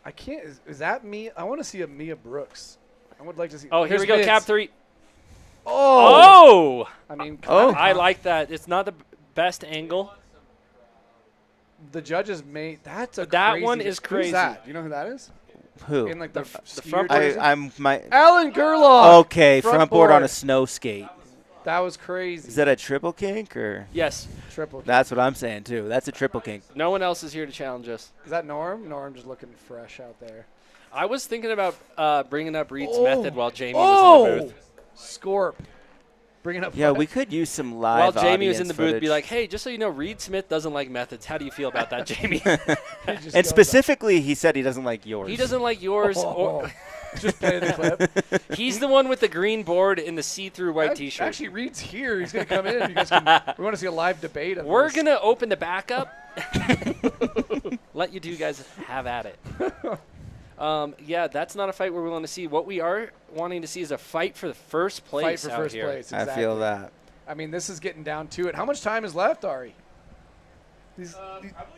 I can't. Is that me? I want to see a Mia Brooks. I would like to see. Oh, here we go. Cap 3. Oh. I mean, Oh. I like that. It's not the best angle. The judges made that crazy one is crazy. Who's that? You know who that is? Who? In like the front board. I'm my. Alan Gerlach. Okay, front board on a snow skate. That was crazy. Is that a triple kink or? Yes. Triple kink. That's what I'm saying too. That's a triple kink. No one else is here to challenge us. Is that Norm? Norm just looking fresh out there. I was thinking about bringing up Reed's method while Jamie was in the booth. Scorp. Bringing up. Yeah, we could use some live. While Jamie was in the booth, footage. be like, "Hey, just so you know, Reed Smith doesn't like methods. How do you feel about that, Jamie?" And specifically, he said he doesn't like yours. He doesn't like yours. Or just play the clip. He's the one with the green board and the see-through white T-shirt. Actually, Reed's here. He's gonna come in. You guys can, we want to see a live debate. We're gonna open the back up. Let you two guys have at it. Yeah, that's not a fight we're willing to see. What we are wanting to see is a fight for the first place. Fight for first place. Exactly. I feel that. I mean, this is getting down to it. How much time is left, Ari? Probably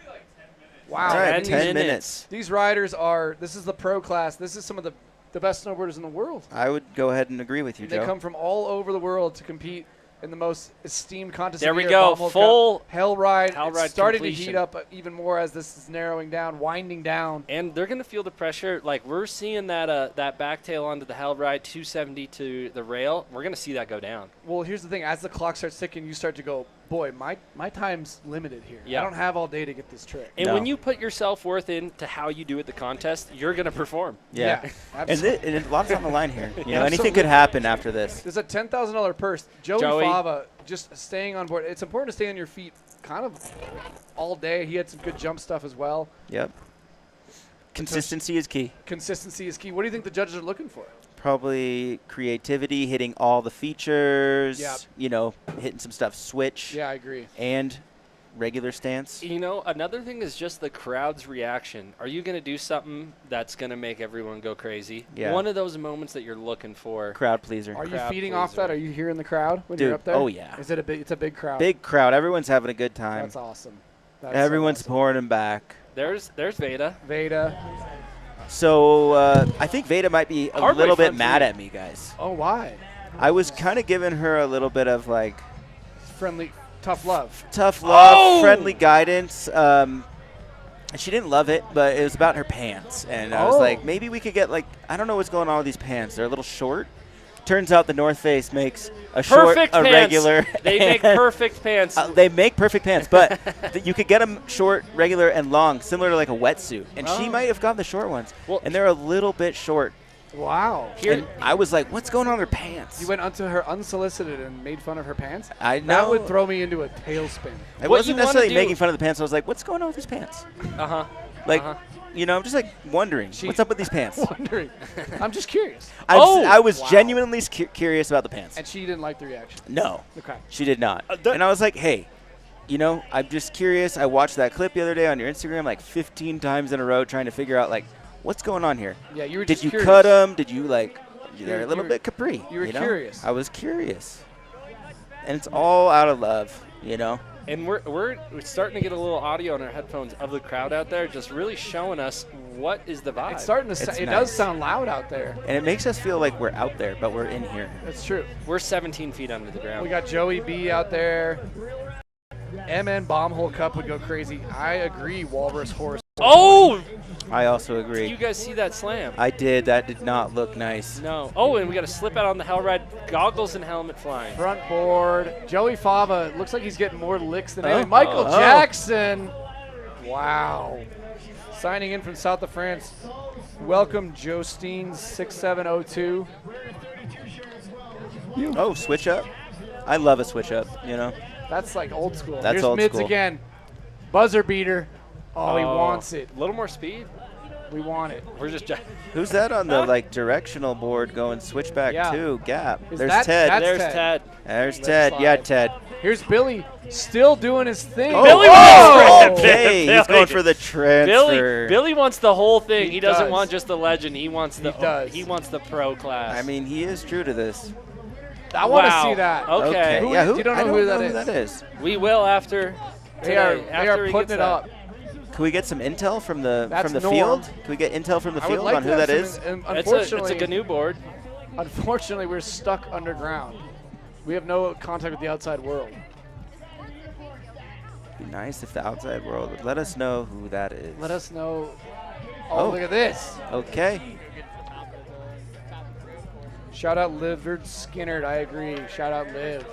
like 10 minutes. Wow. All right, 10 minutes. These riders are. This is the pro class. This is some of the best snowboarders in the world. I would go ahead and agree with you, They Joe. come from all over the world to compete in the most esteemed contest. There of the we year, go. Bombhole Full Cup. Hell Ride. Hell It's Ride starting completion. to heat up even more as this is narrowing down, winding down. And they're going to feel the pressure. Like, we're seeing that that back tail onto the Hell Ride 270 to the rail. We're going to see that go down. Well, here's the thing. As the clock starts ticking, you start to go, boy, my time's limited here. Yeah. I don't have all day to get this trick. And when you put your self-worth into how you do at the contest, you're going to perform. Yeah. and a lot's on the line here. You know, Absolutely. anything could happen after this. There's a $10,000 purse. Joey Fava just staying on board. It's important to stay on your feet kind of all day. He had some good jump stuff as well. Yep. Consistency is key. Consistency is key. What do you think the judges are looking for? Probably creativity, hitting all the features. Yep. You know, hitting some stuff switch. Yeah, I agree. And regular stance. You know, another thing is just the crowd's reaction. Are you going to do something that's going to make everyone go crazy? Yeah. One of those moments that you're looking for. Crowd pleaser. Are you feeding off that? Are you hearing the crowd when Dude, you're up there? oh, yeah. Is it a big? It's a big crowd. Big crowd. Everyone's having a good time. That's awesome. That's Everyone's pouring him back. There's Veda. So I think Veda might be a little bit mad at me, guys. Oh, why? I was kind of giving her a little bit of like friendly, tough love. Tough love, friendly guidance. She didn't love it, but it was about her pants. And I was like, maybe we could get like, I don't know what's going on with these pants. They're a little short. Turns out the North Face makes a short, a regular. They make perfect pants. They make perfect pants, but you could get them short, regular, and long, similar to like a wetsuit. And she might have gotten the short ones. Well, and they're a little bit short. Wow. And I was like, what's going on with her pants? You went onto her unsolicited and made fun of her pants? I know. That would throw me into a tailspin. I wasn't necessarily making fun of the pants. I was like, what's going on with these pants? Uh-huh. Like, you know, I'm just like wondering, what's up with these pants? Wondering. I'm just curious. I was genuinely curious about the pants. And she didn't like the reaction? No. Okay. She did not. And I was like, hey, you know, I'm just curious. I watched that clip the other day on your Instagram like 15 times in a row trying to figure out, like, what's going on here? Yeah, you were Did just you curious. cut them? Did you, like, they're a little bit capri. You were know? curious. I was curious. And it's all out of love, you know? And we're starting to get a little audio on our headphones of the crowd out there, just really showing us what is the vibe. It's starting to. It does sound loud out there. And it makes us feel like we're out there, but we're in here. That's true. We're 17 feet under the ground. We got Joey B out there. MN Bombhole Cup would go crazy. I agree. Walrus Horse. Oh! I also agree. Did you guys see that slam? I did. That did not look nice. No. Oh, and we got a slip out on the Hell Ride. Goggles and helmet flying. Front board. Joey Fava looks like he's getting more licks than anything. Michael Oh. Jackson. Wow. Signing in from south of France. Welcome, Jostine 6702. Oh, switch up. I love a switch up, you know. That's like old school. That's Here's old mids school. again. Buzzer beater. Oh, he wants it. A little more speed. We want it. We're just. Who's that on the like directional board going switchback to gap? Is There's that- Ted. that's There's Ted. Ted. There's Let's Ted. slide. Yeah, Ted. Here's Billy still doing his thing. Oh, Billy okay. He's going for the transfer. Billy wants the whole thing. He doesn't does. want just the legend. He wants the. does. He wants the pro class. I mean, he is true to this. I want to Wow. see that. Okay. Yeah, You don't know who that is. that is. We will after. They are today, after he putting gets it that. up. Can we get some intel from the Norm. field? Can we get intel from the field on who that is? Unfortunately, it's a GNU board. Unfortunately, we're stuck underground. We have no contact with the outside world. It'd be nice if the outside world would let us know who that is. Let us know. Oh, look at this. Okay. Shout out Livered Skinnerd. I agree. Shout out Liv.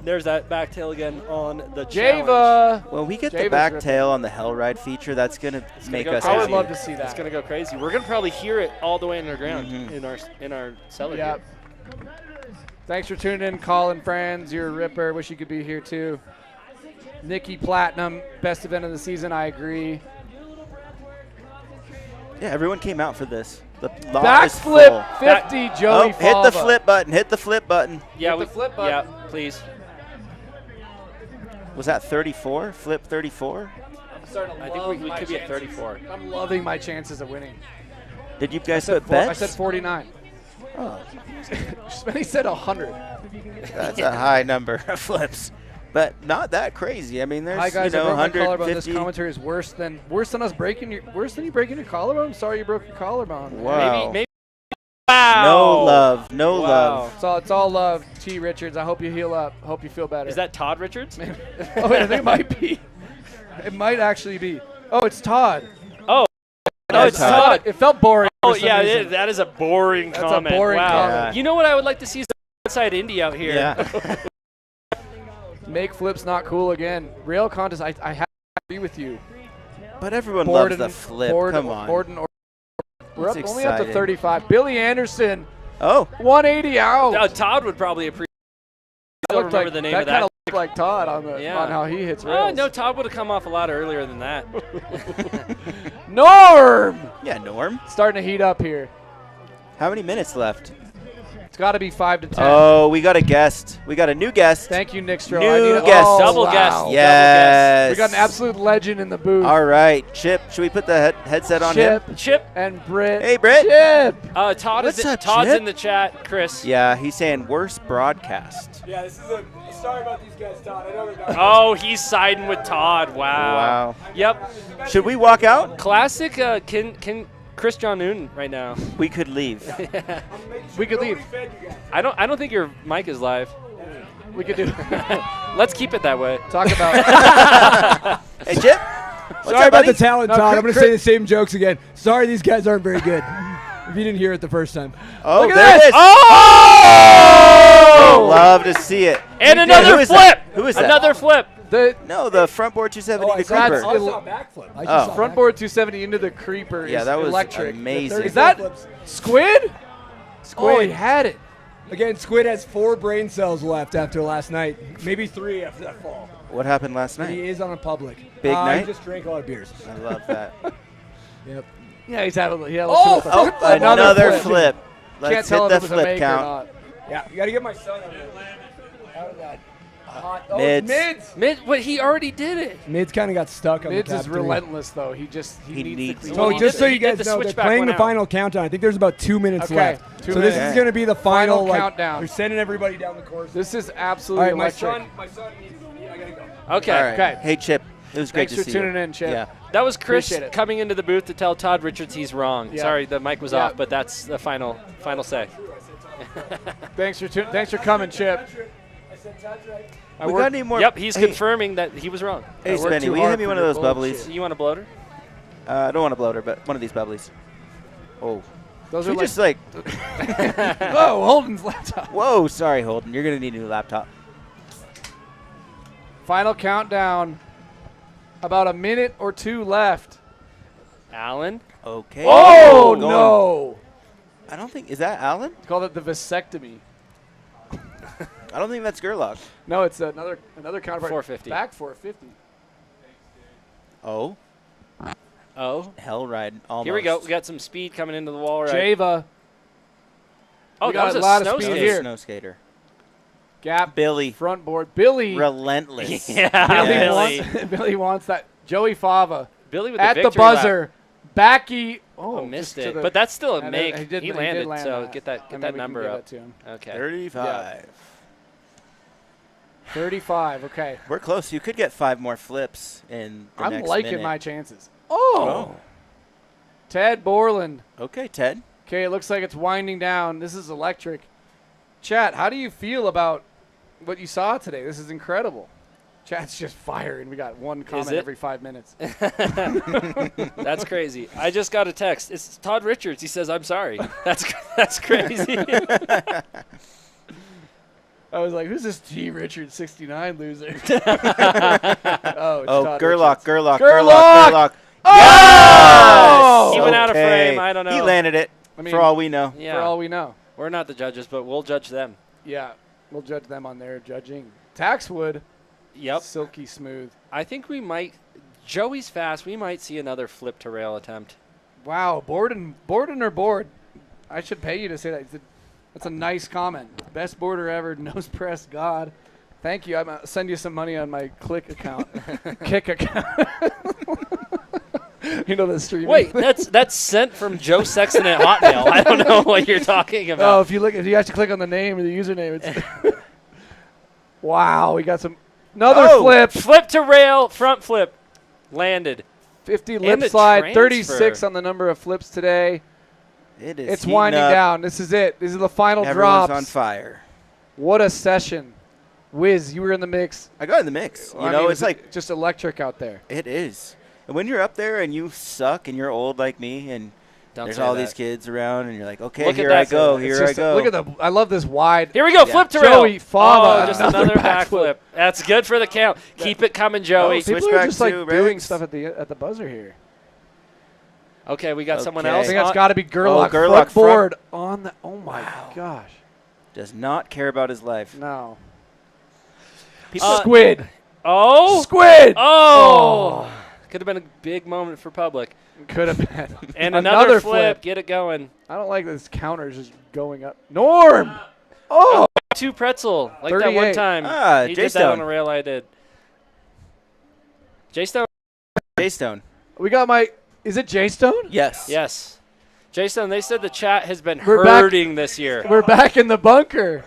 There's that back tail again on the Java. When we get Java's the back ripping. tail on the Hell Ride feature, that's gonna make us. I would love to see that. It's gonna go crazy. We're gonna probably hear it all the way underground in our cellar. Yep. Thanks for tuning in, Colin Franz. You're a ripper. Wish you could be here too. Nikki Platinum, best event of the season. I agree. Yeah, everyone came out for this. The lot is full. Backflip 50, Joey. Hit the flip button. Hit the flip button. Yeah, Hit the flip button. Yeah, please. Was that 34? Flip 34? I think we could be at 34. I'm loving my chances of winning. Did you guys put I bets? said 49. Oh. Spenny said 100. That's a high number of flips, but not that crazy. I mean, there's Hi guys, I broke my collarbone. This 150. commentary is worse than us breaking your you breaking your collarbone. I'm sorry you broke your collarbone. Wow. Maybe. Wow. No love. No love. It's all love. T. Richards. I hope you heal up. Hope you feel better. Is that Todd Richards? Oh, I think it might be. It might actually be. Oh, it's Todd. Oh. No, it's Todd. It felt boring. Oh, for some yeah, reason. that is a boring That's comment. a boring wow. comment. You know what I would like to see is the outside indie out here. Yeah. Make flips not cool again. Rail contest. I have to agree with you. But everyone Borden, loves the flip. Borden, Come on. Borden, we're That's only up to exciting. 35. Billy Anderson. Oh. 180 out. Todd would probably appreciate. I That don't looked remember like, the name that of that. kind of looked like Todd on how he hits rails. Oh no, Todd would have come off a lot earlier than that. Norm. Yeah, Norm. Starting to heat up here. How many minutes left? It's got to be 5 to 10. Oh, we got a guest. We got a new guest. Thank you, Nick Stroh. New guest. Oh, Double wow. guest. Yes. We got an absolute legend in the booth. All right, Chip. Should we put the headset on him? Chip and Britt. Hey, Britt. Chip. Todd's Chip? in the chat. Chris. Yeah, he's saying worst broadcast. Yeah, this is sorry about these guys, Todd. I know they're not. Oh, he's siding with Todd. Wow. Wow. Yep. Should we walk out? Classic. Can Chris John Newton right now. We could leave. We could leave. I don't think your mic is live. We could do. Let's keep it that way. Talk about. Hey, Chip. Sorry about the talent, Todd. I'm going to say the same jokes again. Sorry, these guys aren't very good. If you didn't hear it the first time. Oh, Look at there this. it is. Oh! Love to see it. And another flip. Who is that? Another flip. No, the front board 270 the creeper. I saw a backflip. I just Oh. saw Front board 270 into the creeper Yeah, is that was electric. amazing. Is that Squid? Oh, he had it. Again, Squid has 4 brain cells left after last night. Maybe 3 after that fall. What happened last night? He is on a public. Big night? He just drank a lot of beers. I love that. Yep. Yeah, he's having. Oh, another flip. Can't Let's tell hit if the it was a flip make count. or not. Yeah, you got to get my son out of that. Oh, Mids. Mids. But he already did it. Mids kind of got stuck on Mids the is top 3. relentless though. He needs to So just so you guys know, they're playing the out. final countdown. I think there's about 2 minutes Okay, left. 2 So minutes. this is going to be the final, like, countdown. They're sending everybody down the course. This is All absolutely right, my electric. son needs. I gotta go. Okay. All right. Okay. Hey, Chip. It was great Thanks to for see you. tuning in, Chip. Yeah. That was Chris Appreciate it. coming into the booth to tell Todd Richards he's wrong. Yeah. Sorry, the mic was Yeah. off, but that's the final say. Thanks for coming, Chip. We got any more? Yep, he's Hey. confirming that he was wrong. Hey, I worked Spenny, too will you hard hand me for one of your those bullshit. bubblies? You want a bloater? I don't want a bloater, but one of these bubblies. Oh. Those Should are we just like. Whoa, Holden's laptop. Whoa, sorry, Holden. You're going to need a new laptop. Final countdown. About a minute or 2 left. Alan? Okay. Oh, Going. no. I don't think. Is that Alan? Call it the vasectomy. I don't think that's Gerlach. No, it's another counterpart. 450. Back 450. Oh. Oh. Hell ride. Almost. Here we go. We got some speed coming into the wall right. Java. Oh, We that got was a a lot of snow speed skate. here. Snow skater. Gap. Billy. Front board. Billy. Relentless. Yeah, Billy, Billy. wants, Billy wants that. Joey Fava. Billy with at the the victory lap. buzzer. Backy. Oh, Oh, missed just to it. the- But that's still a And make. he did- He he did landed, land so that. get that I mean, that we can number give up. that to him. Okay. 35. 35. Okay. We're close. You could get 5 more flips in the I'm next liking minute. my chances. Oh. Ted Borland. Okay, Ted. Okay, it looks like it's winding down. This is electric. Chat, how do you feel about what you saw today? This is incredible. Chat's just firing. We got one comment every 5 minutes. That's crazy. I just got a text. It's Todd Richards. He says, "I'm sorry." That's crazy. I was like, "Who's this T. Richards 69 loser?" Gerlach. Oh! He went out of frame. I don't know. He landed it. For all we know. Yeah. For all we know. We're not the judges, but we'll judge them. Yeah, we'll judge them on their judging. Taxwood. Yep. Silky smooth. I think we might. Joey's fast. We might see another flip to rail attempt. Wow, Borden or board? I should pay you to say that. That's a nice comment. Best boarder ever. Nose press. God. Thank you. I'm gonna send you some money on my Click account. Kick account. You know the stream. Wait, that's sent from Joe Sexton at Hotmail. I don't know what you're talking about. Oh, if you actually click on the name or the username, it's wow. We got some another flip. Flip to rail, front flip, landed. 50 lip slide, 36 on the number of flips today. It's winding down. This is it. These are the final drops. Everyone's on fire. What a session. Wiz, you were in the mix. I got in the mix. You know, it's like just electric out there. It is. And when you're up there and you suck and you're old like me and there's all these kids around and you're like, okay, here I go. Look at I love this wide. Here we go, flip to rail. Joey Fava. Just another backflip. That's good for the count. Keep it coming, Joey. People are just like doing stuff at the buzzer here. Okay, we got someone else. I think that's got to be Gerlach. Gerlach board on the. Oh my gosh. Does not care about his life. No. Squid. Oh. Squid. Oh. Could have been a big moment for public. Could have been. And another flip. Get it going. I don't like this counter just going up. Norm. Oh. 2 pretzel. Like 38. that one time. He did that on a rail I did. J-Stone. J-Stone. We got my. Is it J-Stone? Yes. Yes. J-Stone, they said the chat has been hurting this year. We're back in the bunker.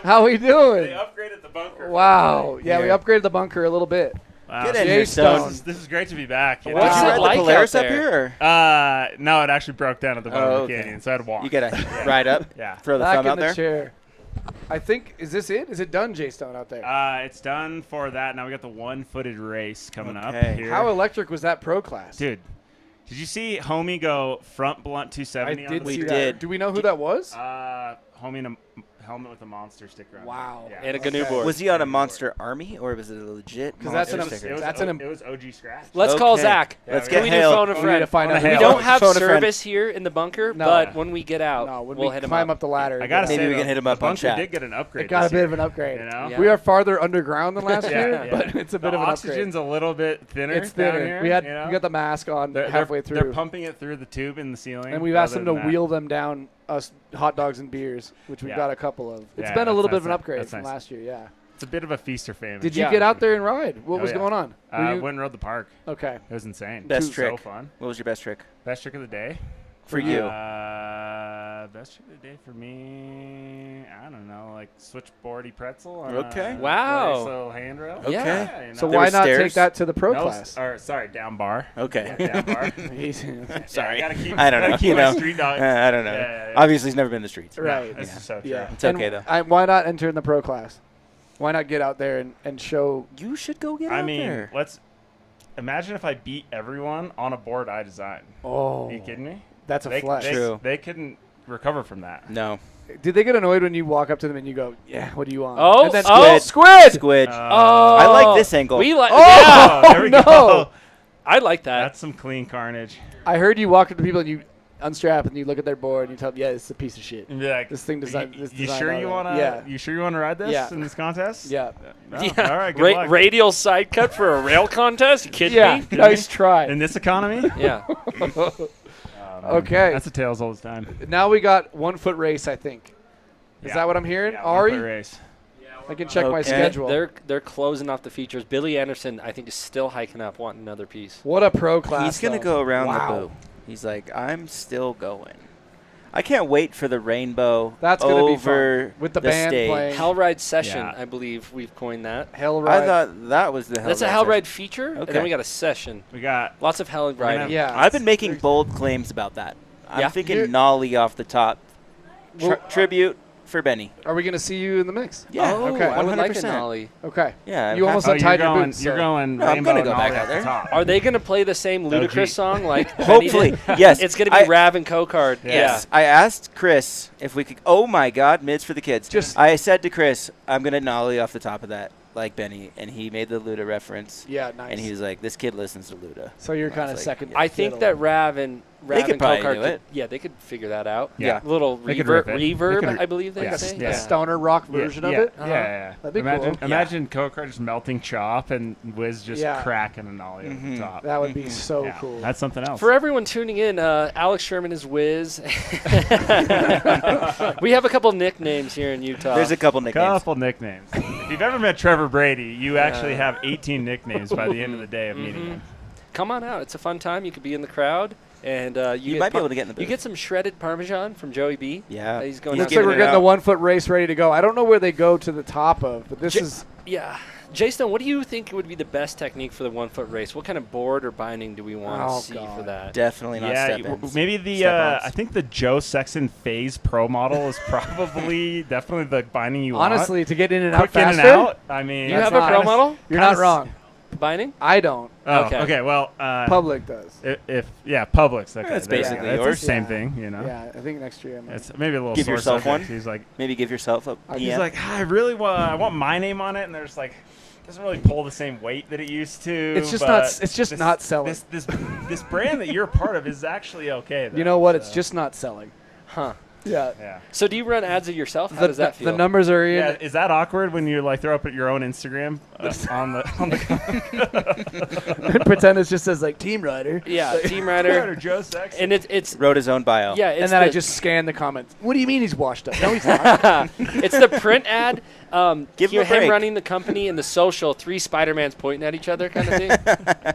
How we doing? They upgraded the bunker. Wow. Yeah, we upgraded the bunker a little bit. Wow. Get in here, Stone. This is great to be back. Did you ride the Polaris up here? No, it actually broke down at the bottom of the canyon, so I had to walk. You got to ride up? Yeah. Throw the back thumb in out the there? chair. I think, is this it? Is it done, J-Stone, out there? It's done for that. Now we got the one-footed race coming up here. How electric was that pro class? Dude, did you see Homie go front blunt 270 I did on the see street? that. Do we know who that was? Homie in a helmet with a monster sticker on it. Wow. Yeah. And a GNU board. Was he on a Monster Army or was it a legit monster sticker? It was OG scratch. Let's call Zach. Let's Can get we Hale. do phone a friend? We need to find out. We don't have service here in the bunker, but when we get out, when we'll we hit him climb up. up the ladder. I gotta say, maybe we can hit him up on chat. Did get an upgrade. It got a bit year, of an upgrade. You know? Yeah. We are farther underground than last year, Yeah. but it's a bit of an upgrade. Oxygen's a little bit thinner. It's thinner. Down here, We had you know? we got the mask on halfway through. They're pumping it through the tube in the ceiling. And we've asked them to wheel them down us hot dogs and beers, which we've got a couple of. It's been a little bit of an upgrade from last year, yeah. It's a bit of a feast or famine. Did you get out there and ride? What was going on? Went and rode the park. Okay. It was insane. Best trick. So fun. What was your best trick? Best trick of the day? For you. Best trick of the day for me, I don't know, like switchboardy pretzel. On Okay. Wow. Nice little handrail. Okay. Yeah, you know. So why not take that to the pro class? Sorry, down bar. Okay. Yeah, down bar. Sorry. Gotta keep, I don't know. Keep my street dog. I don't know. Yeah. Obviously, he's never been in the streets. Right. This is so true. Yeah. It's okay, though. Why not enter in the pro class? Why not get out there and show? You should go get out there. Let's imagine if I beat everyone on a board I designed. Oh. Are you kidding me? That's a flex. True. They couldn't recover from that. No. Did they get annoyed when you walk up to them and you go, "Yeah, what do you want?" Oh, and then Squid! Squid. Oh. I like this angle. We like. Oh, there we go. I like that. That's some clean carnage. I heard you walk up to people and you unstrap and you look at their board and you tell them, "Yeah, it's a piece of shit." And be like, this thing designed. You sure you wanna? Yeah. You sure you wanna ride this in this contest? Yeah. No. All right. Good luck. Radial side cut for a rail contest? You kidding Yeah. me? Nice try. In this economy? Yeah. Okay. That's a tails all the time. Now we got 1 foot race, I think. Is that what I'm hearing? Yeah, Ari? 1 foot race. I can check my schedule. They're closing off the features. Billy Anderson, I think, is still hiking up, wanting another piece. What a pro class. He's going to though. go around wow. the boot. He's like, I'm still going. I can't wait for the rainbow. That's gonna be over fun. With the band stage. playing. Hellride session, I believe we've coined that. Hellride. I thought that was the Hellride. That's a Hellride feature, Okay. and then we got a session. We got lots of Hellride. Yeah. I've been making bold claims about that. I'm thinking nollie off the top. Tribute for Benny. Are we going to see you in the mix? Yeah. Oh, okay. I would like a 100%. nollie. Okay. Yeah. You almost untied your boots. You're going. No, I'm gonna go rainbow back nollie out there. top. Are they going to play the same ludicrous song like Hopefully, Benny did? yes. It's going to be Rav and Cocard. Yes. I asked Chris if we could. Oh my God, mids for the kids. I said to Chris, I'm gonna nollie off the top of that like Benny, and he made the Luda reference. Yeah, nice. And he was like, "This kid listens to Luda." So you're kind of like, second. I think that Rav and probably Cocard do it. yeah, they could figure that out. Yeah. Little They could riff it. reverb, They could I believe they say. Yeah. A stoner rock version of it. Yeah. That'd be imagine, cool. Imagine Cocard just melting chop and Wiz just cracking a nollie over the top. That would be so cool. That's something else. For everyone tuning in, Alex Sherman is Wiz. We have a couple nicknames here in Utah. There's a couple nicknames. Couple nicknames. If you've ever met Trevor Brady, you actually have 18 nicknames by the end of the day of meeting him. Come on out. It's a fun time. You could be in the crowd. And you might be able to get in the booth. You get some shredded Parmesan from Joey B. Yeah. He's going Looks like we're getting the 1 foot race ready to go. I don't know where they go to the top of, but this is. Yeah. Jay Stone, what do you think would be the best technique for the 1 foot race? What kind of board or binding do we want to see for that? Definitely not step-ins. Maybe the I think the Joe Sexton Phase Pro model is probably definitely the binding you want. Honestly, to get in and out Quick faster. in and out. I mean, You have a pro model? You're not wrong. Binding? I don't. Oh, okay. Well, Public does. Public's okay. That's basically it's yours. the same thing, you know. Yeah, I think next year I might. It's maybe a little. Give sore yourself subject. one. He's like, maybe give yourself a PM. he's like, I really want my name on it, and there's like, doesn't really pull the same weight that it used to. It's just but not. It's just not selling. This brand that you're a part of is actually okay. Though, You know what? It's just not selling. Huh. Yeah. So do you run ads of yourself? How does that feel? The numbers are in. Yeah, is that awkward when you like throw up at your own Instagram on the and pretend it just says like Team Rider. Yeah, Team Rider. Joe Sexton. And it's wrote his own bio. Yeah, it's and then I just scan the comments. What do you mean he's washed up? No, he's not. It's the print ad. Give him a break. Him running the company and the social. 3 Spider-Mans pointing at each other, kind of thing.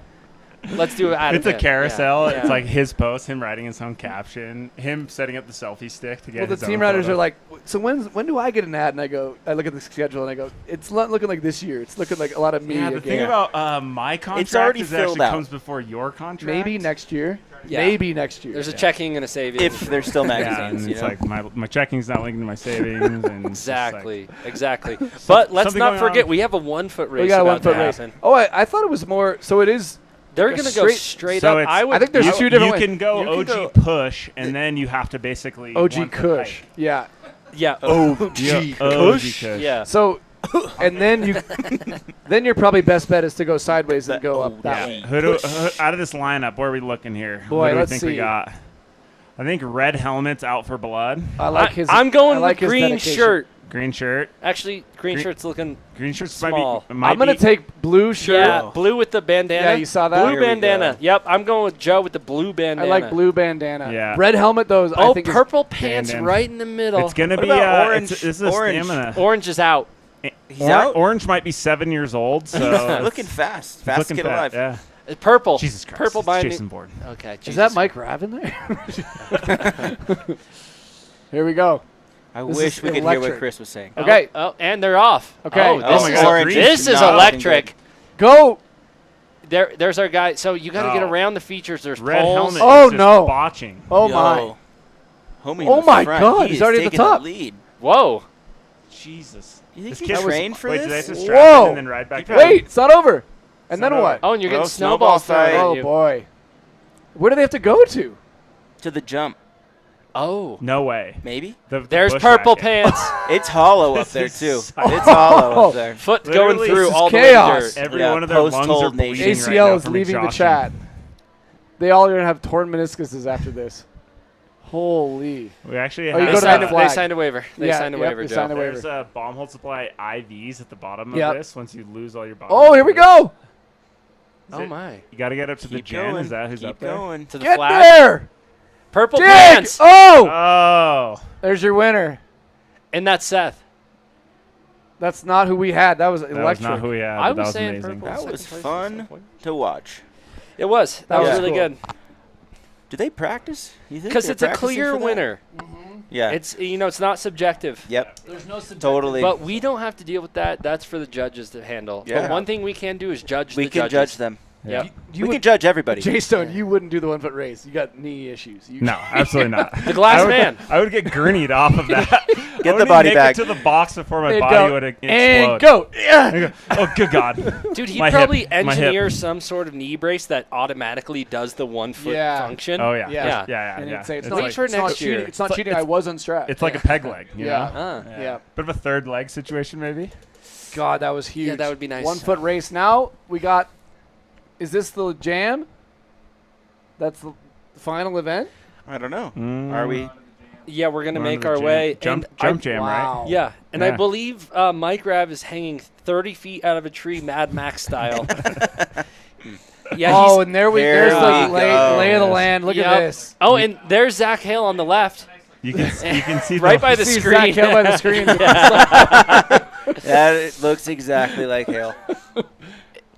Let's do it. It's a carousel. Yeah. It's like his post, him writing his own caption, him setting up the selfie stick to get. Well, the his team own riders photo. are like, so when do I get an ad? And I look at the schedule and I go, it's not looking like this year. It's looking like a lot of me. Yeah, the thing about my contract It's already is it filled actually out. comes before your contract. Maybe next year. Yeah. Maybe next year. There's a checking and a savings. If there's still Yeah, magazines, and you it's know? like my checking's not linked to my savings. And it's just Exactly. But let's something not going forget on. we have a 1 foot race. We got a about 1 foot to race. happen. Oh, I thut it was more. So it is. They're like a going to go straight So up. it's- I think there's two different You ways. can go You can OG push, and then you have to basically OG 1 foot Kush. hike. Yeah. Yeah. OG Yeah, Kush. OG Kush. Yeah. So, and then then your probably best bet is to go sideways and go up that way. Who out of this lineup, where are we looking here? Boy, Who do we let's think see. we got? I think red helmet's out for blood. I like his. I'm going I like with his green dedication. shirt. Green shirt. Actually, green shirt's looking Green shirt's small. I'm gonna take blue shirt. Yeah, blue with the bandana. Yeah, you saw that? Blue Here we bandana. go. Yep, I'm going with Joe with the blue bandana. I like blue bandana. Yeah. Red helmet though. I Oh, think purple pants bandana. right in the middle. It's gonna What be about orange? This is a Orange. stamina. Orange is out. He's out? Orange might be 7 years old, so Looking fast. he's Fast looking kid alive. Yeah. Purple. Jesus Christ. Purple it's binding. Jason Bourne. Okay. Is that Mike Raven there? Here we go. I This wish is we could hear what electric. Chris was saying. Okay. Oh, and they're off. Okay. Oh, Oh this my is God. Orange this is is not electric. Go. There's our guy. So you got to get Oh. around the features. There's Red poles. helmet. Oh, is just no. botching. Oh Yo. my. Homie in Oh the my front. God, He he's is already at the taking top. lead. Whoa. Jesus. You think This he kid- trained for Wait, do they have this? to strap in Whoa. and then ride back down? Wait, it's not over. And It's then not what? over. Oh, and you're getting Oh, snowball snowballs thrown fight. at Oh you. boy. Where do they have to go to? To the jump. Oh. No way. Maybe. The There's bushwhack purple it. pants. It's hollow up This there is too. so- It's hollow up there. Foot Literally, going through this is all chaos. the way to dirt. Every Yeah, one of their lungs post-hold are bleeding nation. right ACL now is from leaving the exhaustion. chat. They all are gonna have torn meniscuses after this. Holy. We actually Oh, you have go to that They flag. signed a waiver. They Yeah, signed a yep, waiver, they Joe. signed a waiver. There's a Bombhole Supply IVs at the bottom of Yep. this once you lose all your body. Oh, here we fluid. go. Is Oh it- my. You got to get up to the Keep gen. going. Is that who's Keep up there? going. To the Get flag. there. Purple Dig. pants. Oh. Oh. There's your winner. And that's Seth. That's not who we had. That was That electric. was not who we had, I but that was was saying amazing. purple. That was Second place, fun second place. to watch. It was. That That was was really cool. good. Do they practice? Because it's a clear winner. Yeah. It's it's not subjective. Yep. There's no subjective. Totally. But we don't have to deal with that. That's for the judges to handle. Yeah. But one thing we can do is judge we the can judges. judge them. Yeah. We can judge everybody. J-Stone, you wouldn't do the 1-foot race. You got knee issues. No, absolutely not. The glass man. I would get gurneyed off of that. Get the body bag. To the box before my And body go. would explode. And go. Yeah. Oh, good God. Dude, he'd My probably hip. My hip. engineer some sort of knee brace that automatically does the 1-foot function. Oh, yeah. Yeah. Yeah. And he'd say, it's Wait not, for it's not next year. cheating. It's not It's cheating. like- I was unstrapped. It's like a peg leg, you Yeah. know? Yeah. Bit of a third leg situation, maybe? God, that was huge. Yeah, that would be nice. 1-foot race. Now we got. Is this the jam? That's the final event. I don't know. Are we? Yeah, we're going to We're make on our the way. jam. and Jump jam, right? Yeah, and I Yeah. believe Mike Rav is hanging 30 feet out of a tree, Mad Max style. Oh, and there's the go. lay of the land. Look at this. Oh, and there's Zach Hale on the left. You can see right by the See screen. Zach Hill by the screen. That it looks exactly like Hale.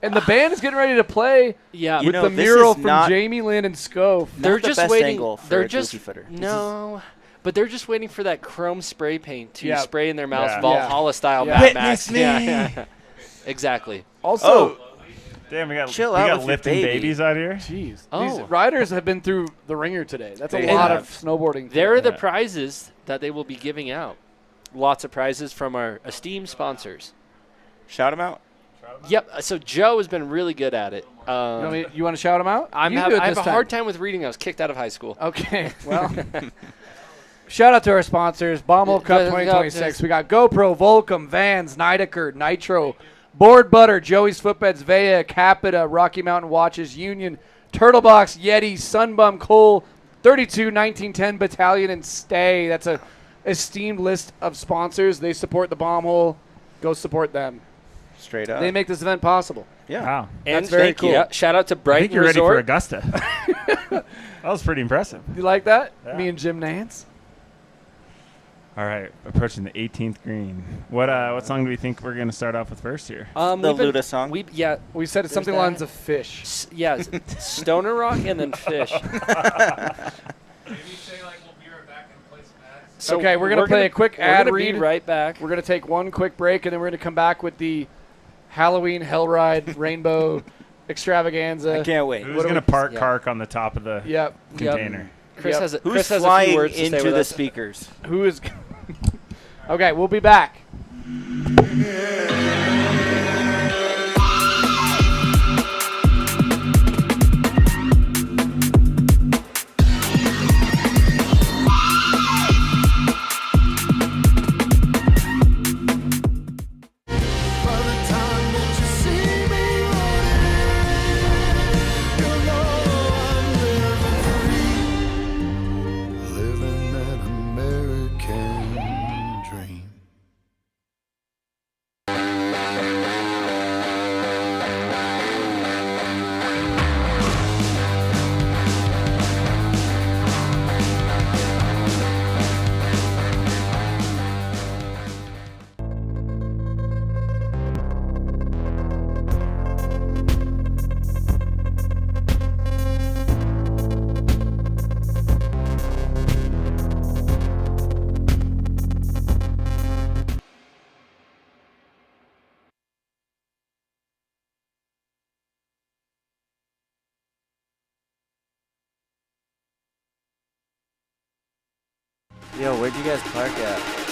And the band is getting ready to play. Yeah, You with know, the this mural is from not- Jamie Lynn and Scove. They're Not the just best waiting. angle for They're a just goofy footer. no, but they're just waiting for that chrome spray paint to Yeah. spray in their mouths, Yeah. Valhalla style. Yeah. Mad Max. Witness me. Yeah. Exactly. Also, Damn, we got Chill out with your lifting baby. babies out here. jeez, Oh. these riders have been through the ringer today. That's a They lot have. of snowboarding. There are the Yeah. prizes that they will be giving out. Lots of prizes from our esteemed sponsors. Shout them out. Yep. So Joe has been really good at it. You want to shout them out? I You can do it have this a hard time with reading. I was kicked out of high school. Okay, well, shout out to our sponsors, Bombhole Cup 2026. We got GoPro, Volcom, Vans, Nidaker, Nitro, Board Butter, Joey's Footbeds, Vea, Capita, Rocky Mountain Watches, Union, Turtlebox, Yeti, Sunbum, Cole, 32, 1910 Battalion, and Stay. That's a esteemed list of sponsors. They support the Bombhole. Go support them. Straight up. They make this event possible. Yeah. Wow. And That's very thank you. cool. Yeah, shout out to I Brighton think you're ready for Resort. Augusta. That was pretty impressive. You like that? Yeah. Me and Jim Nance. All right, approaching the 18th green. What song do we think we're going to start off with first here? The we've been- Luda song. We We said it's something that. lines of fish. yeah, Stoner Rock and then Fish. So Okay, we're gonna play a quick ad We're gonna read. be right back. We're going to take one quick break, and then we're going to come back with the Halloween Hellride Rainbow Extravaganza. I can't wait. Who's going to park Kark on the top of the Yep. container? Chris Yep. has a, Who's Chris has a flying few words to say into with the us. speakers? Who is... Okay, we'll be back. By the time that you see me running, you'll know I'm living that American dream. Yo, where'd you guys park at?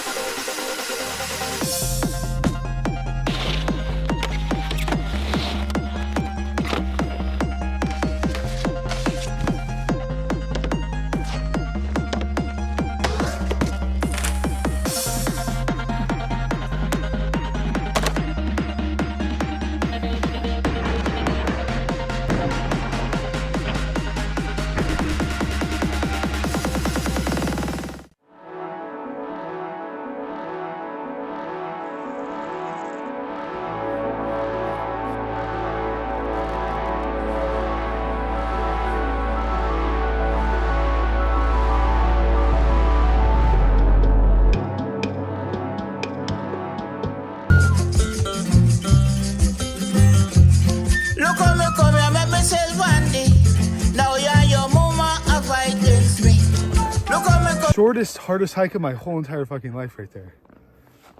shortest, hardest hike of my whole entire fucking life right there.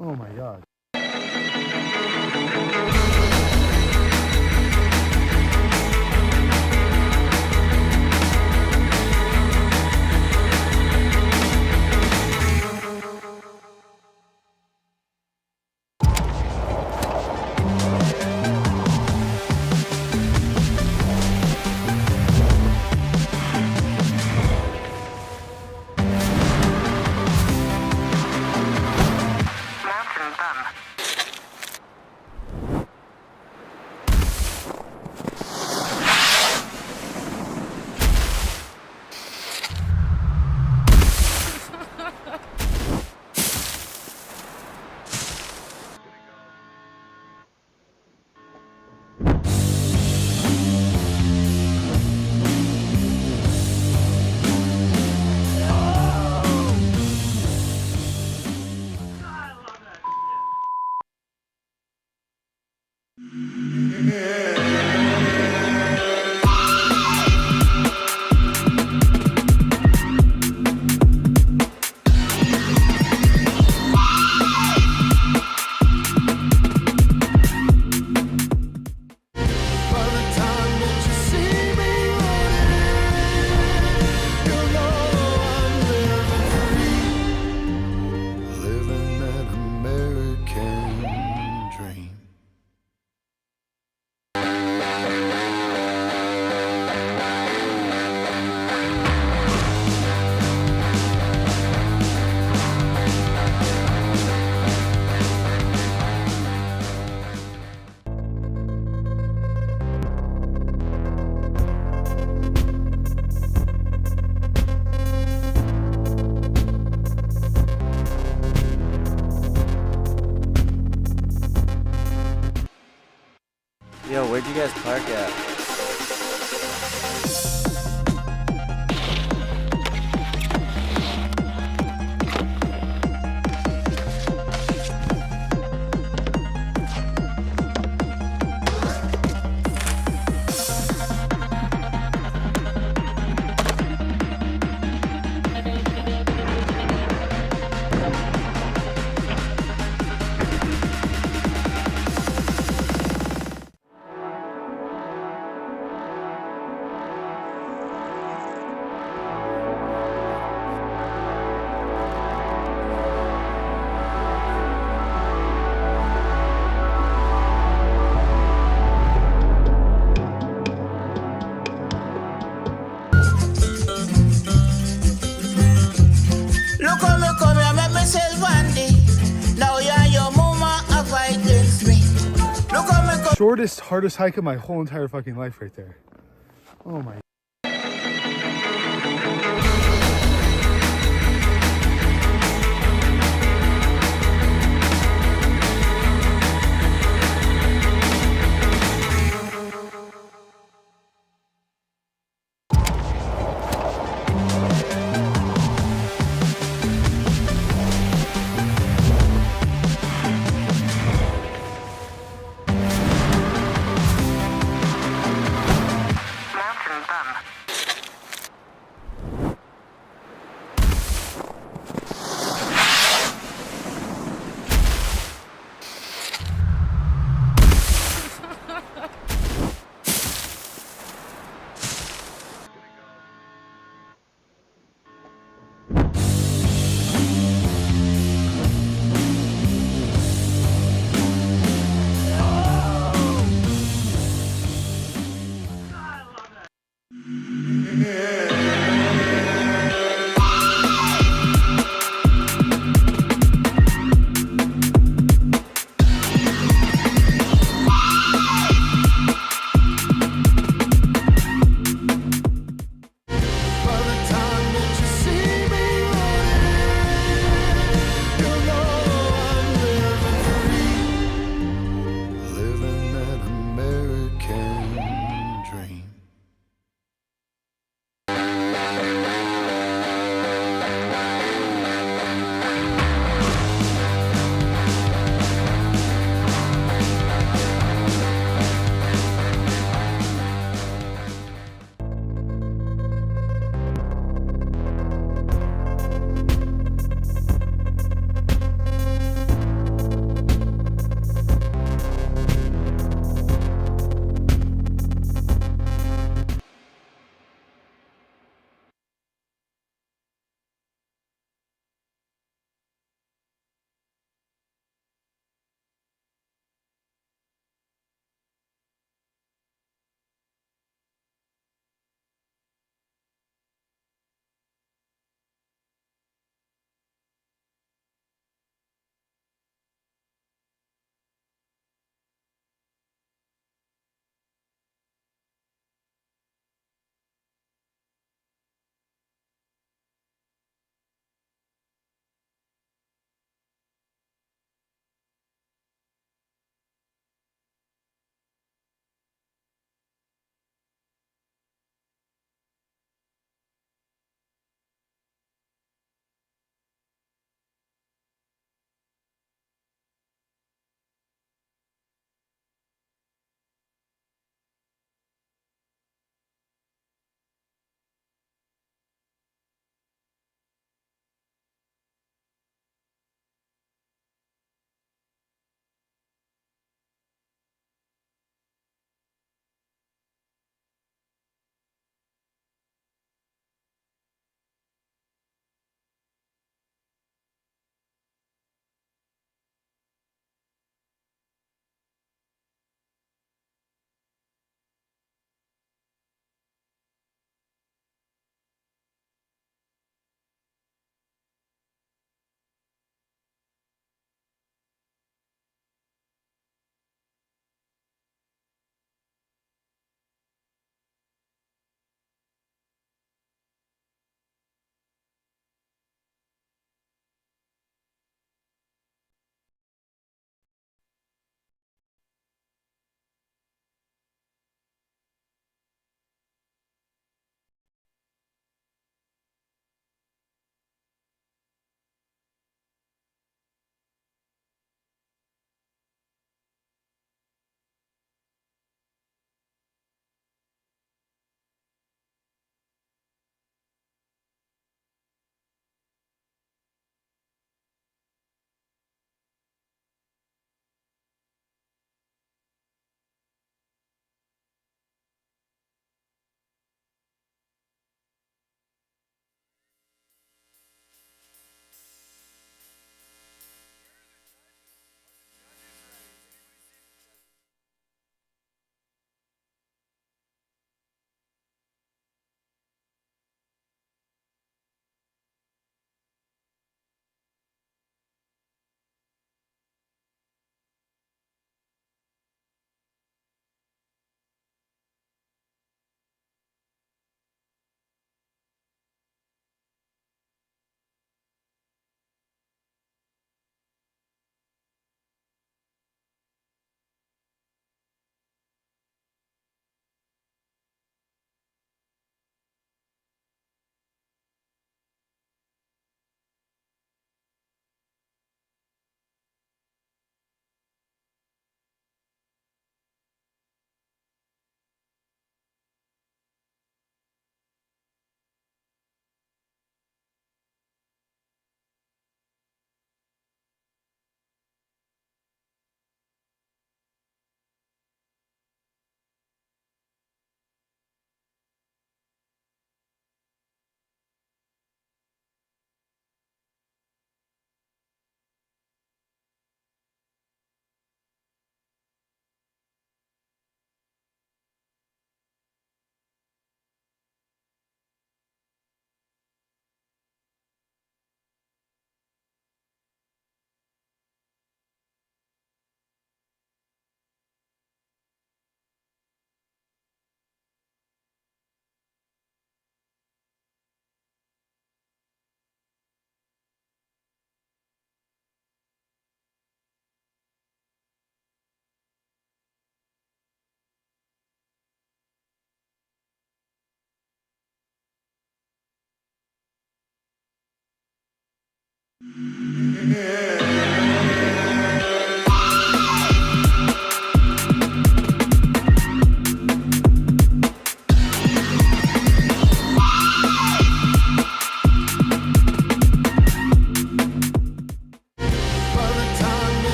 Oh my God. Yo, where'd you guys park at? Shortest, hardest hike of my whole entire fucking life right there. Oh my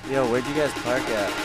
Yo, where'd you guys park at?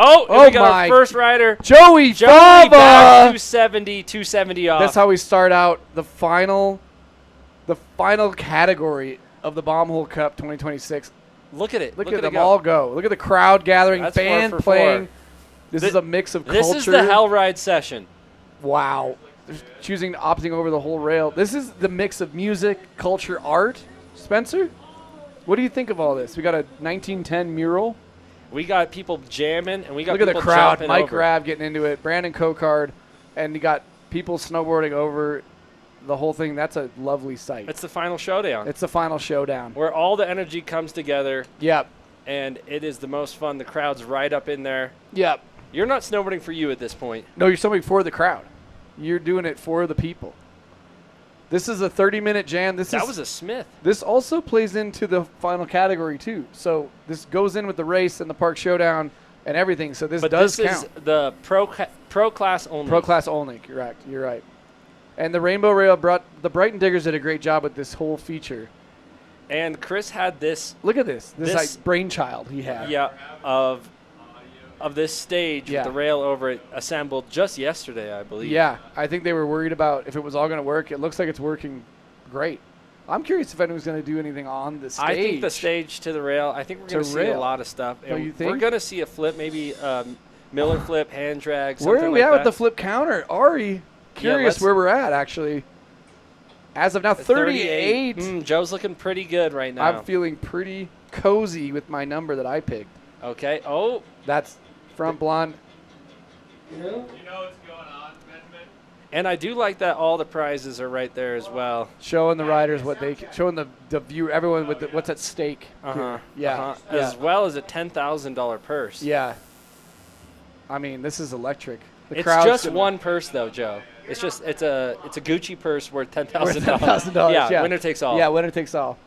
Oh, we got our first rider. Joey Fava! Back 270 off. That's how we start out the final category of the Bombhole Cup 2026. Look at it. Look at them all go. Look at the crowd gathering, That's band 4 for playing. 4. This is a mix of culture. This is the Hell Ride session. Wow. They're opting over the whole rail. This is the mix of music, culture, art. Spencer, what do you think of all this? We got a 1910 mural. We got people jamming, and we got Look at people the crowd. jumping Mike over. Rabb getting into it. Brandon Cocard. And you got people snowboarding over the whole thing. That's a lovely sight. It's the final showdown. It's the final showdown. Where all the energy comes together. Yep. And it is the most fun. The crowd's right up in there. Yep. You're not snowboarding for you at this point. No, you're snowboarding for the crowd. You're doing it for the people. This is a 30-minute jam. That was a Smith. This also plays into the final category, too. So this goes in with the race and the park showdown and everything. So this does count. This is the pro class only. Pro class only, correct. You're right. And the Rainbow Rail the Brighton Diggers did a great job with this whole feature. And Chris had this. Look at this. This like brainchild he had. Yeah, of this stage with the rail over it assembled just yesterday, I believe. Yeah, I think they were worried about if it was all going to work. It looks like it's working great. I'm curious if anyone's going to do anything on the stage. I think the stage to the rail. I think we're going to see a lot of stuff. Oh, you think? We're going to see a flip, maybe Miller flip, hand drag, something Where are we like at that. with the flip counter? Ari, curious where we're at, actually. As of now, 38. Joe's looking pretty good right now. I'm feeling pretty cozy with my number that I picked. Okay. Oh. That's front blonde. You know what's going on, Benjamin. And I do like that all the prizes are right there as well. Showing the riders what they showing the view, everyone with what's at stake. Yeah. As well as a $10,000 purse. Yeah. I mean, this is electric. It's just one purse though, Joe. It's a Gucci purse worth $10,000. $10,000. Yeah, winner takes all. Yeah, winner takes all.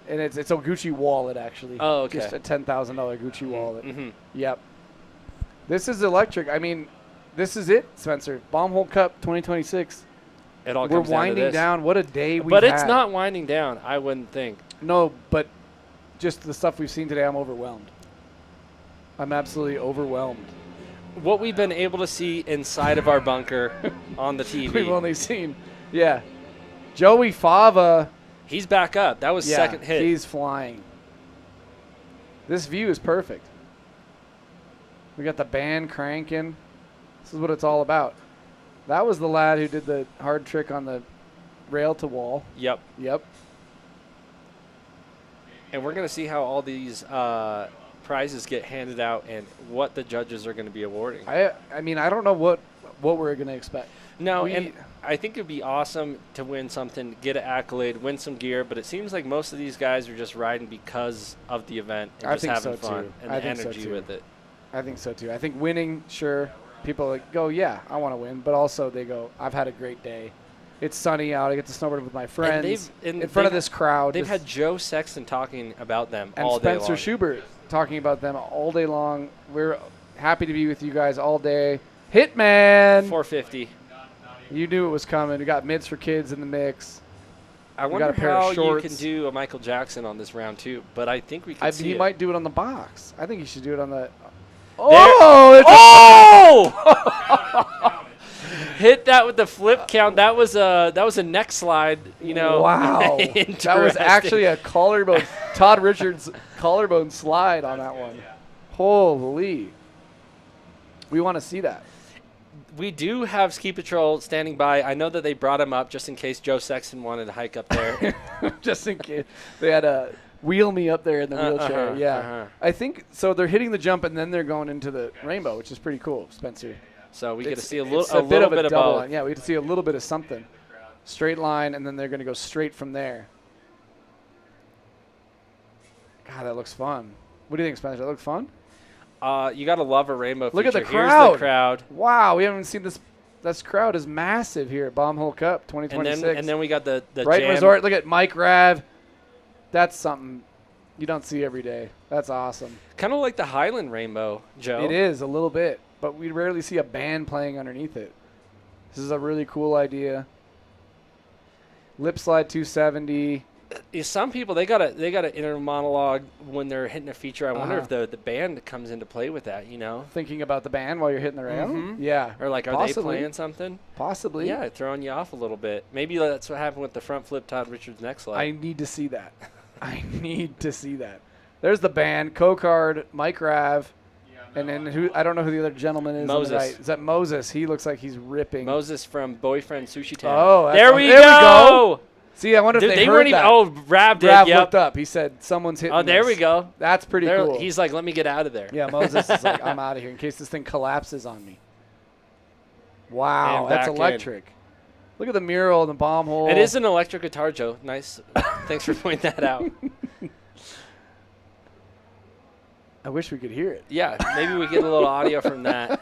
And it's a Gucci wallet actually. Oh, okay. Just a $10,000 Gucci wallet. Mm-hmm. Yep. This is electric. I mean, this is it, Spencer. Bombhole Cup 2026. It all We're comes down to winding this. down. What a day we've But had. it's not winding down, I wouldn't think. No, but just the stuff we've seen today, I'm overwhelmed. I'm absolutely overwhelmed. What we've been able to see inside of our bunker on the TV. We've only seen, Joey Fava. He's back up. That was second hit. He's flying. This view is perfect. We got the band cranking. This is what it's all about. That was the lad who did the hard trick on the rail to wall. Yep. Yep. And we're going to see how all these prizes get handed out and what the judges are going to be awarding. I mean, I don't know what we're going to expect. No, and I think it'd be awesome to win something, get an accolade, win some gear, but it seems like most of these guys are just riding because of the event and just having fun and the energy with it. I think so, too. I think winning, sure, people go, yeah, I want to win, but also they go, I've had a great day. It's sunny out. I get to snowboard with my friends in front of this crowd. They've had Joe Sexton talking about them and all day long. Spencer Schubert talking about them all day long. We're happy to be with you guys all day. Hitman! 450. You knew it was coming. We got mids for kids in the mix. I wonder how you can do a Michael Jackson on this round, too, but I think we can see he it. might do it on the box. I think he should do it on the... Oh! Hit that with the flip count. That was a neck slide, you know. Wow. That was actually a collarbone. Todd Richards collarbone slide on that one. Holy. We want to see that. We do have Ski Patrol standing by. I know that they brought him up just in case Joe Sexton wanted to hike up there. Just in case. They had to wheel me up there in the wheelchair. I think so. They're hitting the jump and then they're going into the rainbow, which is pretty cool, Spencer. So we get to see a little bit of double both. line. Yeah, we get to see a little bit of something. Straight line, and then they're going to go straight from there. God, that looks fun. What do you think, Spencer? That look fun? You got to love a rainbow Look feature. at the crowd. Here's the crowd. Wow, we haven't seen this. This crowd is massive here at Bombhole Cup 2026. And then we got the Brighton jam. Resort. Look at Mike Rav. That's something you don't see every day. That's awesome. Kind of like the Highland Rainbow, Joe. It is a little bit, but we rarely see a band playing underneath it. This is a really cool idea. Lip slide 270. Some people they got an inner monologue when they're hitting a feature. I wonder if the band comes into play with that. You know, thinking about the band while you're hitting the rail. Mm-hmm. Yeah, or like, are they playing something? Possibly. Yeah, throwing you off a little bit. Maybe that's what happened with the front flip Todd Richards neck slide. I need to see that. I need to see that. There's the band, Cocard, Mike Rav, and then who? I don't know who the other gentleman is. Moses. On the right. Is that Moses? He looks like he's ripping. Moses from Boyfriend Sushi Town. Oh, there we go. See, I wonder if they heard weren't that. even. Oh, Rav did. Rav yep. looked up. He said, "Someone's hitting." Oh, there this." we go. That's pretty cool. He's like, "Let me get out of there." Yeah, Moses is like, "I'm out of here in case this thing collapses on me." Wow, that's electric. Look at the mural and the bomb hole. It is an electric guitar, Joe. Nice. Thanks for pointing that out. I wish we could hear it. Yeah, maybe we get a little audio from that.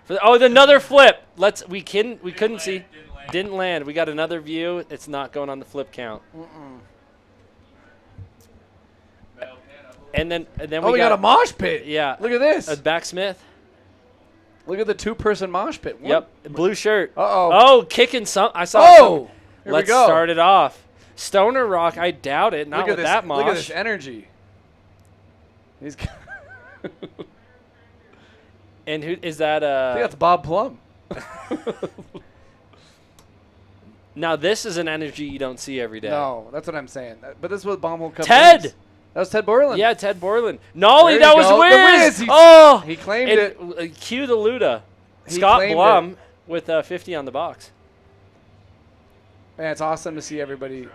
Another flip. We couldn't see. Didn't land. We got another view. It's not going on the flip count. And then we got a mosh pit. Yeah. Look at this. A backsmith. Look at the 2-person mosh pit. Yep. Blue shirt. Uh-oh. Oh, kicking some. I saw. Oh. Here Let's we go. start it off. Stoner Rock. I doubt it. Not look with at that mosh. Look at this energy. He's. And who is that? I think that's Bob Plum. Now this is an energy you don't see every day. No, that's what I'm saying. But this is what Bombhole Cup Ted! is. That was Ted Borland. Yeah, Ted Borland. Nolly, There that you was go. Wiz! He claimed it. Cue the Luda. He Scott claimed Blum with 50 on the box. Man, it's awesome to see everybody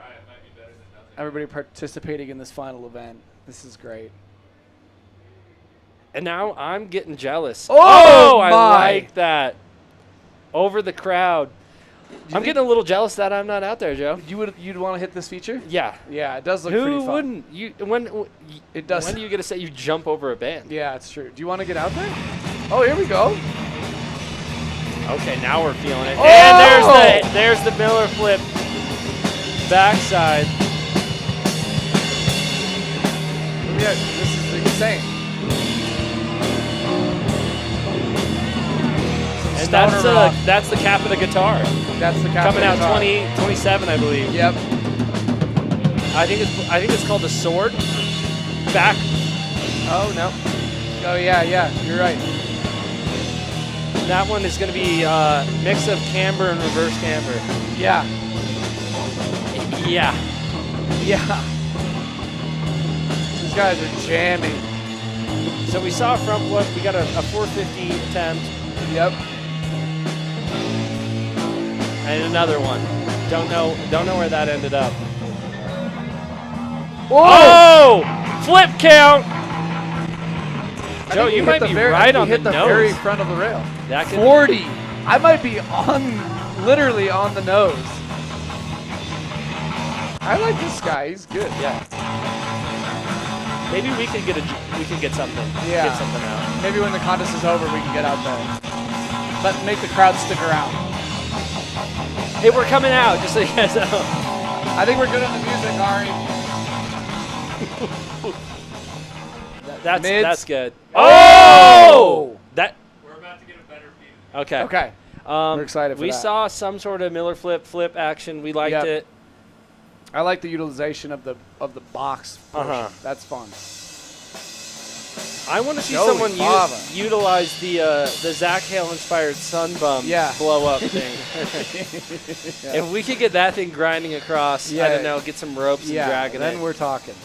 participating in this final event. This is great. And now I'm getting jealous. Oh, I my. like that. Over the crowd. I'm getting a little jealous that I'm not out there, Joe. You'd want to hit this feature? Yeah. Yeah, it does look pretty fun. Who wouldn't? It does. When do you get to say you jump over a band? Yeah, it's true. Do you want to get out there? Oh, here we go. Okay, now we're feeling it. Oh! And there's the Miller flip. Backside. Yeah, this is insane. And that's the cap of the guitar. That's the cap coming of the out guitar. 27, I believe. Yep. I think it's called the Sword. Back. Oh no. Oh yeah, you're right. That one is going to be a mix of camber and reverse camber. Yeah. Yeah. Yeah. These guys are jamming. So we saw a front flip. We got a 450 attempt. Yep. And another one. Don't know where that ended up. Whoa! Oh! Flip count! Joe, you might be right on the hit the nose. very front of the rail. That could 40. I might be literally on the nose. I like this guy. He's good. Yeah. Maybe we could get something. Yeah. Get something out. Maybe when the contest is over, we can get out there. Make the crowd stick around. Hey, we're coming out, just so you guys know. I think we're good on the music, Ari. That's good. Oh! We're about to get a better view. Okay. Okay. We're excited for we that. saw some sort of Miller flip action. We liked it. I like the utilization of the box portion. That's fun. I want to see Joey someone Fava. utilize the Zach Hale inspired sunbum blow up thing. If we could get that thing grinding across, I don't know, get some ropes and drag it. Then we're talking.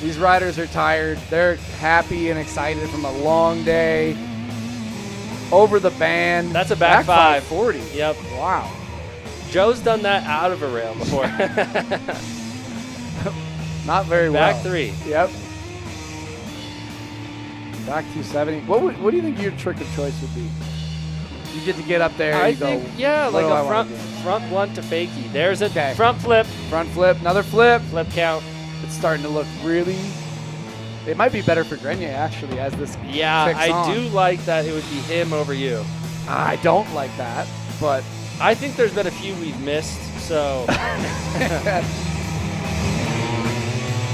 These riders are tired. They're happy and excited from a long day. Over the band. That's a back 540. Yep. Wow. Joe's done that out of a rail before. Not very well. Back 3. Yep. Back 270. What do you think your trick of choice would be? You get to get up there. I you think, go, like a front blunt to fakie. There's a front flip. Front flip. Another flip. Flip count. It's starting to look really. It might be better for Grenier actually as this. Yeah, kicks I on. do like that. It would be him over you. I don't like that, but I think there's been a few we've missed. So.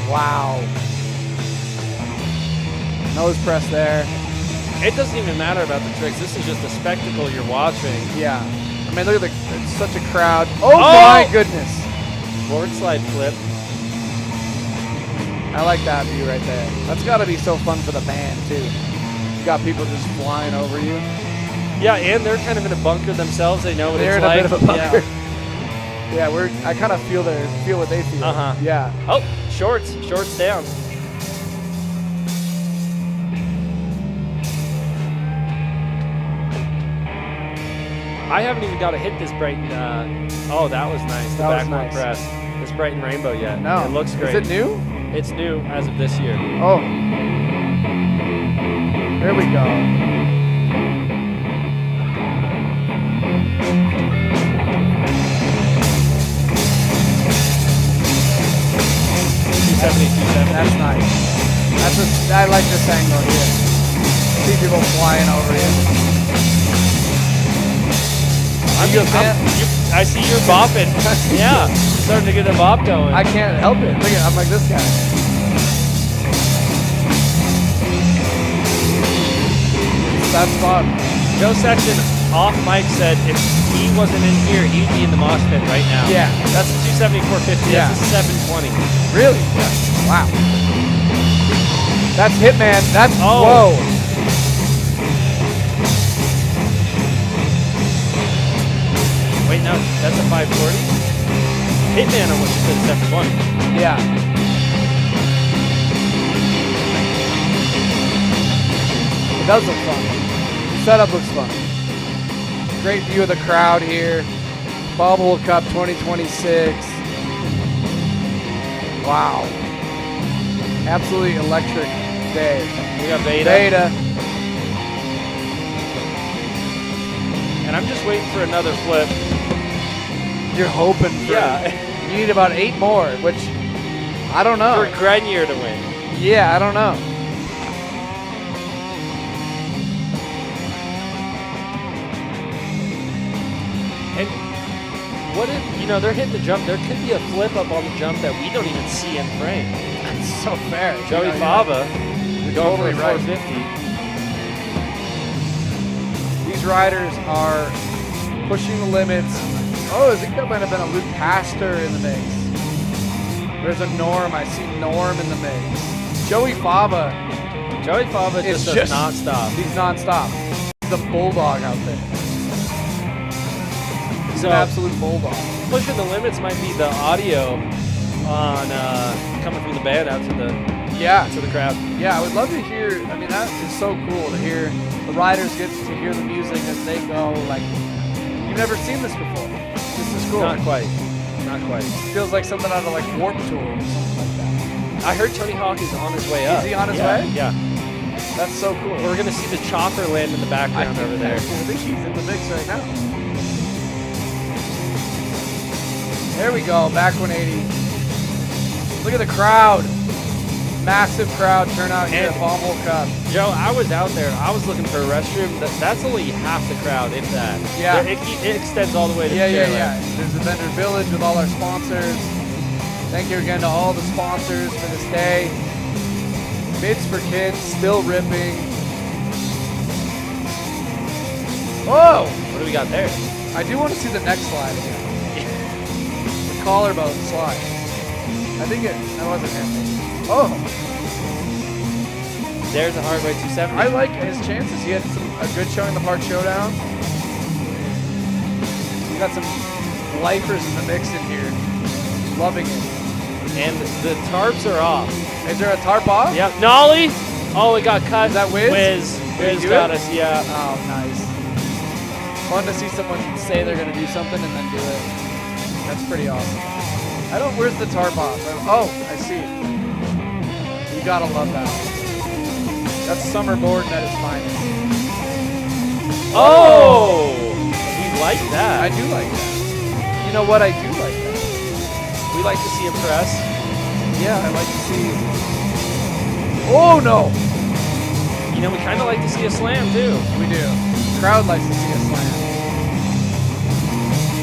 Wow. Nose press there. It doesn't even matter about the tricks. This is just a spectacle you're watching. Yeah. I mean, look at it's such a crowd. Oh my goodness. Forward slide flip. I like that view right there. That's got to be so fun for the band, too. You got people just flying over you. Yeah, and they're kind of in a bunker themselves. They know what They're it's in like. a bit of a bunker. Yeah. I kind of feel what they feel. Uh-huh. Yeah. Oh, shorts down. I haven't even got to hit this Brighton. Oh, that was nice. The That was backward nice. press. This Brighton Rainbow yet. No. It looks great. Is it new? It's new as of this year. Oh. There we go. That's nice. I like this angle here. See people flying over you. I see you're bopping. Yeah, starting to get a bop going. I can't help it. Look at, I'm like this guy. That's fun. Joe Section off mic said if he wasn't in here, he'd be in the mosh pit right now. Yeah. That's a 270-450. Yeah. That's a 720. Really? Yeah. Wow. That's Hitman. That's Oh. whoa. Wait, no, that's a 540. Hitman almost said 720. Yeah. It does look fun. The setup looks fun. Great view of the crowd here. Bombhole Cup 2026. Wow. Absolutely electric day. We got Beta. Beta. And I'm just waiting for another flip. You're hoping for you need about 8 more, which I don't know. For Grenier to win. Yeah, I don't know. And what if, they're hitting the jump. There could be a flip up on the jump that we don't even see in frame. That's so fair. Joey Fava going totally for a right. 450. These riders are pushing the limits. Oh, I think that might have been a Luke Pastor in the mix. There's a Norm. I see Norm in the mix. Joey Fava. Joey Fava just does not stop. He's non-stop. He's a bulldog out there. He's an absolute bulldog. Pushing the limits might be the audio on coming from the band out to the crowd. Yeah, I would love to hear. I mean, that is so cool to hear. The riders get to hear the music as they go. Like, you've never seen this before. This is cool. Not quite. Not quite. Feels like something out of like Warped Tour or something like that. I heard Tony Hawk is on his way up. Is he on his Yeah, way? Yeah. That's so cool. We're going to see the chopper land in the background over there. I think he's in the mix right now. There we go, back 180. Look at the crowd. Massive crowd turnout here at Bombhole Cup. Joe, I was out there. I was looking for a restroom. That's only half the crowd, if that. Yeah. It extends all the way to the Yeah. chairlift. There's the vendor village with all our sponsors. Thank you again to all the sponsors for this day. Mids for kids, still ripping. Whoa! What do we got there? I do want to see the next slide again. The collarbone slide. I think that wasn't him. Oh! There's a hard way 270. I like his chances. He had a good showing in the Park Showdown. We got some lifers in the mix in here. Loving it. And the tarps are off. Is there a tarp off? Yep. Nollie. Oh, it got cut. Is that Wiz? Wiz got us, yeah. Oh, nice. Fun to see someone say they're going to do something and then do it. That's pretty awesome. Where's the tarp off? Oh, I see. You got to love that. That's summer boarding at its finest. Oh! We like that. I do like that. You know what? I do like that. We like to see him press. Yeah, I like to see. Oh no! You know, we kind of like to see a slam too. We do. The crowd likes to see a slam.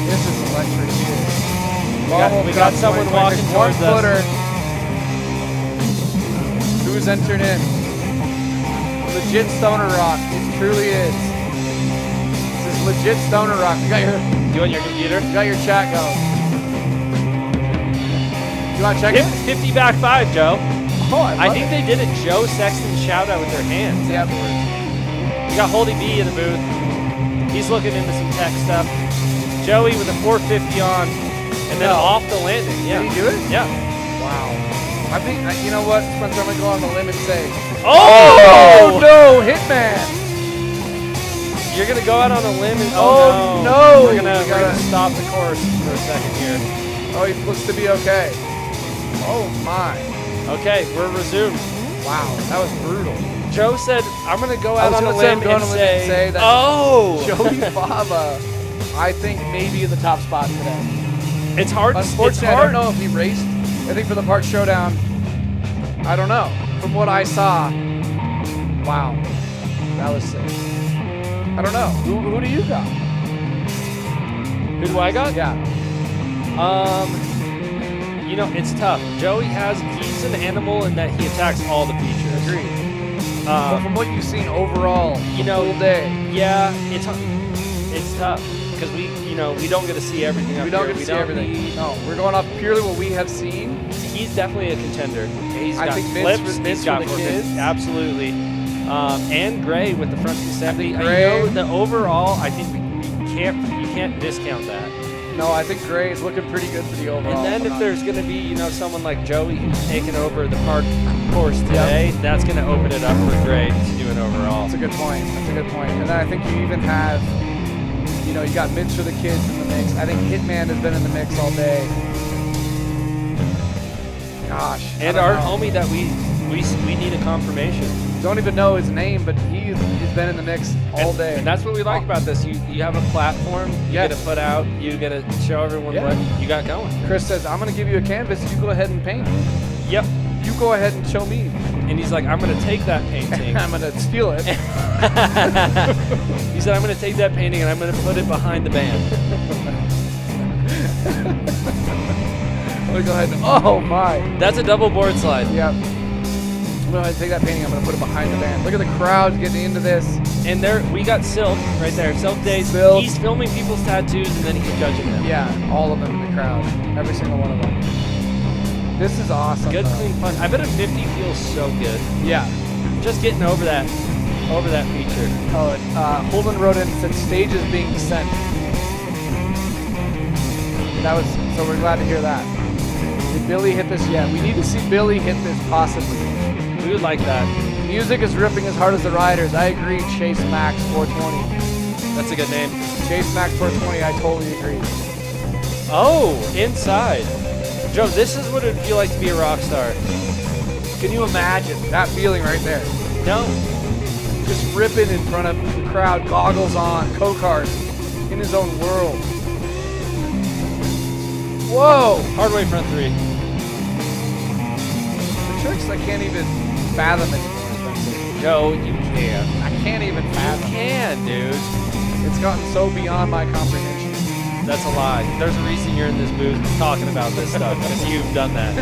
This is electric here. We got someone walking towards us. One-footer. Who's entered in? Legit stoner rock. It truly is. This is legit stoner rock. You on your computer? You got your chat going. You want to check it? 50 back 5, Joe. Oh, I think they did a Joe Sexton shout out with their hands. Yeah. We got Holdy B in the booth. He's looking into some tech stuff. Joey with a 450 on, and then off the landing. Yeah. Did he do it? Yeah. Wow. I think, you know what, Spencer, I'm going to go on the limb and say, oh no, Hitman. You're going to go out on a limb and, no. We're going to stop the course for a second here. Oh, he looks to be okay. Oh, my. Okay, we're resumed. Wow, that was brutal. Joe said, I'm going to go out on a limb and say that Joey Baba, I think, maybe in the top spot today. It's hard. Unfortunately, I don't know if he raced. I think for the Park Showdown, I don't know. From what I saw, wow, that was sick. I don't know. Who do you got? Who do I got? Yeah. You know, it's tough. Joey he's an animal in that he attacks all the features. Agreed. But from what you've seen overall, full day. Yeah, it's tough because we don't get to see everything. We don't get to see everything. No, we're going off purely what we have seen. He's definitely a contender. He's I got think flips. Vince He's got for the kids. Absolutely. And Gray with the front 270. Gray. The overall, I think you can't discount that. No, I think Gray is looking pretty good for the overall. And then if there's going to be, someone like Joey who's taking over the park course today, that's going to open it up for Gray to do an overall. That's a good point. And then I think you even have, you got Mitch for the kids in the mix. I think Hitman has been in the mix all day. Gosh. And our homie that we need a confirmation. Don't even know his name, but he's been in the mix all day. And that's what we like about this. You have a platform, you get to put out, you get to show everyone what you got going. Chris says, I'm going to give you a canvas, you go ahead and paint. Yep. You go ahead and show me. And he's like, I'm going to take that painting. I'm going to steal it. He said, I'm going to take that painting and I'm going to put it behind the band. Let me go ahead and, oh my. That's a double board slide. Yep. I'm going to take that painting, I'm going to put it behind the band. Look at the crowd getting into this. And we got Silk right there. Silk Days. He's filming people's tattoos and then he's judging them. Yeah, all of them in the crowd. Every single one of them. This is awesome. Good, clean fun. I bet a 50 feels so good. Yeah. Just getting over that feature. Oh, Holden wrote in, said stages being sent. So we're glad to hear that. Did Billy hit this yet? We need to see Billy hit this possibly. We would like that. Music is ripping as hard as the riders. I agree, Chase Max 420. That's a good name. Chase Max 420, I totally agree. Oh, inside. Joe, this is what it would feel like to be a rock star. Can you imagine that feeling right there? No. Just ripping in front of the crowd, goggles on, co-cars, in his own world. Whoa! Hard way front 3. The tricks I can't even fathom anymore. Joe, you can. I can't even fathom. You can, dude. It's gotten so beyond my comprehension. That's a lie. There's a reason you're in this booth talking about this stuff, because you've done that.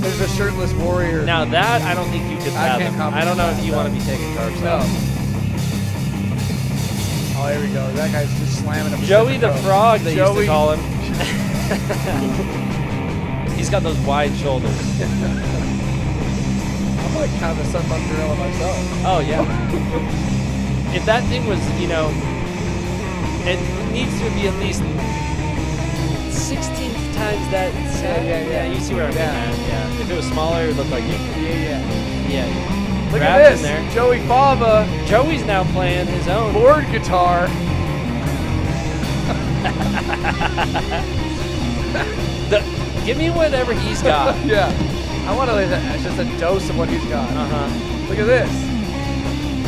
There's a shirtless warrior. Now that, I don't think you could fathom. I don't know if you want to be taking tarps out. Oh, here we go. That guy's just slamming him. Joey the Frog, they used to call him. He's got those wide shoulders. I'm like kind of a sunbun gorilla myself. Oh, yeah. If that thing was, you know, it needs to be at least 16 times that. Yeah. You see where I'm at. Yeah. If it was smaller, it would look like you. Yeah. Look Wrapped at this. in there. Joey Fava. Joey's now playing his own board guitar. Give me whatever he's got. Yeah. I want to just a dose of what he's got. Look at this.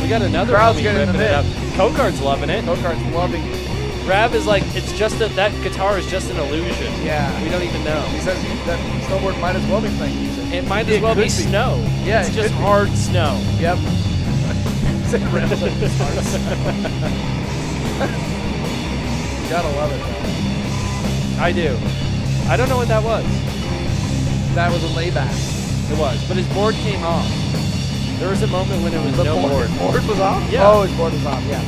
We got another crowd's homie getting in the ripping it mix. up. Cocard's loving it. Cocard's loving it. Rav is like, it's just that guitar is just an illusion. Yeah. We don't even know. He says that snowboard might as well be playing music. It might as well be snow. Yeah, it's just hard snow. Yep. Gotta love it, though. I do. I don't know what that was. That was a layback. It was, but his board came off. There was a moment when it was no board. His board was off? Yeah. Oh, his board was off, yeah.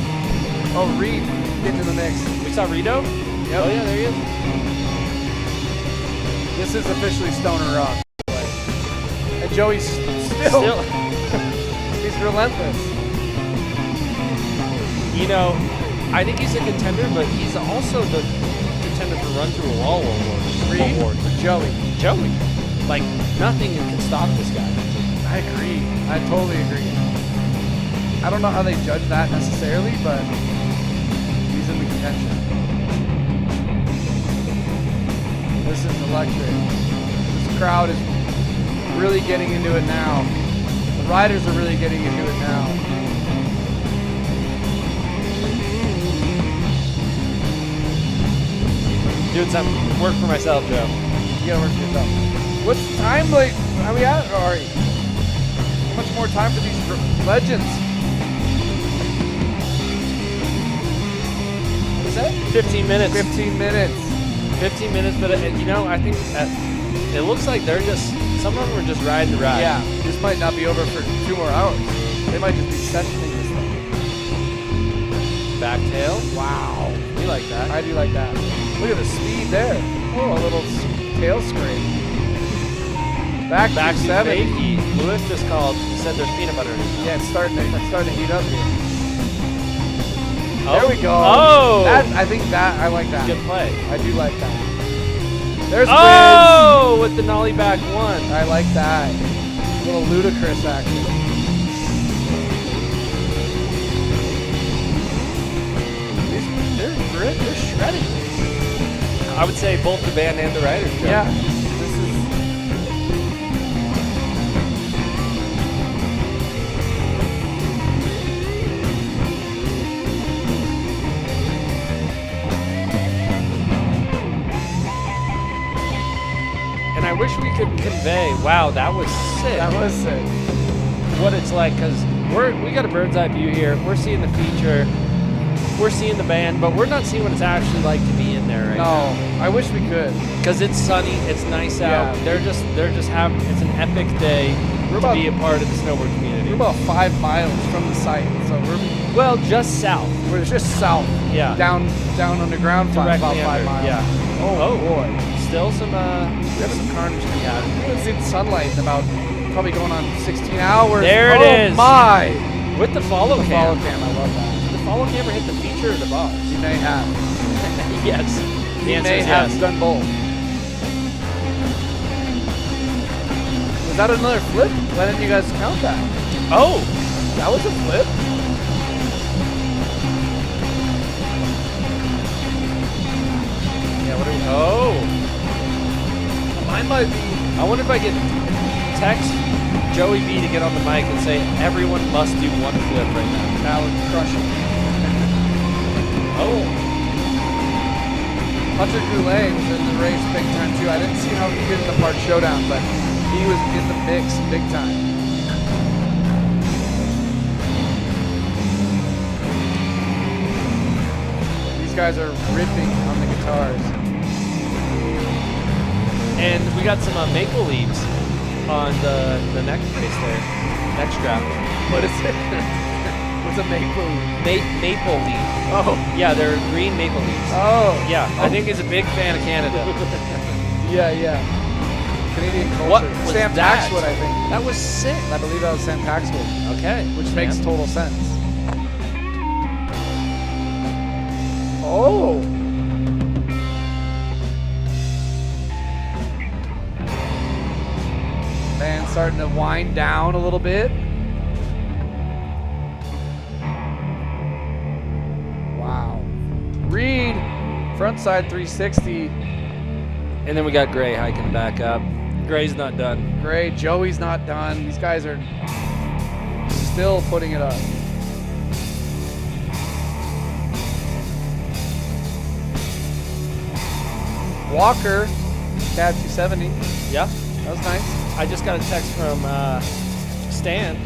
Oh, Reed getting in the mix. We saw Rito? Yep. Oh, yeah, there he is. This is officially Stoner Rock. And Joey's still he's relentless. You know, I think he's a contender, but he's also the contender for Run Through a Wall award. Reed or Joey? Joey. Like, nothing can stop this guy. I agree. I totally agree. I don't know how they judge that necessarily, but he's in the contention. This is electric. This crowd is really getting into it now. The riders are really getting into it now. Doing some work for myself, Joe. You gotta work for yourself. What's the time like? How are we at, Ari? How much more time for these legends? What is that? 15 minutes. 15 minutes. 15 minutes, but you know, I think it looks like they're just, some of them are just riding the ride. Yeah, this might not be over for 2 more hours. They might just be sessioning this thing. Back tail. Wow. You like that? I do like that. Look at the speed there. Oh, a little tail scrape. Back to 7. Lewis just called. He said there's peanut butter in it. Yeah, it's starting to heat up here. Oh. There we go. Oh! I think that, I like that. Good play. I do like that. There's Oh! With the nollie back 1. I like that. A little ludicrous action. They're shredding. I would say both the band and the riders. Joe. Yeah. This is. And I wish we could convey, wow, that was sick. That was sick. What it's like, because we got a bird's eye view here. We're seeing the feature. We're seeing the band, but we're not seeing what it's actually like to be in there right now. No, I wish we could. Because it's sunny, it's nice out. They're just having, it's an epic day to be a part of the snowboard community. We're about 5 miles from the site, so we're well, just south. We're just south. Yeah. Down underground, about 5 under, miles. Yeah. Oh boy. Still some we have some carnage to be had. We haven't seen sunlight in about probably going on 16 hours. There it is. Oh my! With the follow cam. Follow cam, I love that. Did the follow camera hit the feature or the box? He may have. Yes. He may have done both. Was that another flip? Why didn't you guys count that? Oh! That was a flip? Yeah, what are we? Oh! Mine might be. I wonder if I get text Joey B to get on the mic and say everyone must do one flip right now. That would crush it. Oh. Hunter Goulet was in the race big time too. I didn't see how he did in the park showdown, but he was in the mix big time. These guys are ripping on the guitars. And we got some maple leaves on the neck brace there. Neck strap. What is it? What's a maple leaf? Maple leaf. Oh. Yeah, they're green maple leaves. Oh. Yeah, I think he's a big fan of Canada. Yeah. Canadian culture. What was Sam that? Taxwood, I think. That was sick. I believe that was Sam Taxwood. Okay. Which makes total sense. Oh. Man, starting to wind down a little bit. Wow. Reed, frontside 360. And then we got Gray hiking back up. Gray's not done. Gray, Joey's not done. These guys are still putting it up. Walker, Cab 270. Yeah. That was nice. I just got a text from Stan.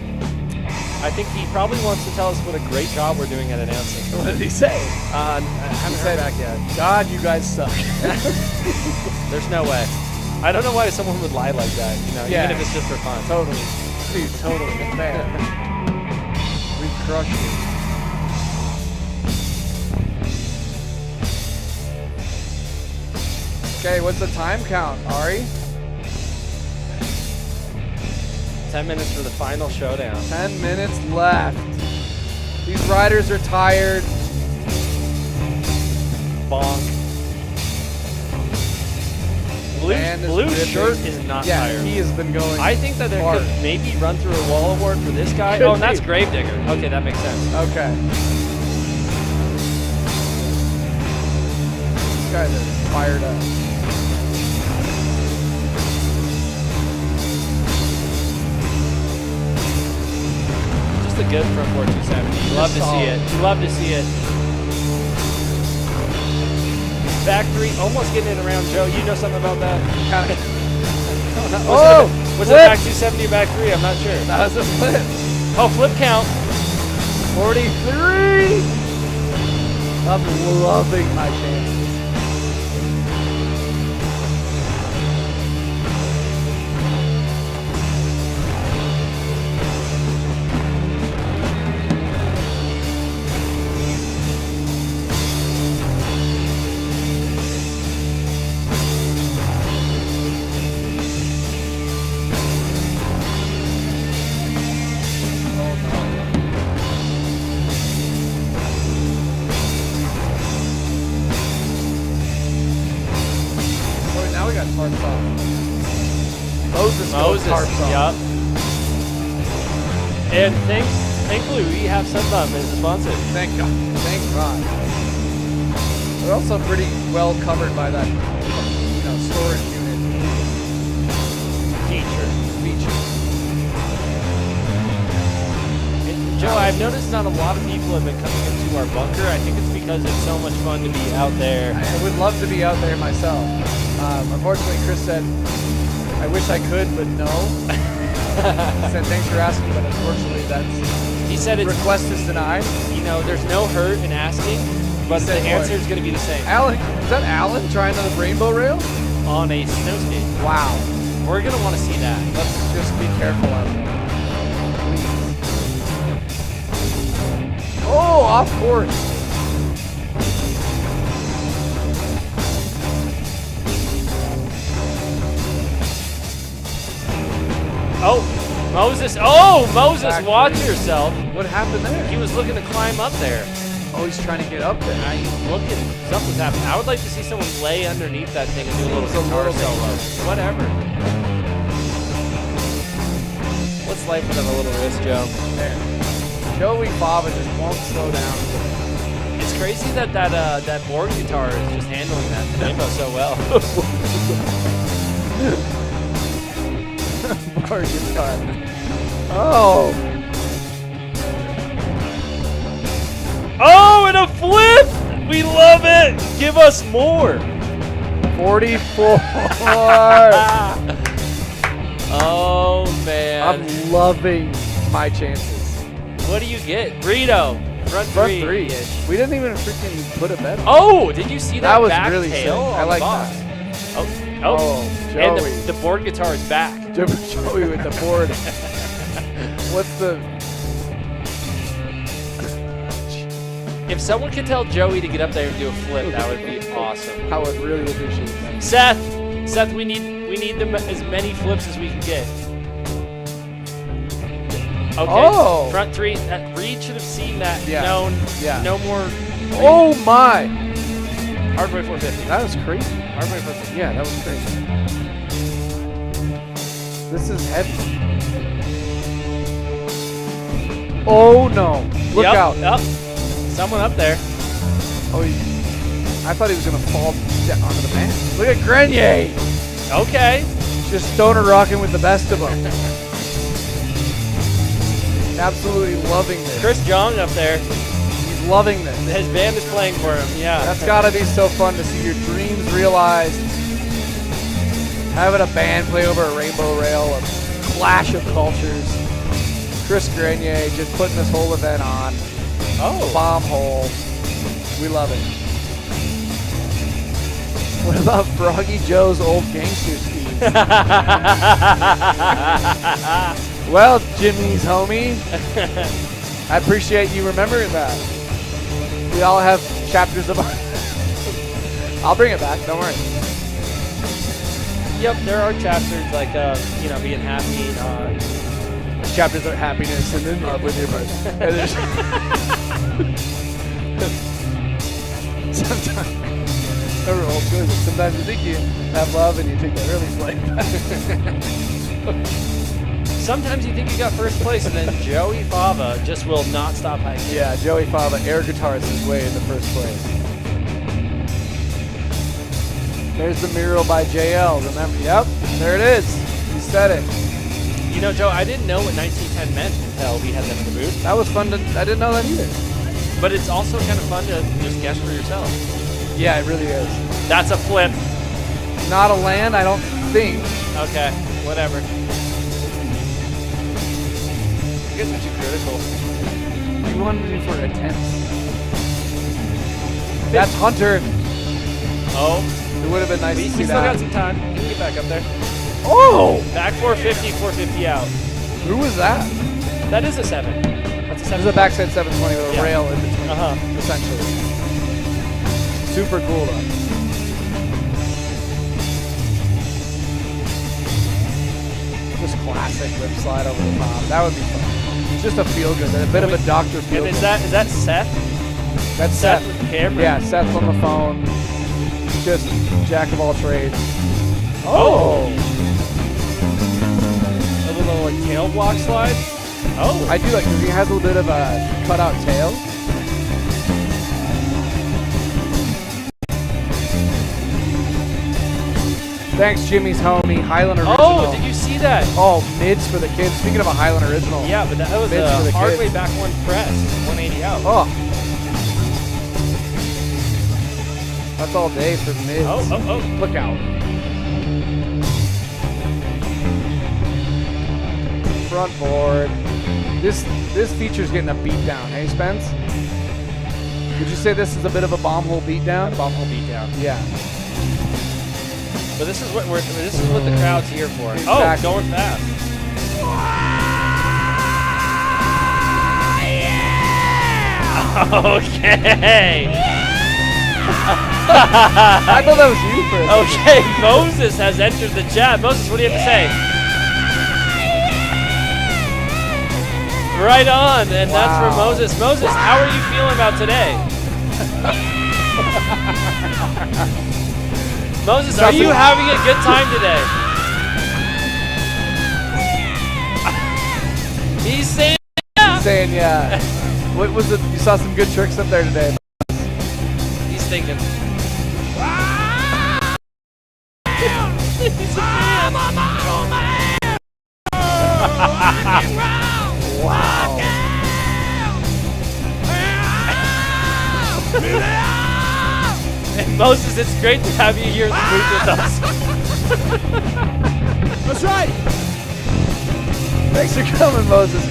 I think he probably wants to tell us what a great job we're doing at announcing. What did he say? I haven't heard back yet. God, you guys suck. There's no way. I don't know why someone would lie like that, even if it's just for fun. Totally. Dude, totally. Man. We crushed it. Okay, what's the time count, Ari? 10 minutes for the final showdown. 10 minutes left. These riders are tired. Bonk. Blue shirt is not tired. He has been going I think that there hard. could maybe run through a wall award for this guy. Oh, and that's Gravedigger. Okay, that makes sense. Okay. These guys are fired up. Just a good front board 270. You love to see it. You love to see it. Back three, almost getting it around Joe. You know something about that? Was it back 270 or back three? I'm not sure. That was a flip. Oh, flip count. 43. I'm loving my chances. Moses, yep. And thankfully we have Sunbum as a sponsor. Thank God. Thank God. We're also pretty well covered by that, storage unit. Feature. And Joe, I've noticed not a lot of people have been coming into our bunker. I think it's because it's so much fun to be out there. I would love to be out there myself. Unfortunately, Chris said, I wish I could, but no. He said, thanks for asking, but unfortunately he said it's request is denied. There's no hurt in asking, but the answer is going to be the same. Alan, is that Alan trying on the rainbow rail? On a snow skate. Wow. We're going to want to see that. Let's just be careful out there. Please. Oh, off course. Oh, Moses, Back watch three. yourself. What happened there? He was looking to climb up there. Oh, he's trying to get up there. He's looking. Something's happening. I would like to see someone lay underneath that thing and do a little guitar solo. Whatever. What's life without a little risk, Joe? There. Joey Baba just won't slow down. It's crazy that Borg guitar is just handling that rainbow so well. guitar. Oh. Oh, and a flip! We love it! Give us more! 44. Oh, man. I'm loving my chances. What do you get? Burrito. Front three. We didn't even freaking put a bet on. Oh, did you see that? That was back really sick. tail I on like the box? that. Oh, Joey. and the board guitar is back. Joey with the board. What's the... If someone could tell Joey to get up there and do a flip, that would be awesome. I would really appreciate that. Seth, we need them as many flips as we can get. Okay. Front three. Reed should have seen that. Yeah. No more. Oh my! Hardway 450. That was crazy. Hardway 450. Yeah, that was crazy. This is heavy. Oh no! Look out! Up. Someone up there. Oh, I thought he was gonna fall onto the mat. Look at Grenier. Okay. Just stoner rocking with the best of them. Absolutely loving this. Chris Jong up there. He's loving this. His band is playing for him. Yeah. That's gotta be so fun to see your dreams realized. Having a band play over a rainbow rail, a clash of cultures. Chris Grenier just putting this whole event on. Oh. Bombhole. We love it. What about Froggy Joe's old gangster speed? Well, Jimmy's homie, I appreciate you remembering that. We all have chapters of I'll bring it back, don't worry. Yep, there are chapters like, being happy. Chapters of happiness and then love with your person. Sometimes you think you have love and you take that early flight. Sometimes you think you got first place, and then Joey Fava just will not stop hiking. Yeah, Joey Fava air guitars his way in the first place. There's the mural by JL, remember? Yep, there it is. You said it. You know, Joe, I didn't know what 1910 meant until we had them in the booth. That was fun. I didn't know that either. But it's also kind of fun to just guess for yourself. Yeah, it really is. That's a flip. Not a land, I don't think. Okay, whatever. You guys are too critical. You wanted to do for attempts. That's Hunter. Oh. It would have been nice to see we still that. got some time. You can get back up there. Oh! Back 450, 450 out. Who was that? That is a 7. That's a 7. This is a backside 720 with a rail in between. Essentially. Super cool though. Just classic lip slide over the top. That would be fun. Just a feel good, a bit of a doctor feel good. Is that Seth? That's Seth with the camera? Yeah, Seth's on the phone. Just jack of all trades. Oh! A little like tail block slide? Oh! I do like because he has a little bit of a cutout tail. Thanks, Jimmy's homie, Highland Original. Oh, did you see that? Oh, mids for the kids. Speaking of a Highland Original. Yeah, but that was mids for a the hard kids. way back one press, 180 out. Oh. That's all day for mids. Oh. Look out. Front board. This feature's getting a beat down, hey Spence? Would you say this is a bit of a bombhole beat down? Bombhole beat down. Yeah. But this is what the crowd's here for. Exactly. Oh, going fast. Okay. I thought that was you for a second. Okay, Moses has entered the chat. Moses, what do you have to say? Right on, and that's for Moses. Moses, how are you feeling about today? Moses, are you having a good time today? He's saying yeah. He's saying yeah. What was it? You saw some good tricks up there today. He's thinking. Wow. And Moses, it's great to have you here in the booth with us. That's right. Thanks for coming, Moses.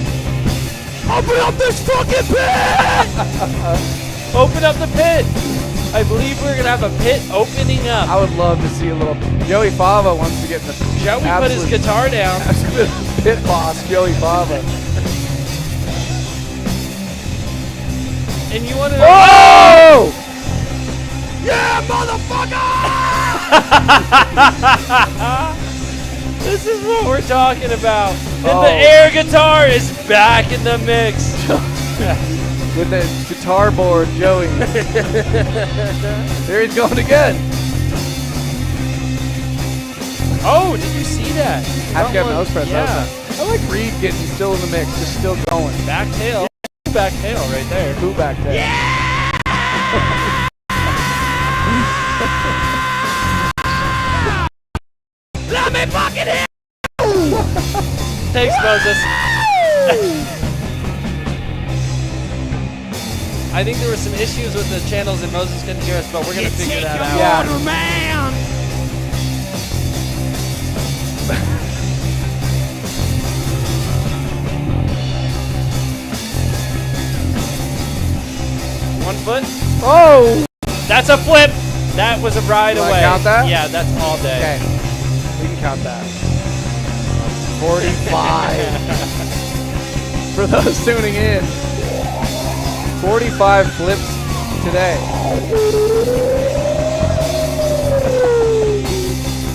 Open up this fucking pit! Open up the pit. I believe we're gonna have a pit opening up. I would love to see a little. Joey Fava wants to get in the. Shall we put his guitar down? Absolute pit boss, Joey Fava. And you want to? Oh! Yeah, motherfucker! This is what we're talking about. And the air guitar is back in the mix. With the guitar board, Joey. There he's going again. Oh, did you see that? Half cap nose press. Yeah. I like Reed getting still in the mix, just still going. Back tail. Yeah. Back tail right there. Who back tail? Yeah! Let me fucking hit! Thanks, Moses. I think there were some issues with the channels and Moses couldn't hear us, but we're going to figure that out. Yeah. Water, man. One foot. Oh! That's a flip. That was a ride Do I away. count that? Yeah, that's all day. Okay. We can count that. 45. For those tuning in, 45 flips today.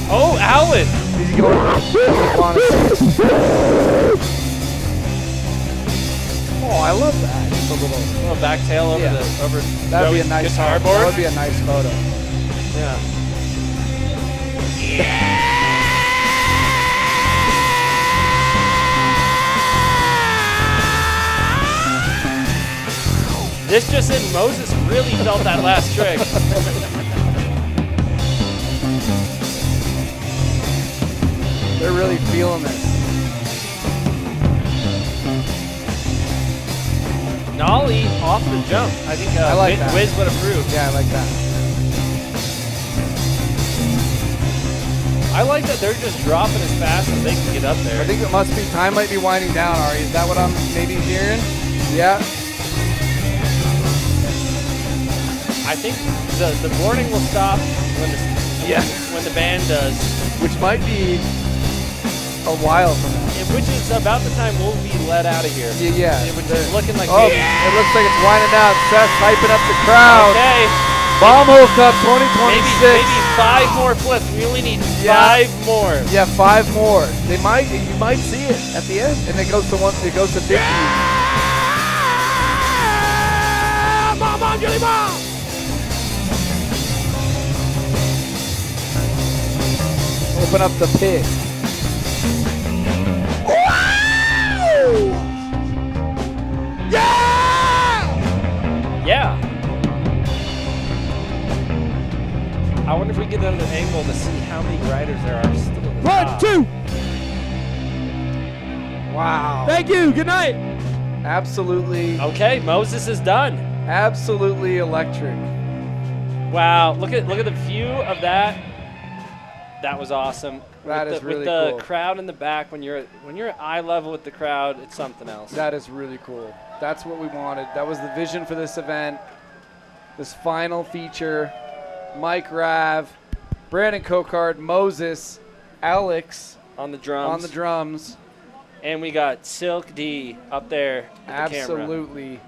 Oh, Alan! Is he going? Oh, I love that. Just a little back tail over the over. That'd be a nice guitar photo. board. That would be a nice photo. Yeah. This just in, Moses really felt that last trick. They're really feeling this. Nollie off the jump. I think I like that. Wiz would approve. Yeah, I like that. I like that they're just dropping as fast as they can get up there. I think it must be, time might be winding down, Ari. Is that what I'm maybe hearing? Yeah. I think the boarding will stop when the band does. Which might be a while from now. Which is about the time we'll be let out of here. Yeah. Which is looking like it looks like it's winding down. Seth's hyping up the crowd. Okay. Bombhole Cup 2026. Maybe 5 more flips. We only need 5 more. Yeah, 5 more. You might see it at the end, and it goes to 50. Mom, Jelly Mom! Open up the pit. Yeah. I wonder if we get another angle to see how many riders there are still at the top. 1, 2. Wow. Thank you. Good night. Absolutely. Okay, Moses is done. Absolutely electric. Wow, look at the view of that. That was awesome. That is really with the cool. crowd in the back, when you're at eye level with the crowd, it's something else. That is really cool. That's what we wanted. That was the vision for this event. This final feature. Mike Rav, Brandon Cocard, Moses, Alex on the drums. And we got Silk D up there with the camera. Absolutely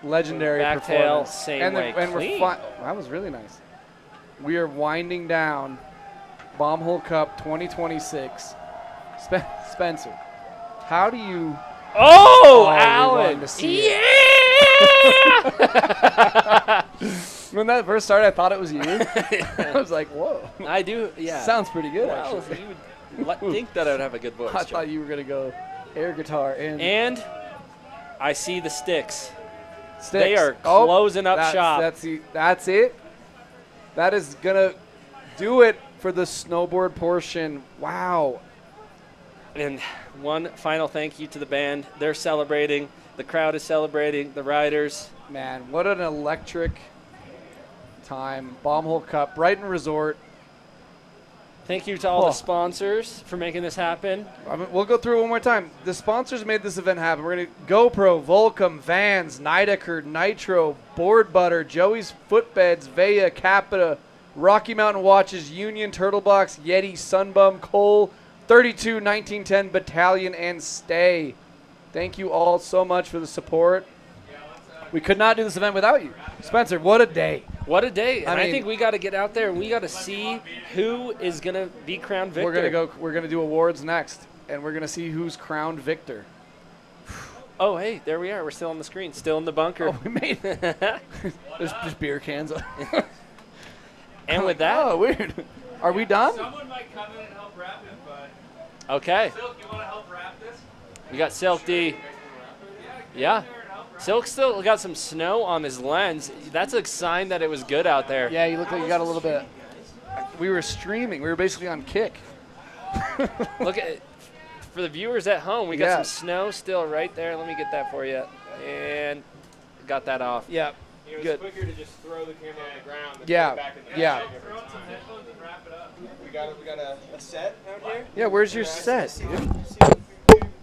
legendary Back performance. tail, same way, clean. That was really nice. We are winding down Bombhole Cup 2026. Spencer, how do you... Oh, you're Alan! going to see Yeah! When that first started, I thought it was you. I was like, whoa. I do, yeah. Sounds pretty good, Well, actually. you would think that I would have a good voice. I thought you were going to go air guitar and... And I see the sticks. Sticks. They are closing up shop. That's it. That is going to do it for the snowboard portion. Wow. And one final thank you to the band. They're celebrating. The crowd is celebrating. The riders. Man, what an electric time. Bombhole Cup, Brighton Resort. Thank you to all the sponsors for making this happen. We'll go through it one more time. The sponsors made this event happen. We're going to GoPro, Volcom, Vans, Nidecker, Nitro, Board Butter, Joey's Footbeds, Veya, Capita, Rocky Mountain Watches, Union, Turtle Box, Yeti, Sunbum, Cole, 32, 1910 Battalion, and Stay. Thank you all so much for the support. We could not do this event without you. Spencer, what a day. What a day. And I think we got to get out there and we got to see who is going to be crowned victor. We're going to do awards next, and we're going to see who's crowned victor. Oh, hey, there we are. We're still on the screen. Still in the bunker. Oh, we made it. There's just beer cans. And with that. Oh, weird. Are we done? Someone might come in and help wrap it, but. Okay. Silk, you want to help wrap this? We got Silk D. Yeah. Silk still got some snow on his lens. That's a sign that it was good out there. Yeah, you look like you got a little bit. We were streaming. We were basically on Kick. Look at it. For the viewers at home, we got some snow still right there. Let me get that for you. And got that off. Yeah. It was Good. quicker to just throw the camera on the ground than Yeah. put it back in the Yeah. Throw on some headphones and wrap it up. We got a set out here. Yeah, where's your set, dude?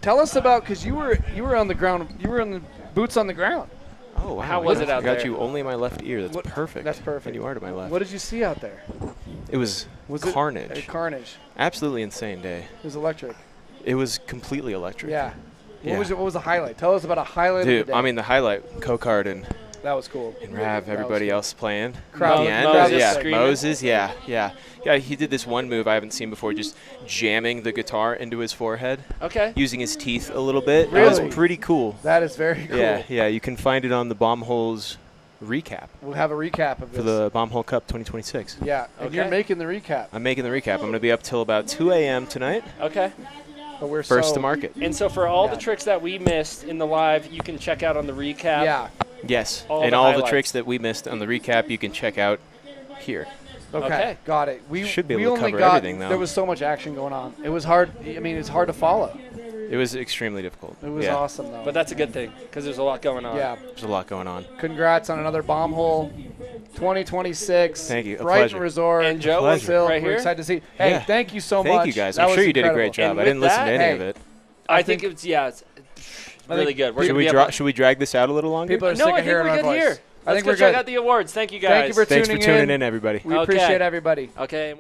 Tell us about, because you were on the ground. You were on the boots on the ground. Oh, wow. How was it out there? I got there? you only my left ear. That's perfect. That's perfect. And you are to my left. What did you see out there? It was carnage. It carnage. Absolutely insane day. It was electric. It was completely electric. Yeah. Yeah. What was the highlight? Tell us about a highlight Dude, of the day. I mean, the highlight, Cocard and that was cool. And Rav, That everybody was cool. else playing. Crowd- at the end. Moses Yeah, screaming. Moses, yeah. He did this one move I haven't seen before, just jamming the guitar into his forehead. Okay. Using his teeth a little bit. Really? That was pretty cool. That is very cool. Yeah. You can find it on the Bombholes recap. We'll have a recap of this. For the Bombhole Cup 2026. Yeah, and you're making the recap. I'm making the recap. I'm going to be up till about 2 a.m. tonight. Okay. But we're First to market. And so for all the tricks that we missed in the live, you can check out on the recap. Yeah. Yes. All and the all highlights. the tricks that we missed on the recap, you can check out here. Okay, got it. We should be we able to only cover got, everything, though. There was so much action going on. It was hard. I mean, it's hard to follow. It was extremely difficult. It was awesome, though. But that's a good thing because there's a lot going on. Yeah. There's a lot going on. Congrats on another Bombhole 2026. Thank you. A Brighton pleasure. Resort. And Joe, Pleasure. Phil, right we're here. excited to see. Hey, Yeah. thank you so Thank much. you guys. That I'm was sure you did a incredible. great job. And I didn't with listen to that- any of it. I think it's it's really good. We're Should gonna we, be able- should we drag this out a little longer? People are No, sick I of think hearing we're our good voice. here. I Let's think go we're check good. out the awards. Thank you guys. Thank you for Thanks tuning for tuning in, everybody. We Okay. appreciate everybody. Okay.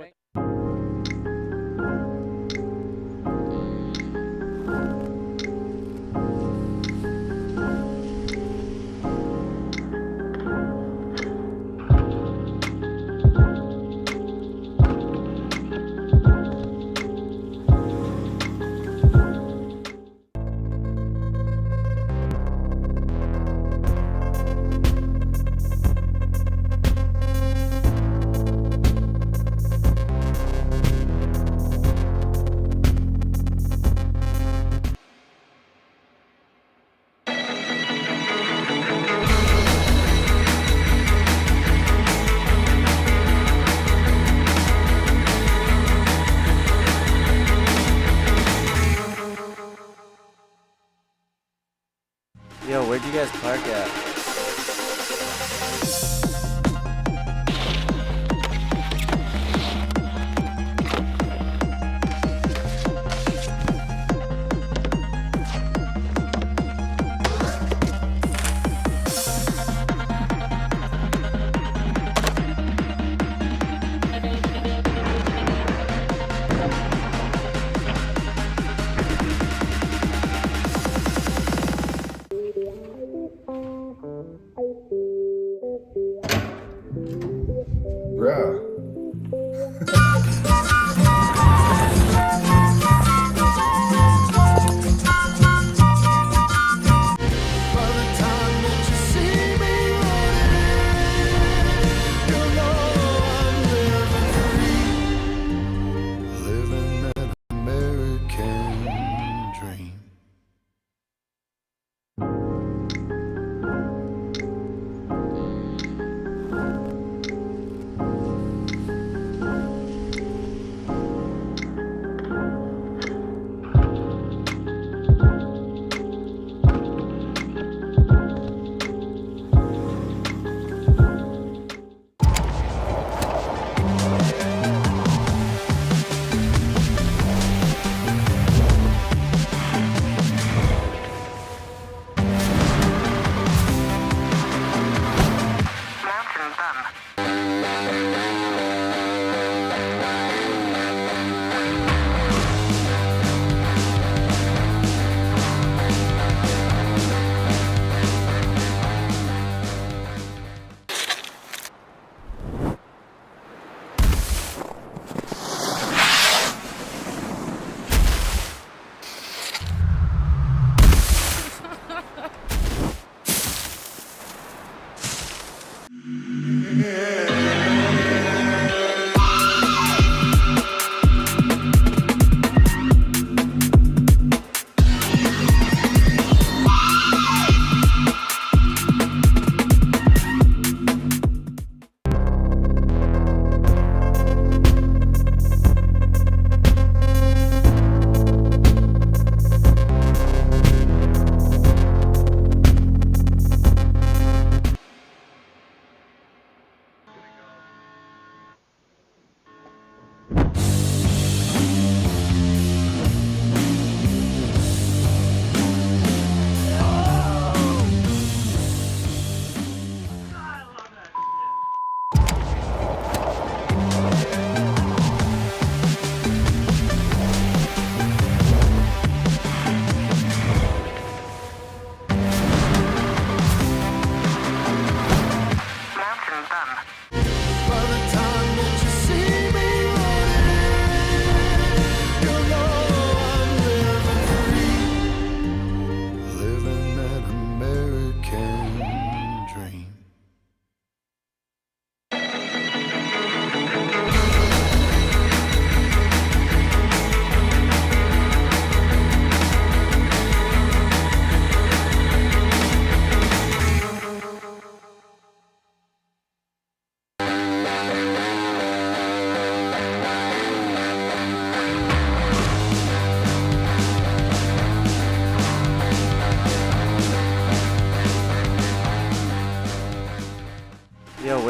Yo, where'd you guys park at?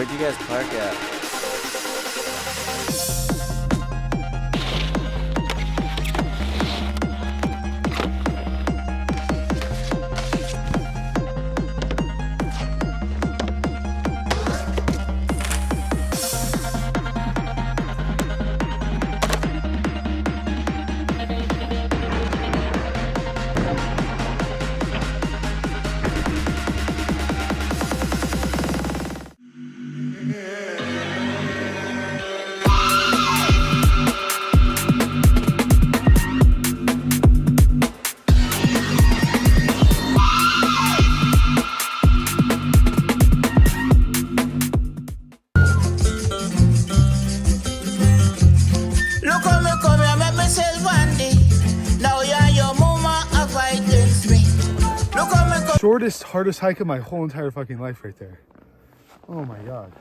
where'd you guys park at? Look how me come here, make myself handy. Now you and your mama are fighting me. Look how me come. Shortest, hardest hike of my whole entire fucking life right there. Oh my god.